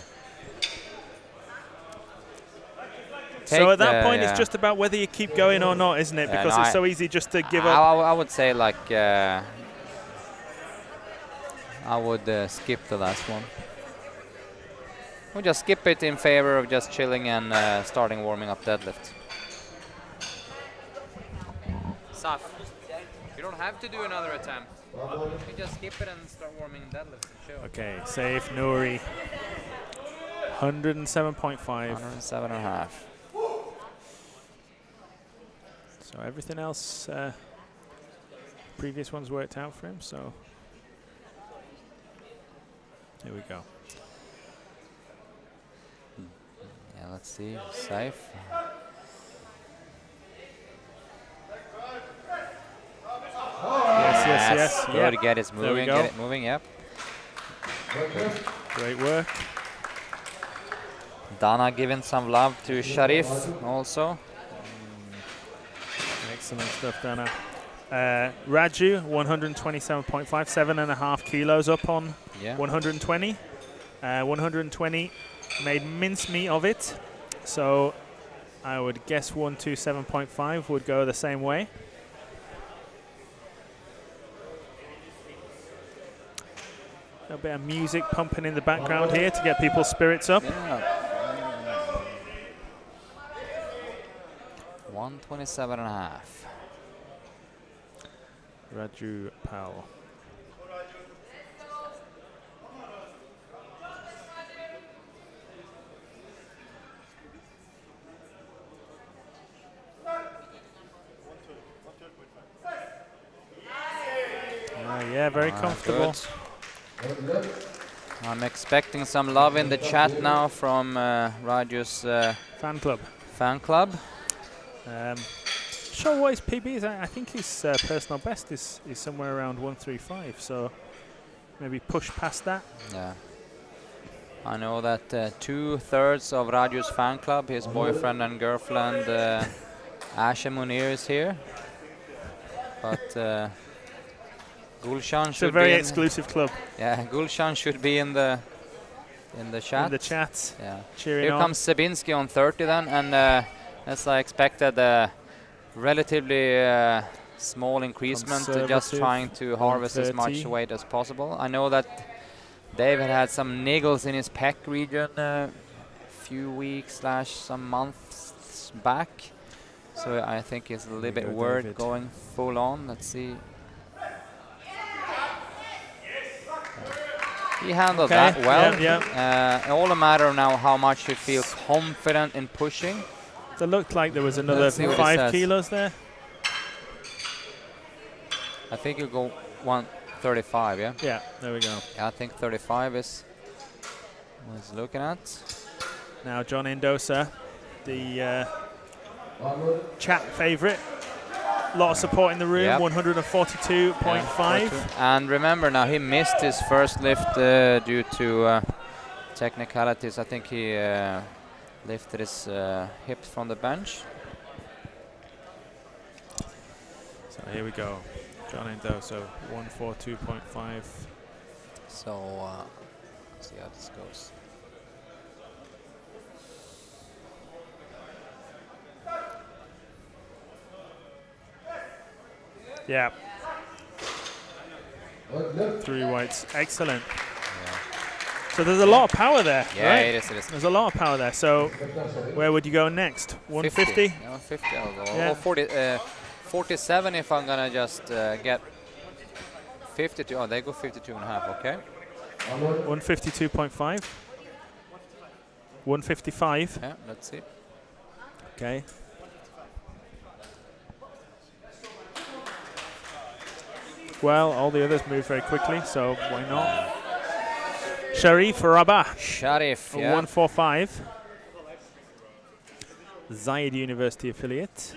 So at that point, it's just about whether you keep going or not, isn't it? Because it's so easy just to give up. I would say like I would skip the last one. We'll just skip it in favor of just chilling and starting warming up deadlift. Saf, you don't have to do another attempt. You just skip it and start warming deadlift. Okay, safe Nouri. 107.5. 107.5. So everything else, previous ones worked out for him, so here we go. Yeah, let's see, safe. Yes. Good, get it There we moving, go. get it moving, yep. Great work. Dana giving some love to Sharif also. Excellent stuff, Dana. Raju, 127.5, 7.5 kilos up on 120. 120 made mincemeat of it. So I would guess 127.5 would go the same way. A bit of music pumping in the background here to get people's spirits up. Yeah. 127.5. Raju Powell. Yeah, very comfortable. Good. I'm expecting some love in the chat now from Raju's Fan club. fan club. Sure what his PB is. I think his personal best is somewhere around 135, so maybe push past that. Yeah. I know that 2/3 of Raju's fan club, his boyfriend and girlfriend, Asha Munir is here. But Gulshan It's should a very be exclusive club. Yeah, Gulshan should be in the chat. In the chat. Yeah. Cheering Here on. comes Sabinski on 30 then, and as I expected, relatively small increasement, just Conservative, trying to harvest as much 130. weight as possible. I know that David had some niggles in his pec region a few weeks / some months back, so I think he's a little bit worried David. going full on. Let's see. He handled that well. All a matter of now how much you feel confident in pushing. It looked like there was another Let's see what he 5 says. kilos there. I think you go 135, yeah? Yeah, there we go. Yeah, I think 35 is what he's looking at. Now John Endosa, the chat favourite. A lot of support in the room, Yep. 142.5. And remember now, he missed his first lift due to technicalities. I think he lifted his hip from the bench. So here we go. John Endosa, 142.5. So, let's see how this goes. Yeah. 3 whites. Excellent. So there's a lot of power there, Yeah, right? it is. There's a lot of power there. So where would you go next? 150? No, 50 I'll go. Yeah. Or 47 if I'm gonna just get 52. Oh, they go 52.5, okay. 152.5. 155. Yeah, let's see. Okay. Well, all the others move very quickly, so why not? Sharif Rabah, Sharif, a yeah. 145. Zayed University affiliate.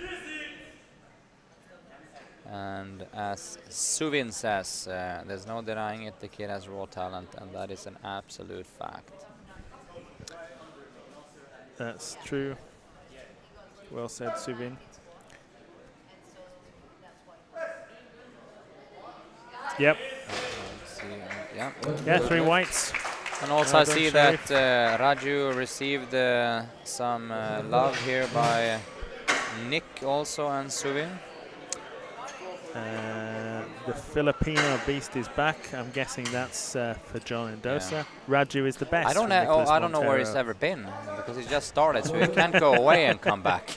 And as Suvin says, there's no denying it, the kid has raw talent, and that is an absolute fact. That's true. Well said, Suvin. Yep. Let's see, yeah. Yeah, 3 whites. And also Well I done, see Sharif. that Raju received some love here by Nick also and Suvin. The Filipino beast is back. I'm guessing that's for John Endosa. Yeah. Raju is the best. I don't for Nicholas know where he's Montero. ever been, because he just started, so he can't go away and come back.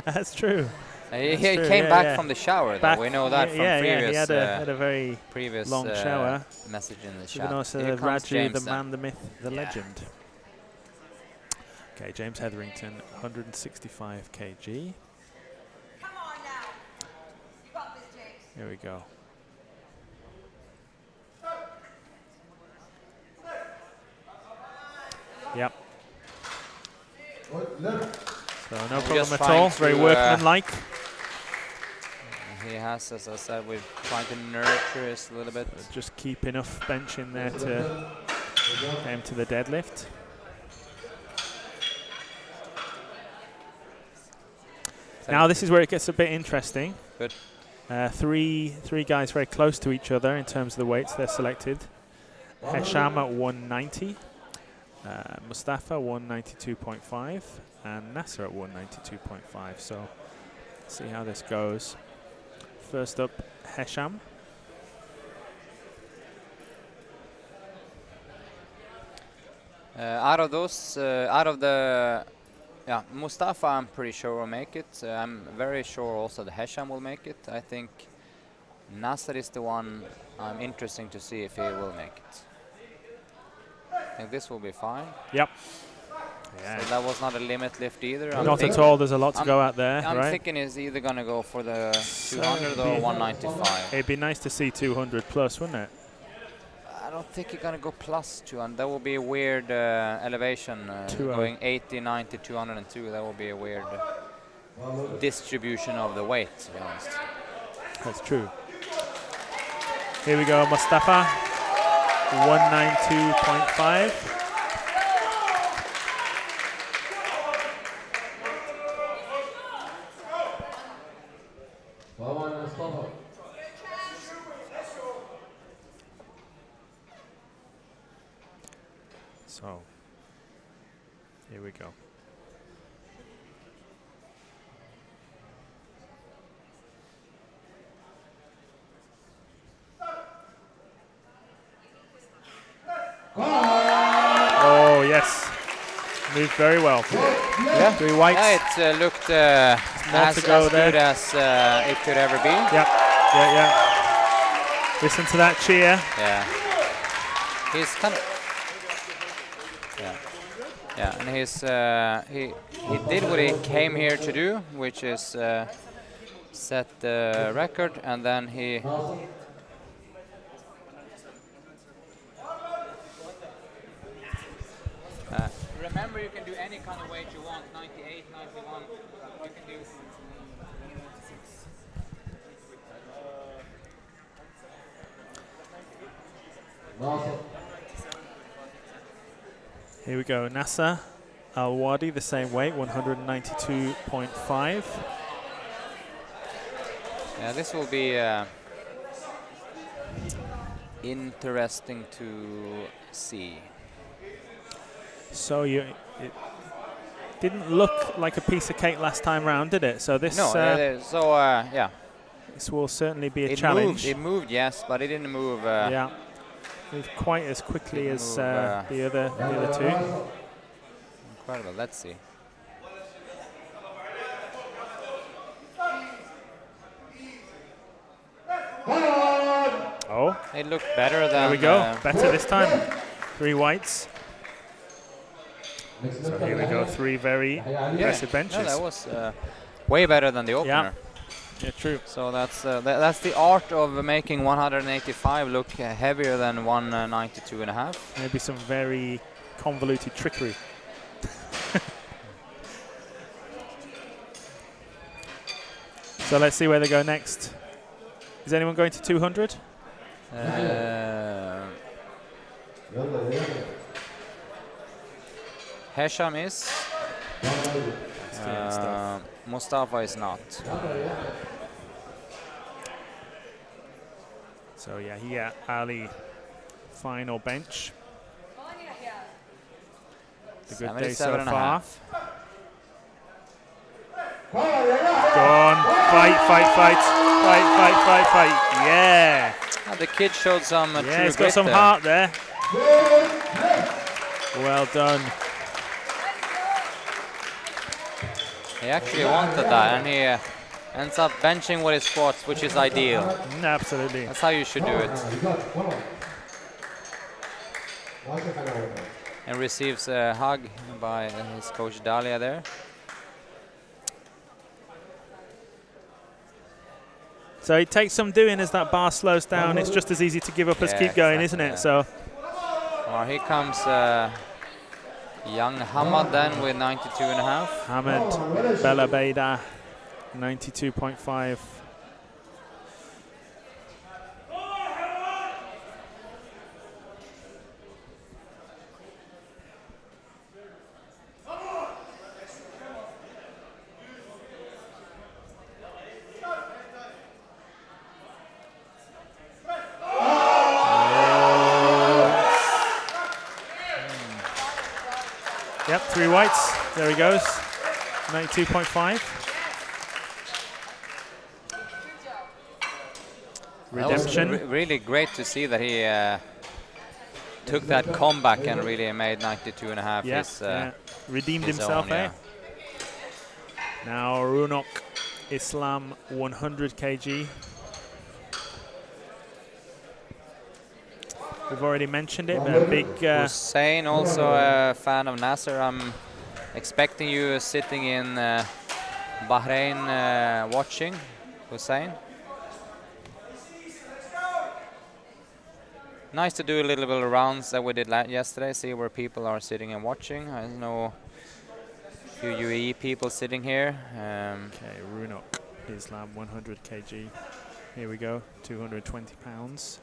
That's true. He true, came yeah, back yeah. from the shower, though. Back- We know that from previous, he had a very previous long shower. message in the chat. Even Here also comes Raju, James the then. man, the myth, the legend. Okay, James Hetherington, 165 kg. Come on now. You got this, James. Here we go. Yep. So no problem just at trying all. Very to, workmanlike. He has, as I said, we're trying to nurture this a little bit. Just keep enough bench in there to aim to the deadlift. Now this is where it gets a bit interesting. Good. Three guys very close to each other in terms of the weights they're selected. Hesham at 190, Mustafa 192.5, and Nasser at 192.5. So see how this goes. First up, Hesham. Out of the Mustafa, I'm pretty sure will make it. I'm very sure also the Hesham will make it. I think Nasser is the one I'm interested to see if he will make it. I think this will be fine. Yep. So that was not a limit lift either. Not at all. There's a lot to go out there, I'm right? thinking he's either going to go for the 200 it'd or be- 195. It'd be nice to see 200 plus, wouldn't it? I don't don't think you're gonna go plus 200. That will be a weird elevation. 2-0. Going 80, 90, 202. That will be a weird distribution of the weight, to be honest. That's true. Here we go, Mustafa. 192.5. So, here we go. Oh, yes. Moved very well. Yeah. 3 whites. Yeah, it looked more as to go there. good as it could ever be. Yep. Yeah. Listen to that cheer. Yeah. He's kind of. Yeah, and he did what he came here to do, which is set the record, and then he. Remember, you can do any kind of weight you want. 98, 91. You can do. Here we go. Nasser Al-Wadi, the same weight, 192.5. Yeah, this will be interesting to see. So it didn't look like a piece of cake last time round, did it? So this yeah. This will certainly be a challenge. It moved, yes, but it didn't move. Yeah, moved quite as quickly as the other two. Incredible. Let's see. Oh, it looked better than. There we go. Better this time. 3 whites. So here we go. 3 very impressive benches. No, that was way better than the opener. Yeah, true. So that's the art of making 185 look heavier than 192.5. Maybe some very convoluted trickery. So let's see where they go next. Is anyone going to 200? Hesham is. Mustafa is not. So yeah, here Ali, final bench. The good day so far. Go on, fight. Yeah. The kid showed some true he's got grit some there. heart there. Well done. He actually wanted that, and he ends up benching with his squats, which is ideal. Absolutely. That's how you should do it. And receives a hug by his coach Dalia there. So it takes some doing as that bar slows down. It's just as easy to give up as keep going, isn't it? So. Well, here comes young Hamad then with 92.5. Hamad Bella Beida, 92.5. Yep, 3 whites. There he goes. 92.5. Redemption. That was really great to see that he took that comeback and really made 92.5 his redeemed his himself, own, yeah. Now Runok Islam 100 kg. We've already mentioned it, but a big... Hussein, also a fan of Nasser. I'm expecting you sitting in Bahrain watching, Hussein. Nice to do a little bit of rounds that we did yesterday, see where people are sitting and watching. I know a few UAE people sitting here. Okay, Runok, Islam, 100 kg. Here we go, 220 pounds.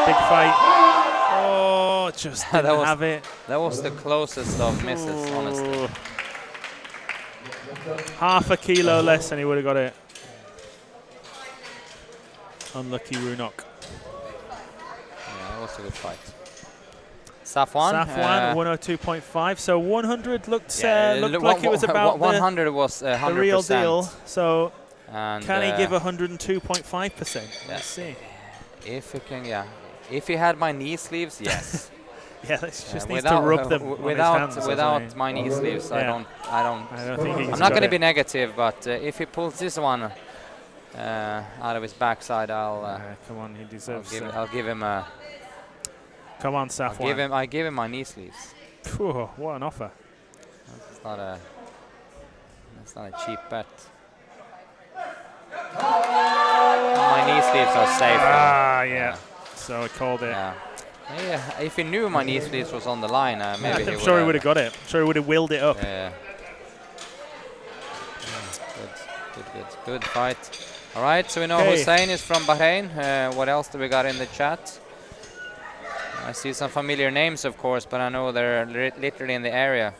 Big fight. Oh, just didn't have it. That was the closest of misses, honestly. Half a kilo less and he would have got it. Unlucky Runok. Yeah, that was a good fight. Safwan? 102.5. So 100 looked looked like it was about 100 was 100%. the real deal. So and can he give 102.5%? Yeah. Let's see. If he can, yeah. If he had my knee sleeves, yes. Yeah, let's just needs to rub them without my knee sleeves. Yeah. I don't think he's I'm not going to it. be negative, but if he pulls this one out of his backside, come on, he deserves. I'll give him a. Come on, Safwan. I give him my knee sleeves. Phew, what an offer! That's not a cheap bet. My knee sleeves are safe. Yeah. So I called it. Yeah. If he knew my knee sleeves was on the line, maybe I'm sure he would have got it. I'm sure he would have willed it up. Yeah. Good fight. All right, so we know Hussein is from Bahrain. What else do we got in the chat? I see some familiar names, of course, but I know they're literally in the area.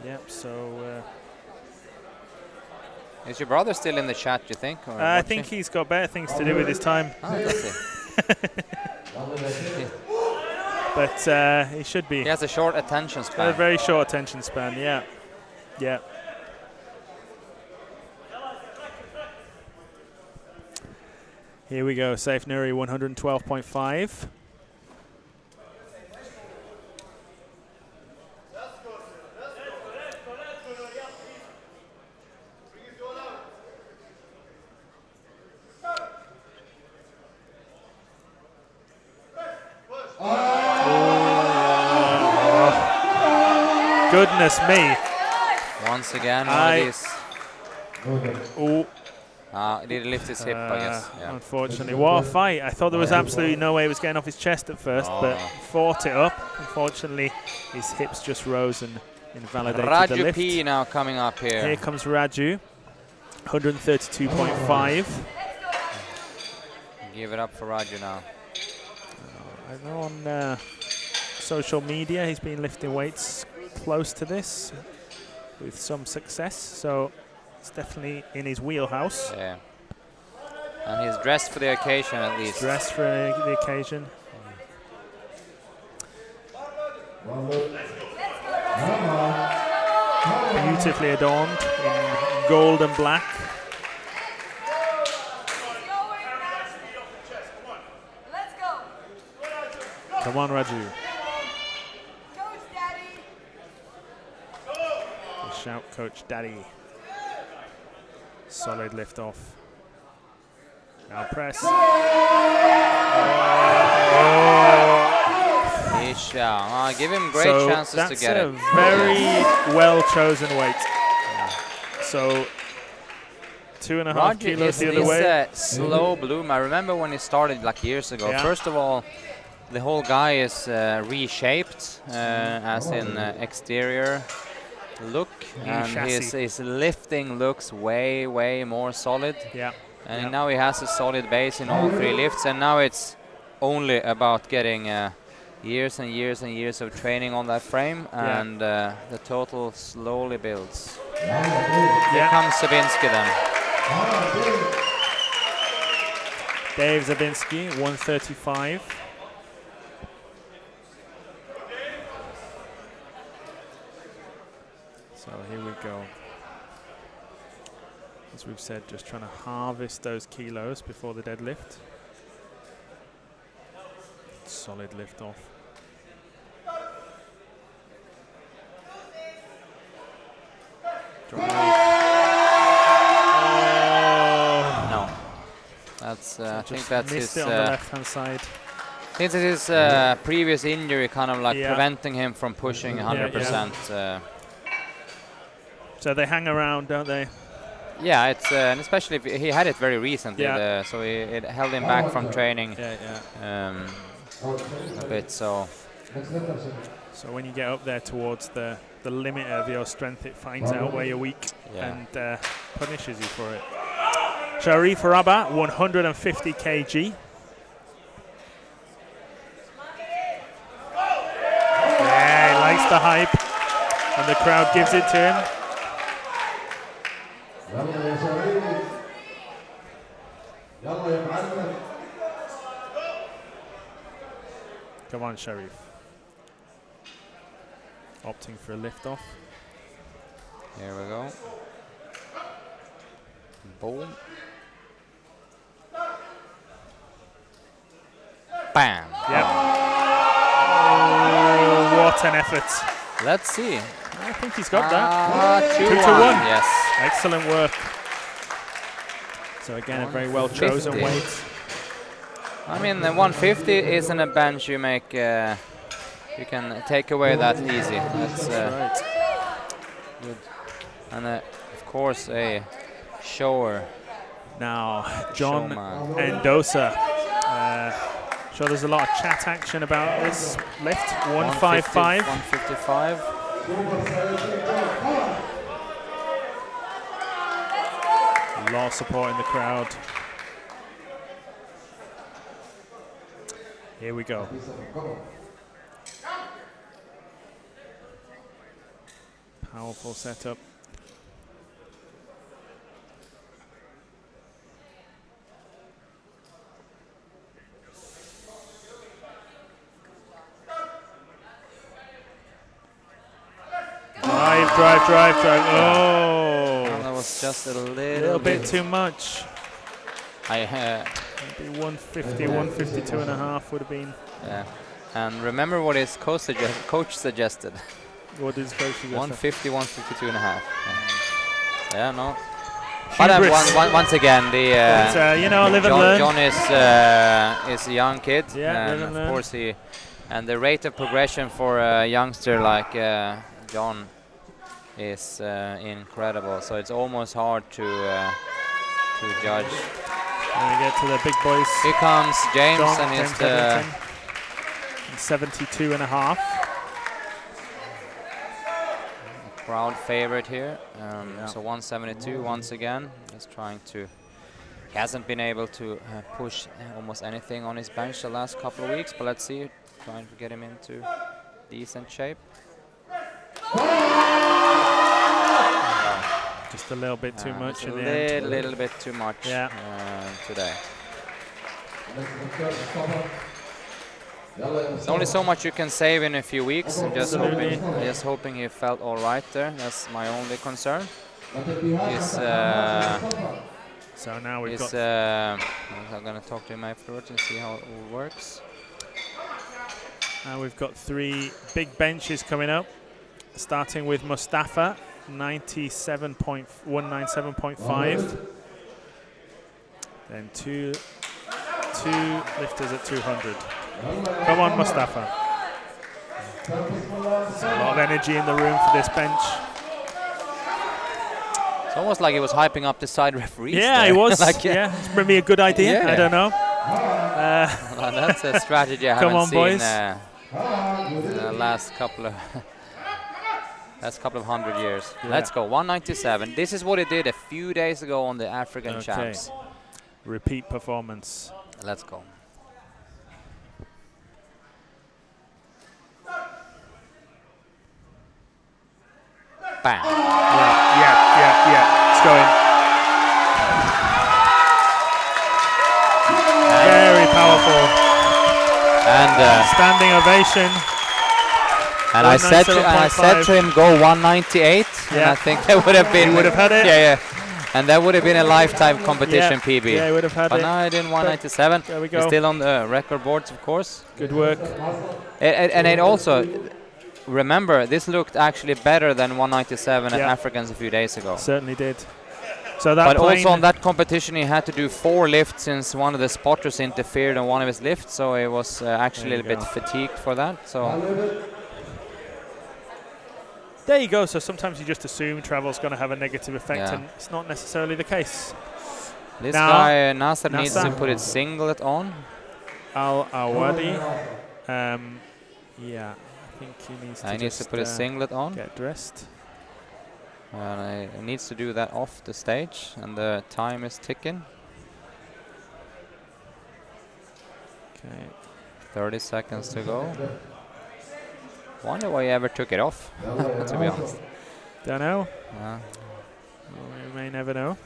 Yep, so... Is your brother still in the chat, you think? Or I think he's got better things to do with his time. Oh, does he? But he should be. He has a short attention span. A very short attention span, yeah. Yeah. Here we go, Saif Nuri, 112.5. Goodness me. Once again, one of these. Oh. Did he lift his hip, I guess. Yeah. Unfortunately. What a fight. I thought there was absolutely no way he was getting off his chest at first, but fought it up. Unfortunately, his hips just rose and invalidated the lift. Raju P now coming up here. Here comes Raju, 132.5. Give it up for Raju now. I know on social media he's been lifting weights close to this with some success, so it's definitely in his wheelhouse. Yeah. And he's dressed for the occasion at least. Dressed for the occasion. Beautifully adorned in gold and black. Let's go. Come on, Raju. Coach Daddy. Shout, Coach Daddy. Solid lift off. Now press. Give him great chances to get it. That's a very well chosen weight. So 2.5 kilos the other way. He's a slow bloom. I remember when he started like years ago. Yeah. First of all, the whole guy is reshaped, as in exterior look, and his lifting looks way more solid. Yeah. And now he has a solid base in all three lifts, and now it's only about getting years and years of training on that frame, and the total slowly builds. Here comes Zabinski then. Dave Zabinski, 135. So here we go. As we've said, just trying to harvest those kilos before the deadlift. Solid lift off. No. That's I think that's missed his it on the left-hand side. Since it is previous injury kind of like preventing him from pushing 100%. So they hang around, don't they? Yeah, it's and especially if he had it very recently, so it held him back from training a bit. So when you get up there towards the limit of your strength, it finds out where you're weak and punishes you for it. Sharif Rabat, 150 kg. Yeah, he likes the hype, and the crowd gives it to him. Come on, Sharif. Opting for a lift off. Here we go. Boom. Bam. Yep. Oh, what an effort. Let's see. I think he's got that. 2 to 1. Yes. Excellent work. So again, a very well chosen weight. I mean, the 150 isn't a bench you make. You can take away that easy. That's right. Good. And of course, a shower. Now, John Endosa. Sure, there's a lot of chat action about this lift. 155. 155. A lot of support in the crowd. Here we go. Powerful setup. Drive. Oh! That was just a little bit too much. Maybe 150, 152 and a half would have been. Yeah. And remember what his coach suggested. What did his coach suggest? 150, 152 and a half. Yeah, no. But once again, you know, live and learn. John is a young kid, and of course and the rate of progression for a youngster like John is incredible. So it's almost hard to judge. And we get to the big boys. Here comes James, and James he's 72 and a half. Crowd favorite here. So 172 once again. Just trying to. He hasn't been able to push almost anything on his bench the last couple of weeks, but let's see. Trying to get him into decent shape. Just a little bit too much in the end. A little bit too much today. There's only so much you can save in a few weeks. I'm just hoping he felt all right there. That's my only concern. So now we've got. I'm gonna talk to him afterwards and see how it all works. Now we've got 3 big benches coming up, starting with Mustafa, 197.5. Then two lifters at 200. Come on, Mustafa. There's a lot of energy in the room for this bench. It's almost like he was hyping up the side referees. Yeah, he was. Like, it's maybe a good idea. I don't know. Well, that's a strategy I haven't seen in the last couple of hundred years. Let's go, 197. This is what he did a few days ago on the African champs. Repeat performance. Let's go. Bam. Yeah. It's going. Very powerful. And standing ovation. And I said to him, go 198. And I think that would have been. He would have had it. Yeah. And that would have been a lifetime competition PB. Yeah, he would have had it. But now I did 197. There we go. He's still on the record boards, of course. Good work. And it also, remember, this looked actually better than 197 at Africans a few days ago. Certainly did. So that But plane, also on that competition, he had to do 4 lifts since one of the spotters interfered on one of his lifts, so he was actually a There you little bit go. fatigued for that. So there you go. So sometimes you just assume travel's going to have a negative effect, Yeah. and it's not necessarily the case. this Now, guy Nasser needs to Nasser. put his singlet on. Al-Awadi. Yeah, I think he needs to He needs to put his singlet on. get dressed. And he needs to do that off the stage, and the time is ticking. Okay. 30 seconds to go. Wonder why he ever took it off, to be honest. Don't know. Yeah. We may never know.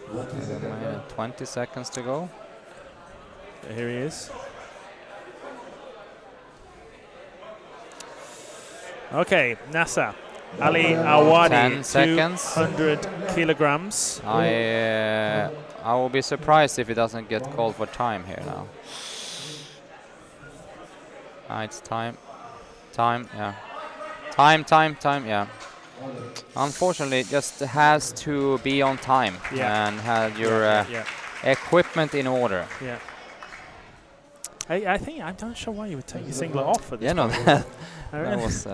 20 seconds to go. But here he is. Okay, Nasser. Ali 10 Awadi, seconds. 200 kilograms. I will be surprised if he doesn't get called for time here now. It's time. Time, yeah. Time, yeah. Unfortunately, it just has to be on time and have your equipment in order. Yeah. I think I'm not sure why you would take your singlet off at this Yeah, no, point. that was,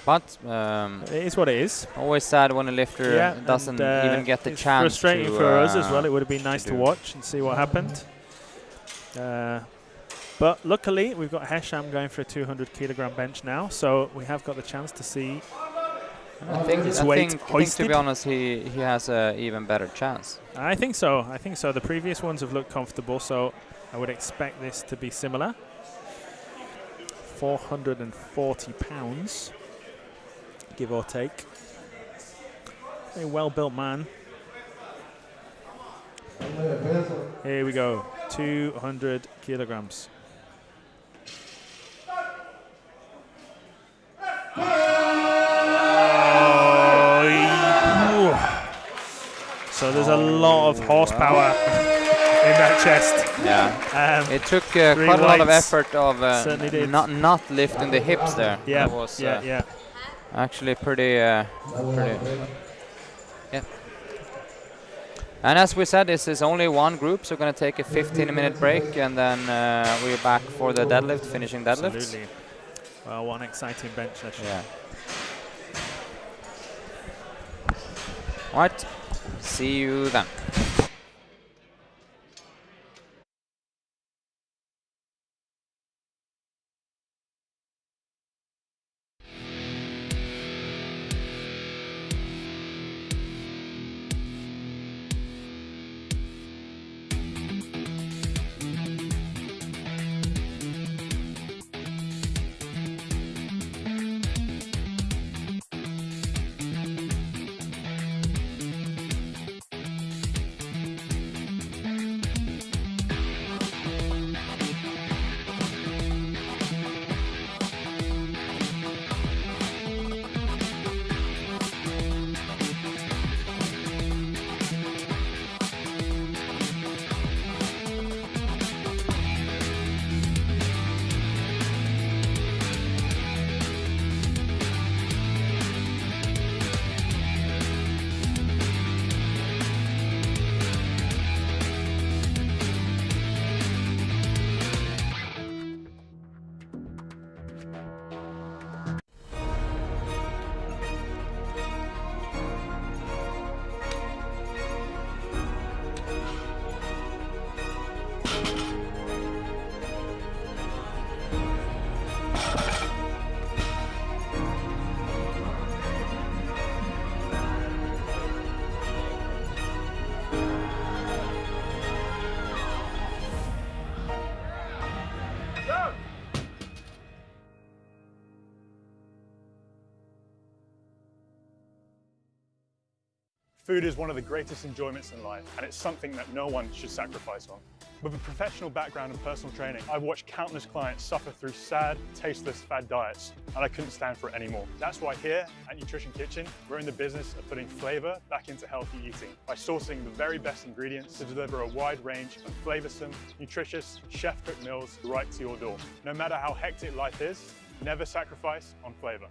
But it is what it is. always sad when a lifter doesn't even get the it's chance. Frustrating to, for us as well. It would have been nice to do. watch and see what happened. But luckily, we've got Hesham going for a 200 kilogram bench now, so we have got the chance to see I think, his I weight think to hoisted. be honest, he has an even better chance. I think so. I think so. The previous ones have looked comfortable, so I would expect this to be similar. 440 pounds, give or take. A well-built man. Here we go. 200 kilograms. So there's a lot of horsepower in that chest. Yeah. It took quite a lot of effort of not lifting the hips there. Yeah. That was yeah. actually pretty. Yeah. And as we said, this is only one group, so we're going to take a 15-minute break, and then we're back for the deadlift, finishing deadlifts. Absolutely. Well, one exciting bench session. Yeah. All right. See you then. Food is one of the greatest enjoyments in life, and it's something that no one should sacrifice on. With a professional background in personal training, I've watched countless clients suffer through sad, tasteless fad diets, and I couldn't stand for it anymore. That's why here at Nutrition Kitchen, we're in the business of putting flavor back into healthy eating by sourcing the very best ingredients to deliver a wide range of flavorsome, nutritious, chef-cooked meals right to your door. No matter how hectic life is, never sacrifice on flavor.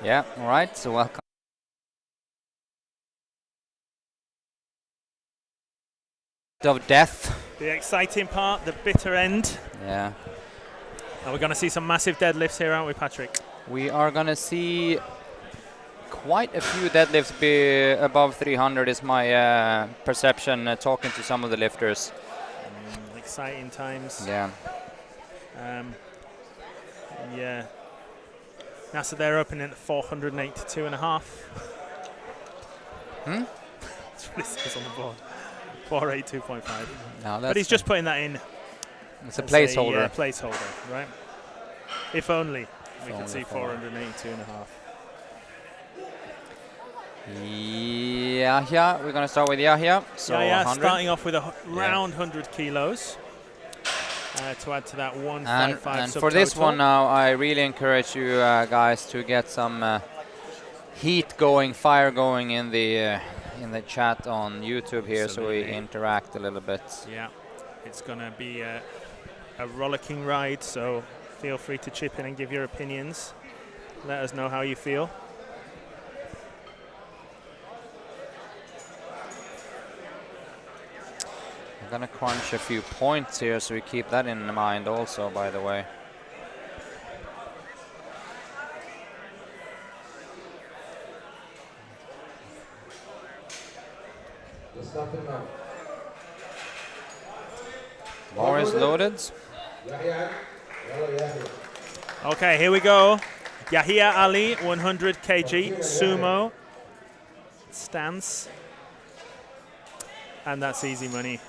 Yeah, all right, so welcome. Of death. The exciting part, the bitter end. Yeah. And we're going to see some massive deadlifts here, aren't we, Patrick? We are going to see quite a few deadlifts be above 300 is my perception talking to some of the lifters. Exciting times. Yeah. Yeah. NASA, they're opening at 482.5. That's what it says on the board. 482.5. No, But he's just putting that in. It's a placeholder. Placeholder, right? If only we could see 482.5. Yahya, we're going to start with Yahya. So yeah, 100. starting off with round 100 kilos to add to that 155 And for this one now, I really encourage you guys to get some heat going, fire going in the chat on YouTube here, so we interact a little bit. Yeah, it's going to be a rollicking ride, so feel free to chip in and give your opinions. Let us know how you feel. I'm gonna crunch a few points here, so we keep that in mind also, by the way. Bar is loaded. Okay, here we go. Yahya Ali, 100 kg, sumo stance. And that's easy money.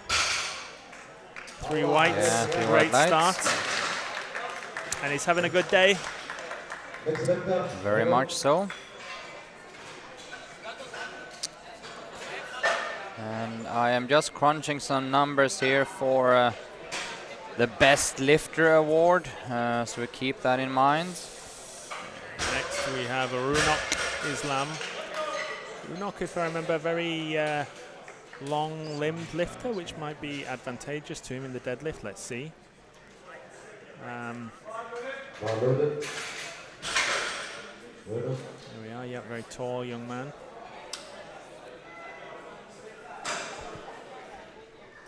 3 whites, Yeah, 3 great white start. lights. And he's having a good day. Very much so. And I am just crunching some numbers here for the Best Lifter Award, so we keep that in mind. Next we have Runok Islam. Runok, if I remember, very long-limbed lifter, which might be advantageous to him in the deadlift. Let's see. There we are. Yeah, very tall young man.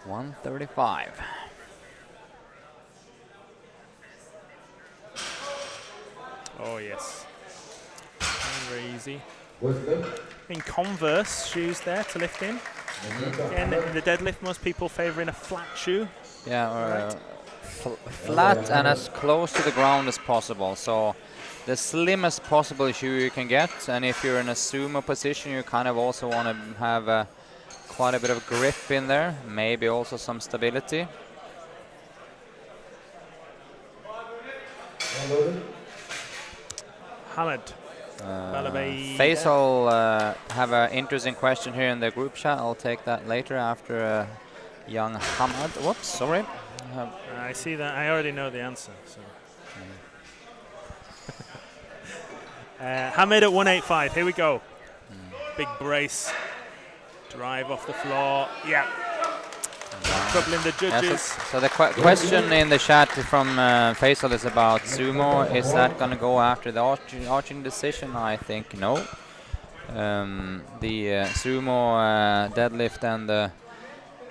135. Oh yes, very easy. In Converse shoes there to lift in. Again, in the deadlift, most people favouring a flat shoe. Yeah, flat and as close to the ground as possible. So the slimmest possible shoe you can get. And if you're in a sumo position, you kind of also want to have quite a bit of grip in there. Maybe also some stability. Hamad. Faisal have an interesting question here in the group chat. I'll take that later after young Hamad. Whoops, sorry. I see that. I already know the answer. So. Hamid at 185. Here we go. Big brace. Drive off the floor. Yeah. Troubling the judges. Yeah, so the question in the chat from Faisal is about sumo. Is that going to go after the arching decision? I think no. The sumo deadlift and the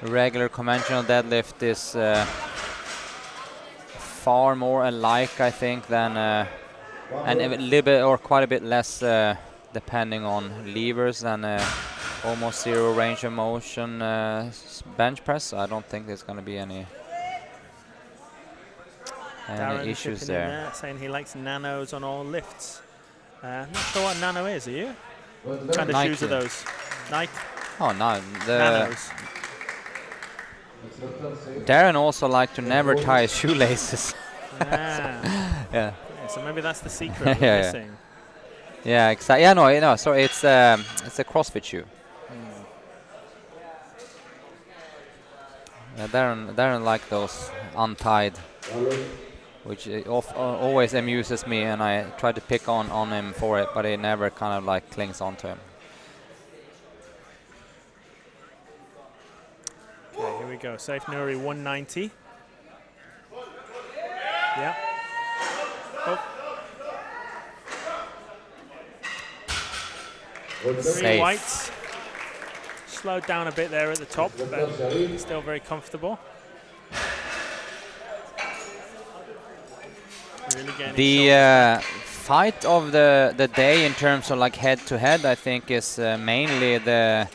regular conventional deadlift is far more alike, I think, than and a little bit or quite a bit less depending on levers than almost zero range of motion bench press. I don't think there's going to be any issues there. Saying he likes nanos on all lifts. Not sure what nano is, are you? What kind of Nike. shoes are those? Nike? Oh no, Nanos. Darren also liked to never tie his shoelaces. Yeah. So maybe that's the secret. Yeah, missing. Yeah, exactly. Yeah, no. So it's a CrossFit shoe. Darren like those untied, which always amuses me, and I try to pick on him for it, but he never kind of like clings onto him. Okay, here we go. Saif Nouri 190. Yeah. Oh. Three Safe. whites. Slowed down a bit there at the top, but still very comfortable. Really getting The fight of the day in terms of like head-to-head, I think, is mainly the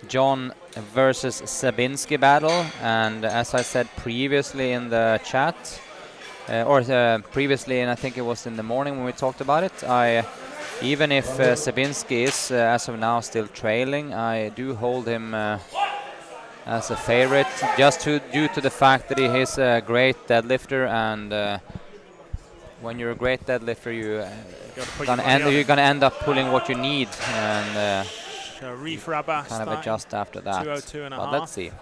John versus Sabinski battle. And as I said previously in the chat, previously, and I think it was in the morning when we talked about it, even if Sabinski is as of now still trailing, I do hold him as a favorite, just due to the fact that he is a great deadlifter, and when you're a great deadlifter, you're gonna end up pulling what you need, and Sharif Rabbah kind of adjust after that. 202 and a But half. let's see. There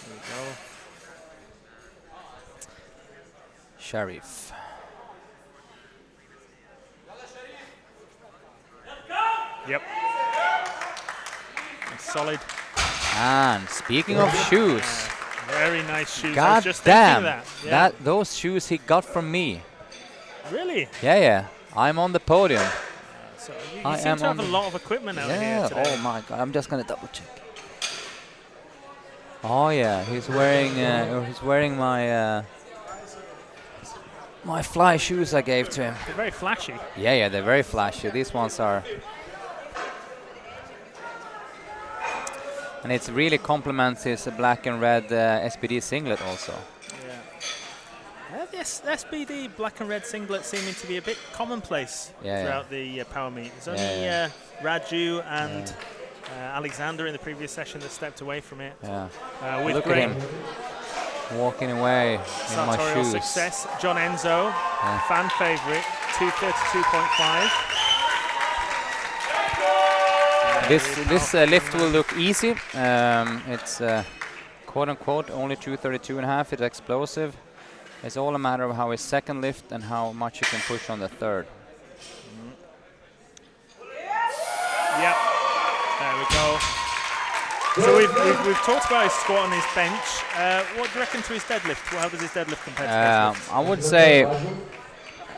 we go. Sharif. Yep. Solid. And speaking of shoes, Very nice shoes. I was god just damn, thinking that. Yeah. those shoes he got from me. Really? Yeah, I'm on the podium. So you I seem am to have on a lot of equipment out here Yeah, today. oh my god, I'm just gonna double check. Oh yeah, he's wearing my my fly shoes I gave to him. They're very flashy. Yeah, they're very flashy. These ones are. And it really complements his black and red SBD singlet also. Yeah. This SBD black and red singlet seeming to be a bit commonplace throughout the power meet. There's only Raju and Alexander in the previous session that stepped away from it. Yeah. With Look great at him walking away in my sartorial shoes. success. John Enzo, fan favorite, 232.5. This lift will look easy. It's quote unquote only 232.5. It's explosive. It's all a matter of how his second lift and how much you can push on the third. Yep. There we go. So we've talked about his squat and his bench. What do you reckon to his deadlift? How does his deadlift compare to deadlift?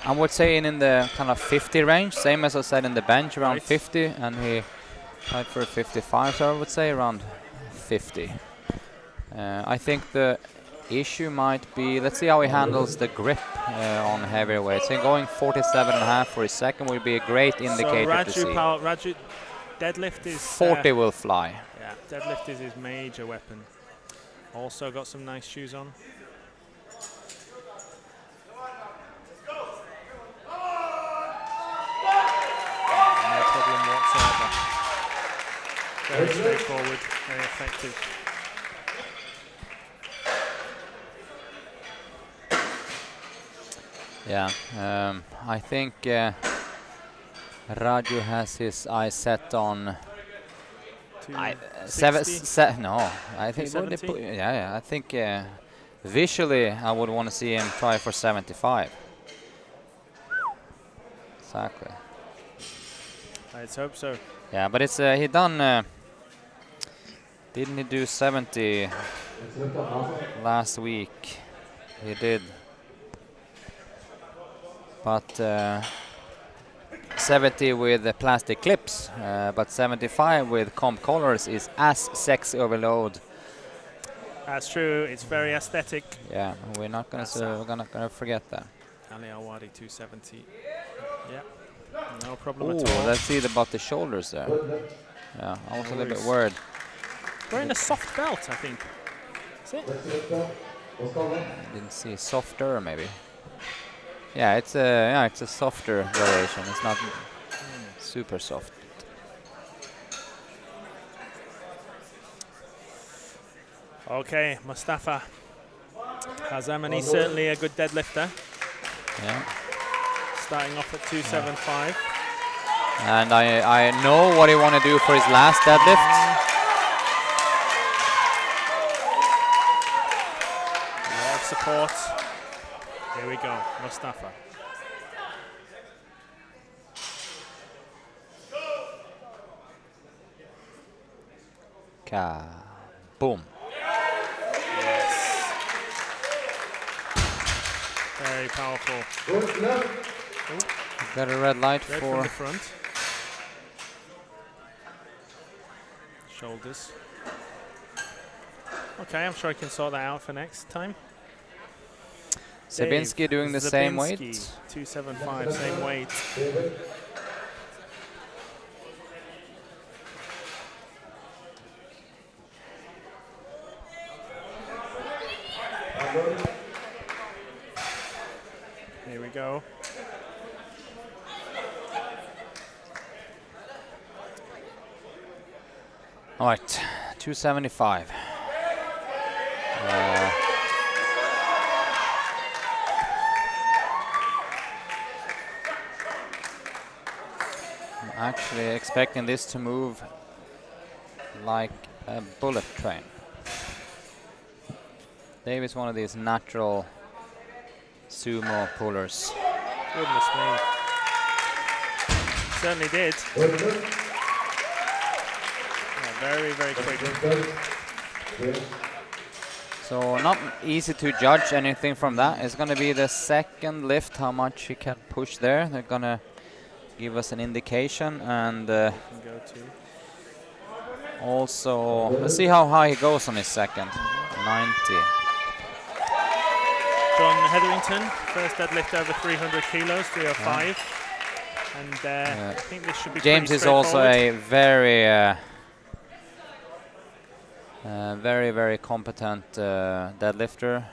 I would say in the kind of 50 range, same as I said in the bench, around 50, and he tried for 55, so I would say around 50. I think the issue might be, let's see how he handles the grip on heavier weights. So going 47.5 for his second would be a great indicator to see. Raju deadlift is 40 will fly. Yeah, deadlift is his major weapon. Also got some nice shoes on. No problem whatsoever. Very straightforward, very effective. Yeah, I think Raju has his eyes set on I think what they put, I think visually I would want to see him try for 75. Exactly. Let's hope so. Yeah, but it's he done. Didn't he do 70 last week? He did. But 70 with the plastic clips, but 75 with comp collars is as sexy of a load. That's true. It's very aesthetic. Yeah, we're not gonna forget that. Ali Awadi 270. Yeah, no problem at all. Let's see about the shoulders there. Yeah, I was a little bit worried. Wearing a soft belt, I think. Is it? Didn't see softer, maybe. Yeah, it's a softer variation. It's not super soft. Okay, Mustafa Hazamani, certainly a good deadlifter. Yeah. Starting off at 275. And I know what he want to do for his last deadlift. A lot of support. Here we go, Mustafa. Boom. Yes. Very powerful. Got a red light Right for from the front. shoulders. Okay, I'm sure I can sort that out for next time. Zabinski doing the same weight. 275, same weight. Here we go. All right, 275. I'm actually expecting this to move like a bullet train. Dave is one of these natural sumo pullers. Goodness me. Certainly did. Yeah, very, very quick. So not easy to judge anything from that. It's going to be the second lift, how much he can push there. They're going to give us an indication, and also let's see how high he goes on his second. 90. John Hetherington, first deadlift over 300 kilos, 305. And I think this should be James pretty is also a very very competent deadlifter.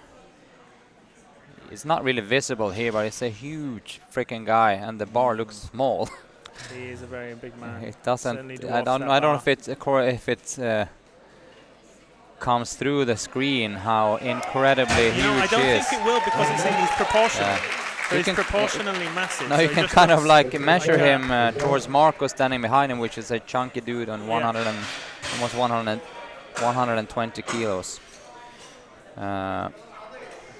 It's not really visible here, but it's a huge freaking guy, and the bar looks small. He is a very big man. It doesn't. Certainly I don't dwarfs know that if it comes through the screen how incredibly huge I don't he is. think it will, because it's in his proportion. So You he's can- proportionally massive. No, so you he can just kind of looks like measure that. him towards Marco standing behind him, which is a chunky dude on 100 and almost 120 kilos, and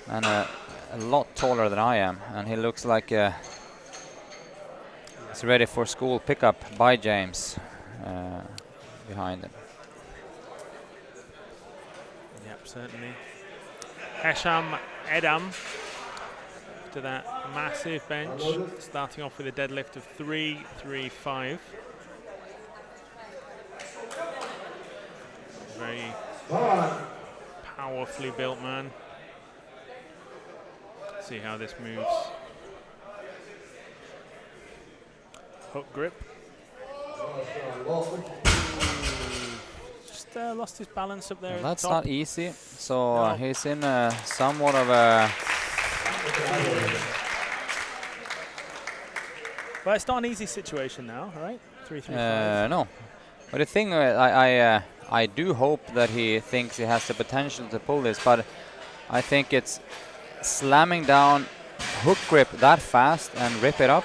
a lot taller than I am, and he looks like he's ready for school pickup by James behind him. Yep, certainly. Hesham Edam, after that massive bench, starting off with a deadlift of 335. Very powerfully built man. See how this moves. Hook grip. Just lost his balance up there. Well, at that's the top. not easy. So No. he's in somewhat of a. Well, it's not an easy situation now, right? 335. No, but the thing I do hope that he thinks he has the potential to pull this, but I think it's slamming down hook grip that fast and rip it up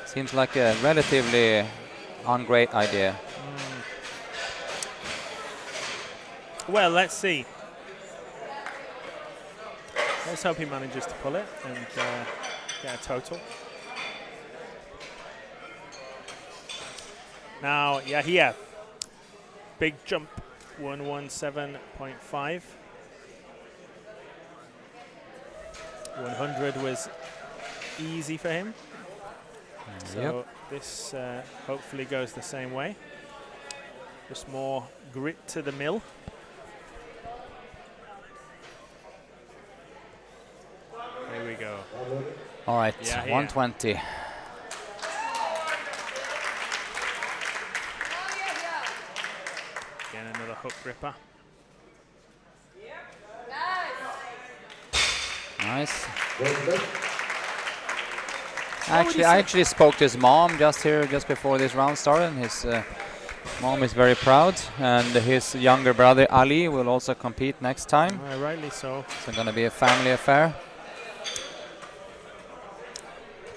seems like a relatively ungreat idea. Well, let's see. Let's hope he manages to pull it and get a total. Now, Yahia, big jump, 117.5. 100 was easy for him. So this hopefully goes the same way. Just more grit to the mill. Here we go. All right, Yahia. 120. Again, another hook gripper. Nice. I actually spoke to his mom just before this round started. And his mom is very proud, and his younger brother Ali will also compete next time. Rightly so. It's going to be a family affair.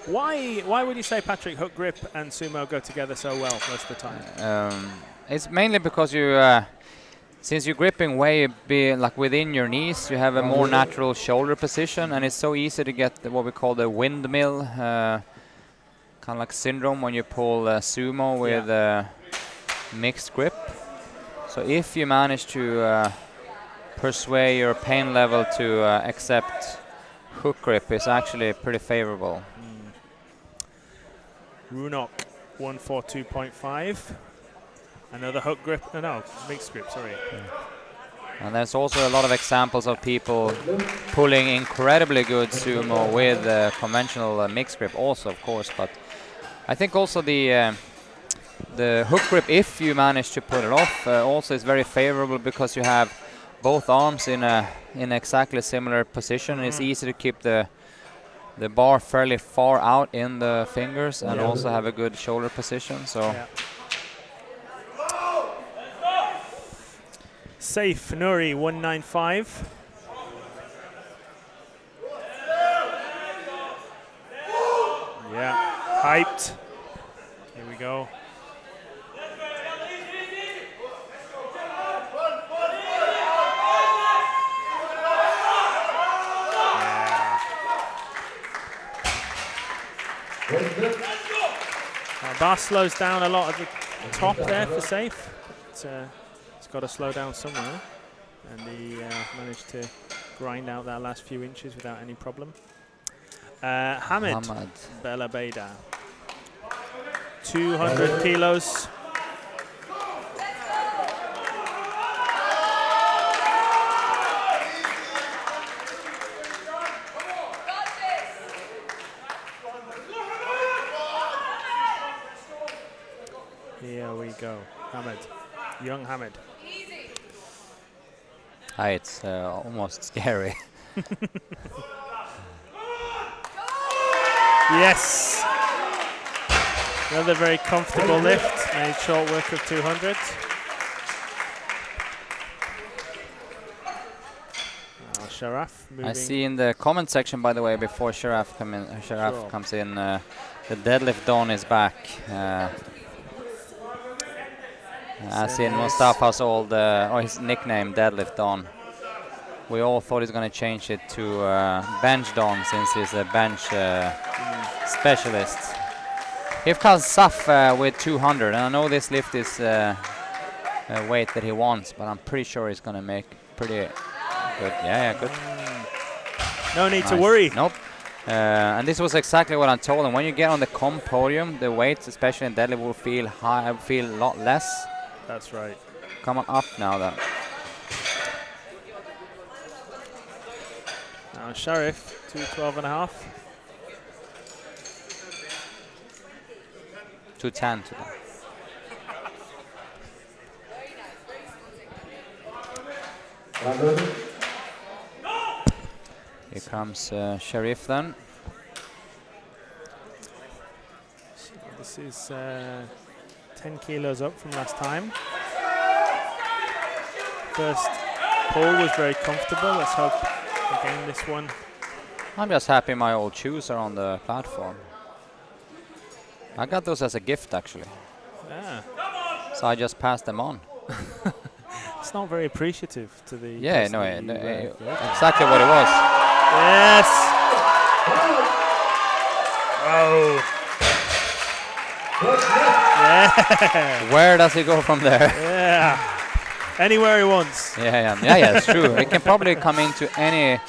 Why would you say, Patrick, hook grip and sumo go together so well most of the time? It's mainly because you, since you're gripping way like within your knees, you have a more natural shoulder position, and it's so easy to get what we call the windmill, kind of like syndrome when you pull sumo with mixed grip. So if you manage to persuade your pain level to accept hook grip, it's actually pretty favorable. Runok, 142.5. Another hook grip. No, mixed grip, sorry. And there's also a lot of examples of people pulling incredibly good sumo with conventional mixed grip also, of course. But I think also the hook grip, if you manage to put it off, also is very favorable because you have both arms in exactly similar position. It's easy to keep the bar fairly far out in the fingers and also have a good shoulder position. So. Yeah. Safe Nuri 195. Yeah, hyped. Here we go. Bar slows down a lot at the top there for Safe. It's got to slow down somewhere, and he managed to grind out that last few inches without any problem. Hamid Bella Beda, 200 kilos. Here we go, Hamid, young Hamid. It's almost scary. Yes! Another very comfortable lift, made short work of 200. Sharaf moving. I see in the comment section, by the way, before Sharaf comes in, the deadlift Don is back. As in Mustafa's old, or his nickname, Deadlift Don. We all thought he's going to change it to Bench Don since he's a bench specialist. He've cut Saf with 200, and I know this lift is a weight that he wants, but I'm pretty sure he's going to make pretty good. Yeah, good. No need to worry. Nope. And this was exactly what I told him. When you get on the comp podium, the weights, especially in deadlift, will feel high, feel a lot less. That's right. Come on up now, then. Now Sharif, 212.5. 210 today. Here comes Sharif then. This is 10 kilos up from last time. First pull was very comfortable. Let's hope again this one. I'm just happy my old shoes are on the platform. I got those as a gift, actually. Yeah. So I just passed them on. It's not very appreciative to the. Yeah, no, exactly what it was. Yes. Oh. Yeah. Where does he go from there? Yeah. Anywhere he wants. Yeah, it's true. He can probably come into any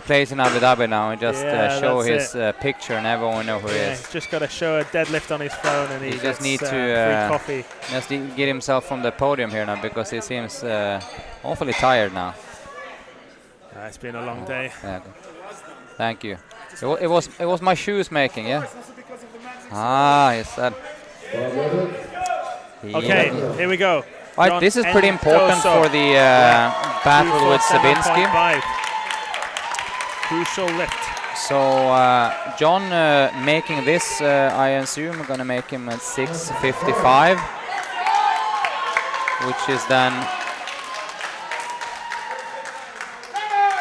place in Abu Dhabi now and just show his picture, and everyone will know who he is. He's just got to show a deadlift on his phone, and he just needs to free coffee. Just get himself from the podium here now, because he seems awfully tired now. It's been a long day. Yeah. Thank you. It was my shoes making, yeah. He said. Okay, here we go. Right, John this is pretty important for the battle with Sabinski. Crucial lift. So John making this, I assume, I'm gonna make him at 655, which is then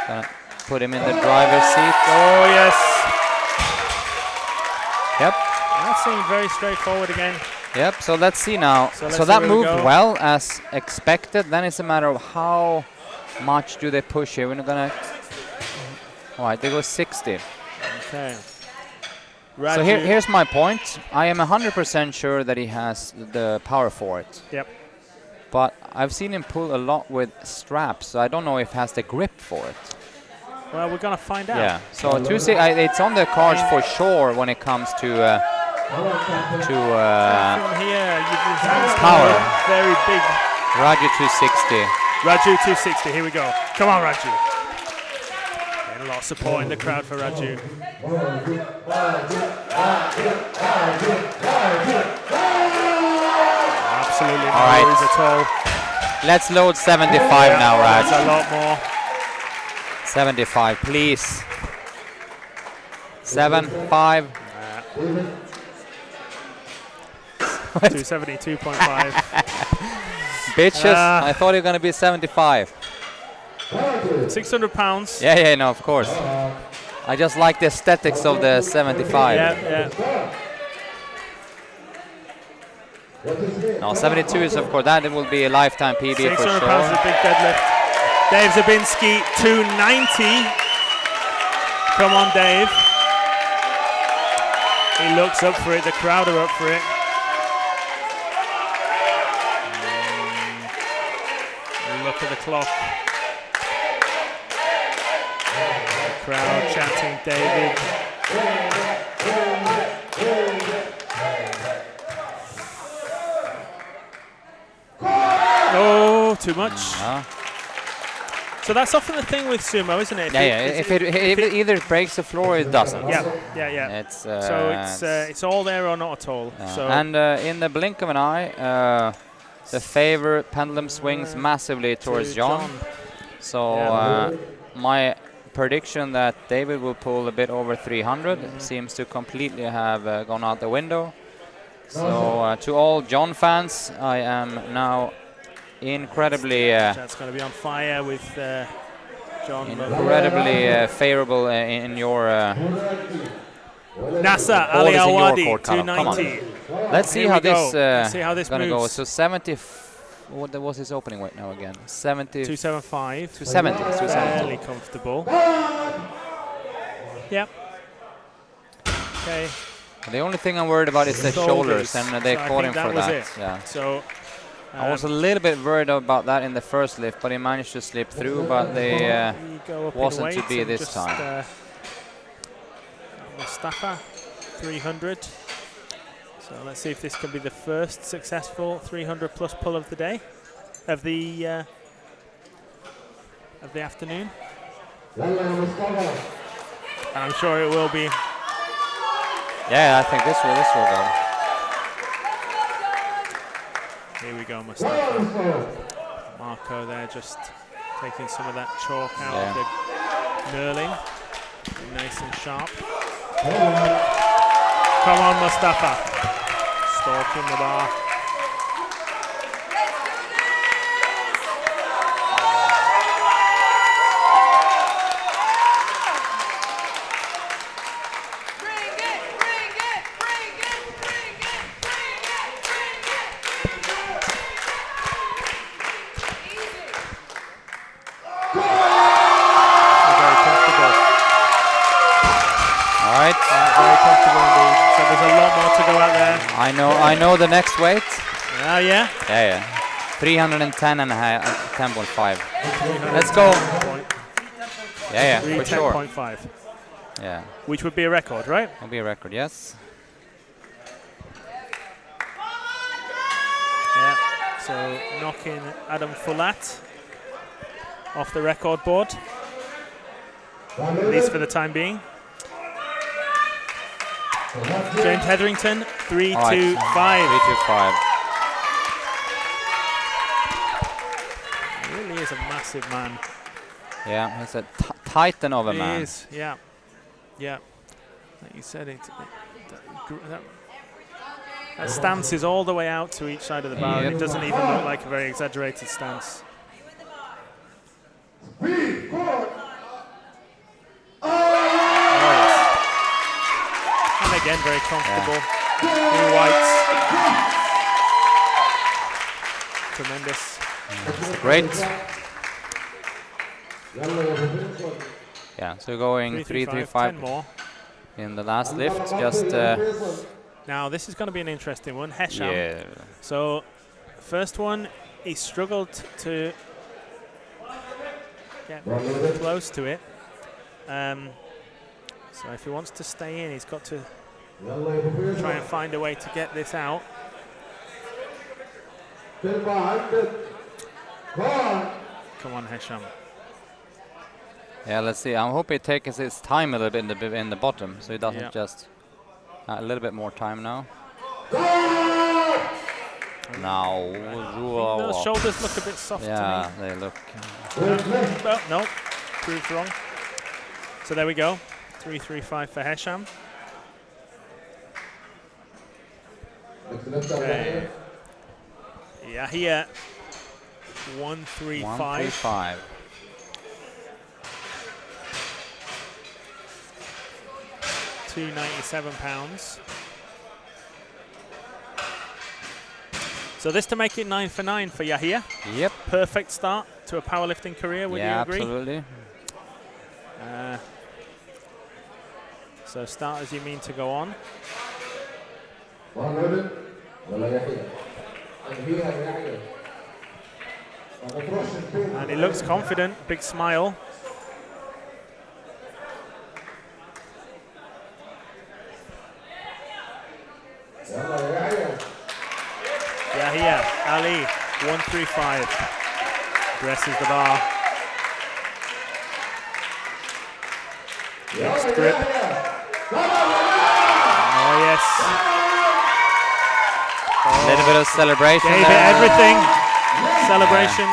gonna put him in the driver's seat. Oh yes. Yep. That seemed very straightforward again. Yep. So let's see now. So that moved well as expected. Then it's a matter of how much do they push here. We're not gonna. All right, they go 60. Okay. So here's my point. I am 100% sure that he has the power for it. Yep. But I've seen him pull a lot with straps, so I don't know if he has the grip for it. Well, we're gonna find out. Yeah. So it's on the cards for sure when it comes to to From here, your hands power. Very big. Raju 260. Raju 260. Here we go. Come on, Raju. Getting a lot of support in the crowd for Raju. Absolutely no worries at all. Let's load 75 now, Raj. That's a lot more. 75, please. 7, 5. 272.5. Bitches, I thought you were going to be 75. 600 pounds. Yeah, no, of course. I just like the aesthetics of the 75. Yeah. No, 72 is, of course, that will be a lifetime PB for 600 sure. pounds is a big deadlift. Dave Zabinski, 290. Come on, Dave. He looks up for it. The crowd are up for it. Look at the clock. The crowd chanting David. Oh, too much. So that's often the thing with sumo, isn't it? If it either breaks the floor or it doesn't. Yeah. It's so it's all there or not at all. So and in the blink of an eye, the favorite pendulum swings massively towards John. So my prediction that David will pull a bit over 300 seems to completely have gone out the window. So to all John fans, I am now incredibly that's going to be on fire with John. Incredibly favorable in your Nasa Ali Awadi 290. Let's see how this moves. gonna go. So 70. What was his opening weight now again? 70. 275. 270. Fairly comfortable. Yep. Okay. The only thing I'm worried about is the shoulders, and they caught him for that. Yeah. So I was a little bit worried about that in the first lift, but he managed to slip through. But they wasn't to be this time. Mustafa, 300. So let's see if this can be the first successful 300 plus pull of the day, of the afternoon. And I'm sure it will be. Yeah, I think this will go. Here we go, Mustafa. Marco there just taking some of that chalk out of the knurling. Nice and sharp. Come on, Mustafa. Stalking the bar. I know the next weight. Yeah. 310 and a half, 10.5. Let's go. Yeah, for sure. 10.5. Yeah. Which would be a record, right? Will be a record, yes. Yeah. So knocking Adam Fulat off the record board, at least for the time being. James Hetherington, 325. 325. He really is a massive man. Yeah, he's a titan of a man. He is, yeah. Like you said, that stance is all the way out to each side of the bar, and it doesn't even look like a very exaggerated stance. Again, very comfortable. Blue whites. Tremendous. Great. Yeah, so going 335 more in the last lift. Just now, this is going to be an interesting one. Hesham. Yeah. So, first one, he struggled to get close to it. So if he wants to stay in, he's got to Try and find a way to get this out. Come on, Hesham. Yeah, let's see. I'm hoping it takes its time a little bit in the bottom, so it doesn't Yeah. just a little bit more time now. Now, Those shoulders look a bit soft to yeah, me. they look. Oh, no, proved wrong. So there we go. 3-3-5 for Hesham. Okay. Yeah, here. 1-3-5. 1-3-5. 297 pounds. So this to make it 9 for 9 for Yahia. Yep. Perfect start to a powerlifting career, would you agree? Absolutely. So start as you mean to go on. And he looks confident, big smile. Yahia Ali, 1-3-5. Dresses the bar. Next grip. Oh yes. A little bit of celebration. Gave it there. everything. Celebration.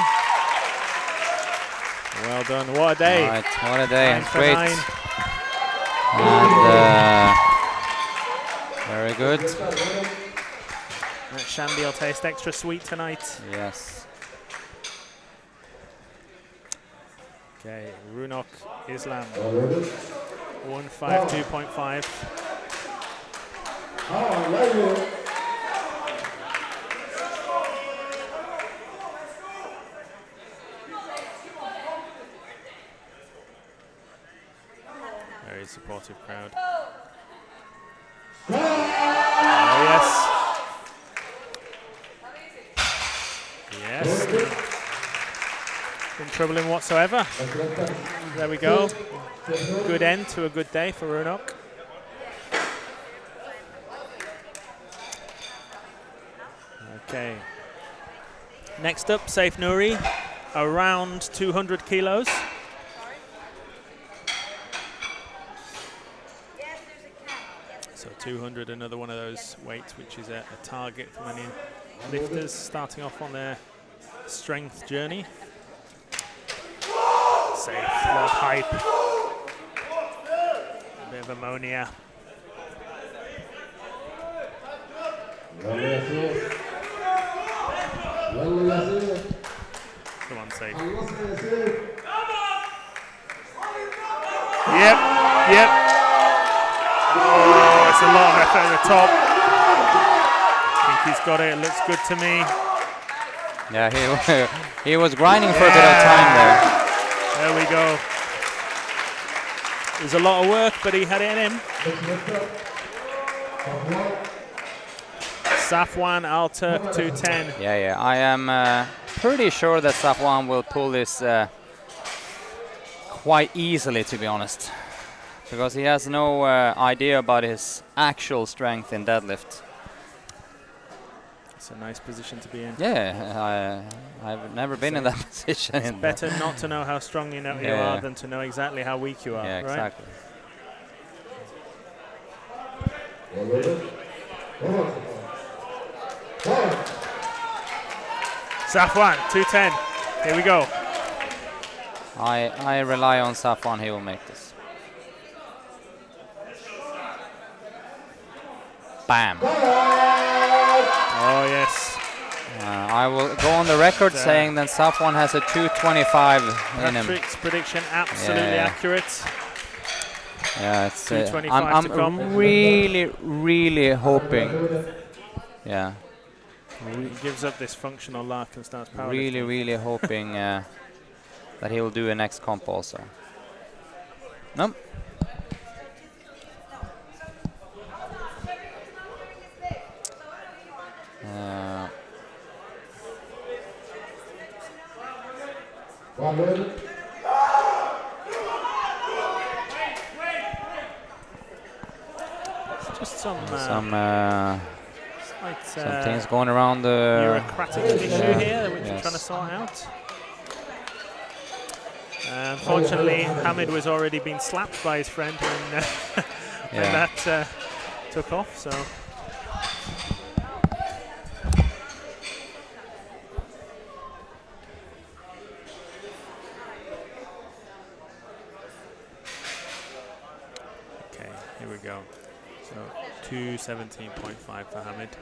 Well done. What a day. Right, what a day. 9 It's for great. 9. And very good. That shandy will taste extra sweet tonight. Yes. Okay, Runok Islam. 152.5. Very supportive crowd. Oh yes. Yes. In troubling whatsoever. There we go. Good end to a good day for Runok. Okay. Next up, Saif Nouri, around 200 kilos. So 200, another one of those weights, which is a target for many lifters starting off on their strength journey. Safe, a lot of hype. A bit of ammonia. Come on, Safe. Yep, yep. Oh, it's a lot of effort at the top. I think he's got it. It looks good to me. Yeah, he was grinding for a bit of time there. There we go. It was a lot of work, but he had it in him. Safwan Al Turk 210. Yeah. I am pretty sure that Safwan will pull this quite easily, to be honest, because he has no idea about his actual strength in deadlift. It's a nice position to be in. Yeah, I've never been in that position. It's better not to know how strong you know you are than to know exactly how weak you are. Yeah, right? exactly. Safwan 210. Here we go. I rely on Safwan. He will make this. Bam. Oh yes. I will go on the record saying that Safwan has a 225 in him. Patrick's prediction absolutely accurate. Yeah, it's. 225 to come. I'm really hoping. Yeah. He gives up this functional lark and starts powerlifting. Really hoping that he will do a next comp also. Nope. Just some slight, things going around the bureaucratic issue here, which we're yes. trying to sort out. Unfortunately, Hamid was already being slapped by his friend when, when that took off. So. Okay, here we go. So 217.5 for Hamid.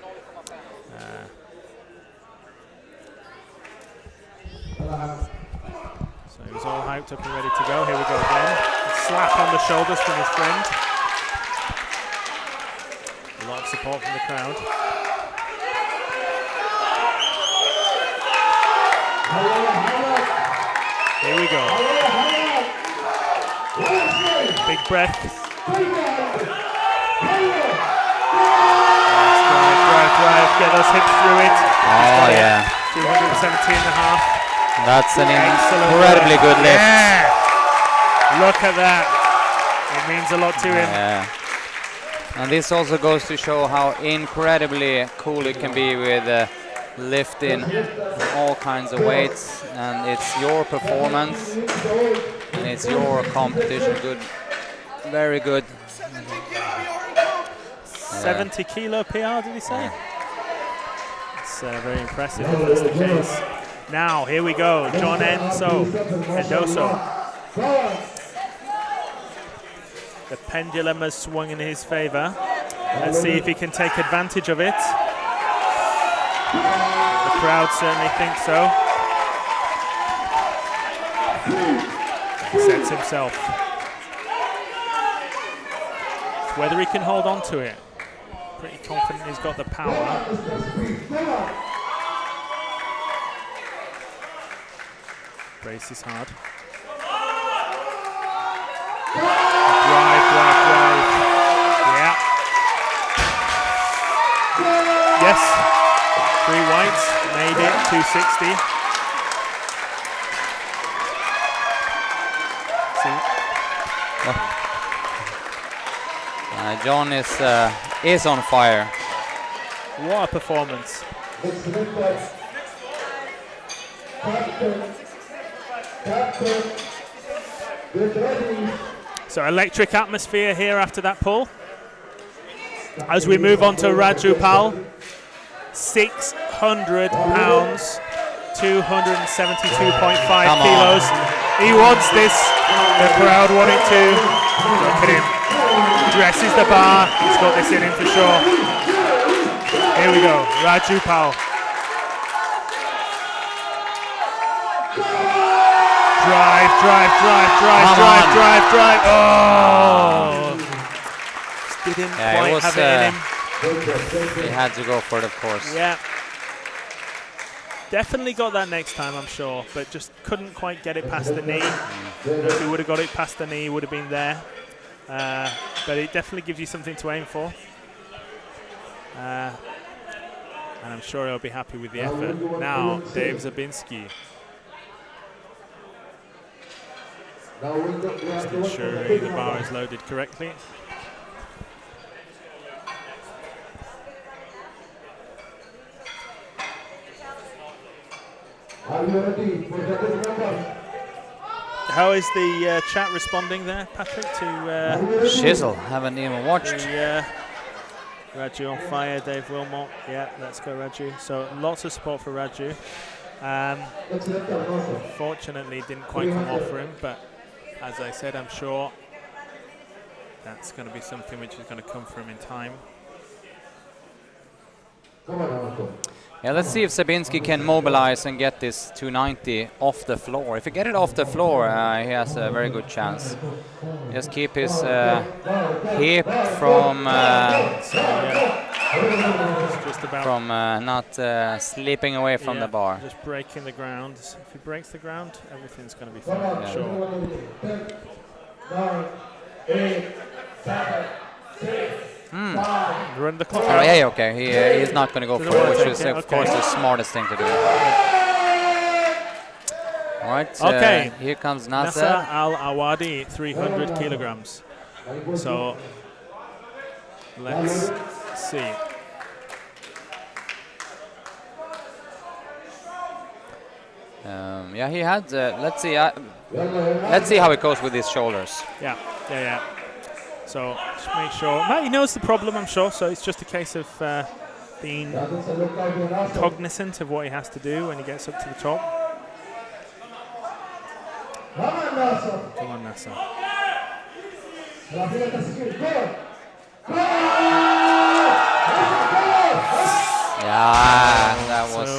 So he was all hyped up and ready to go. Here we go again. A slap on the shoulders from his friend. A lot of support from the crowd. Here we go. Big breath. Drive. Get those hips through it. Oh yeah. 217.5. That's an incredibly good lift. Yeah. Look at that. It means a lot to him. Yeah. And this also goes to show how incredibly cool it can be with lifting all kinds of weights. And it's your performance. And it's your competition. Good. Very good. 70 kilo PR, did he say? It's very impressive if that's the case. Now, here we go, John Endoso. The pendulum has swung in his favor. Let's see if he can take advantage of it. The crowd certainly thinks so. He sets himself. Whether he can hold on to it. Pretty confident he's got the power. Brace is hard. Drive. Yeah. Yes. 3 whites. Made it. 260. See. John is on fire. What a performance. So electric atmosphere here after that pull. As we move on to Raju Pal, 600 pounds, 272.5 kilos. He wants this. The crowd want it too. Look at him. Dresses the bar. He's got this in him for sure. Here we go. Raju Pal. Drive. Oh! Just didn't quite have it in him. He had to go for it, of course. Yeah. Definitely got that next time, I'm sure, but just couldn't quite get it past the knee. If he would have got it past the knee, he would have been there. But it definitely gives you something to aim for. And I'm sure he'll be happy with the effort. Now, Dave Zabinski. Just ensuring the bar is loaded correctly. How is the chat responding there, Patrick? To Shizzle, haven't even watched. Raju on fire, Dave Wilmot. Yeah, let's go Raju. So lots of support for Raju. Unfortunately, didn't quite come off for him, but as I said, I'm sure that's going to be something which is going to come for him in time. Yeah, let's see if Zabinski can mobilize and get this 290 off the floor. If he get it off the floor, he has a very good chance. Just keep his hip from not slipping away from the bar. Just breaking the ground. If he breaks the ground, everything's going to be fine, I'm sure. 9, 8, 7, 6. Run the clock. Oh, yeah, okay. He's not going to go for it, which is, of course, the smartest thing to do. All right, okay. Here comes Nasser. Nasser Al-Awadi, 300 kilograms. So Let's see. Yeah, he had. Let's see. Let's see how it goes with his shoulders. Yeah. So just make sure. Matt, he knows the problem, I'm sure. So it's just a case of being cognizant of what he has to do when he gets up to the top. Come on, Nasser. Yeah, that was.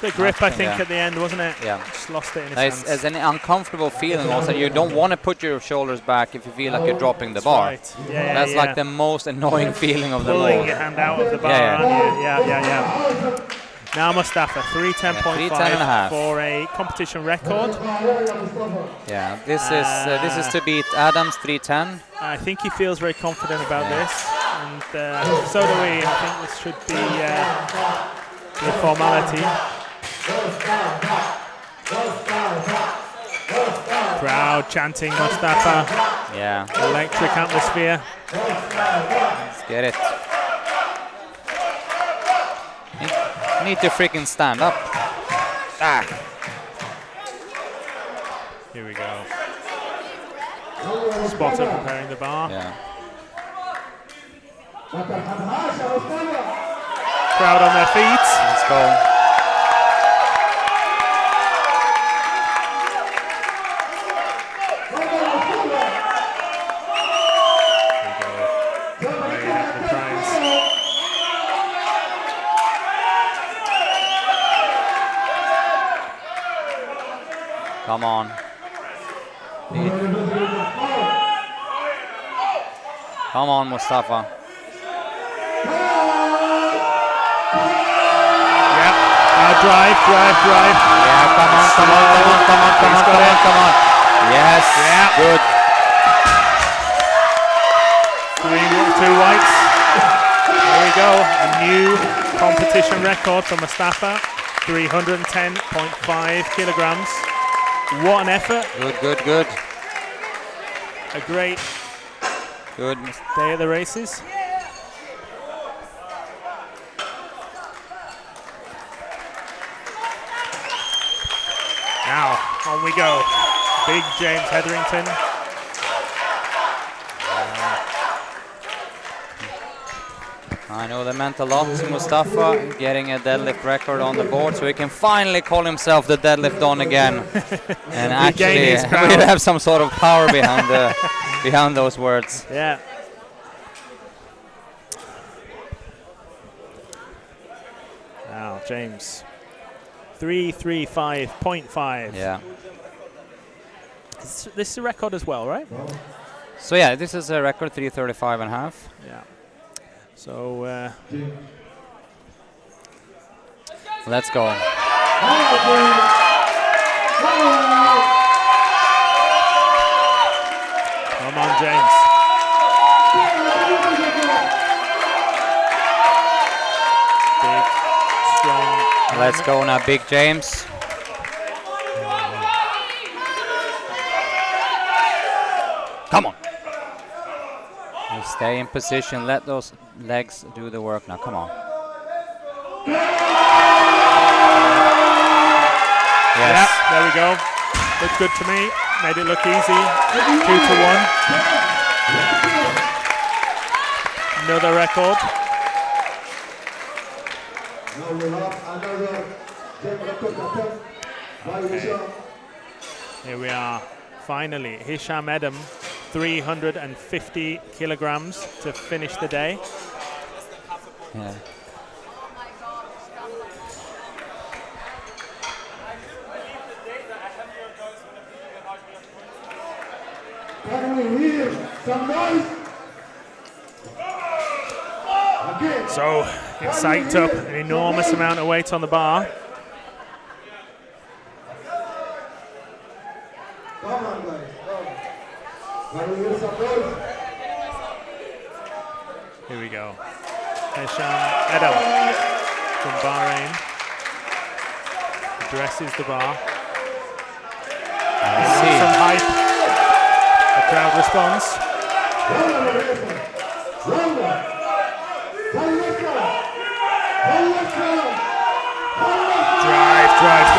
The grip, I think, yeah. at the end, wasn't it? Yeah. Just lost it in his hands. It's an uncomfortable feeling also. You don't want to put your shoulders back if you feel like you're dropping the bar. Right. Yeah, That's like the most annoying feeling of them all. Pulling your hand out of the bar, aren't you? Yeah. Now Mustafa, 310.5 310.5 for a competition record. Yeah, this is to beat Adam's 310. I think he feels very confident about this, and so do we. I think this should be a formality. Crowd chanting Mustafa. Yeah. Electric atmosphere. Let's get it. Need to freaking stand up. Here we go. Spotter preparing the bar. Yeah. Crowd on their feet. Let's go. Come on. Come on, Mustafa. Yep. Now drive. Yeah, come on. Yes. Yeah. Good. 2 whites. There we go. A new competition record for Mustafa. 310.5 kilograms. What an effort. Good. A great Good. day at the races. Now, on we go. Big James Hetherington. I know that meant a lot to Mustafa, getting a deadlift record on the board, so he can finally call himself the deadlift Don again, and actually we'll have some sort of power behind those words. Yeah. Now James, 335.5. Yeah. This is a record as well, right? So yeah, this is a record 335.5. Yeah. So let's go. Come on, James. Big, strong. Let's go now, Big James. Come on. You stay in position, let those legs do the work now, come on. Yes. Yeah, there we go. Looked good to me. Made it look easy. 2-1. Another record. Okay. Here we are. Finally, Hisham Edem, 350 kilograms to finish the day. Yeah. So, it's psyched up, an enormous amount of weight on the bar. Here we go. Hisham Edem from Bahrain addresses the bar. Some hype. The crowd responds.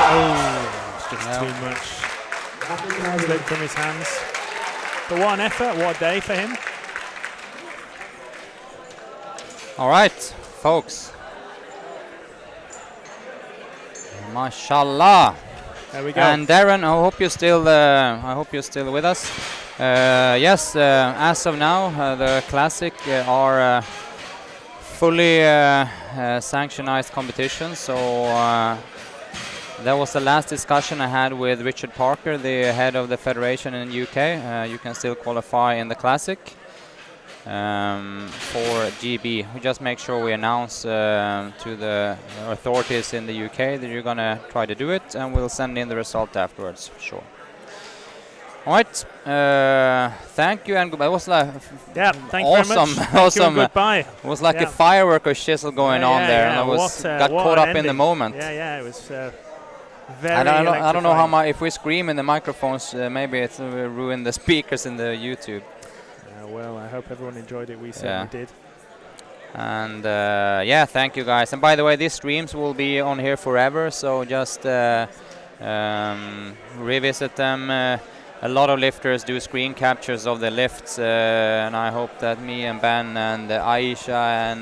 Oh, it's just too much. Slipped from his hands. But what an effort, what a day for him. All right, folks. Mashallah. There we go. And Darren, I hope you're still with us. Yes, as of now, the classic are fully sanctionized competition. So that was the last discussion I had with Richard Parker, the head of the federation in the UK. You can still qualify in the classic for GB. We just make sure we announce to the authorities in the UK that you're gonna try to do it, and we'll send in the result afterwards. Sure. All right. Thank you and goodbye. It was like thank you very much. Thank you and goodbye. It was like a firework or shizzle going on there, and I got caught up in the moment. Yeah, it was very. I don't know how much. If we scream in the microphones, maybe it will ruin the speakers in the YouTube. Well, I hope everyone enjoyed it. We certainly did. And yeah, thank you guys. And by the way, these streams will be on here forever, so just revisit them. A lot of lifters do screen captures of the lifts, and I hope that me and Ben and Aisha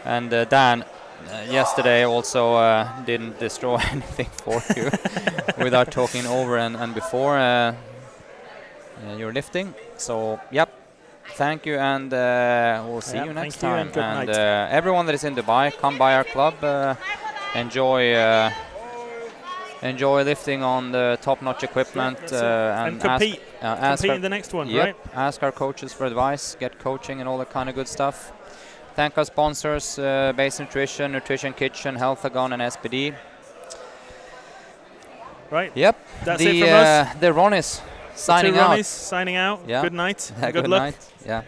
and Dan yesterday also didn't destroy anything for you without talking over and before your lifting. So, yep. Thank you, and we'll see you next time. And everyone that is in Dubai, come by our club. Enjoy lifting on the top-notch equipment and compete. Compete in the next one, right? Ask our coaches for advice, get coaching and all that kind of good stuff. Thank our sponsors, Base Nutrition, Nutrition Kitchen, Healthagon and SPD. Right. Yep. That's it from us. The Ronnies signing out. Ronnies signing out. Yeah. Good night. Good luck. night. Yeah.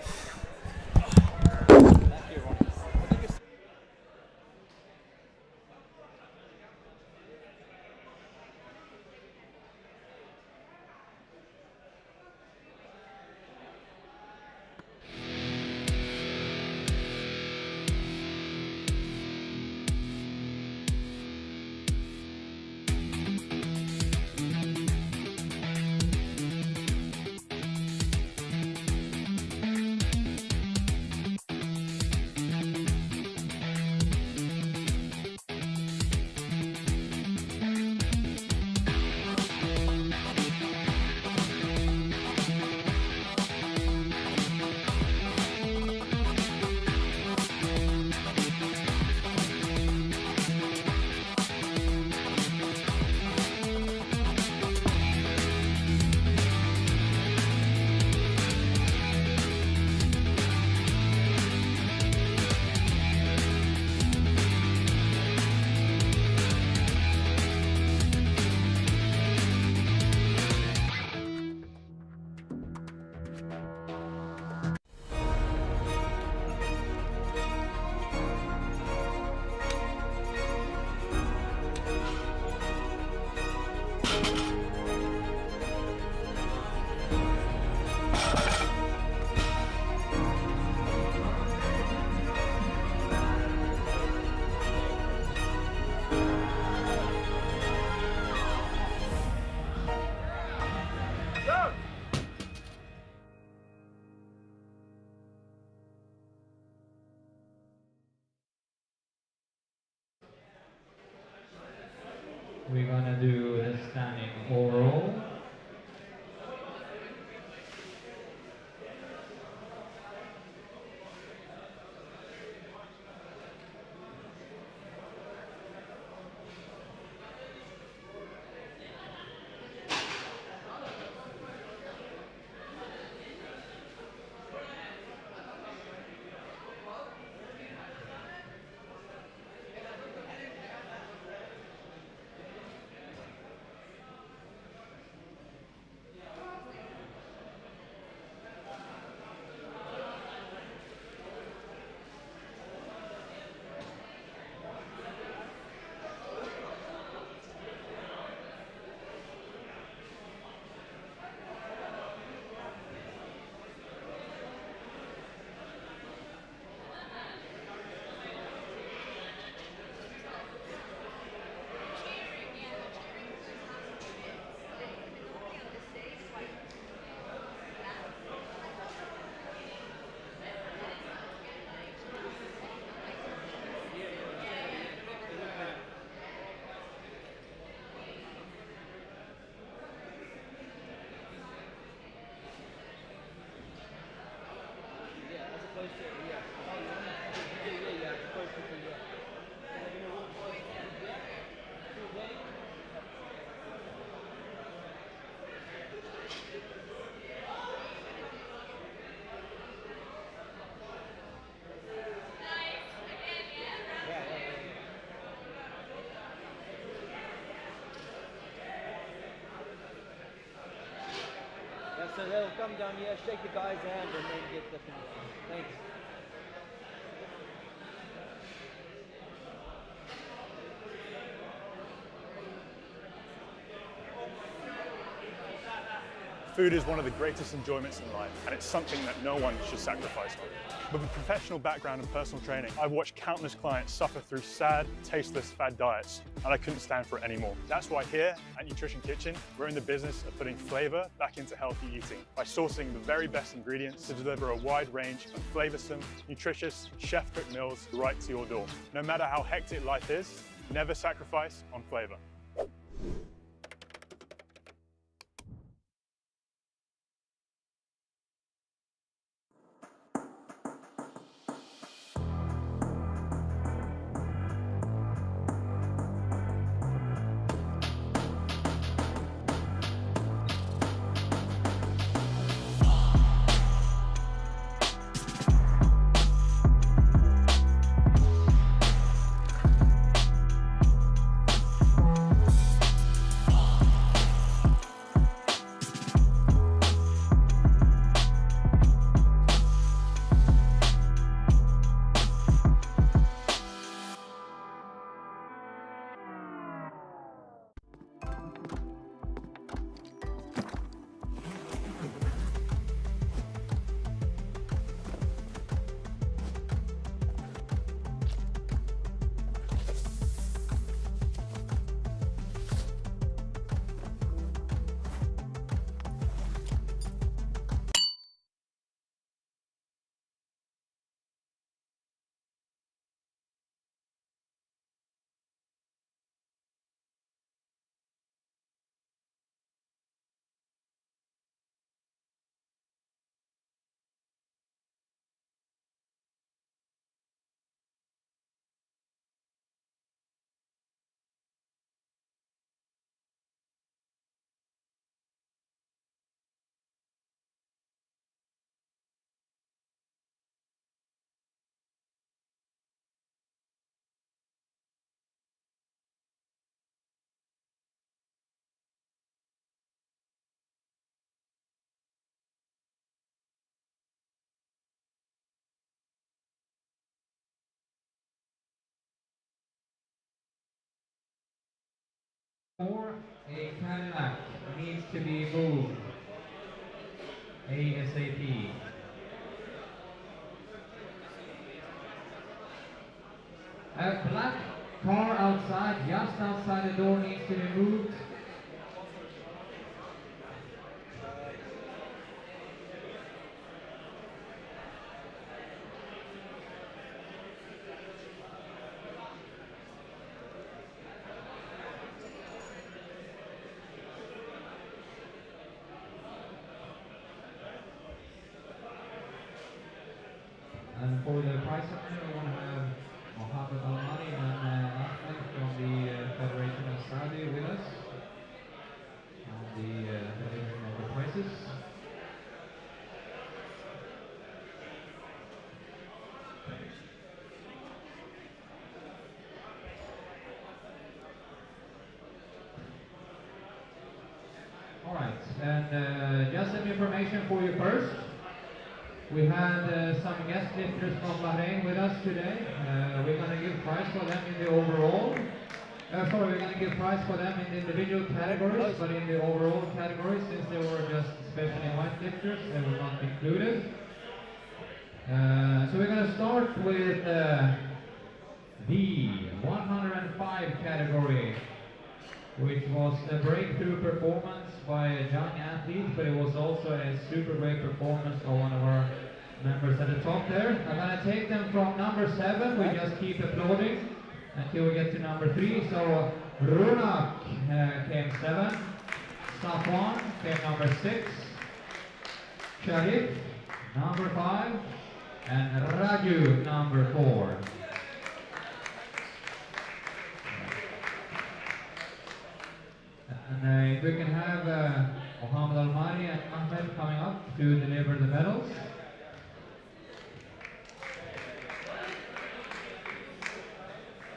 So they'll come down here, shake the guy's hand, and then get the finish. Thanks. Food is one of the greatest enjoyments in life, and it's something that no one should sacrifice on. With a professional background in personal training, I've watched countless clients suffer through sad, tasteless fad diets, and I couldn't stand for it anymore. That's why here at Nutrition Kitchen, we're in the business of putting flavor back into healthy eating by sourcing the very best ingredients to deliver a wide range of flavorsome, nutritious, chef-cooked meals right to your door. No matter how hectic life is, never sacrifice on flavor. Or a Cadillac needs to be moved ASAP. A black car outside, just outside the door, needs to be moved. And for the prize winner, we want to have Mohammed Al-Mani and Ahmed from the Federation of Saudi with us on the delivering of the prizes. Alright, and just some information for you first. We had some guest lifters from Bahrain with us today. We're going to give prize for them in the overall. We're going to give prize for them in the individual categories, but in the overall categories, since they were just specially white lifters, they will not be included. So we're going to start with the 105 category, which was a breakthrough performance by a young athlete, but it was also a super great performance of one of our members at the top there. I'm going to take them from number 7, we just keep applauding until we get to number 3. So Runak came 7, Safwan came number 6, Sharif number 5, and Raju number 4. And if we can have Mohammed Al-Mari and Ahmed coming up to deliver the medals.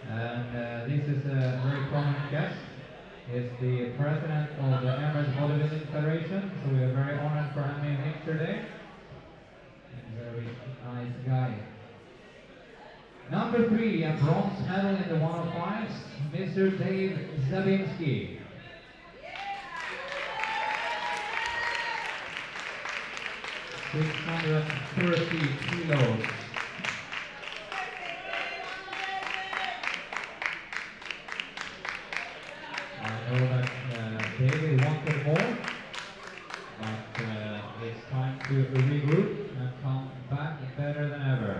And this is a very prominent guest is the president of the Emirates Bodybuilding Federation, so we are very honored for having him today. A very nice guy. Number 3, a bronze medal in the 105s, Mr. Dave Zabinski. Yeah. 630 kilos. I know that David wanted more, but it's time to regroup and come back better than ever.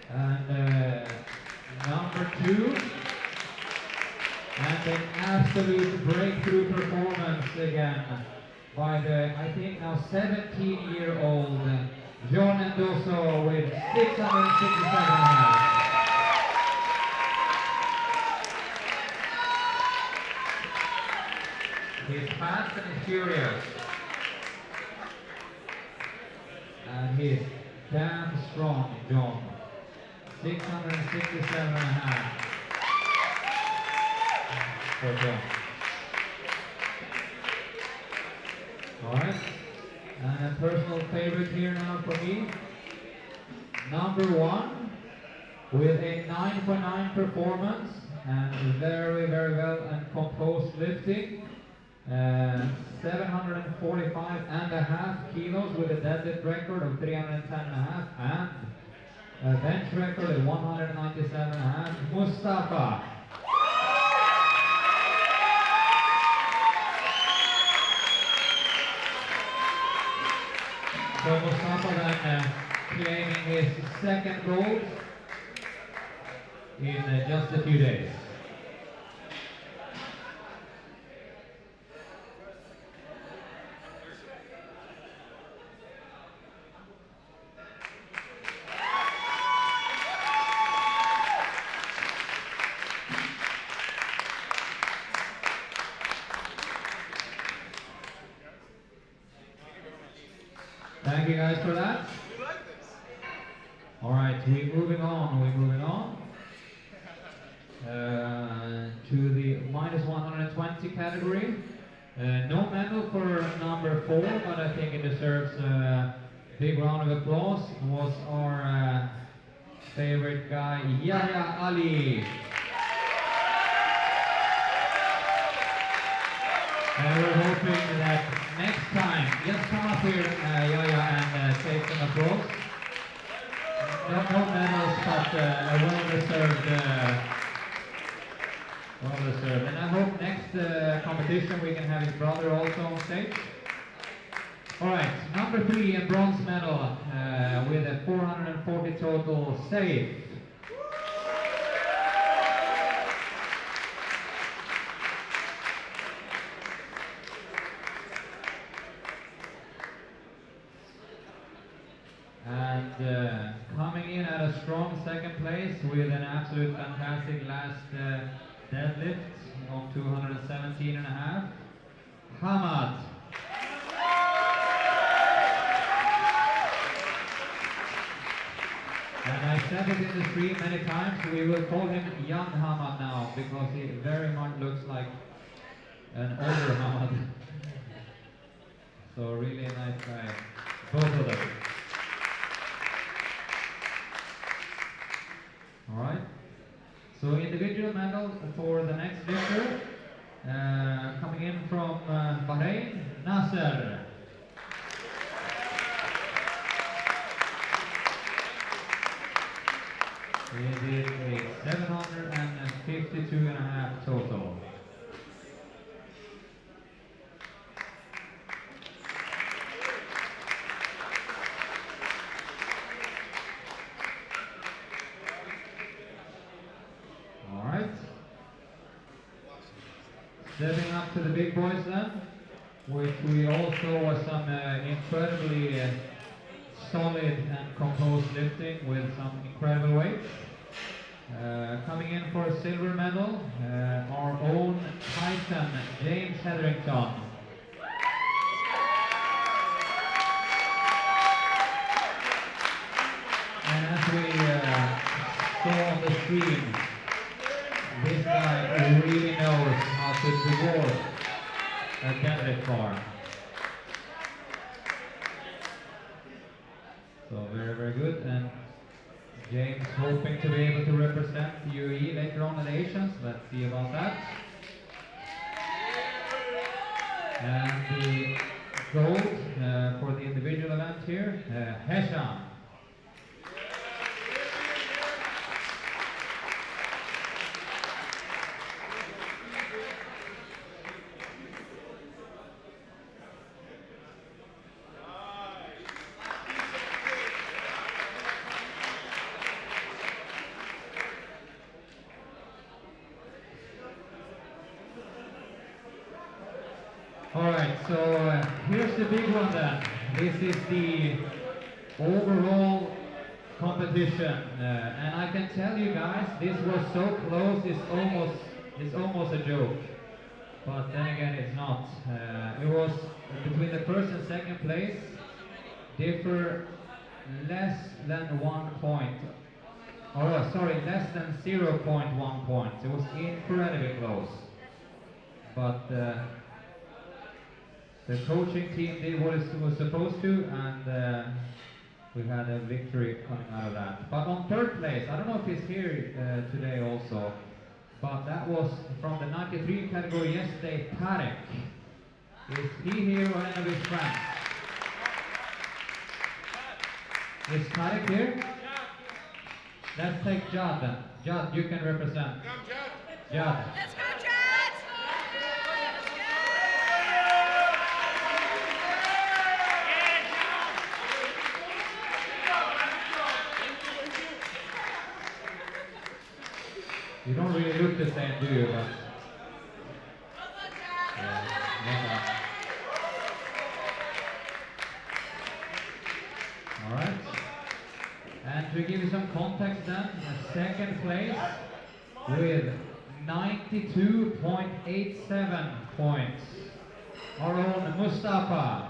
And number 2, and an absolute breakthrough performance again by the, I think now 17-year-old John Endoso with 667.5. He's fast and he's furious. And he's damn strong, John. 667.5 for John. Alright. And a personal favorite here now for me. Number 1 with a 9.9 performance and very, very well and composed lifting. 745.5 kilos with a deadlift record of 310.5 and a bench record of 197.5. Mustafa. So Mustafa then claiming his second gold in just a few days. Thank you guys for that. Alright, we're moving on. To the minus 120 category. No medal for number 4, but I think it deserves a big round of applause. Was our favorite guy, Yahya Ali. And we're hoping that next time, just come up here, Yahya, and take some applause. No medals, but a well-deserved. And I hope next competition we can have his brother also on stage. Alright, number 3, a bronze medal with a 440 total save. And coming in at a strong second place with an absolute fantastic last deadlift on 217.5, Hamad. And I said it in the stream many times, we will call him young Hamad now because he very much looks like an older Hamad. So really a nice guy, both of them. Alright, so individual medal for the next lifter, coming in from Bahrain, Nasser. He did a 752.5 total. Stepping up to the big boys then, which we also was some incredibly solid and composed lifting with some incredible weights. Coming in for a silver medal, our own Titan, James Hetherington. And as we saw on the screen, this guy really far. So very good. And James hoping to be able to represent the UAE later on in the Asians. Let's see about that. And the gold for the individual event here, Hesham. Alright, so here's the big one then. This is the overall competition. And I can tell you guys, this was so close, it's almost a joke. But then again, it's not. It was between the first and second place, differ less than 1 point. Oh, sorry, less than 0.1 points. It was incredibly close. But the coaching team did what it was supposed to, and we had a victory coming out of that. But on third place, I don't know if he's here today also, but that was from the 93 category yesterday, Tarek. Is he here or any of his friends? Is Tarek here? Let's take Jad then. Jad, you can represent. Jad. Let's go, Jazz! You don't really look the same, do you? But Alright. And to give you some context then, second place with 92.87 points, our own Mustafa.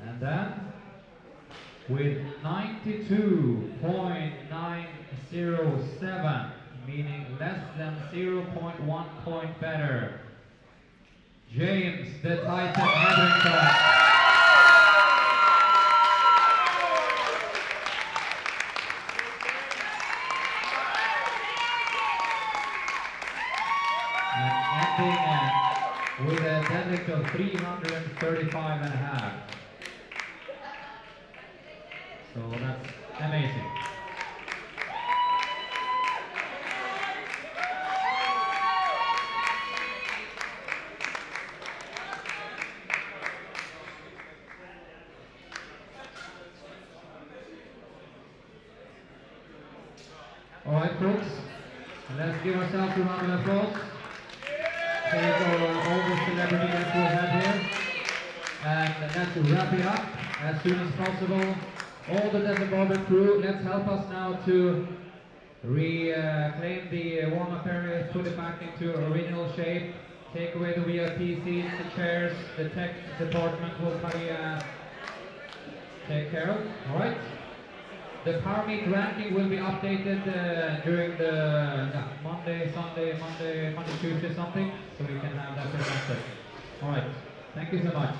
And then, with 92.907, meaning less than 0.1 point better, James the Titan Hetherington. And ending with a deadlift of 335.5. So that's amazing. All right, folks, let's give ourselves a round of applause. Take all the celebrity that we have here, and let's wrap it up as soon as possible. All the Desert Barbell crew, let's help us now to reclaim the warm-up area, put it back into original shape, take away the VIP seats, the chairs, the tech department will take care of. Alright? The power meet ranking will be updated during the Monday, Tuesday, something, so we can have that presented. Alright, thank you so much.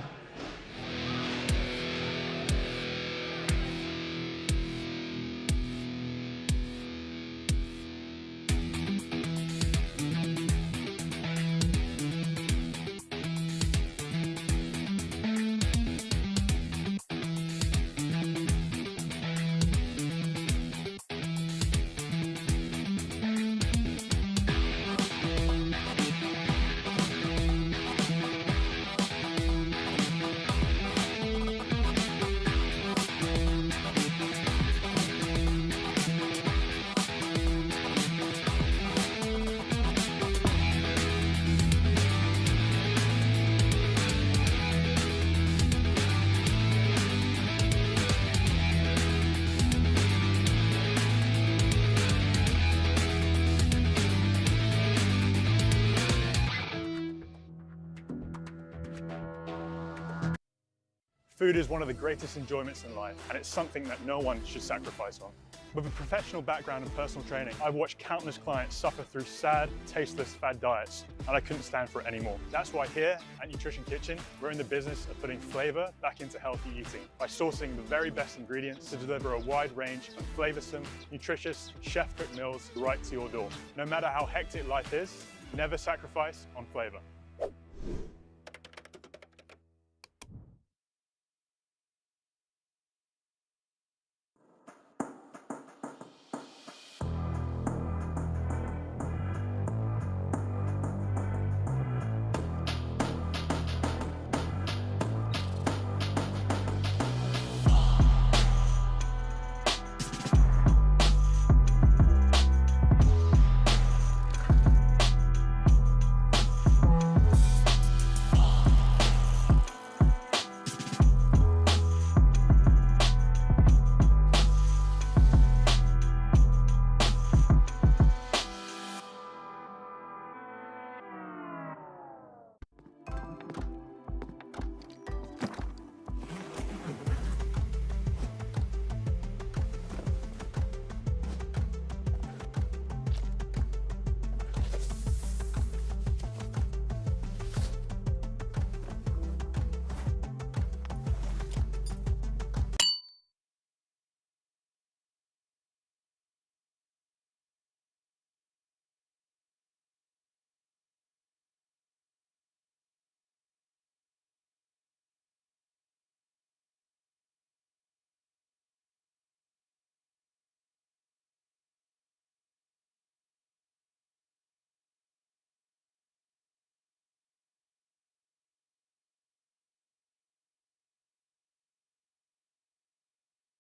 Food is one of the greatest enjoyments in life, and it's something that no one should sacrifice on. With a professional background in personal training, I've watched countless clients suffer through sad, tasteless fad diets, and I couldn't stand for it anymore. That's why here at Nutrition Kitchen, we're in the business of putting flavor back into healthy eating by sourcing the very best ingredients to deliver a wide range of flavorsome, nutritious, chef-cooked meals right to your door. No matter how hectic life is, never sacrifice on flavor.